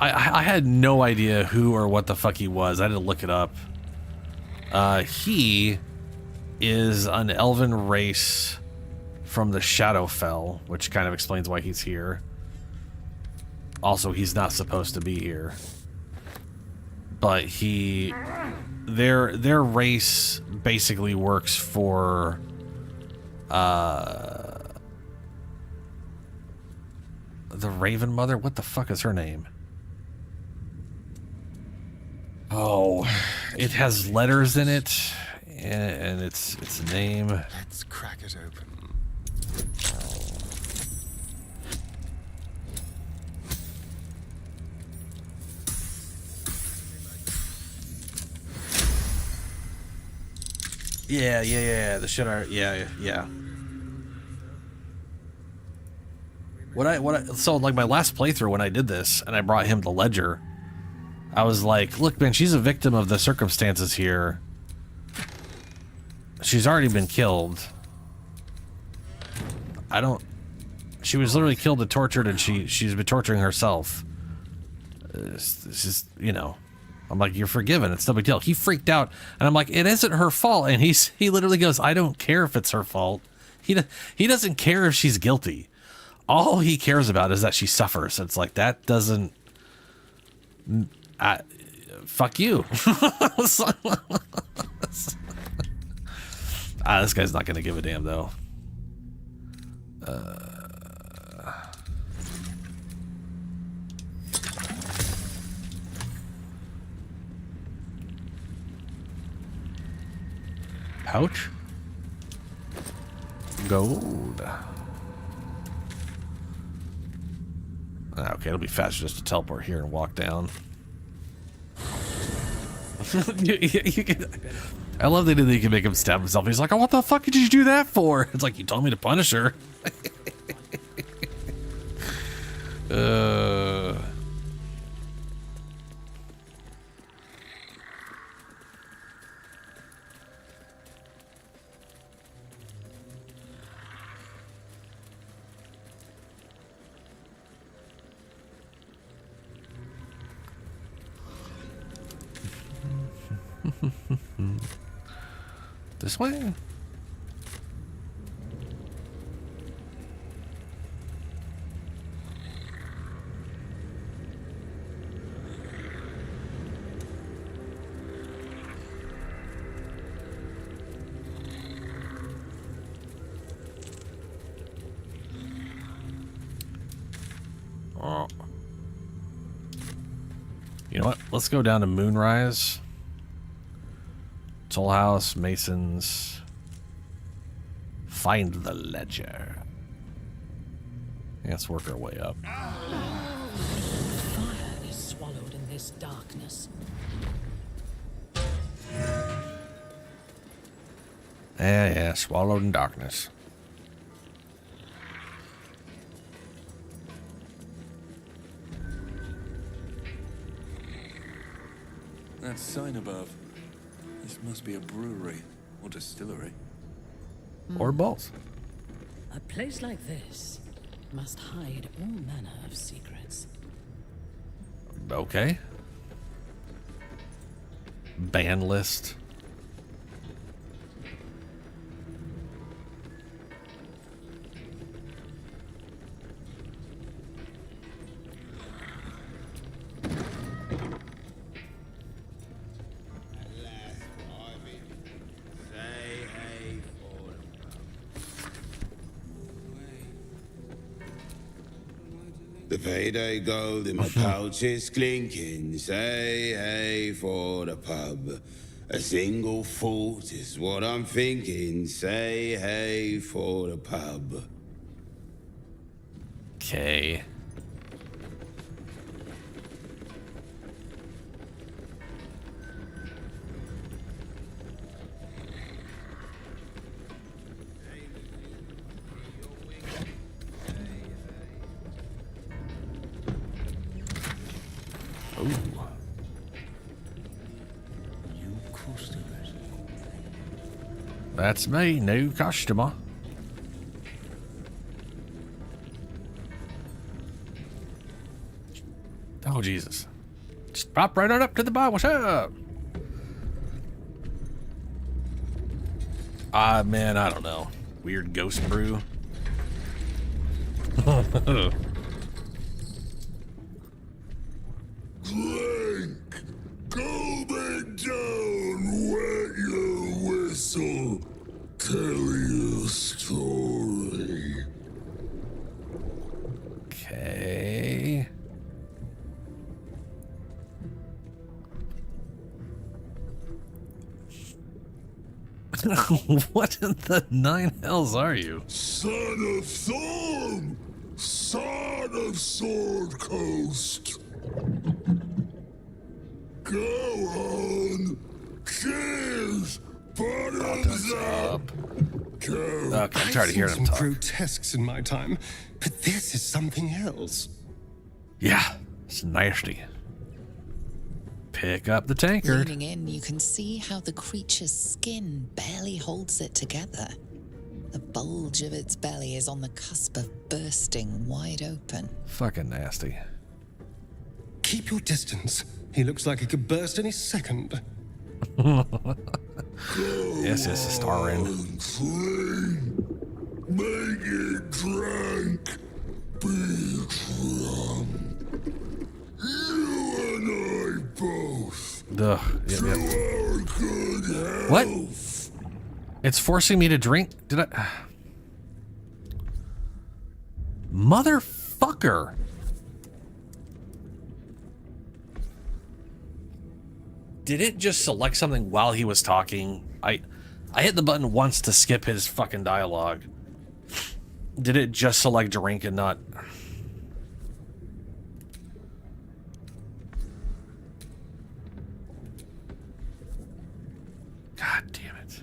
I had no idea who or what the fuck he was. I had to look it up. He is an elven race from the Shadowfell, which kind of explains why he's here. Also, he's not supposed to be here. But their race basically works for the Raven Mother. What the fuck is her name? Oh, it has letters in it, and its name. Let's crack it open. Yeah. The shit yeah. So like my last playthrough when I did this and I brought him the ledger, I was like, look, man, she's a victim of the circumstances here. She's already been killed. She was literally killed and tortured, and she's been torturing herself. This is, I'm like, you're forgiven. It's no big deal. He freaked out, and I'm like, it isn't her fault. And he literally goes, I don't care if it's her fault. He doesn't care if she's guilty. All he cares about is that she suffers. It's like, that doesn't. Fuck you. This guy's not gonna give a damn though. Pouch? Gold. Okay, it'll be faster just to teleport here and walk down. I love that you can make him stab himself. He's like, oh, what the fuck did you do that for? It's like, you told me to punish her. This way? Oh. You know what? Let's go down to Moonrise. Toll House, Masons. Find the ledger. Let's work our way up. Fire is swallowed in this darkness. Yeah, swallowed in darkness. That sign above. This must be a brewery or distillery. Or both. A place like this must hide all manner of secrets. Okay. Ban list. The payday gold in my pouch is clinking. Say hey for the pub. A single thought is what I'm thinking. Say hey for the pub. Okay. That's me, new customer. Oh, Jesus. Just pop right on up to the bar. What's up? Man, I don't know. Weird ghost brew. Drink! Go back down, wet your whistle. Tell you a story. Okay. What in the nine hells are you? Son of Thorn! Son of Sword Coast! Go on! Cheers! Bottoms up! Go. Okay, I'm tired of hearing him I've seen some talk. grotesques in my time, but this is something else. Yeah, it's nasty. Pick up the tankard. Leaning in, you can see how the creature's skin barely holds it together. The bulge of its belly is on the cusp of bursting wide open. Fucking nasty. Keep your distance. He looks like he could burst any second. Yes, a star in. Make it drunk. Be drunk. You and I both. Ugh. To our good health. What? It's forcing me to drink? Did I? Motherfucker. Did it just select something while he was talking? I hit the button once to skip his fucking dialogue. Did it just select drink and not... God damn it.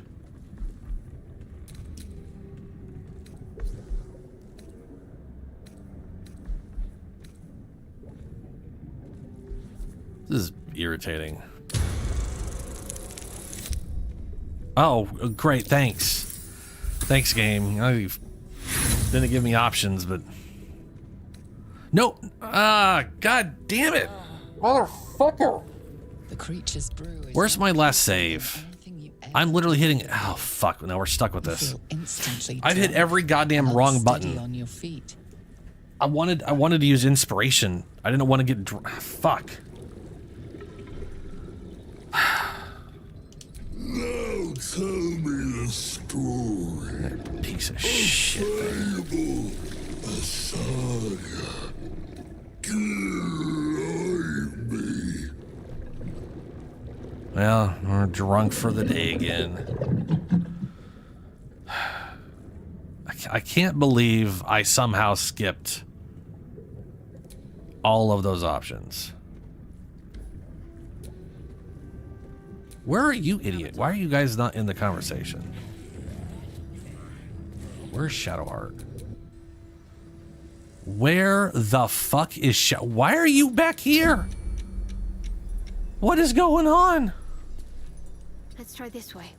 This is irritating. Oh, great, thanks. Thanks, game. Oh, you didn't give me options, but... No! God damn it! Motherfucker! The creature's brew is Where's my last save? anything you ever I'm literally hitting. Oh fuck! Now we're stuck with this. Feel instantly I've hit drunk every goddamn and wrong unsteady button. on your feet. I wanted to use inspiration. I didn't want to get fuck. Now tell me a story. Piece of shit. Fable, a saga. Guide me. Well, we're drunk for the day again. I can't believe I somehow skipped all of those options. Where are you, idiot? Why are you guys not in the conversation? Where's Shadowheart? Where the fuck is Why are you back here? What is going on? Let's try this way.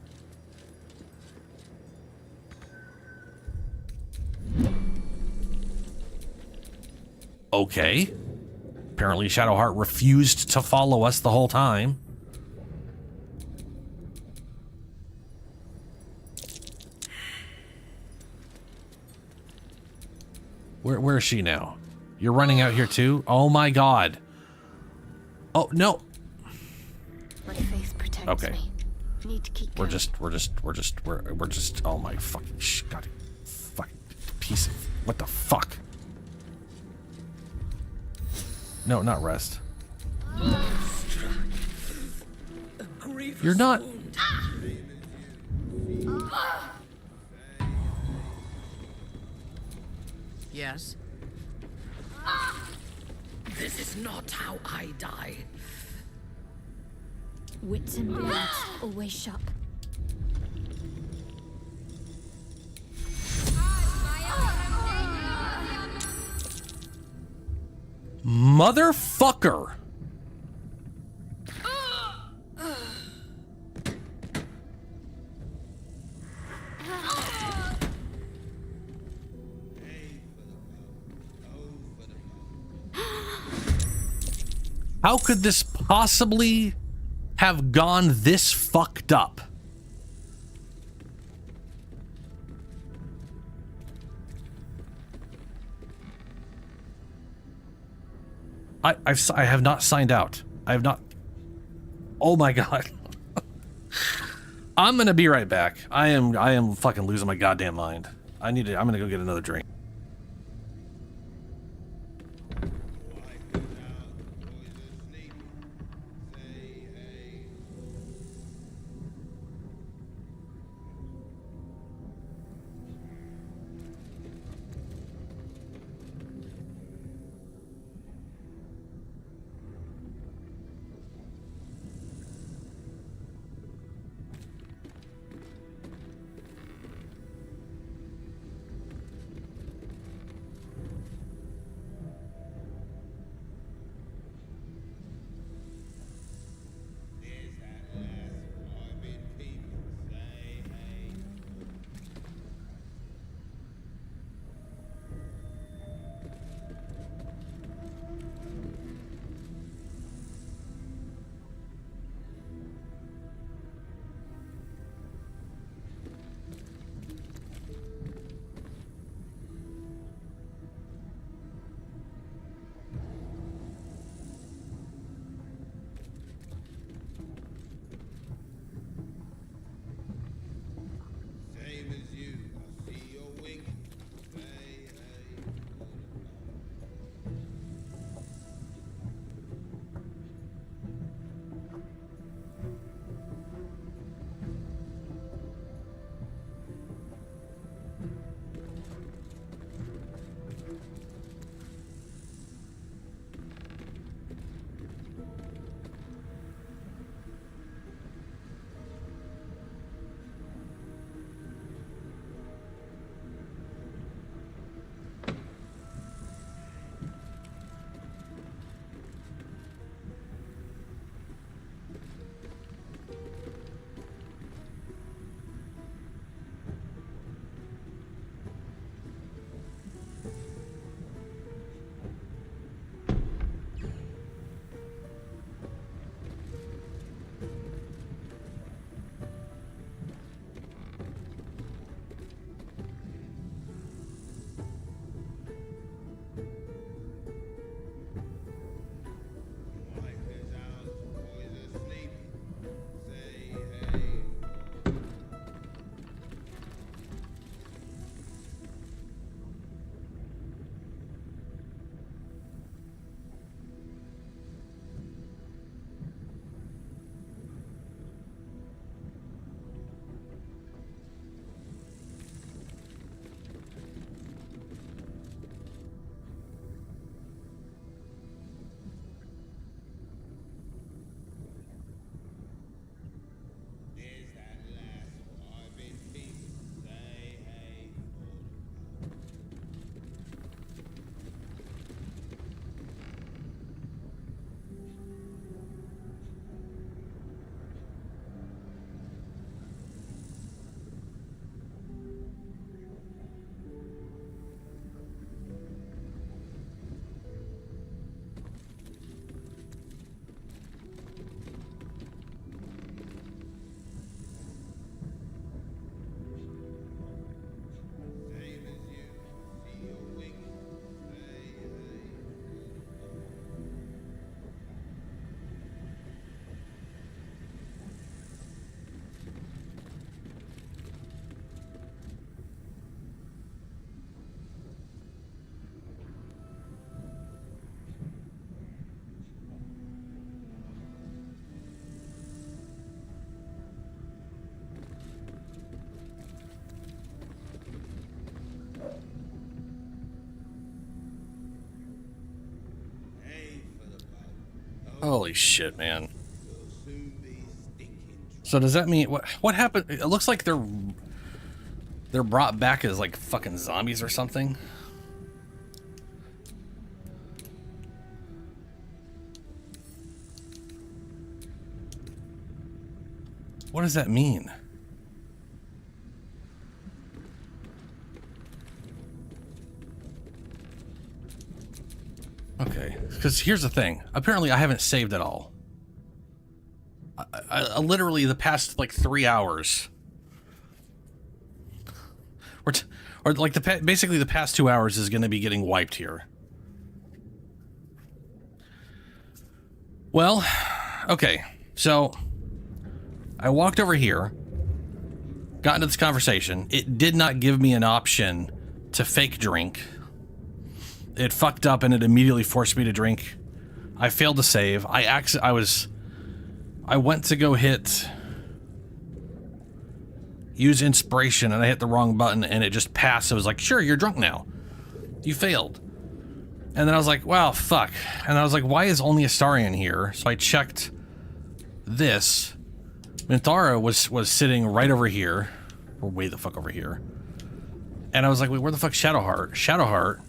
Okay. Apparently Shadowheart refused to follow us the whole time. Where is she now? You're running out here too? Oh my god. Oh no. My faith protects Okay. me. Need to keep We're going. just oh my fucking god. Fucking piece of what the fuck? No, not rest. You're not. Yes? This is not how I die. Wits and blades, always sharp. Motherfucker. How could this possibly have gone this fucked up? I have not signed out. I have not. Oh my god. I'm gonna be right back. I am fucking losing my goddamn mind. I'm gonna go get another drink. Holy shit, man. So does that mean what happened? It looks like they're brought back as like fucking zombies or something. What does that mean? Okay, because here's the thing. Apparently I haven't saved at all. I literally the past like 3 hours, or like basically the past 2 hours is going to be getting wiped here. Well, okay, so I walked over here, got into this conversation. It did not give me an option to fake drink. It fucked up and it immediately forced me to drink. I failed to save. I went to go hit use inspiration and I hit the wrong button and it just passed. It was like, sure, you're drunk now. You failed. And then I was like, wow, fuck. And I was like, why is only Astarion here? So I checked this. Minthara was sitting right over here. Or way the fuck over here. And I was like, wait, where the fuck's Shadowheart? Shadowheart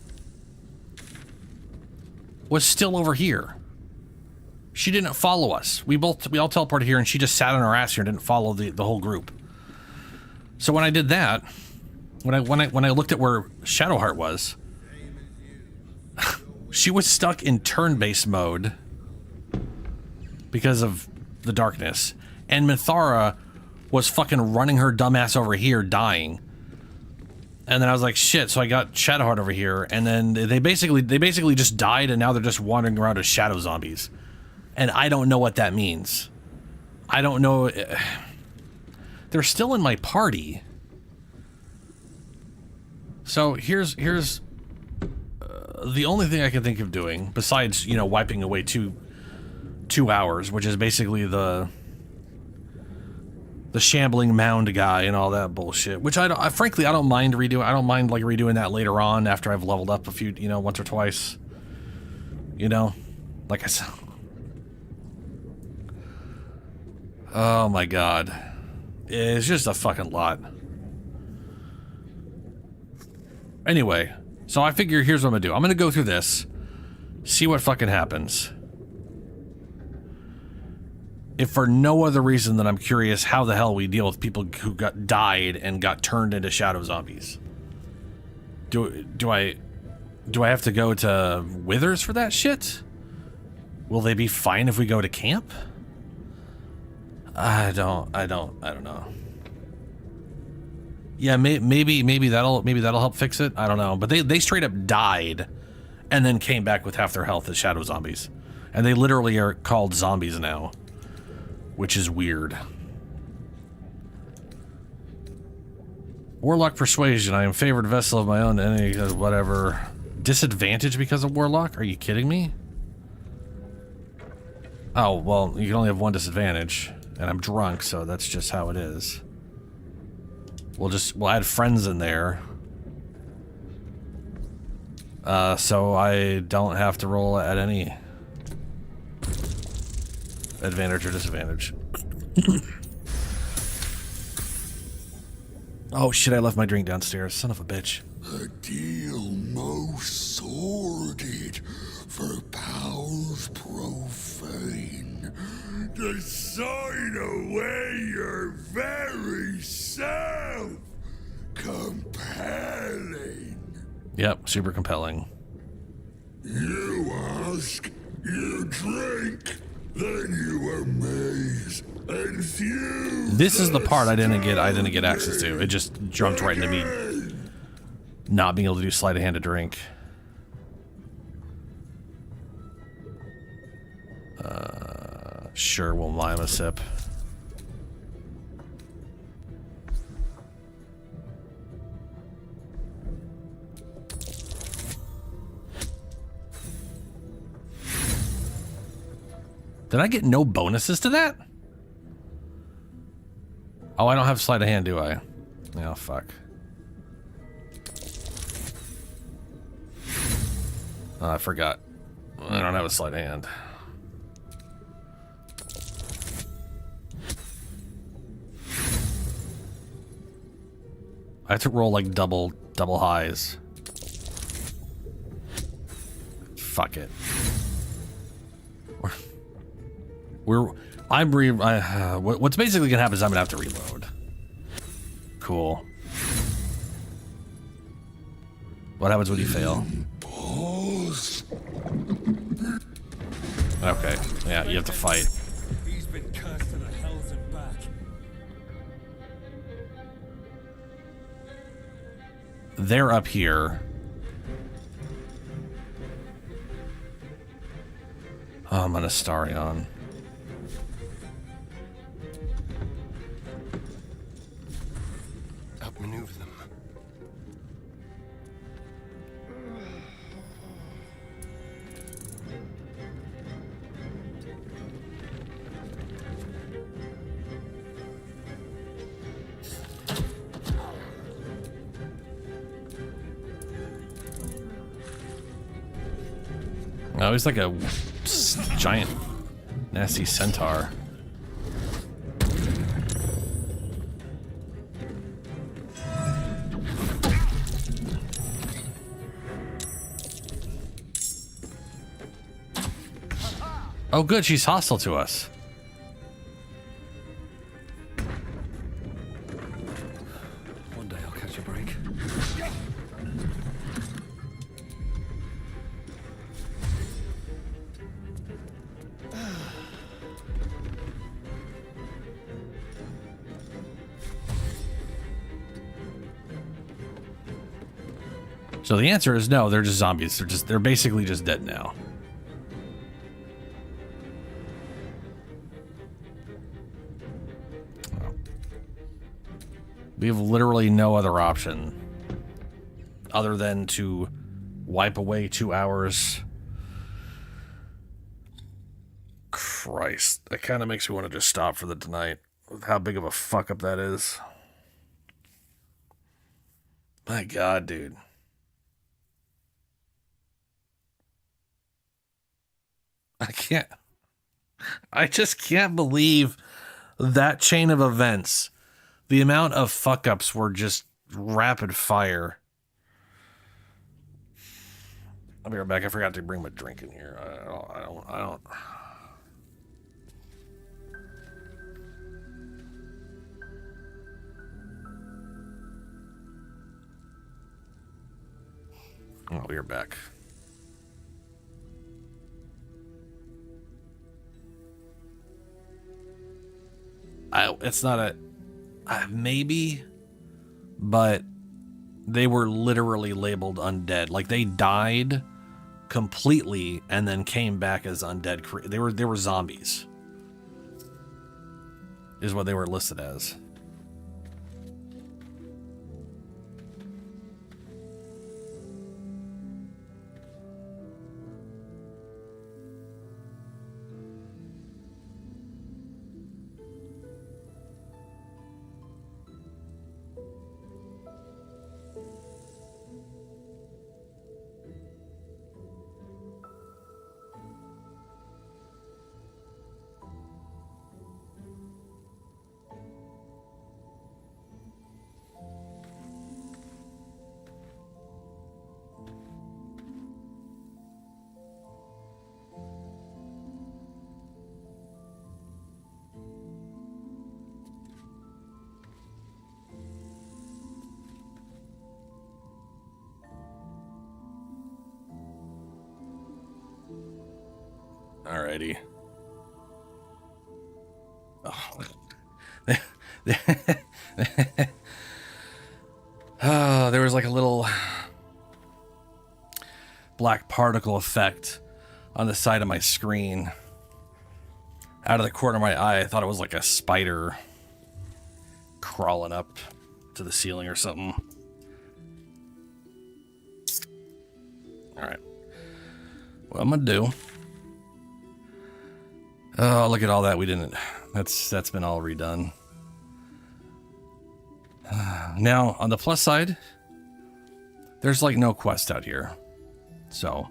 was still over here. She didn't follow us. We all teleported here and she just sat on her ass here and didn't follow the whole group. So when I did that, when I looked at where Shadowheart was, she was stuck in turn-based mode because of the darkness. And Minthara was fucking running her dumbass over here, dying. And then I was like, shit, so I got Shadowheart over here, and then they basically just died, and now they're just wandering around as shadow zombies. And I don't know what that means. I don't know. They're still in my party. So here's the only thing I can think of doing, besides, you know, wiping away two hours, which is basically the shambling mound guy and all that bullshit, which frankly I don't mind redoing. I don't mind like redoing that later on after I've leveled up a few, you know, once or twice. You know, like I said. Oh my god, it's just a fucking lot. Anyway, so I figure here's what I'm gonna do. I'm gonna go through this, see what fucking happens. If for no other reason than I'm curious how the hell we deal with people who died and got turned into shadow zombies. Do I have to go to Withers for that shit? Will they be fine if we go to camp? I don't know. Yeah, maybe that'll help fix it. I don't know, but they straight up died and then came back with half their health as shadow zombies. And they literally are called zombies now, which is weird. Warlock persuasion. I am favored vessel of my own enemy, whatever. Disadvantage because of Warlock? Are you kidding me? Oh, well, you can only have one disadvantage. And I'm drunk, so that's just how it is. We'll add friends in there. So I don't have to roll at any advantage or disadvantage. Oh shit, I left my drink downstairs. Son of a bitch. A deal most sordid for powers profane. To sign away your very self. Compelling. Yep, super compelling. You ask, you drink, then you amaze, and few. This is the part I didn't get access to. It just jumped right into me not being able to do sleight of hand to drink. Sure, we'll lime a sip. Did I get no bonuses to that? Oh, I don't have sleight of hand, do I? Oh, fuck. Oh, I forgot. I don't have a sleight of hand. I have to roll like double highs. Fuck it. What's basically gonna happen is I'm gonna have to reload. Cool. What happens when you fail? Pause. Okay, yeah, you have to fight. He's been cast to the hells and back. They're up here. Oh, I'm on Astarion. Outmaneuver them. Oh, he's like a giant, nasty centaur. Oh, good, she's hostile to us. One day I'll catch a break. So the answer is no, they're just zombies. They're basically just dead now. We have literally no other option other than to wipe away 2 hours. Christ, that kind of makes me want to just stop for the tonight with how big of a fuck up that is. My God, dude. I just can't believe that chain of events. The amount of fuck ups were just rapid fire. I'll be right back. I forgot to bring my drink in here. I don't. Oh, we're back. It's not a maybe, but they were literally labeled undead. Like they died completely and then came back as undead. They were zombies, is what they were listed as. Alrighty. Oh, there was like a little black particle effect on the side of my screen. Out of the corner of my eye, I thought it was like a spider crawling up to the ceiling or something. Alright. What I'm gonna do... Oh, look at all that we didn't... That's been all redone. Now, on the plus side, there's like no quest out here. So...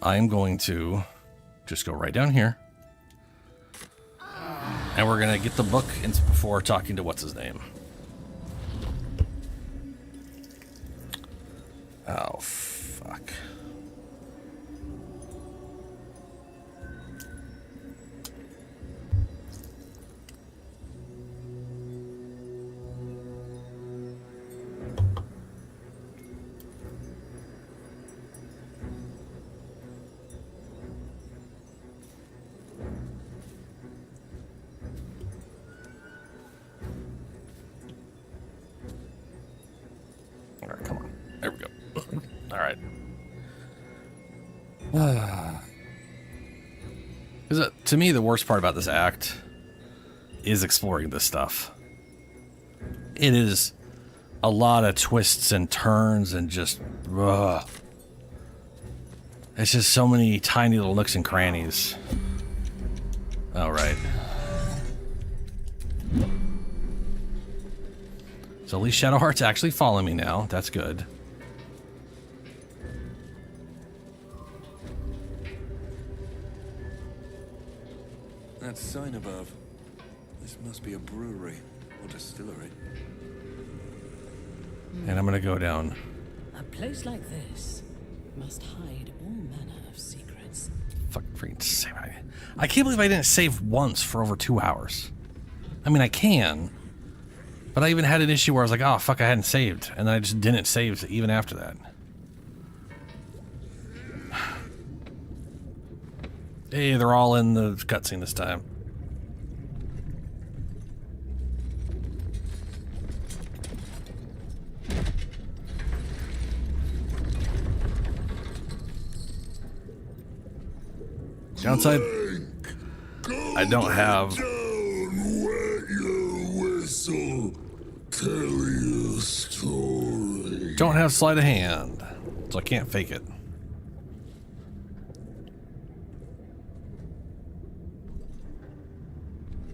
I am going to just go right down here. And we're gonna get the book before talking to what's his name. Oh, fuck. All right, come on. There we go. All right. To me, the worst part about this act is exploring this stuff. It is a lot of twists and turns and just... It's just so many tiny little nooks and crannies. All right. So at least Shadowheart's actually following me now. That's good. That sign above. This must be a brewery or distillery. And I'm gonna go down. A place like this must hide all manner of secrets. Fucking freaking save. I can't believe I didn't save once for over 2 hours. I mean, I can. But I even had an issue where I was like, oh, fuck, I hadn't saved. And then I just didn't save even after that. Hey, they're all in the cutscene this time. Downside, I don't have... Don't have sleight of hand, so I can't fake it.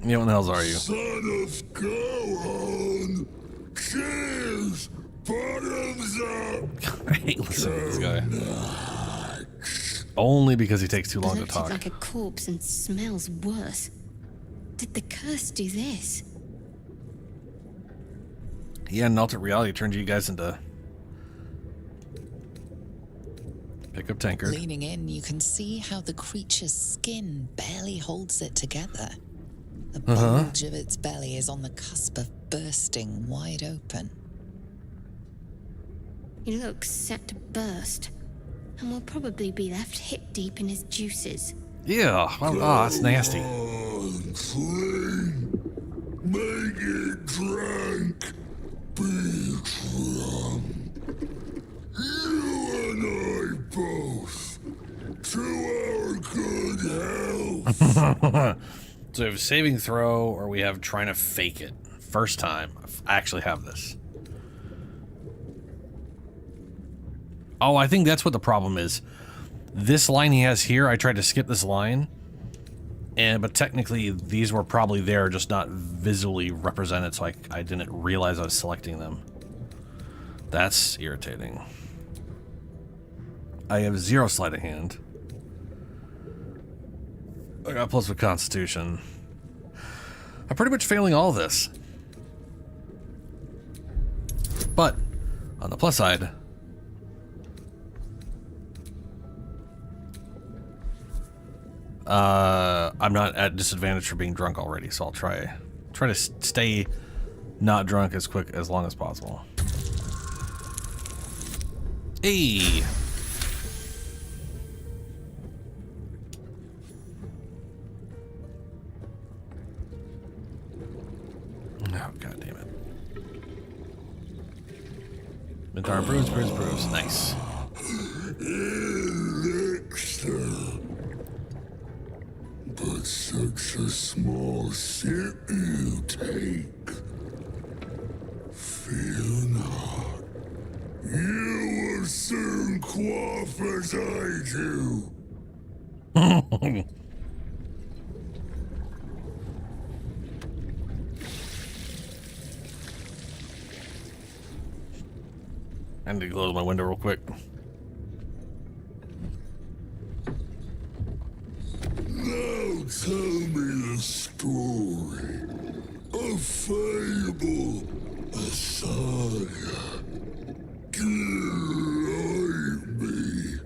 Yeah, what the hells are you? Son of Gohan, cheers, bottoms up. I hate listening to this guy. Only because he takes too long to Looks talk. like a corpse and smells worse. Did the curse do this? Yeah, and alternate reality turned you guys into... Pick up Tankard. Leaning in, you can see how the creature's skin barely holds it together. The bulge of its belly is on the cusp of bursting wide open. He looks set to burst, and will probably be left hip deep in his juices. Yeah, well, that's nasty. Clean, make it drunk, be drunk. You and I both, to our good health. So we have a saving throw, or we have trying to fake it. First time I actually have this. Oh, I think that's what the problem is. This line he has here, I tried to skip this line, but technically these were probably there, just not visually represented, so I didn't realize I was selecting them. That's irritating. I have 0 sleight of hand. I got plus with Constitution. I'm pretty much failing all this. But, on the plus side, I'm not at disadvantage for being drunk already, so I'll try to stay not drunk as long as possible. Hey! Oh, god damn it. Mintar, bruise. Nice. Elixir. But such a small sip you take. Fear not. You will soon quaff as I do. I need to close my window real quick. Now tell me the story. a fable, a saga. Guide me.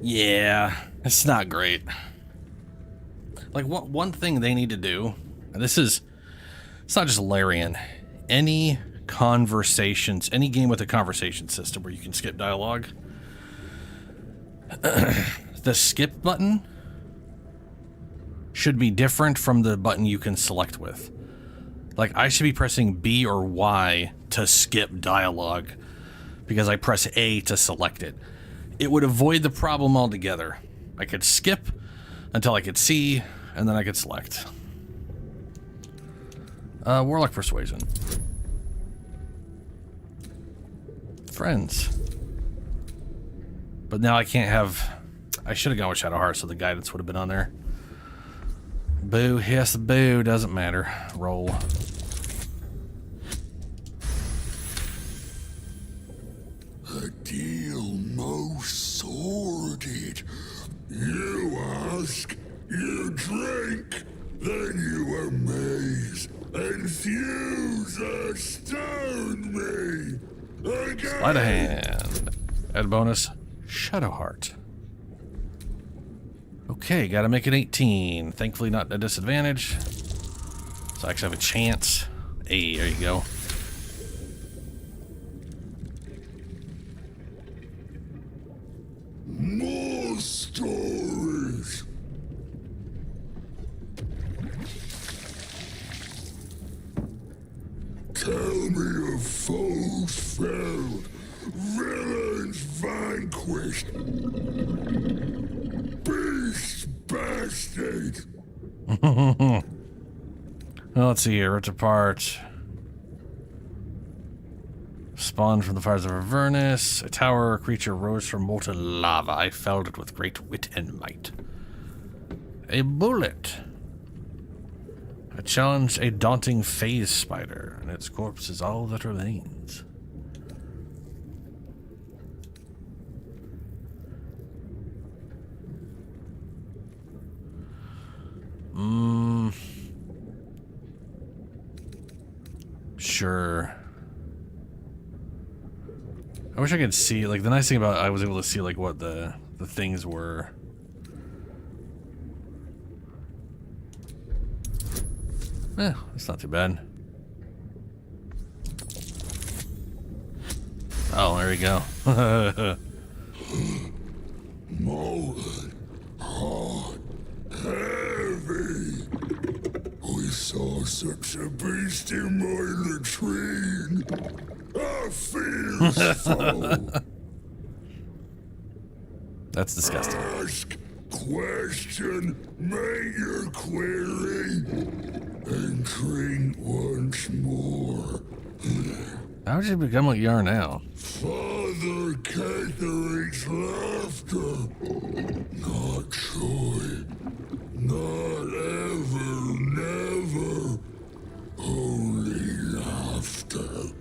Yeah, it's not great. Like, one thing they need to do, and this is, it's not just Larian, any conversations, any game with a conversation system where you can skip dialogue, the skip button should be different from the button you can select with. Like, I should be pressing B or Y to skip dialogue because I press A to select it. It would avoid the problem altogether. I could skip until I could see, and then I could select. Warlock Persuasion. Friends. But now I can't have... I should have gone with Shadow Heart so the guidance would have been on there. Boo, hiss, boo, doesn't matter. Roll. A deal most sordid. You ask, you drink, then you amaze, enthuse, astound me. Sleight of hand. Add bonus, Shadow Heart. Okay, gotta make it 18. Thankfully not a disadvantage. So I actually have a chance. Hey, there you go. More stories. Tell me of foes felled, villains vanquished, beasts bastard. Well, let's see here. Ripped apart. Spawned from the fires of Avernus. A tower, a creature rose from molten lava. I felled it with great wit and might. A bullet. I challenged a daunting phase spider, and its corpse is all that remains. Sure. I wish I could see, like, the nice thing about I was able to see, like, what the things were. That's not too bad. Oh, there we go. Molten, hot, heavy. We saw such a beast in my latrine. A fierce foe. That's disgusting. Ask, question, make your query, and drink once more. How did you become what you are now? Father Catherick's laughter. Not joy. Not ever, never. Only laughter.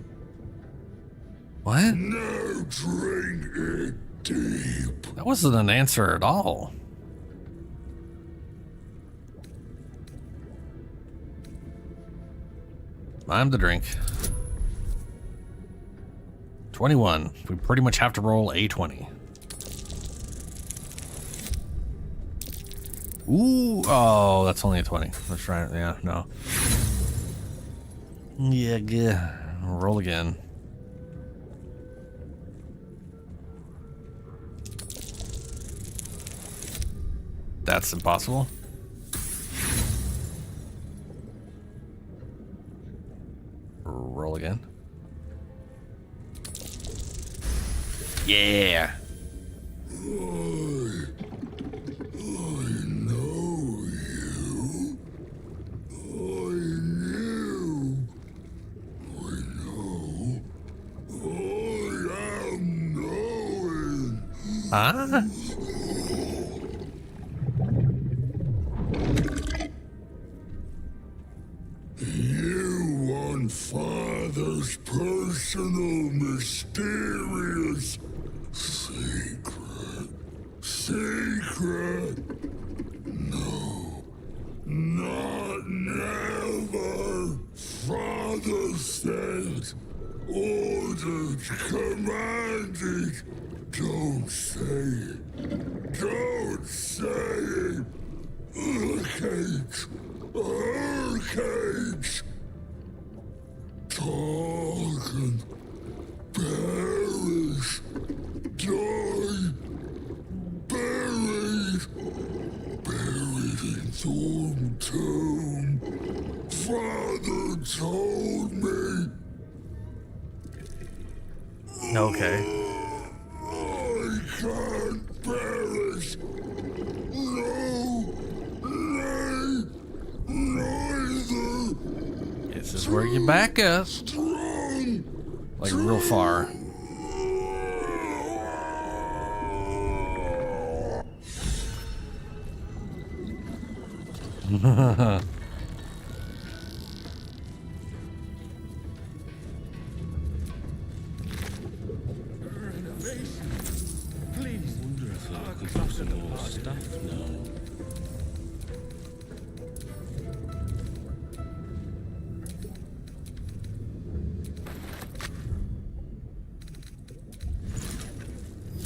What? Now drink it deep. That wasn't an answer at all. I'm the drink. 21. We pretty much have to roll a 20. Ooh, oh, that's only a 20. Let's try it. Yeah, no. Yeah, good. Roll again. That's impossible. Roll again. Yeah. Huh? You want Father's personal, mysterious secret. Secret? No. Not never. Father said, ordered, commanded. Don't say it. Don't say it. Hurricanes. Hurricanes. Talk and perish. Die. Buried. Buried in Thorn Tomb. Father told me. Okay. I can't perish. No, neither. This is where you back up. Like real far.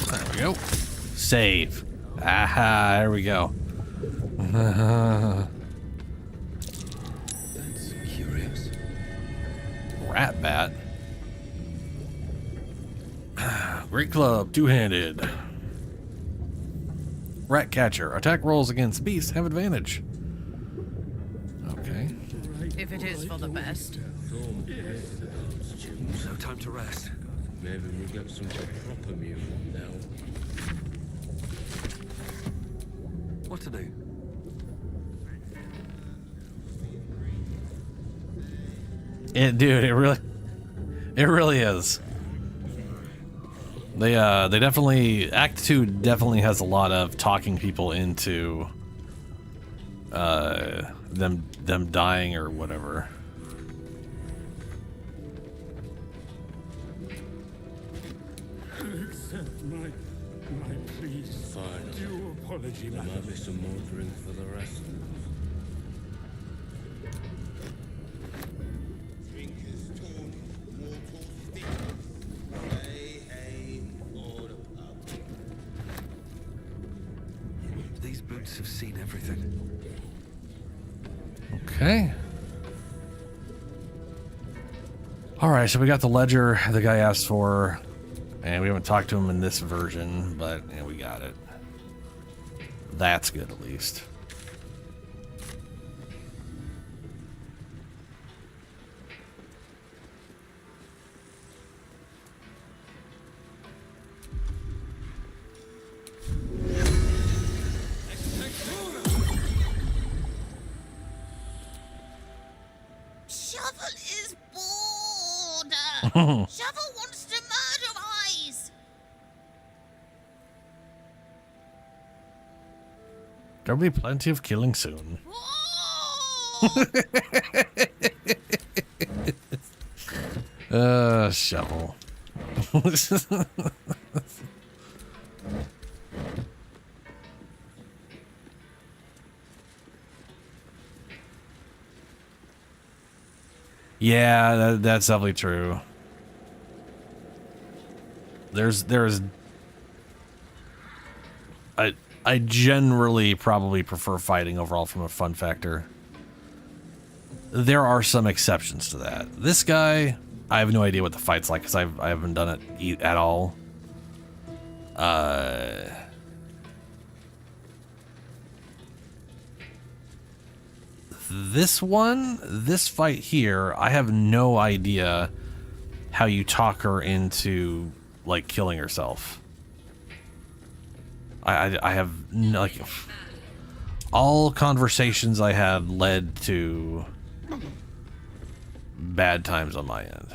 There we go. Save. Aha, there we go. That's curious. Rat bat. Great club, two-handed. Rat catcher. Attack rolls against beasts have advantage. Okay. If it is for the best. No time to rest. Maybe we'll get some proper mutant now. What to do? Dude, it really is. They definitely, Act 2 definitely has a lot of talking people into them dying or whatever. Accept my pleas. Fine. Due apology, There might be some more drink for the rest of us. These boots have seen everything. Okay. Alright, so we got the ledger the guy asked for, and we haven't talked to him in this version, but yeah, we got it. That's good, at least. Shovel is bored. Shovel wants to murder Eyes. There'll be plenty of killing soon. Shovel. Yeah, that's definitely true. I generally probably prefer fighting overall from a fun factor. There are some exceptions to that. This guy, I have no idea what the fight's like because I haven't done it at all. This fight here, I have no idea how you talk her into like killing herself. I have no, like, all conversations I had led to bad times on my end.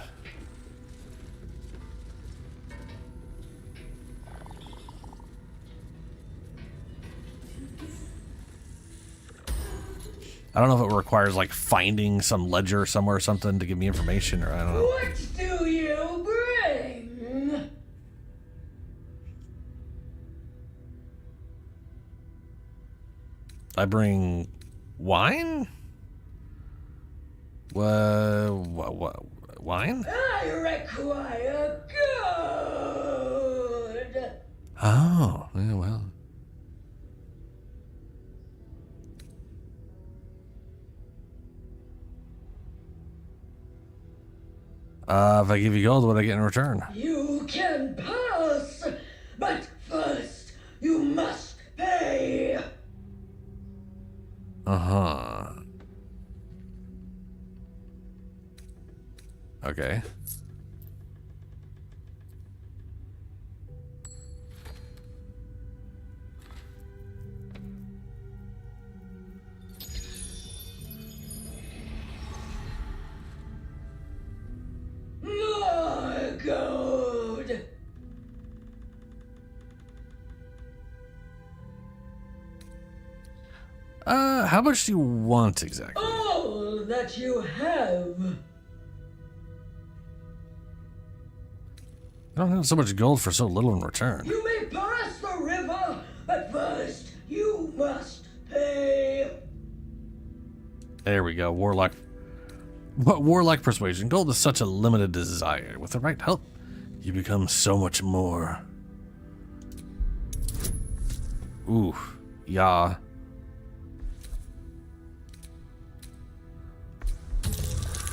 I don't know if it requires like finding some ledger somewhere or something to give me information, or I don't know. What do you bring? I bring wine? What wine? I require good. Oh, yeah, well. If I give you gold, what do I get in return? You can pass, but first you must pay. Uh-huh. Okay. More gold. How much do you want exactly? All that you have. I don't have so much gold for so little in return. You may pass the river, but first you must pay. There we go, Warlock. What Warlock persuasion? Gold is such a limited desire. With the right help, you become so much more. Ooh, yeah.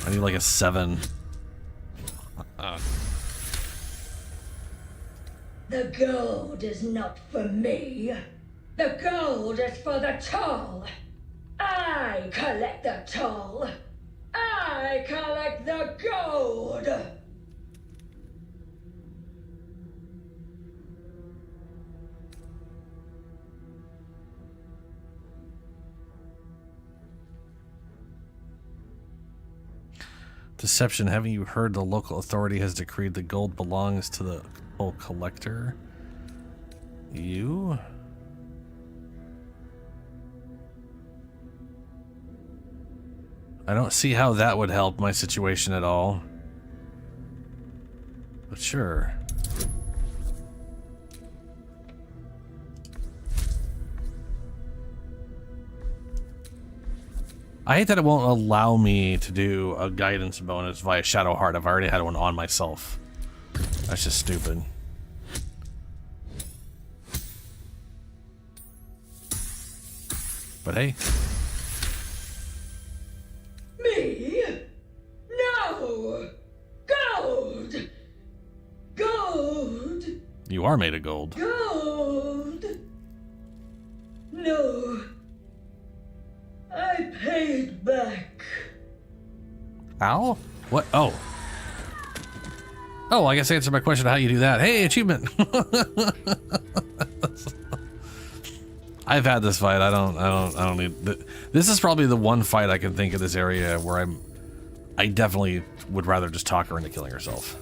I need like a 7. The gold is not for me. The gold is for the toll. I collect the toll. I collect the gold. Deception. Haven't you heard the local authority has decreed the gold belongs to the whole collector? You? I don't see how that would help my situation at all. But sure. I hate that it won't allow me to do a guidance bonus via Shadow Heart. I've already had one on myself. That's just stupid. But hey. Me? No! Gold! Gold! You are made of gold. Gold! No. I paid back. Ow? What? Oh. Oh, I guess I answered my question how you do that. Hey, achievement. I've had this fight. I don't need this is probably the one fight I can think of this area where I definitely would rather just talk her into killing herself.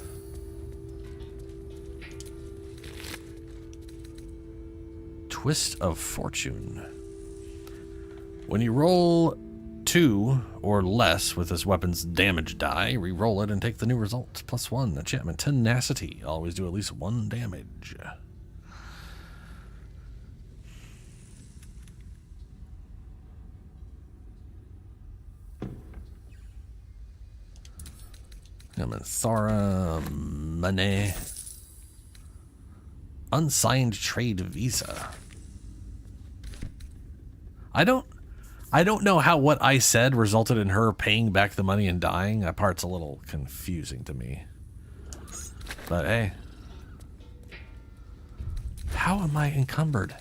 Twist of Fortune. When you roll 2 or less with this weapon's damage die, re-roll it and take the new result. +1 enchantment. Tenacity. Always do at least 1 damage. Thara money. Unsigned trade visa. I don't know how what I said resulted in her paying back the money and dying. That part's a little confusing to me. But hey. How am I encumbered?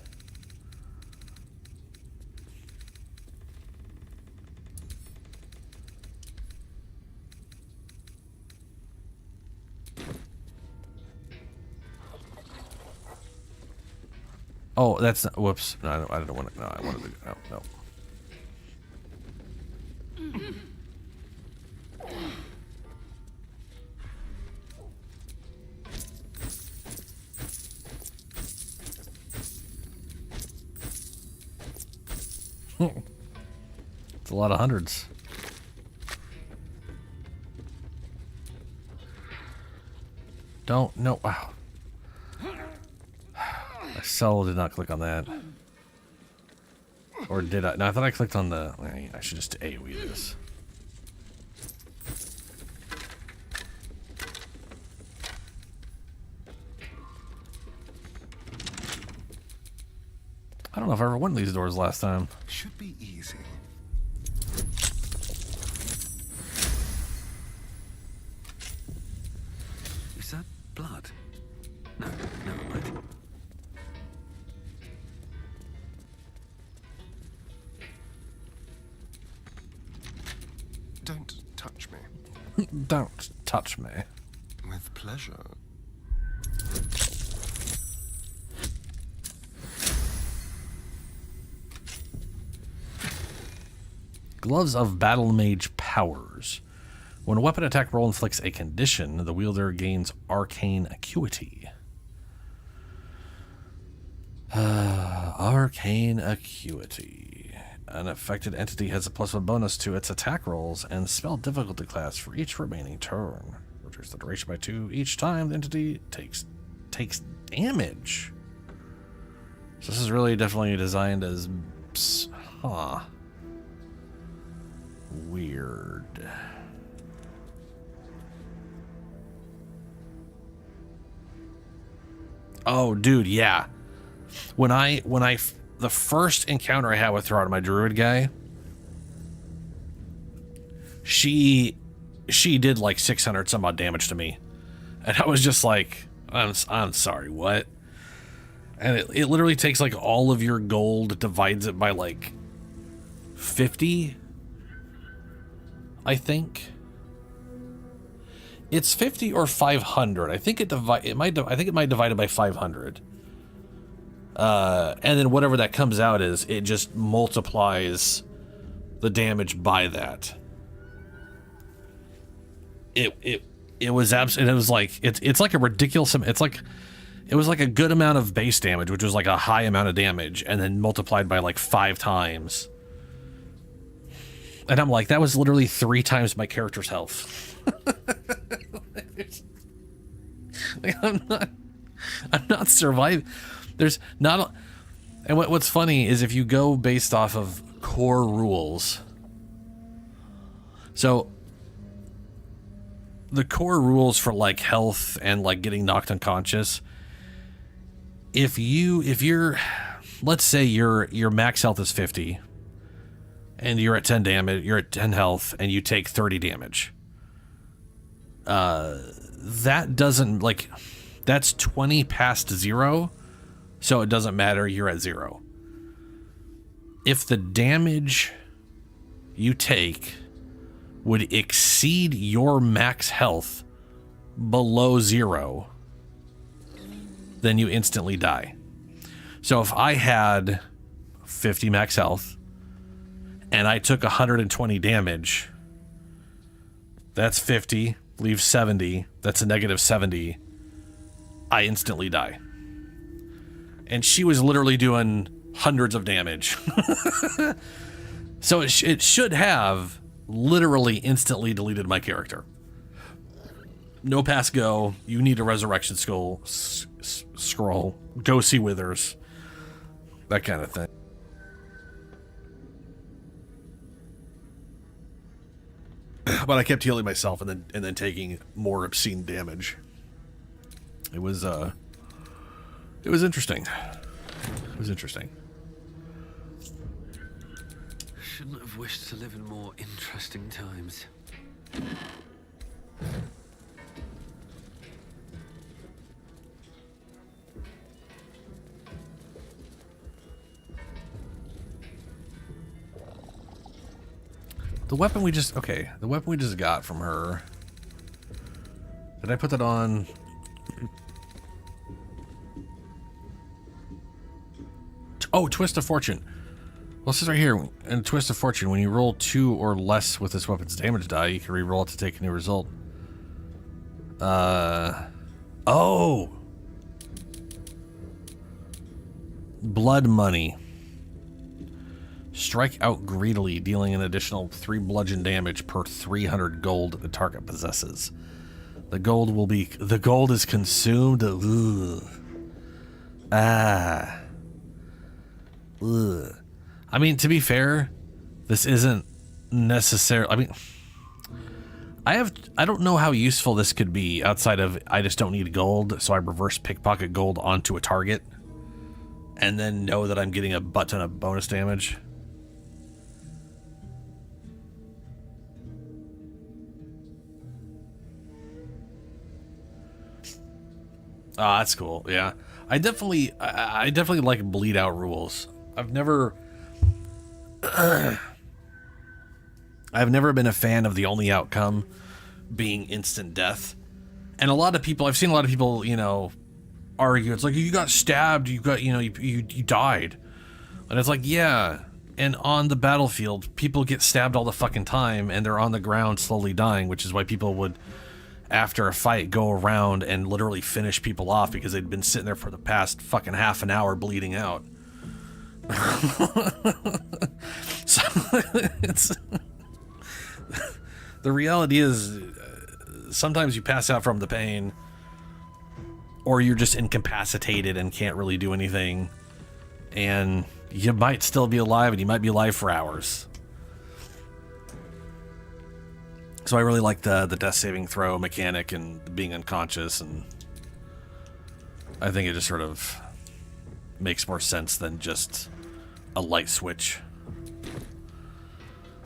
Oh, that's not, whoops. No, I don't want to. No, I wanted to. No, no. It's a lot of hundreds. Don't, no, wow. I so did not click on that. Or did I? No, I thought I clicked on the, I should just AoE this. I don't know if I ever went these doors last time. Should be easy. Is that blood? No, never mind. Don't touch me. Don't touch me. With pleasure. Gloves of Battle Mage Powers. When a weapon attack roll inflicts a condition, the wielder gains arcane acuity. Arcane acuity. An affected entity has a +1 bonus to its attack rolls and spell difficulty class for each remaining turn. Reduce the duration by 2 each time the entity takes damage. So this is really definitely designed as... Huh. Weird. Oh, dude, yeah. When the first encounter I had with her on my druid guy, she did like 600 some odd damage to me, and I was just like, I'm sorry, what? And it literally takes like all of your gold, divides it by like 50. I think it's 50 or 500. I think it might divide it by 500. And then whatever that comes out is, it just multiplies the damage by that. It was absolutely, it was like it's like a ridiculous, it was like a good amount of base damage, which was like a high amount of damage, and then multiplied by like 5 times. And I'm like, that was literally 3 times my character's health. Like, I'm not surviving. There's not a, and what's funny is if you go based off of core rules. So the core rules for like health and like getting knocked unconscious, if you're, let's say your max health is 50 and you're at 10 damage, you're at 10 health and you take 30 damage. That doesn't, like, that's 20 past 0, so it doesn't matter, you're at 0. If the damage you take would exceed your max health below 0, then you instantly die. So if I had 50 max health and I took 120 damage, that's 50, leave 70, that's a negative 70, I instantly die. And she was literally doing hundreds of damage. So it should have literally instantly deleted my character. No pass go, you need a resurrection scroll, go see Withers, that kind of thing. But I kept healing myself and then taking more obscene damage. It was interesting. It was interesting. Shouldn't have wished to live in more interesting times. The weapon we just got from her. Did I put that on? Oh, Twist of Fortune. Well, this is right here. In Twist of Fortune, when you roll 2 or less with this weapon's damage die, you can re-roll it to take a new result. Oh! Blood Money. Strike out greedily, dealing an additional 3 bludgeon damage per 300 gold the target possesses. The gold is consumed. Ugh. Ah. Ugh. I mean, to be fair, this isn't necessarily. I mean, I don't know how useful this could be outside of I just don't need gold, so I reverse pickpocket gold onto a target, and then know that I'm getting a butt ton of bonus damage. Ah, that's cool. Yeah, I definitely like bleed out rules. I've never been a fan of the only outcome being instant death. And I've seen a lot of people, you know, argue. It's like, you got stabbed, you died. And it's like, yeah. And on the battlefield, people get stabbed all the fucking time and they're on the ground slowly dying, which is why people would, after a fight, go around and literally finish people off because they'd been sitting there for the past fucking half an hour bleeding out. So it's the reality is sometimes you pass out from the pain, or you're just incapacitated and can't really do anything, and you might still be alive, and you might be alive for hours. So I really like the death saving throw mechanic and being unconscious, and I think it just sort of makes more sense than just a light switch.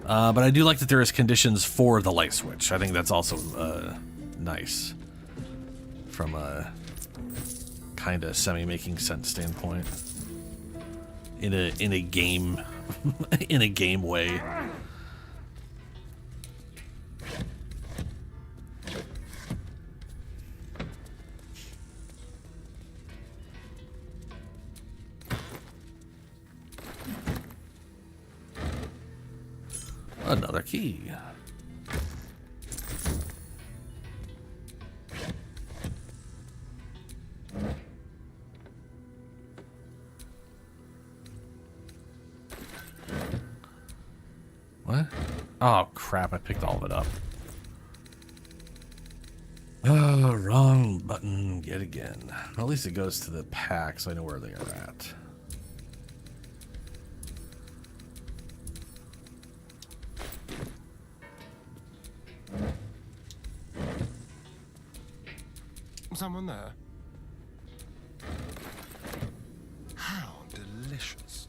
But I do like that there is conditions for the light switch. I think that's also nice from a kind of semi-making sense standpoint in a game in a game way. Another key. What? Oh crap, I picked all of it up. Oh, wrong button yet again. Well, at least it goes to the pack, so I know where they are at. Someone there? How delicious.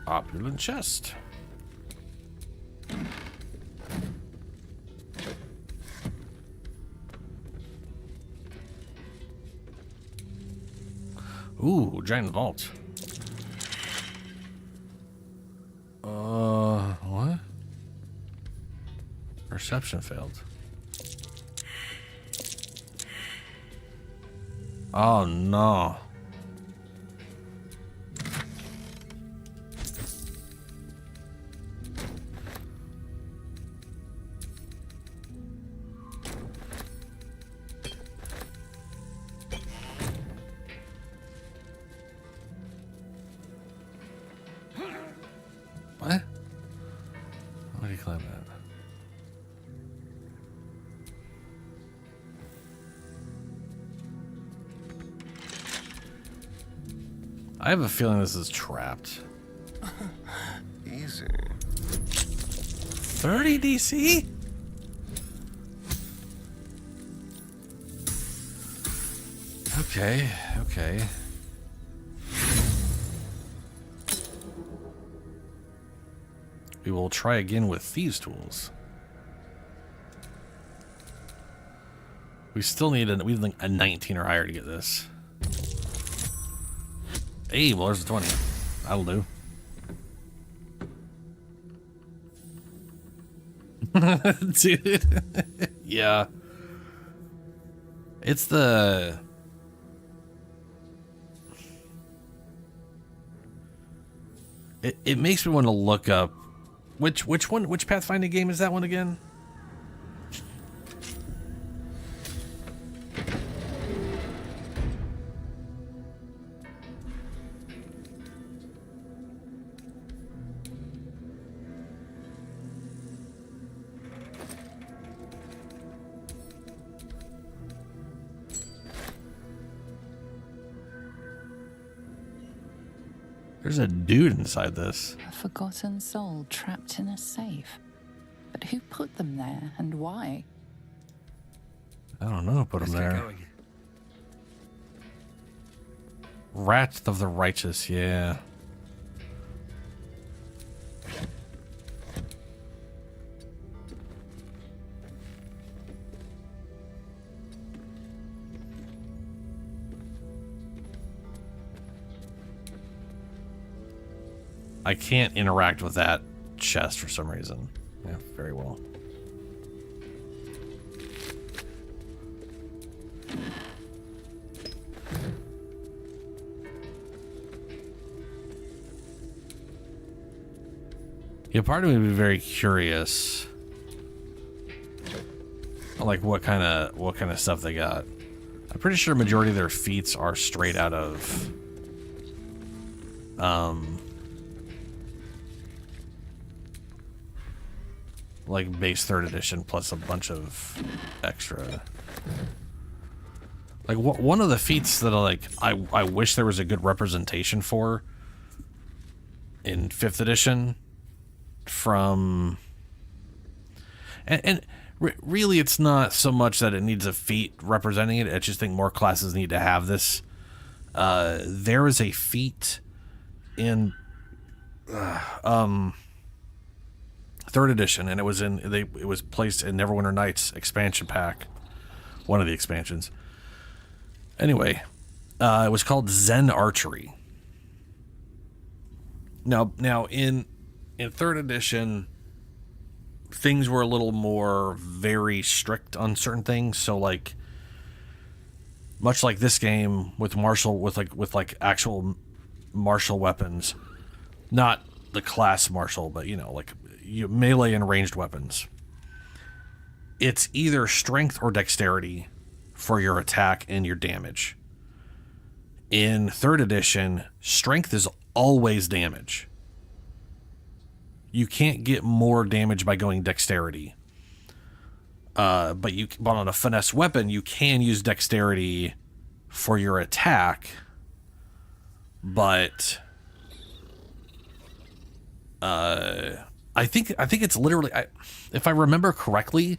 Opulent chest. Ooh, giant vault. What? Perception failed. Oh no. What? Why do you climb that? I have a feeling this is trapped. Easy. 30 DC? Okay, okay. We will try again with thieves' tools. We still need a 19 or higher to get this. Hey, well, there's a 20. That'll do. Dude. Yeah. It's the... It makes me want to look up which Pathfinder game is that one again? There's a dude inside this. A forgotten soul trapped in a safe. But who put them there and why? I don't know who put them there. Wrath of the Righteous, yeah. I can't interact with that chest for some reason. Yeah, very well. Yeah, part of me would be very curious, like what kind of stuff they got. I'm pretty sure a majority of their feats are straight out of like base 3rd edition plus a bunch of extra. Like one of the feats that I wish there was a good representation for in 5th edition from and really it's not so much that it needs a feat representing it. I just think more classes need to have this. There is a feat in 3rd edition, and it was placed in Neverwinter Nights expansion pack, one of the expansions. Anyway, it was called Zen Archery. Now in 3rd edition, things were a little more very strict on certain things. So like, much like this game with actual martial weapons, not the class martial, but like melee and ranged weapons. It's either strength or dexterity for your attack and your damage. In 3rd edition, strength is always damage. You can't get more damage by going dexterity. But on a finesse weapon, you can use dexterity for your attack. But I think it's literally, if I remember correctly,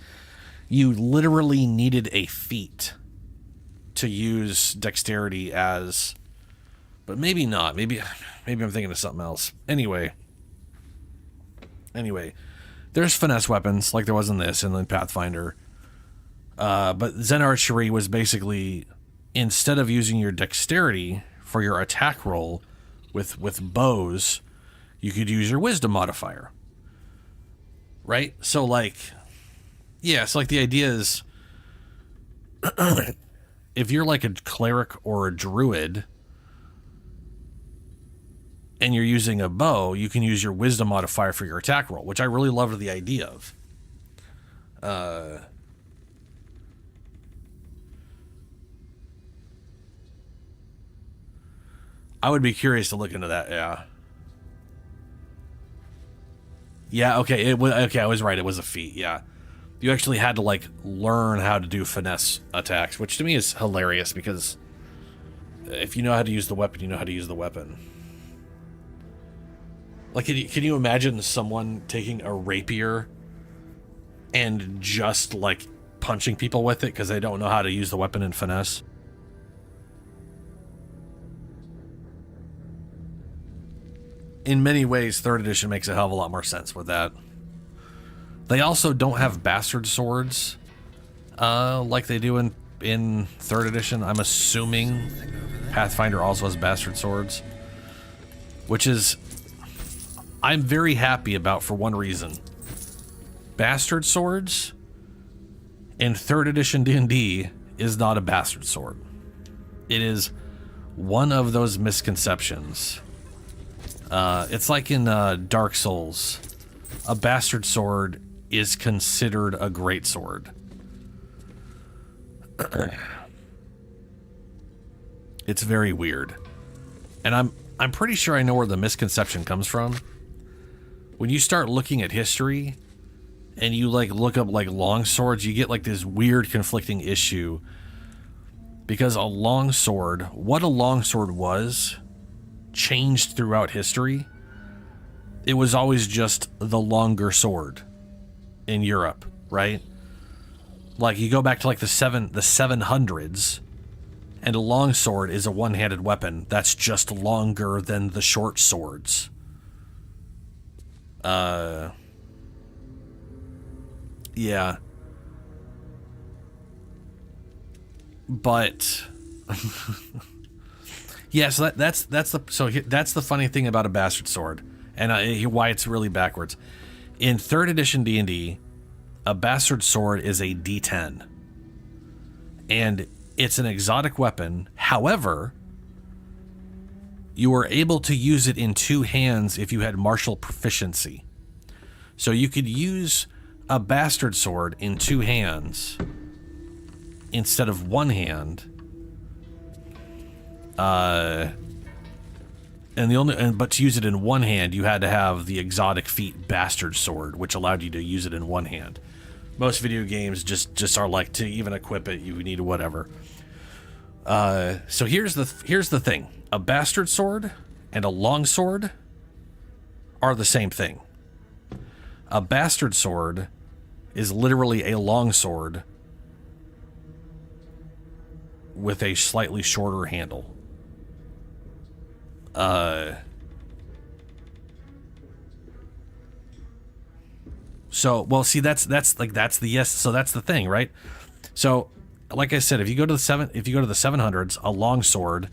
you literally needed a feat to use dexterity as, but maybe not. Maybe I'm thinking of something else. Anyway, there's finesse weapons like there was in this and then Pathfinder. But Zen Archery was basically, instead of using your dexterity for your attack roll with bows, you could use your wisdom modifier. Right? So like, yeah, so like the idea is if you're like a cleric or a druid and you're using a bow, you can use your wisdom modifier for your attack roll, which I really loved the idea of. I would be curious to look into that, yeah. Yeah, okay, I was right, it was a feat, yeah. You actually had to like learn how to do finesse attacks, which to me is hilarious because if you know how to use the weapon, you know how to use the weapon. Like, can you imagine someone taking a rapier and just like punching people with it because they don't know how to use the weapon in finesse? In many ways, 3rd edition makes a hell of a lot more sense with that. They also don't have bastard swords like they do in 3rd edition. I'm assuming Pathfinder also has bastard swords, which is I'm very happy about for one reason. bastard swords in 3rd edition D&D is not a bastard sword. It is one of those misconceptions. It's like in Dark Souls. A bastard sword is considered a great sword. It's very weird. And I'm pretty sure I know where the misconception comes from. When you start looking at history and you like look up like long swords, you get like this weird conflicting issue. Because a longsword, what a longsword was, changed throughout history. It was always just the longer sword in Europe, right? Like you go back to like the 700s, and a longsword is a one-handed weapon that's just longer than the short swords. Yeah. But yeah, so that's the funny thing about a bastard sword, and why it's really backwards. In 3rd edition D&D, a bastard sword is a D10, and it's an exotic weapon. However, you were able to use it in 2 hands if you had martial proficiency. So you could use a bastard sword in 2 hands instead of 1 hand. But to use it in 1 hand, you had to have the exotic feat bastard sword, which allowed you to use it in 1 hand. Most video games just are like, to even equip it, you need whatever. So here's the thing: a bastard sword and a longsword are the same thing. A bastard sword is literally a longsword with a slightly shorter handle. So, well, see, that's the yes. So that's the thing, right? So, like I said, if you go to the 700s, a longsword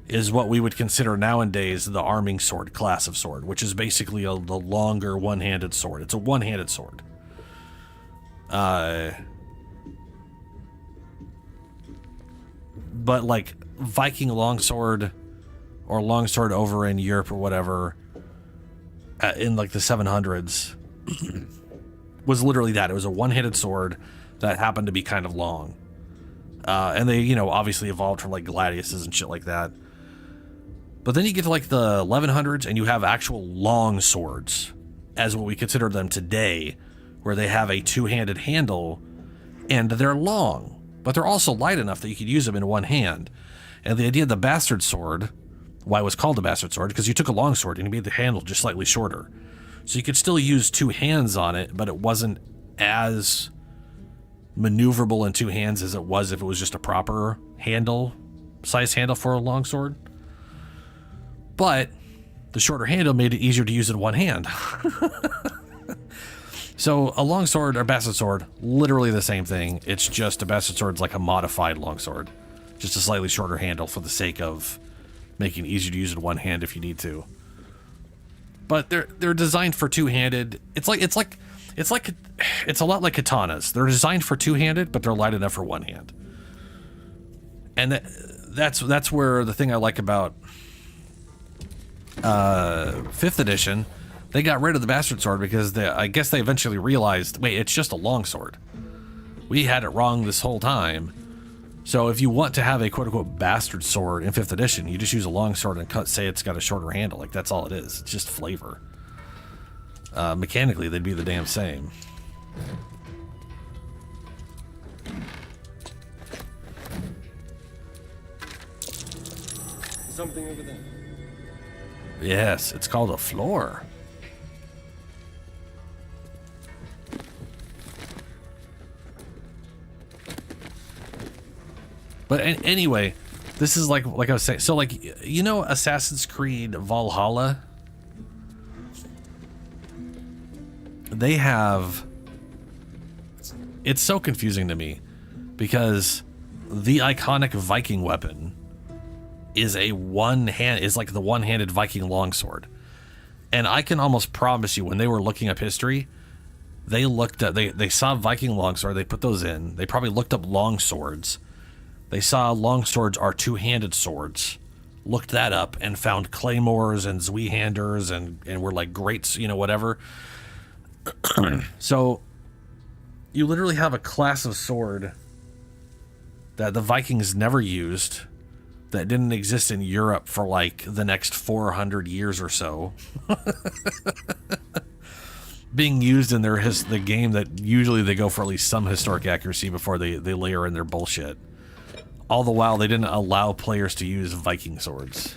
is what we would consider nowadays the arming sword class of sword, which is basically the longer one-handed sword. It's a one-handed sword. But like Viking longsword or longsword over in Europe or whatever, in like the 700s, was literally that. It was a one-handed sword that happened to be kind of long. And they, obviously evolved from like gladiuses and shit like that. But then you get to like the 1100s and you have actual long swords, as what we consider them today, where they have a 2-handed handle and they're long, but they're also light enough that you could use them in 1 hand. And the idea of the bastard sword, why it was called the bastard sword, because you took a long sword and you made the handle just slightly shorter. So you could still use 2 hands on it, but it wasn't as maneuverable in 2 hands as it was if it was just a proper size handle for a longsword. But the shorter handle made it easier to use in 1 hand. So a longsword or bastard sword, literally the same thing. It's just a bastard sword's like a modified longsword, just a slightly shorter handle for the sake of making it easier to use in 1 hand if you need to. But they're designed for 2-handed. It's a lot like katanas. They're designed for 2-handed, but they're light enough for 1 hand. And that's where the thing I like about 5th edition, they got rid of the bastard sword because I guess they eventually realized, wait, it's just a longsword. We had it wrong this whole time. So if you want to have a quote-unquote bastard sword in 5th edition, you just use a longsword and say it's got a shorter handle. Like, that's all it is. It's just flavor. Mechanically, they'd be the damn same. Something over there. Yes, it's called a floor. But anyway, this is like I was saying. So like, Assassin's Creed Valhalla, they have, it's so confusing to me because the iconic Viking weapon is like the one-handed Viking longsword. And I can almost promise you, when they were looking up history, they looked at, they saw Viking longsword, they put those in. They probably looked up long swords. They saw long swords are two-handed swords. Looked that up and found claymores and Zweihanders and were like greats, you know, whatever. So you literally have a class of sword that the Vikings never used, that didn't exist in Europe for like the next 400 years or so. Being used in the game that usually they go for at least some historic accuracy before they layer in their bullshit. All the while, they didn't allow players to use Viking swords.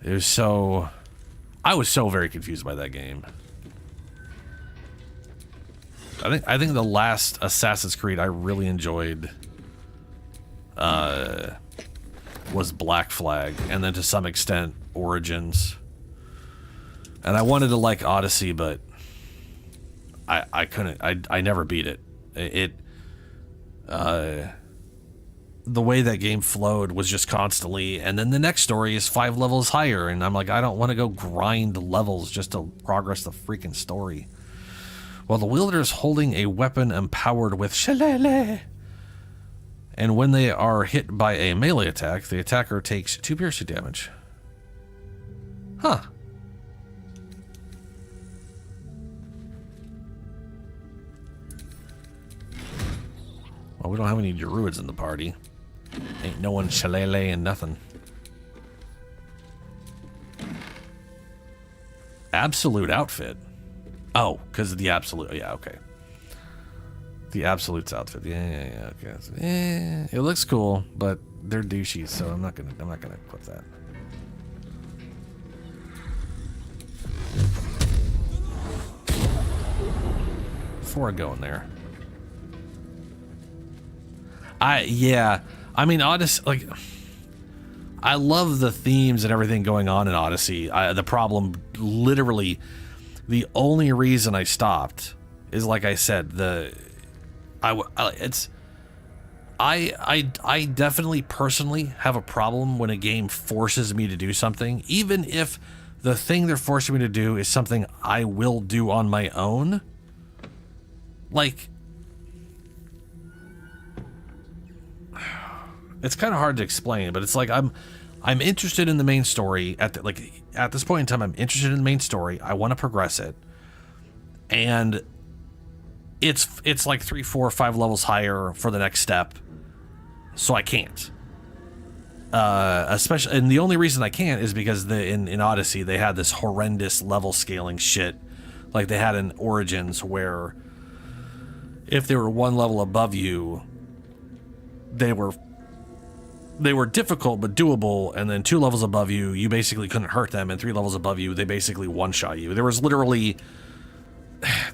It was so... I was so very confused by that game. I think the last Assassin's Creed I really enjoyed was Black Flag, and then to some extent Origins. And I wanted to like Odyssey, but I couldn't. I never beat it. The way that game flowed was just constantly, and then the next story is 5 levels higher, and I'm like, I don't want to go grind levels just to progress the freaking story. Well, the wielder is holding a weapon empowered with shillelagh, and when they are hit by a melee attack, the attacker takes 2 piercing damage. Huh. Well, we don't have any druids in the party. Ain't no one shillelagh and nothing. Absolute outfit. Oh, because of the absolute. Yeah, okay. The Absolute's outfit. Yeah. Okay. It looks cool, but they're douchey, so I'm not gonna clip that. Before I go in there. I mean, Odyssey, like, I love the themes and everything going on in Odyssey. The problem, literally, the only reason I stopped is, like I said, I definitely personally have a problem when a game forces me to do something, even if the thing they're forcing me to do is something I will do on my own. Like, it's kind of hard to explain, but it's like I'm interested in the main story at this point in time. I'm interested in the main story. I want to progress it, and it's like 3, 4, 5 levels higher for the next step, so I can't. Especially, and the only reason I can't is because in Odyssey they had this horrendous level scaling shit, like they had in Origins, where if they were 1 level above you, they were difficult but doable, and then 2 levels above you, you basically couldn't hurt them, and 3 levels above you, they basically one-shot you. There was literally,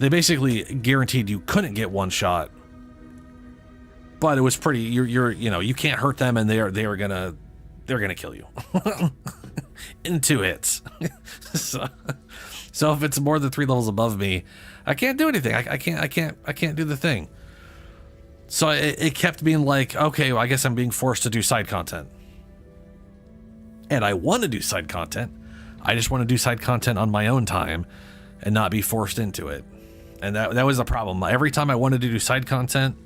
they basically guaranteed you couldn't get one shot, but it was pretty. You know, you can't hurt them, and they're gonna kill you in 2 hits. So if it's more than 3 levels above me, I can't do anything. I can't do the thing. So it kept being like, okay, well, I guess I'm being forced to do side content. And I want to do side content. I just want to do side content on my own time and not be forced into it. And that was the problem. Every time I wanted to do side content,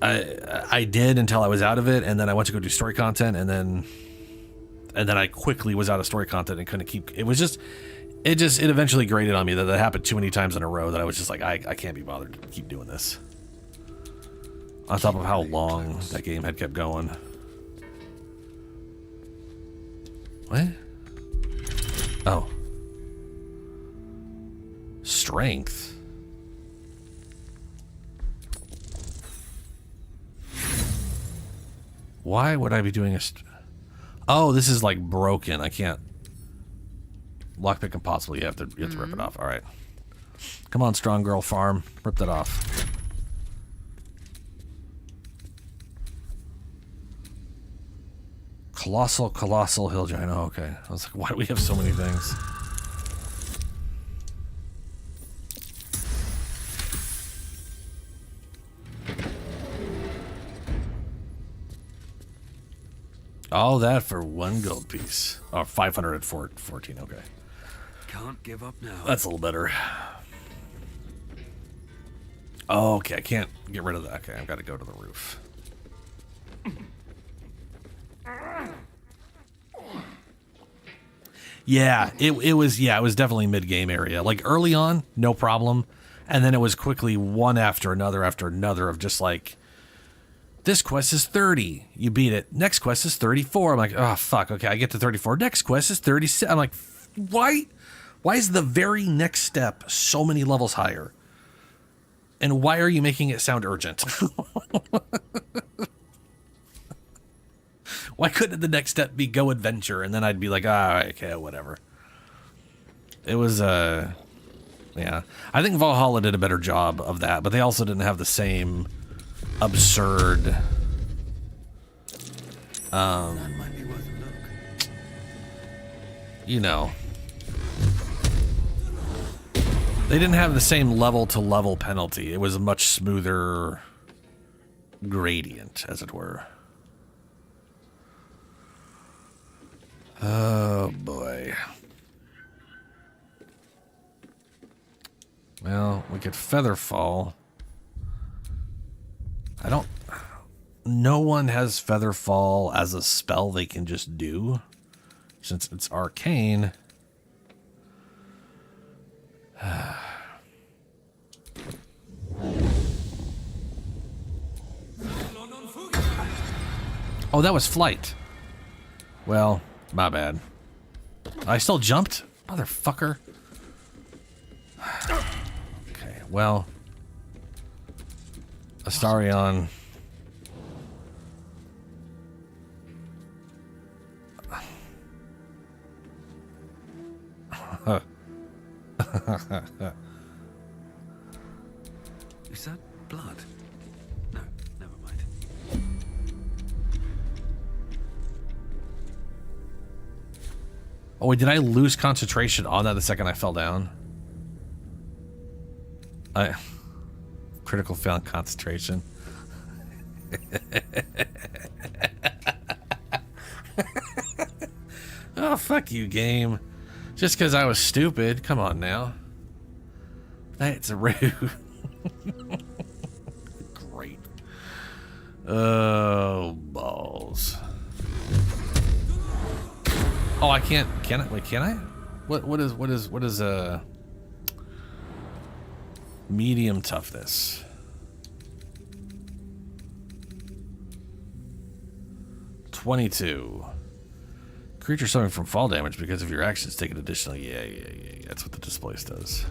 I did until I was out of it, and then I went to go do story content, and then I quickly was out of story content and couldn't keep. It eventually grated on me that happened too many times in a row that I was just like, I can't be bothered to keep doing this. On top of how long that game had kept going. What? Oh. Strength. Why would I be doing oh, this is like broken. I can't. Lockpick impossible. You have to rip it off. All right. Come on, strong girl farm. Rip that off. Colossal hill giant. Oh, okay. I was like, why do we have so many things? All that for 1 gold piece. Oh, 514. Okay. Can't give up now. That's a little better. Oh, okay, I can't get rid of that. Okay, I've got to go to the roof. Yeah, it was definitely mid-game area. Like early on, no problem. And then it was quickly one after another of just like, this quest is 30. You beat it. Next quest is 34. I'm like, oh, fuck. Okay, I get to 34. Next quest is 37. I'm like, why? Why is the very next step so many levels higher? And why are you making it sound urgent? Why couldn't the next step be go adventure? And then I'd be like, okay, whatever. It was, yeah. I think Valhalla did a better job of that, but they also didn't have the same absurd, That might be worth a look. you know. They didn't have the same level-to-level penalty. It was a much smoother gradient, as it were. Oh, boy. Well, we could Featherfall. No one has Featherfall as a spell they can just do. Since it's arcane. Oh, that was flight. Well, my bad. I still jumped? Motherfucker. Okay, well. Astarion. Is that blood? No, never mind. Oh, wait, did I lose concentration on that the second I fell down? Critical fail on concentration. Oh, fuck you, game. Just because I was stupid. Come on now. That's rude. Great. Oh, balls. Oh, I can't. Can I? Wait, can I? What is medium toughness? $22. Creature suffering from fall damage because of your actions take an additional. Yeah. That's what the displace does.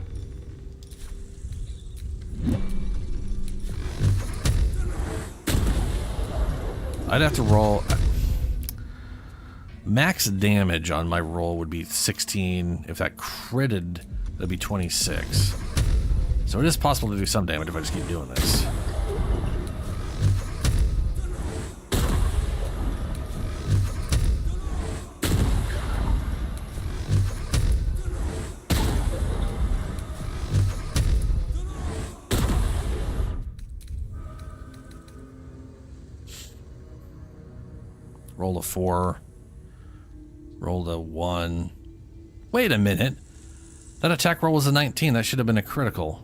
I'd have to roll. Max damage on my roll would be 16. If that critted, that'd be 26. So it is possible to do some damage if I just keep doing this. Roll a 4. Rolled a 1. Wait a minute. That attack roll was a 19. That should have been a critical.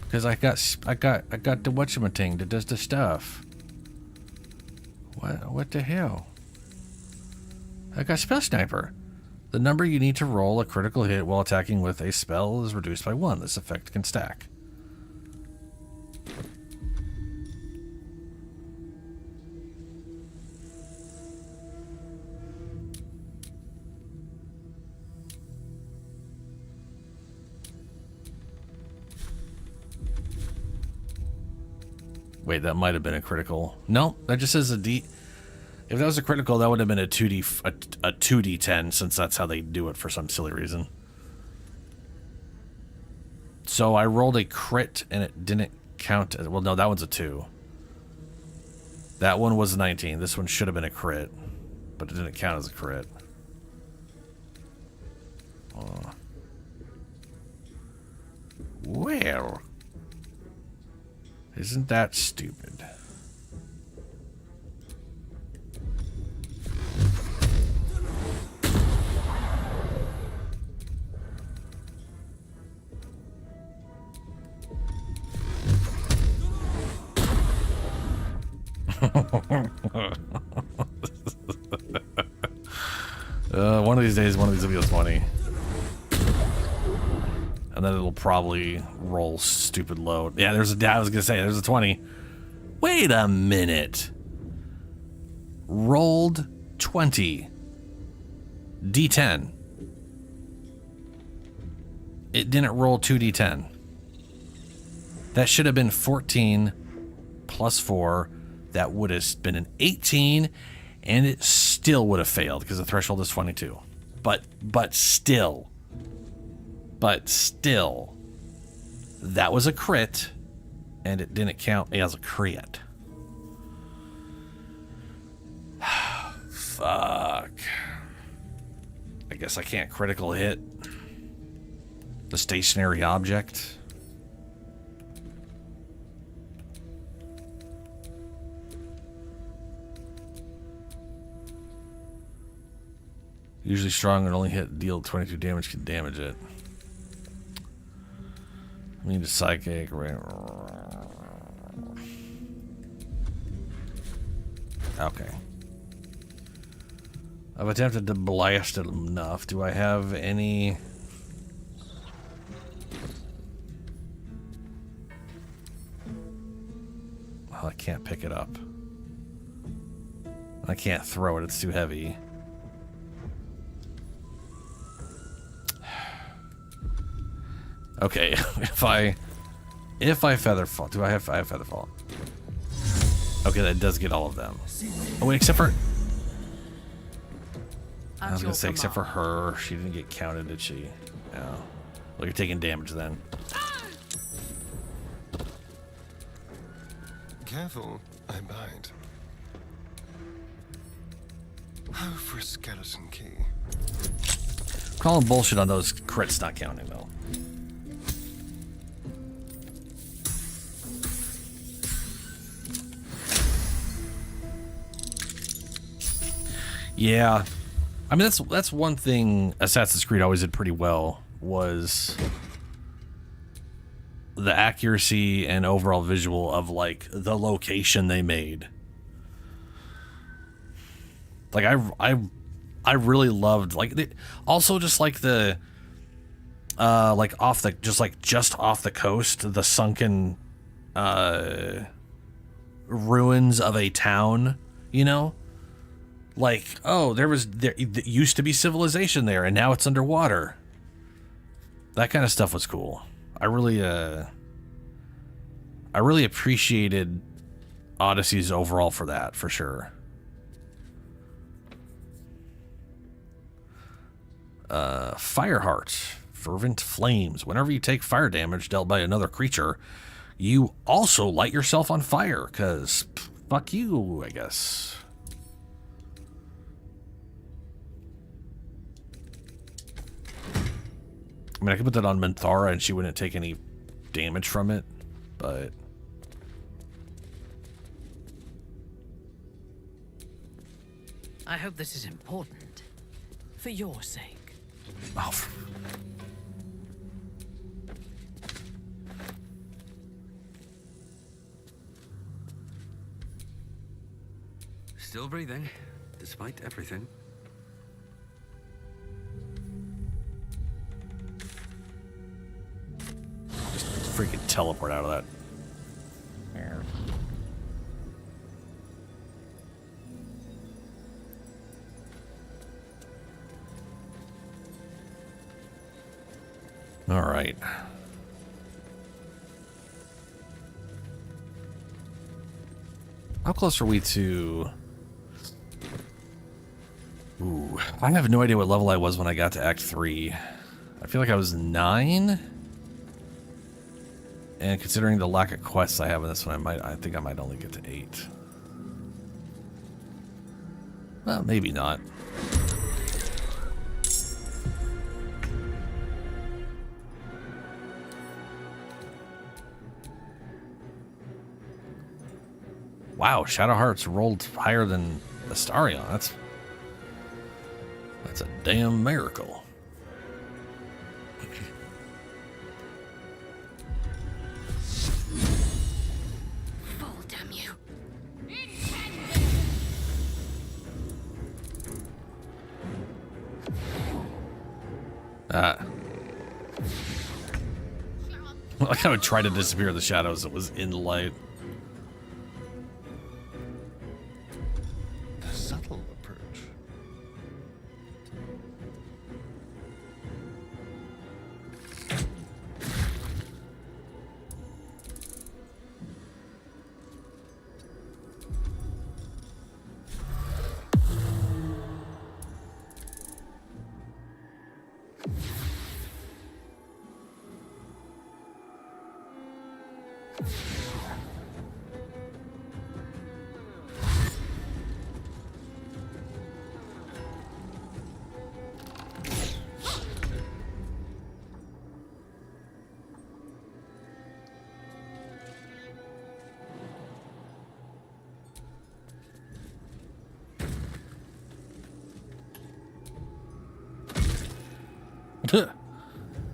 Because I got the whatchamating that does the stuff. What the hell? I got Spell Sniper. The number you need to roll a critical hit while attacking with a spell is reduced by 1. This effect can stack. Wait, that might have been a critical. No, that just says a D. If that was a critical, that would have been a 2d10, since that's how they do it for some silly reason. So I rolled a crit and it didn't count as, well, no, that one's a 2. That one was a 19. This one should have been a crit, but it didn't count as a crit. Well, isn't that stupid? One of these days, one of these will be a 20. And then it'll probably roll stupid low. Yeah, I was gonna say, there's a 20. Wait a minute. Rolled 20. D10. It didn't roll 2d10. That should have been 14 plus 4. That would have been an 18, and it still would have failed because the threshold is 22. But still, that was a crit, and it didn't count as a crit. Fuck. I guess I can't critical hit the stationary object. Usually strong and only deal 22 damage can damage it. I need a psychic. Okay. I've attempted to blast it enough. Do I have any... Oh, I can't pick it up. I can't throw it. It's too heavy. Okay, if I featherfall, I have featherfall. Okay, that does get all of them. Oh wait, except for I was gonna say except for her, she didn't get counted, did she? No. Well, you're taking damage then. Careful, I bite. Oh, for a skeleton key. Calling bullshit on those crits not counting though. Yeah, I mean that's one thing Assassin's Creed always did pretty well, was the accuracy and overall visual of like the location they made. Like I really loved like also just like the like off the just off the coast, the sunken ruins of a town, you know? Like, oh, there used to be civilization there, and now it's underwater. That kind of stuff was cool. I really appreciated Odyssey's overall for that, for sure. Fireheart, fervent flames. Whenever you take fire damage dealt by another creature, you also light yourself on fire, because fuck you, I guess. I mean, I could put that on Minthara and she wouldn't take any damage from it, but... I hope this is important. For your sake. Oh. Still breathing, despite everything. Freaking teleport out of that. All right. How close are we to... Ooh, I have no idea what level I was when I got to Act 3. I feel like I was 9. And considering the lack of quests I have in this one, I think I might only get to 8. Well, maybe not. Wow, Shadow Hearts rolled higher than Astarion. That's a damn miracle. I kind of tried to disappear in the shadows that was in the light. The subtle approach.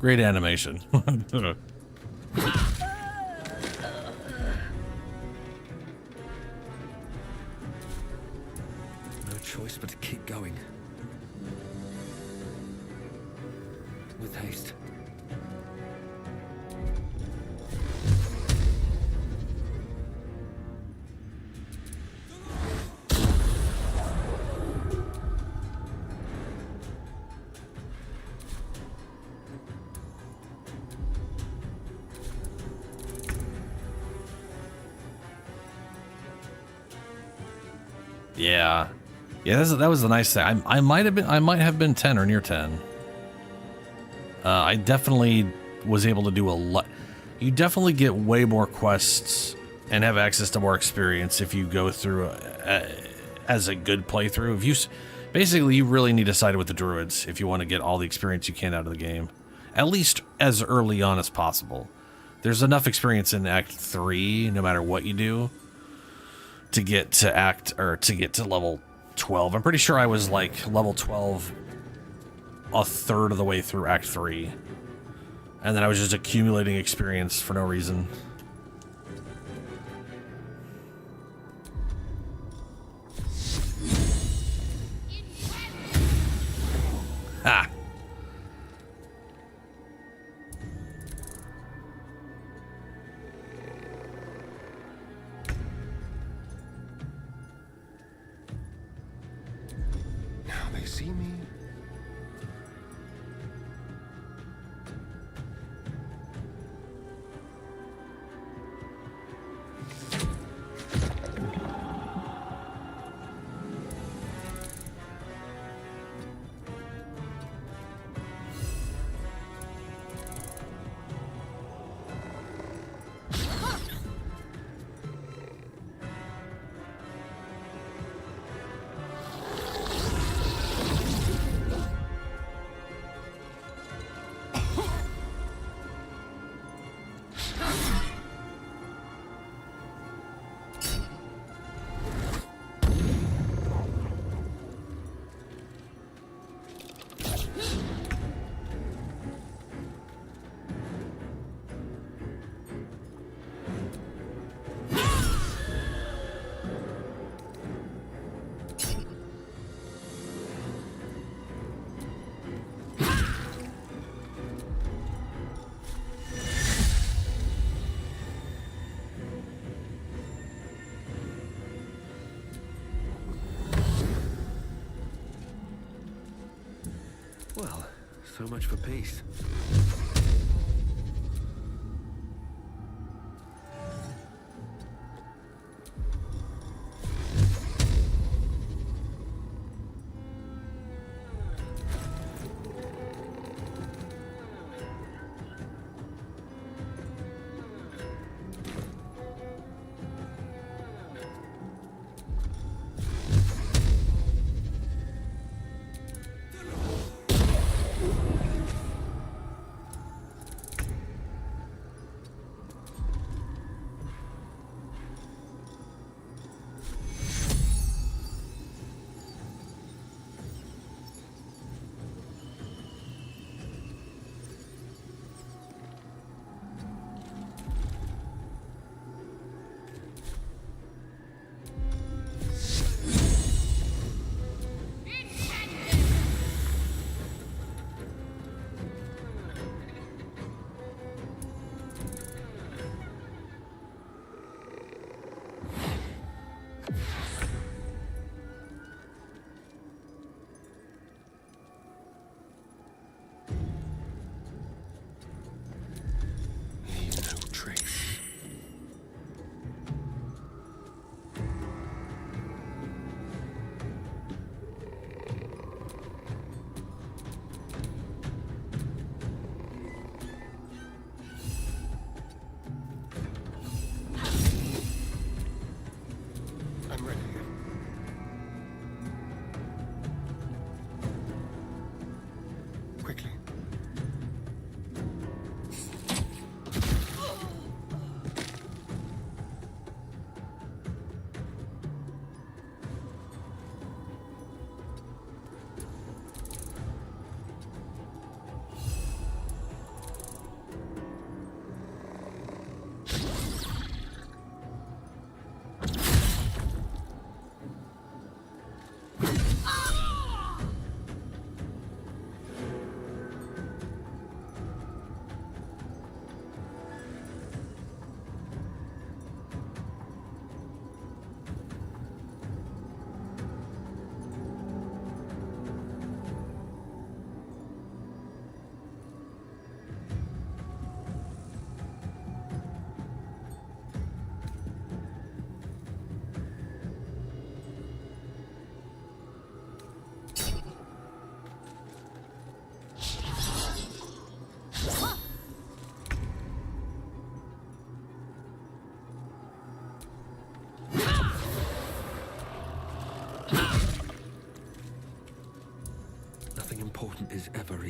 Great animation. No choice but to keep going. With haste. Yeah. Yeah, that was the nice thing. I might have been 10 or near 10. I definitely was able to do a lot. You definitely get way more quests and have access to more experience if you go through as a good playthrough. If you basically, you really need to side with the druids if you want to get all the experience you can out of the game, at least as early on as possible. There's enough experience in Act 3, no matter what you do, to get to level 12. I'm pretty sure I was like level 12 a third of the way through Act 3. And then I was just accumulating experience for no reason. Ha! Now they see me. Well, so much for peace.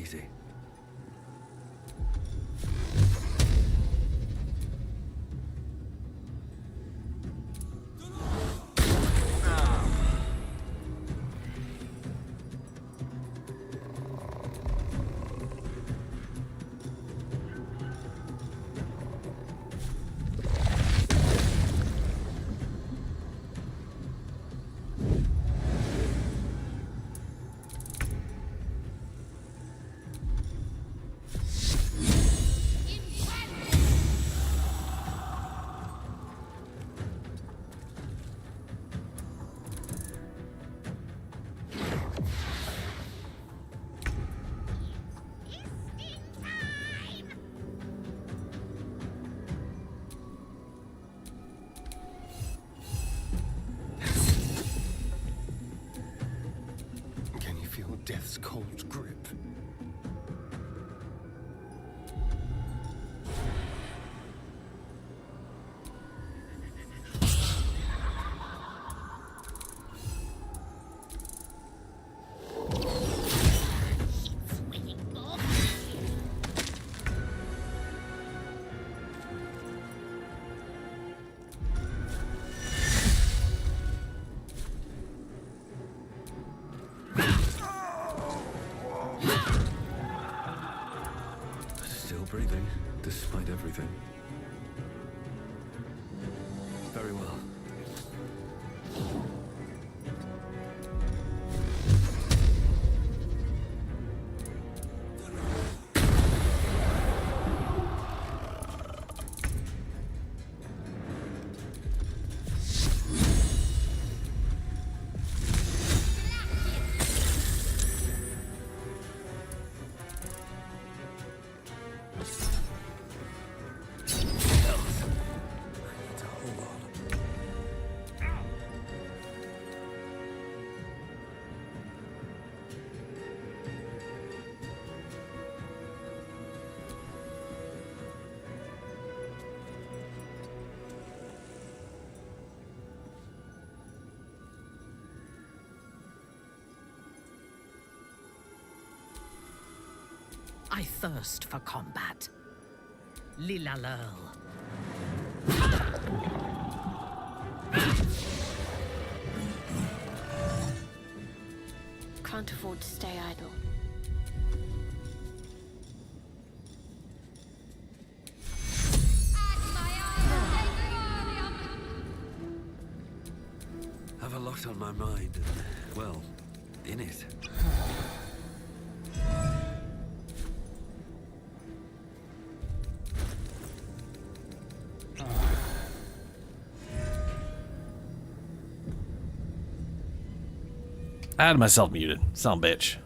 easy. Death's cold grip. Breathing, despite everything. Very well. I thirst for combat. Lila Lurl. Can't afford to stay idle. Have a lot on my mind and, well, in it. I had myself muted. Son of a bitch.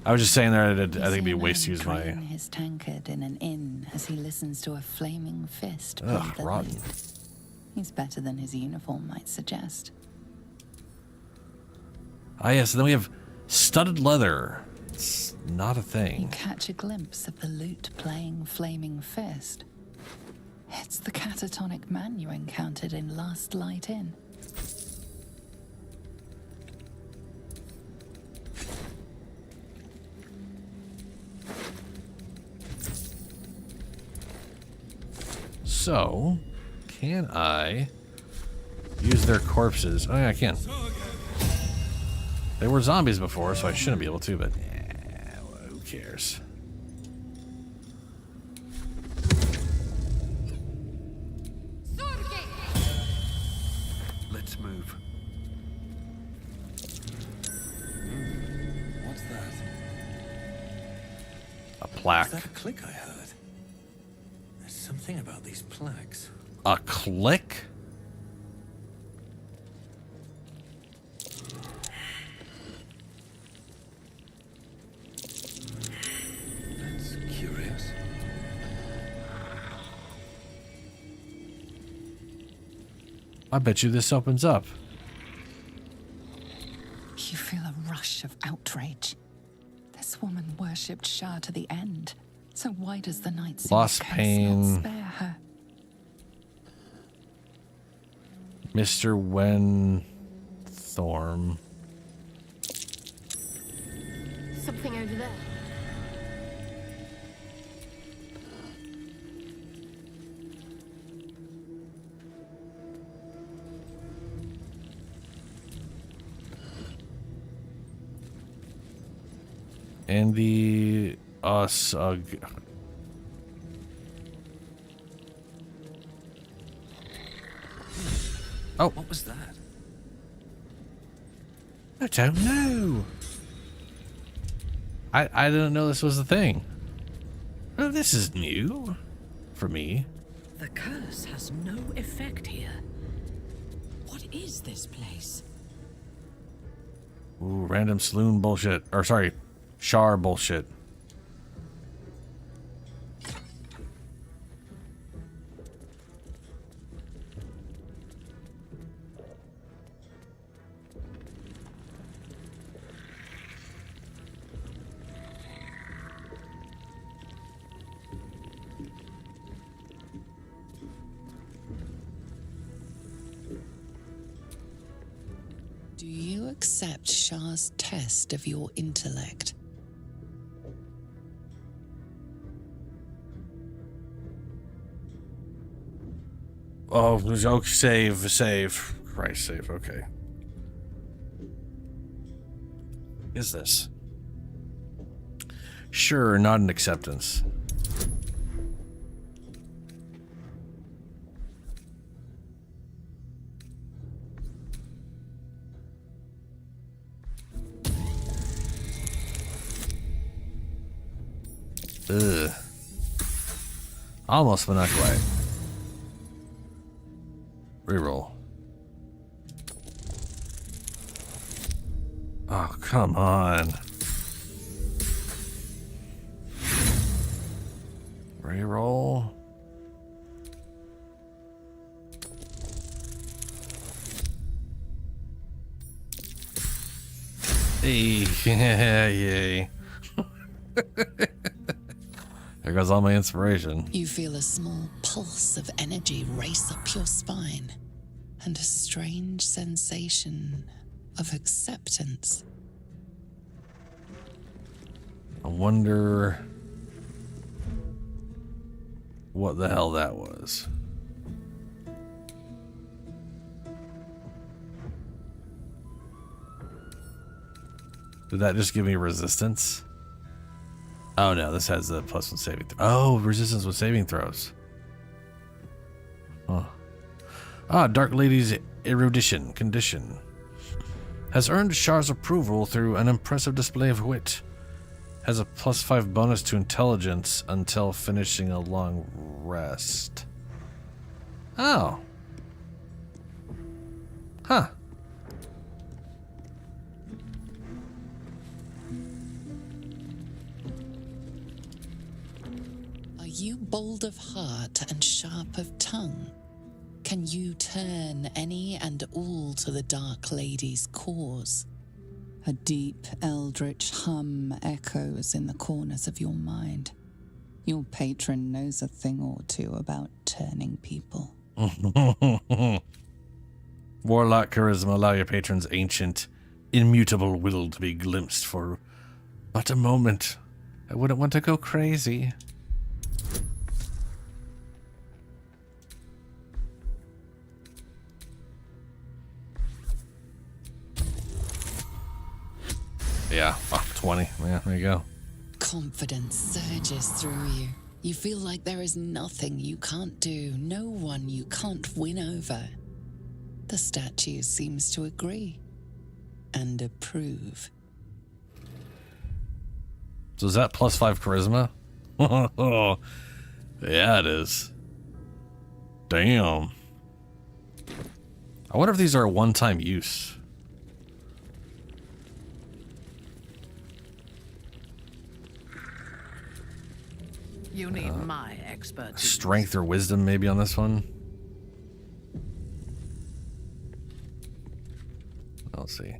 I was just saying there, I think it'd be a waste to use my... his tankard in an inn as he listens to a flaming fist play Ugh, the rotten. lute. He's better than his uniform might suggest. Ah, yes, and then we have studded leather. It's not a You thing. catch a glimpse of the lute playing flaming fist. It's the catatonic man you encountered in Last Light Inn. So, can I use their corpses? Oh yeah, I can. They were zombies before, so I shouldn't be able to, but yeah, well, who cares? Let's move. What's that? A plaque. Is that a click I heard? There's something about these plaques. A click? That's curious. I bet you this opens up. You feel a rush of outrage. This woman worshipped Shah to the end. So why does the Night Singer Lost curse pain. not spare her? Mr. Wenthorm. Something over there. And the Asag. Oh, what was that? I don't know. I didn't know this was a thing. Oh, this is new for me. The curse has no effect here. What is this place? Ooh, random saloon bullshit. Or sorry, Shar bullshit. Do you accept Shar's test of your intellect? Oh, save. Christ save, okay. Is this? Sure, not an acceptance. Ugh. Almost, but not quite. Reroll. Oh, come on. Reroll. Hey, yay. There goes all my inspiration. You feel a small pulse of energy race up your spine, and a strange sensation of acceptance. I wonder what the hell that was. Did that just give me resistance? Oh no, this has the +1 saving throw. Oh, resistance with saving throws. Huh. Ah, Dark Lady's erudition condition has earned Shar's approval through an impressive display of wit. Has a +5 bonus to intelligence until finishing a long rest. Oh. Huh. Are you bold of heart and sharp of tongue? Can you turn any and all to the Dark Lady's cause? A deep, eldritch hum echoes in the corners of your mind. Your patron knows a thing or two about turning people. Warlock charisma, allow your patron's ancient, immutable will to be glimpsed for but a moment. I wouldn't want to go crazy. Yeah, 20. Yeah, there you go. Confidence surges through you. You feel like there is nothing you can't do, no one you can't win over. The statue seems to agree and approve. So is that +5 charisma? Yeah, it is. Damn. I wonder if these are a one-time use. You need my expertise. Strength or wisdom maybe on this one. Let's see.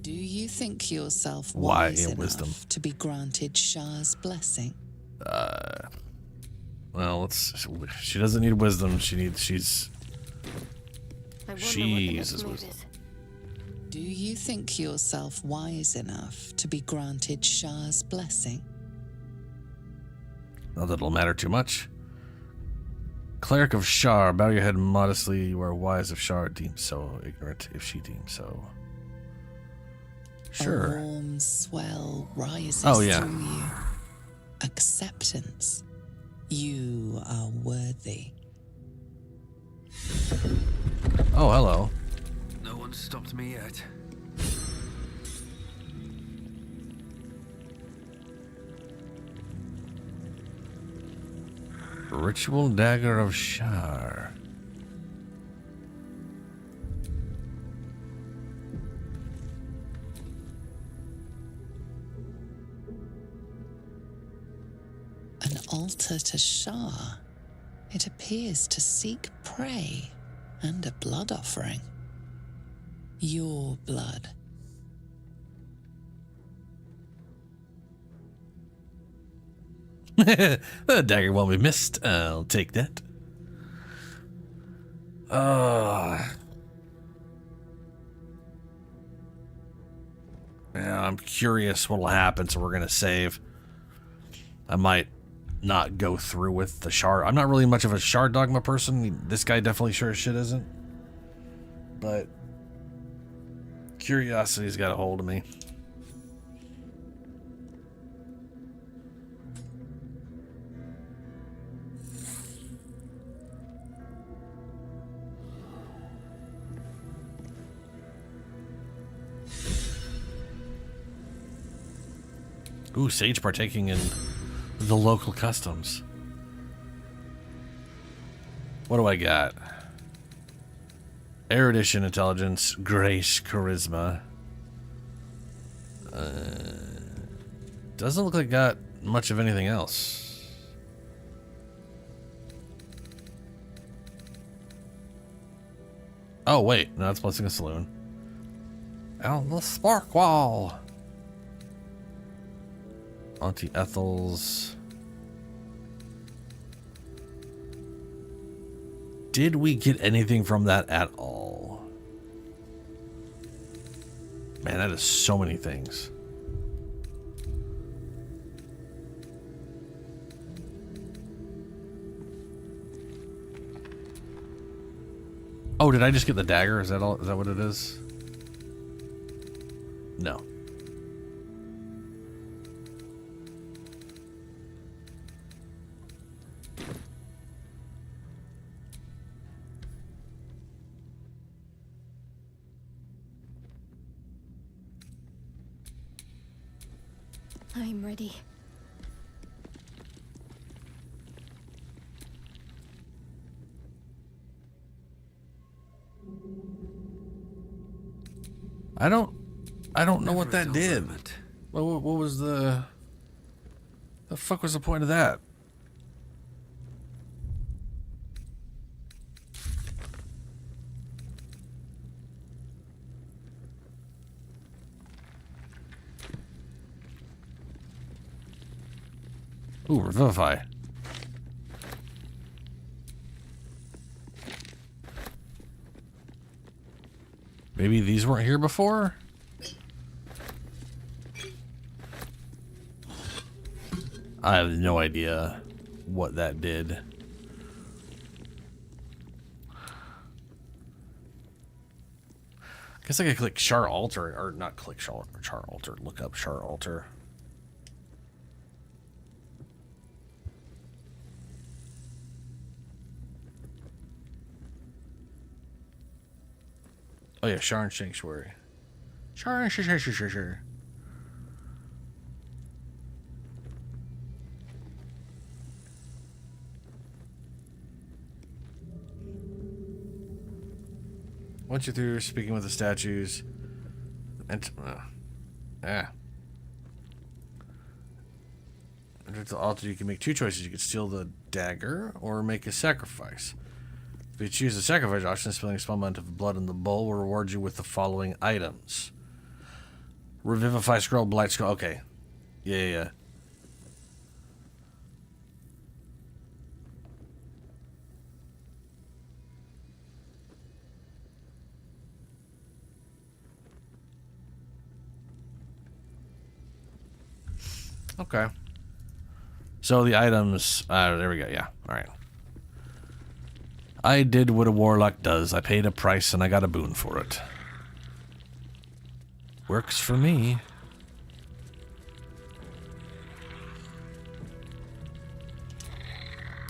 Do you think yourself Why wise enough wisdom? to be granted Shar's blessing? Well, she doesn't need wisdom. She's wisdom. Do you think yourself wise enough to be granted Shar's blessing? Not that it'll matter too much. Cleric of Shar, bow your head modestly. You are wise if Shar deems so, ignorant if she deems so. Sure. A warm swell rises Oh, yeah. through you. Acceptance. You are worthy. Oh, hello. No one's stopped me yet. Ritual Dagger of Shar. An altar to Shar. It appears to seek prey and a blood offering. Your blood. The dagger won't be missed. I'll take that. Yeah, I'm curious what'll happen, so we're gonna save. I might not go through with the shard. I'm not really much of a shard dogma person. This guy definitely sure as shit isn't. But curiosity's got a hold of me. Ooh, Sage partaking in the local customs. What do I got? Erudition, intelligence, grace, charisma. Doesn't look like I got much of anything else. Oh wait, no, that's blessing a saloon. And the spark wall. Auntie Ethel's. Did we get anything from that at all? Man, that is so many things. Oh, did I just get the dagger? Is that all? Is that what it is? No. I'm ready. I don't know what that did. What was the fuck was the point of that? Ooh, revivify. Maybe these weren't here before? I have no idea what that did. Guess I could click Char Altar, or not click Char Altar, look up Char Altar. Oh yeah, Sharon Sanctuary. Sharon, sure. Once you're through speaking with the statues, and Enter the altar, you can make two choices. You can steal the dagger or make a sacrifice. If you choose the sacrifice option, spilling a small amount of blood in the bowl will reward you with the following items. Revivify scroll, blight scroll. Okay. Yeah. Okay. So the items, there we go. Yeah. All right. I did what a warlock does. I paid a price and I got a boon for it. Works for me.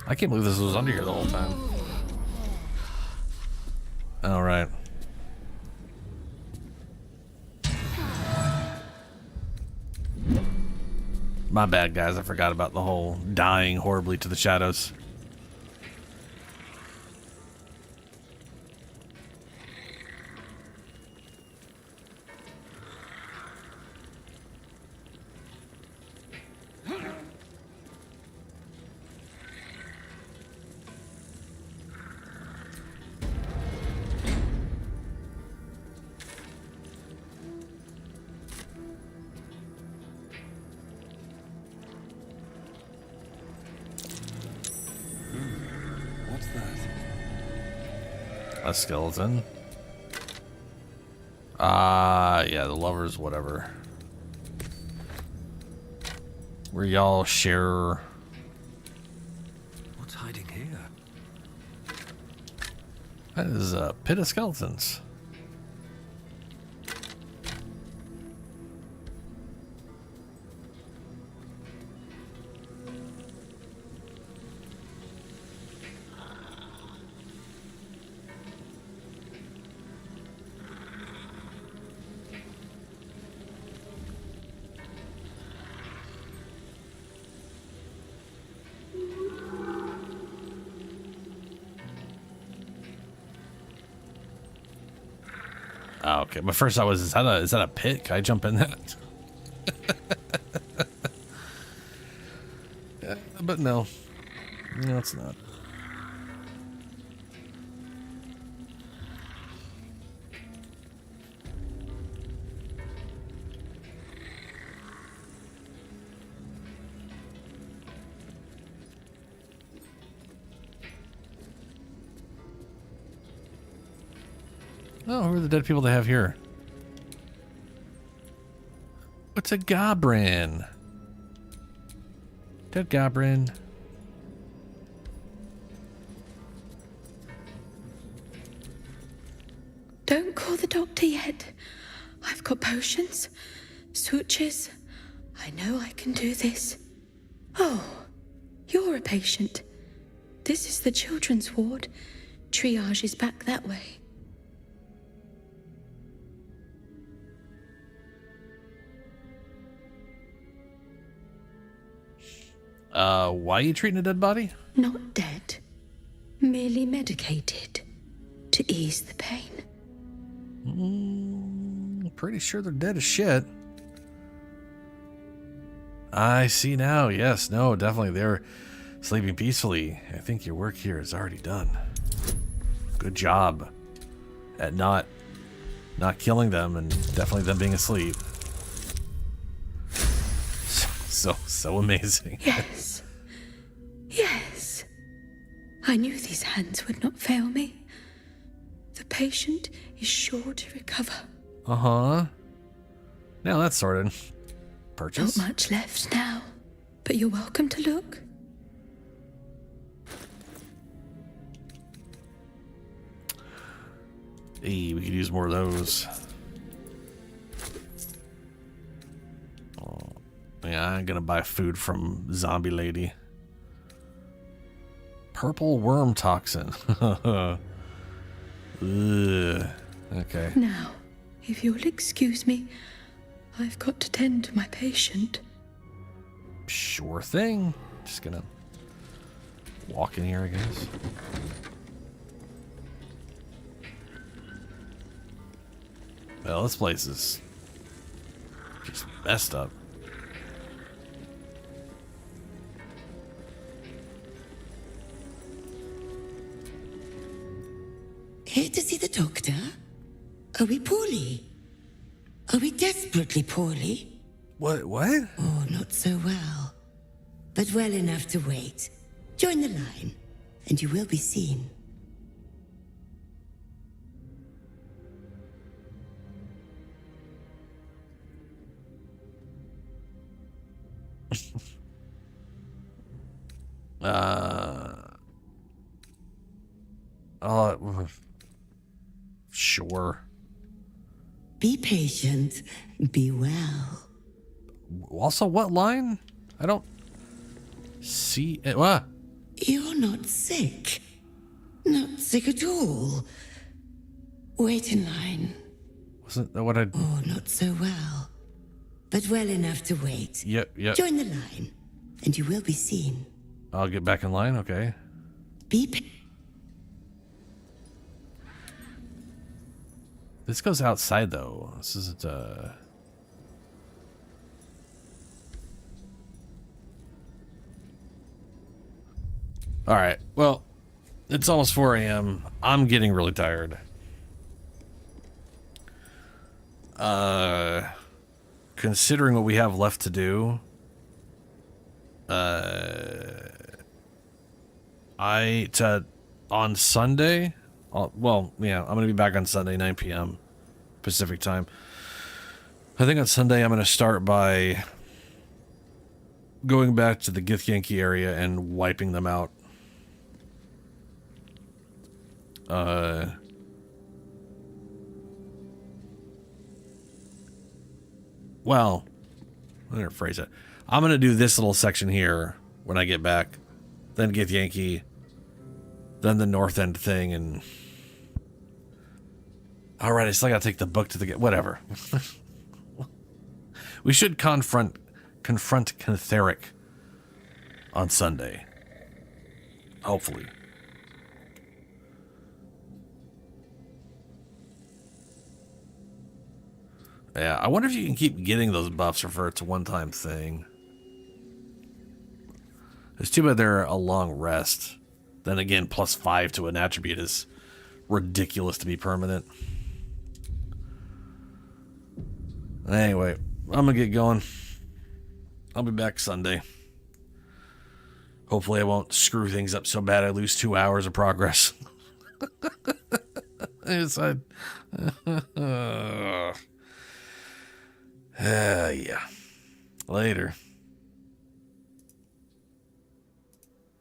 I can't believe this was under here the whole time. All right. My bad, guys. I forgot about the whole dying horribly to the shadows. What's that? A skeleton. Yeah, the lovers, whatever. Where y'all share. What's hiding here? That is a pit of skeletons. Oh, okay. My first thought was, is that a pit? Can I jump in that? Yeah, but no. No, it's not. Oh, who are the dead people they have here? What's a goblin? Dead goblin. Don't call the doctor yet. I've got potions, sutures. I know I can do this. Oh, you're a patient. This is the children's ward. Triage is back that way. Why are you treating a dead body? Not dead. Merely medicated. To ease the pain. Pretty sure they're dead as shit. I see now. Yes, no, definitely. They're sleeping peacefully. I think your work here is already done. Good job at not killing them and definitely them being asleep. So amazing. Yes. Yes. I knew these hands would not fail me. The patient is sure to recover. Uh-huh. Now that's sorted. Purchase? Not much left now, but you're welcome to look. Hey, we could use more of those. Yeah, I'm gonna buy food from Zombie Lady. Purple worm toxin. Ugh. Okay. Now, if you'll excuse me, I've got to tend to my patient. Sure thing. Just gonna walk in here, I guess. Well, this place is just messed up. Here to see the doctor? Are we poorly? Are we desperately poorly? What? Oh, not so well. But well enough to wait. Join the line, and you will be seen. Sure. Be patient. Be well. Also, what line? I don't see it. What? You're not sick. Not sick at all. Wait in line. Wasn't that what I... Oh, not so well. But well enough to wait. Yep. Join the line, and you will be seen. I'll get back in line, okay. This goes outside, though. This isn't, Alright, well, it's almost 4 a.m. I'm getting really tired. Considering what we have left to do, on Sunday, well, yeah, I'm gonna be back on Sunday, 9 p.m. Pacific time. I think on Sunday I'm gonna start by going back to the Githyanki area and wiping them out. Well, I'm gonna phrase it. I'm gonna do this little section here when I get back, then Githyanki, then the North End thing, and all right, I still gotta take the book to the whatever. We should confront Cantheric on Sunday, hopefully. Yeah, I wonder if you can keep getting those buffs or if it's a one-time thing. It's too bad they're a long rest. Then again, +5 to an attribute is ridiculous to be permanent. Anyway, I'm gonna get going. I'll be back Sunday. Hopefully I won't screw things up so bad I lose 2 hours of progress. Yeah. Later.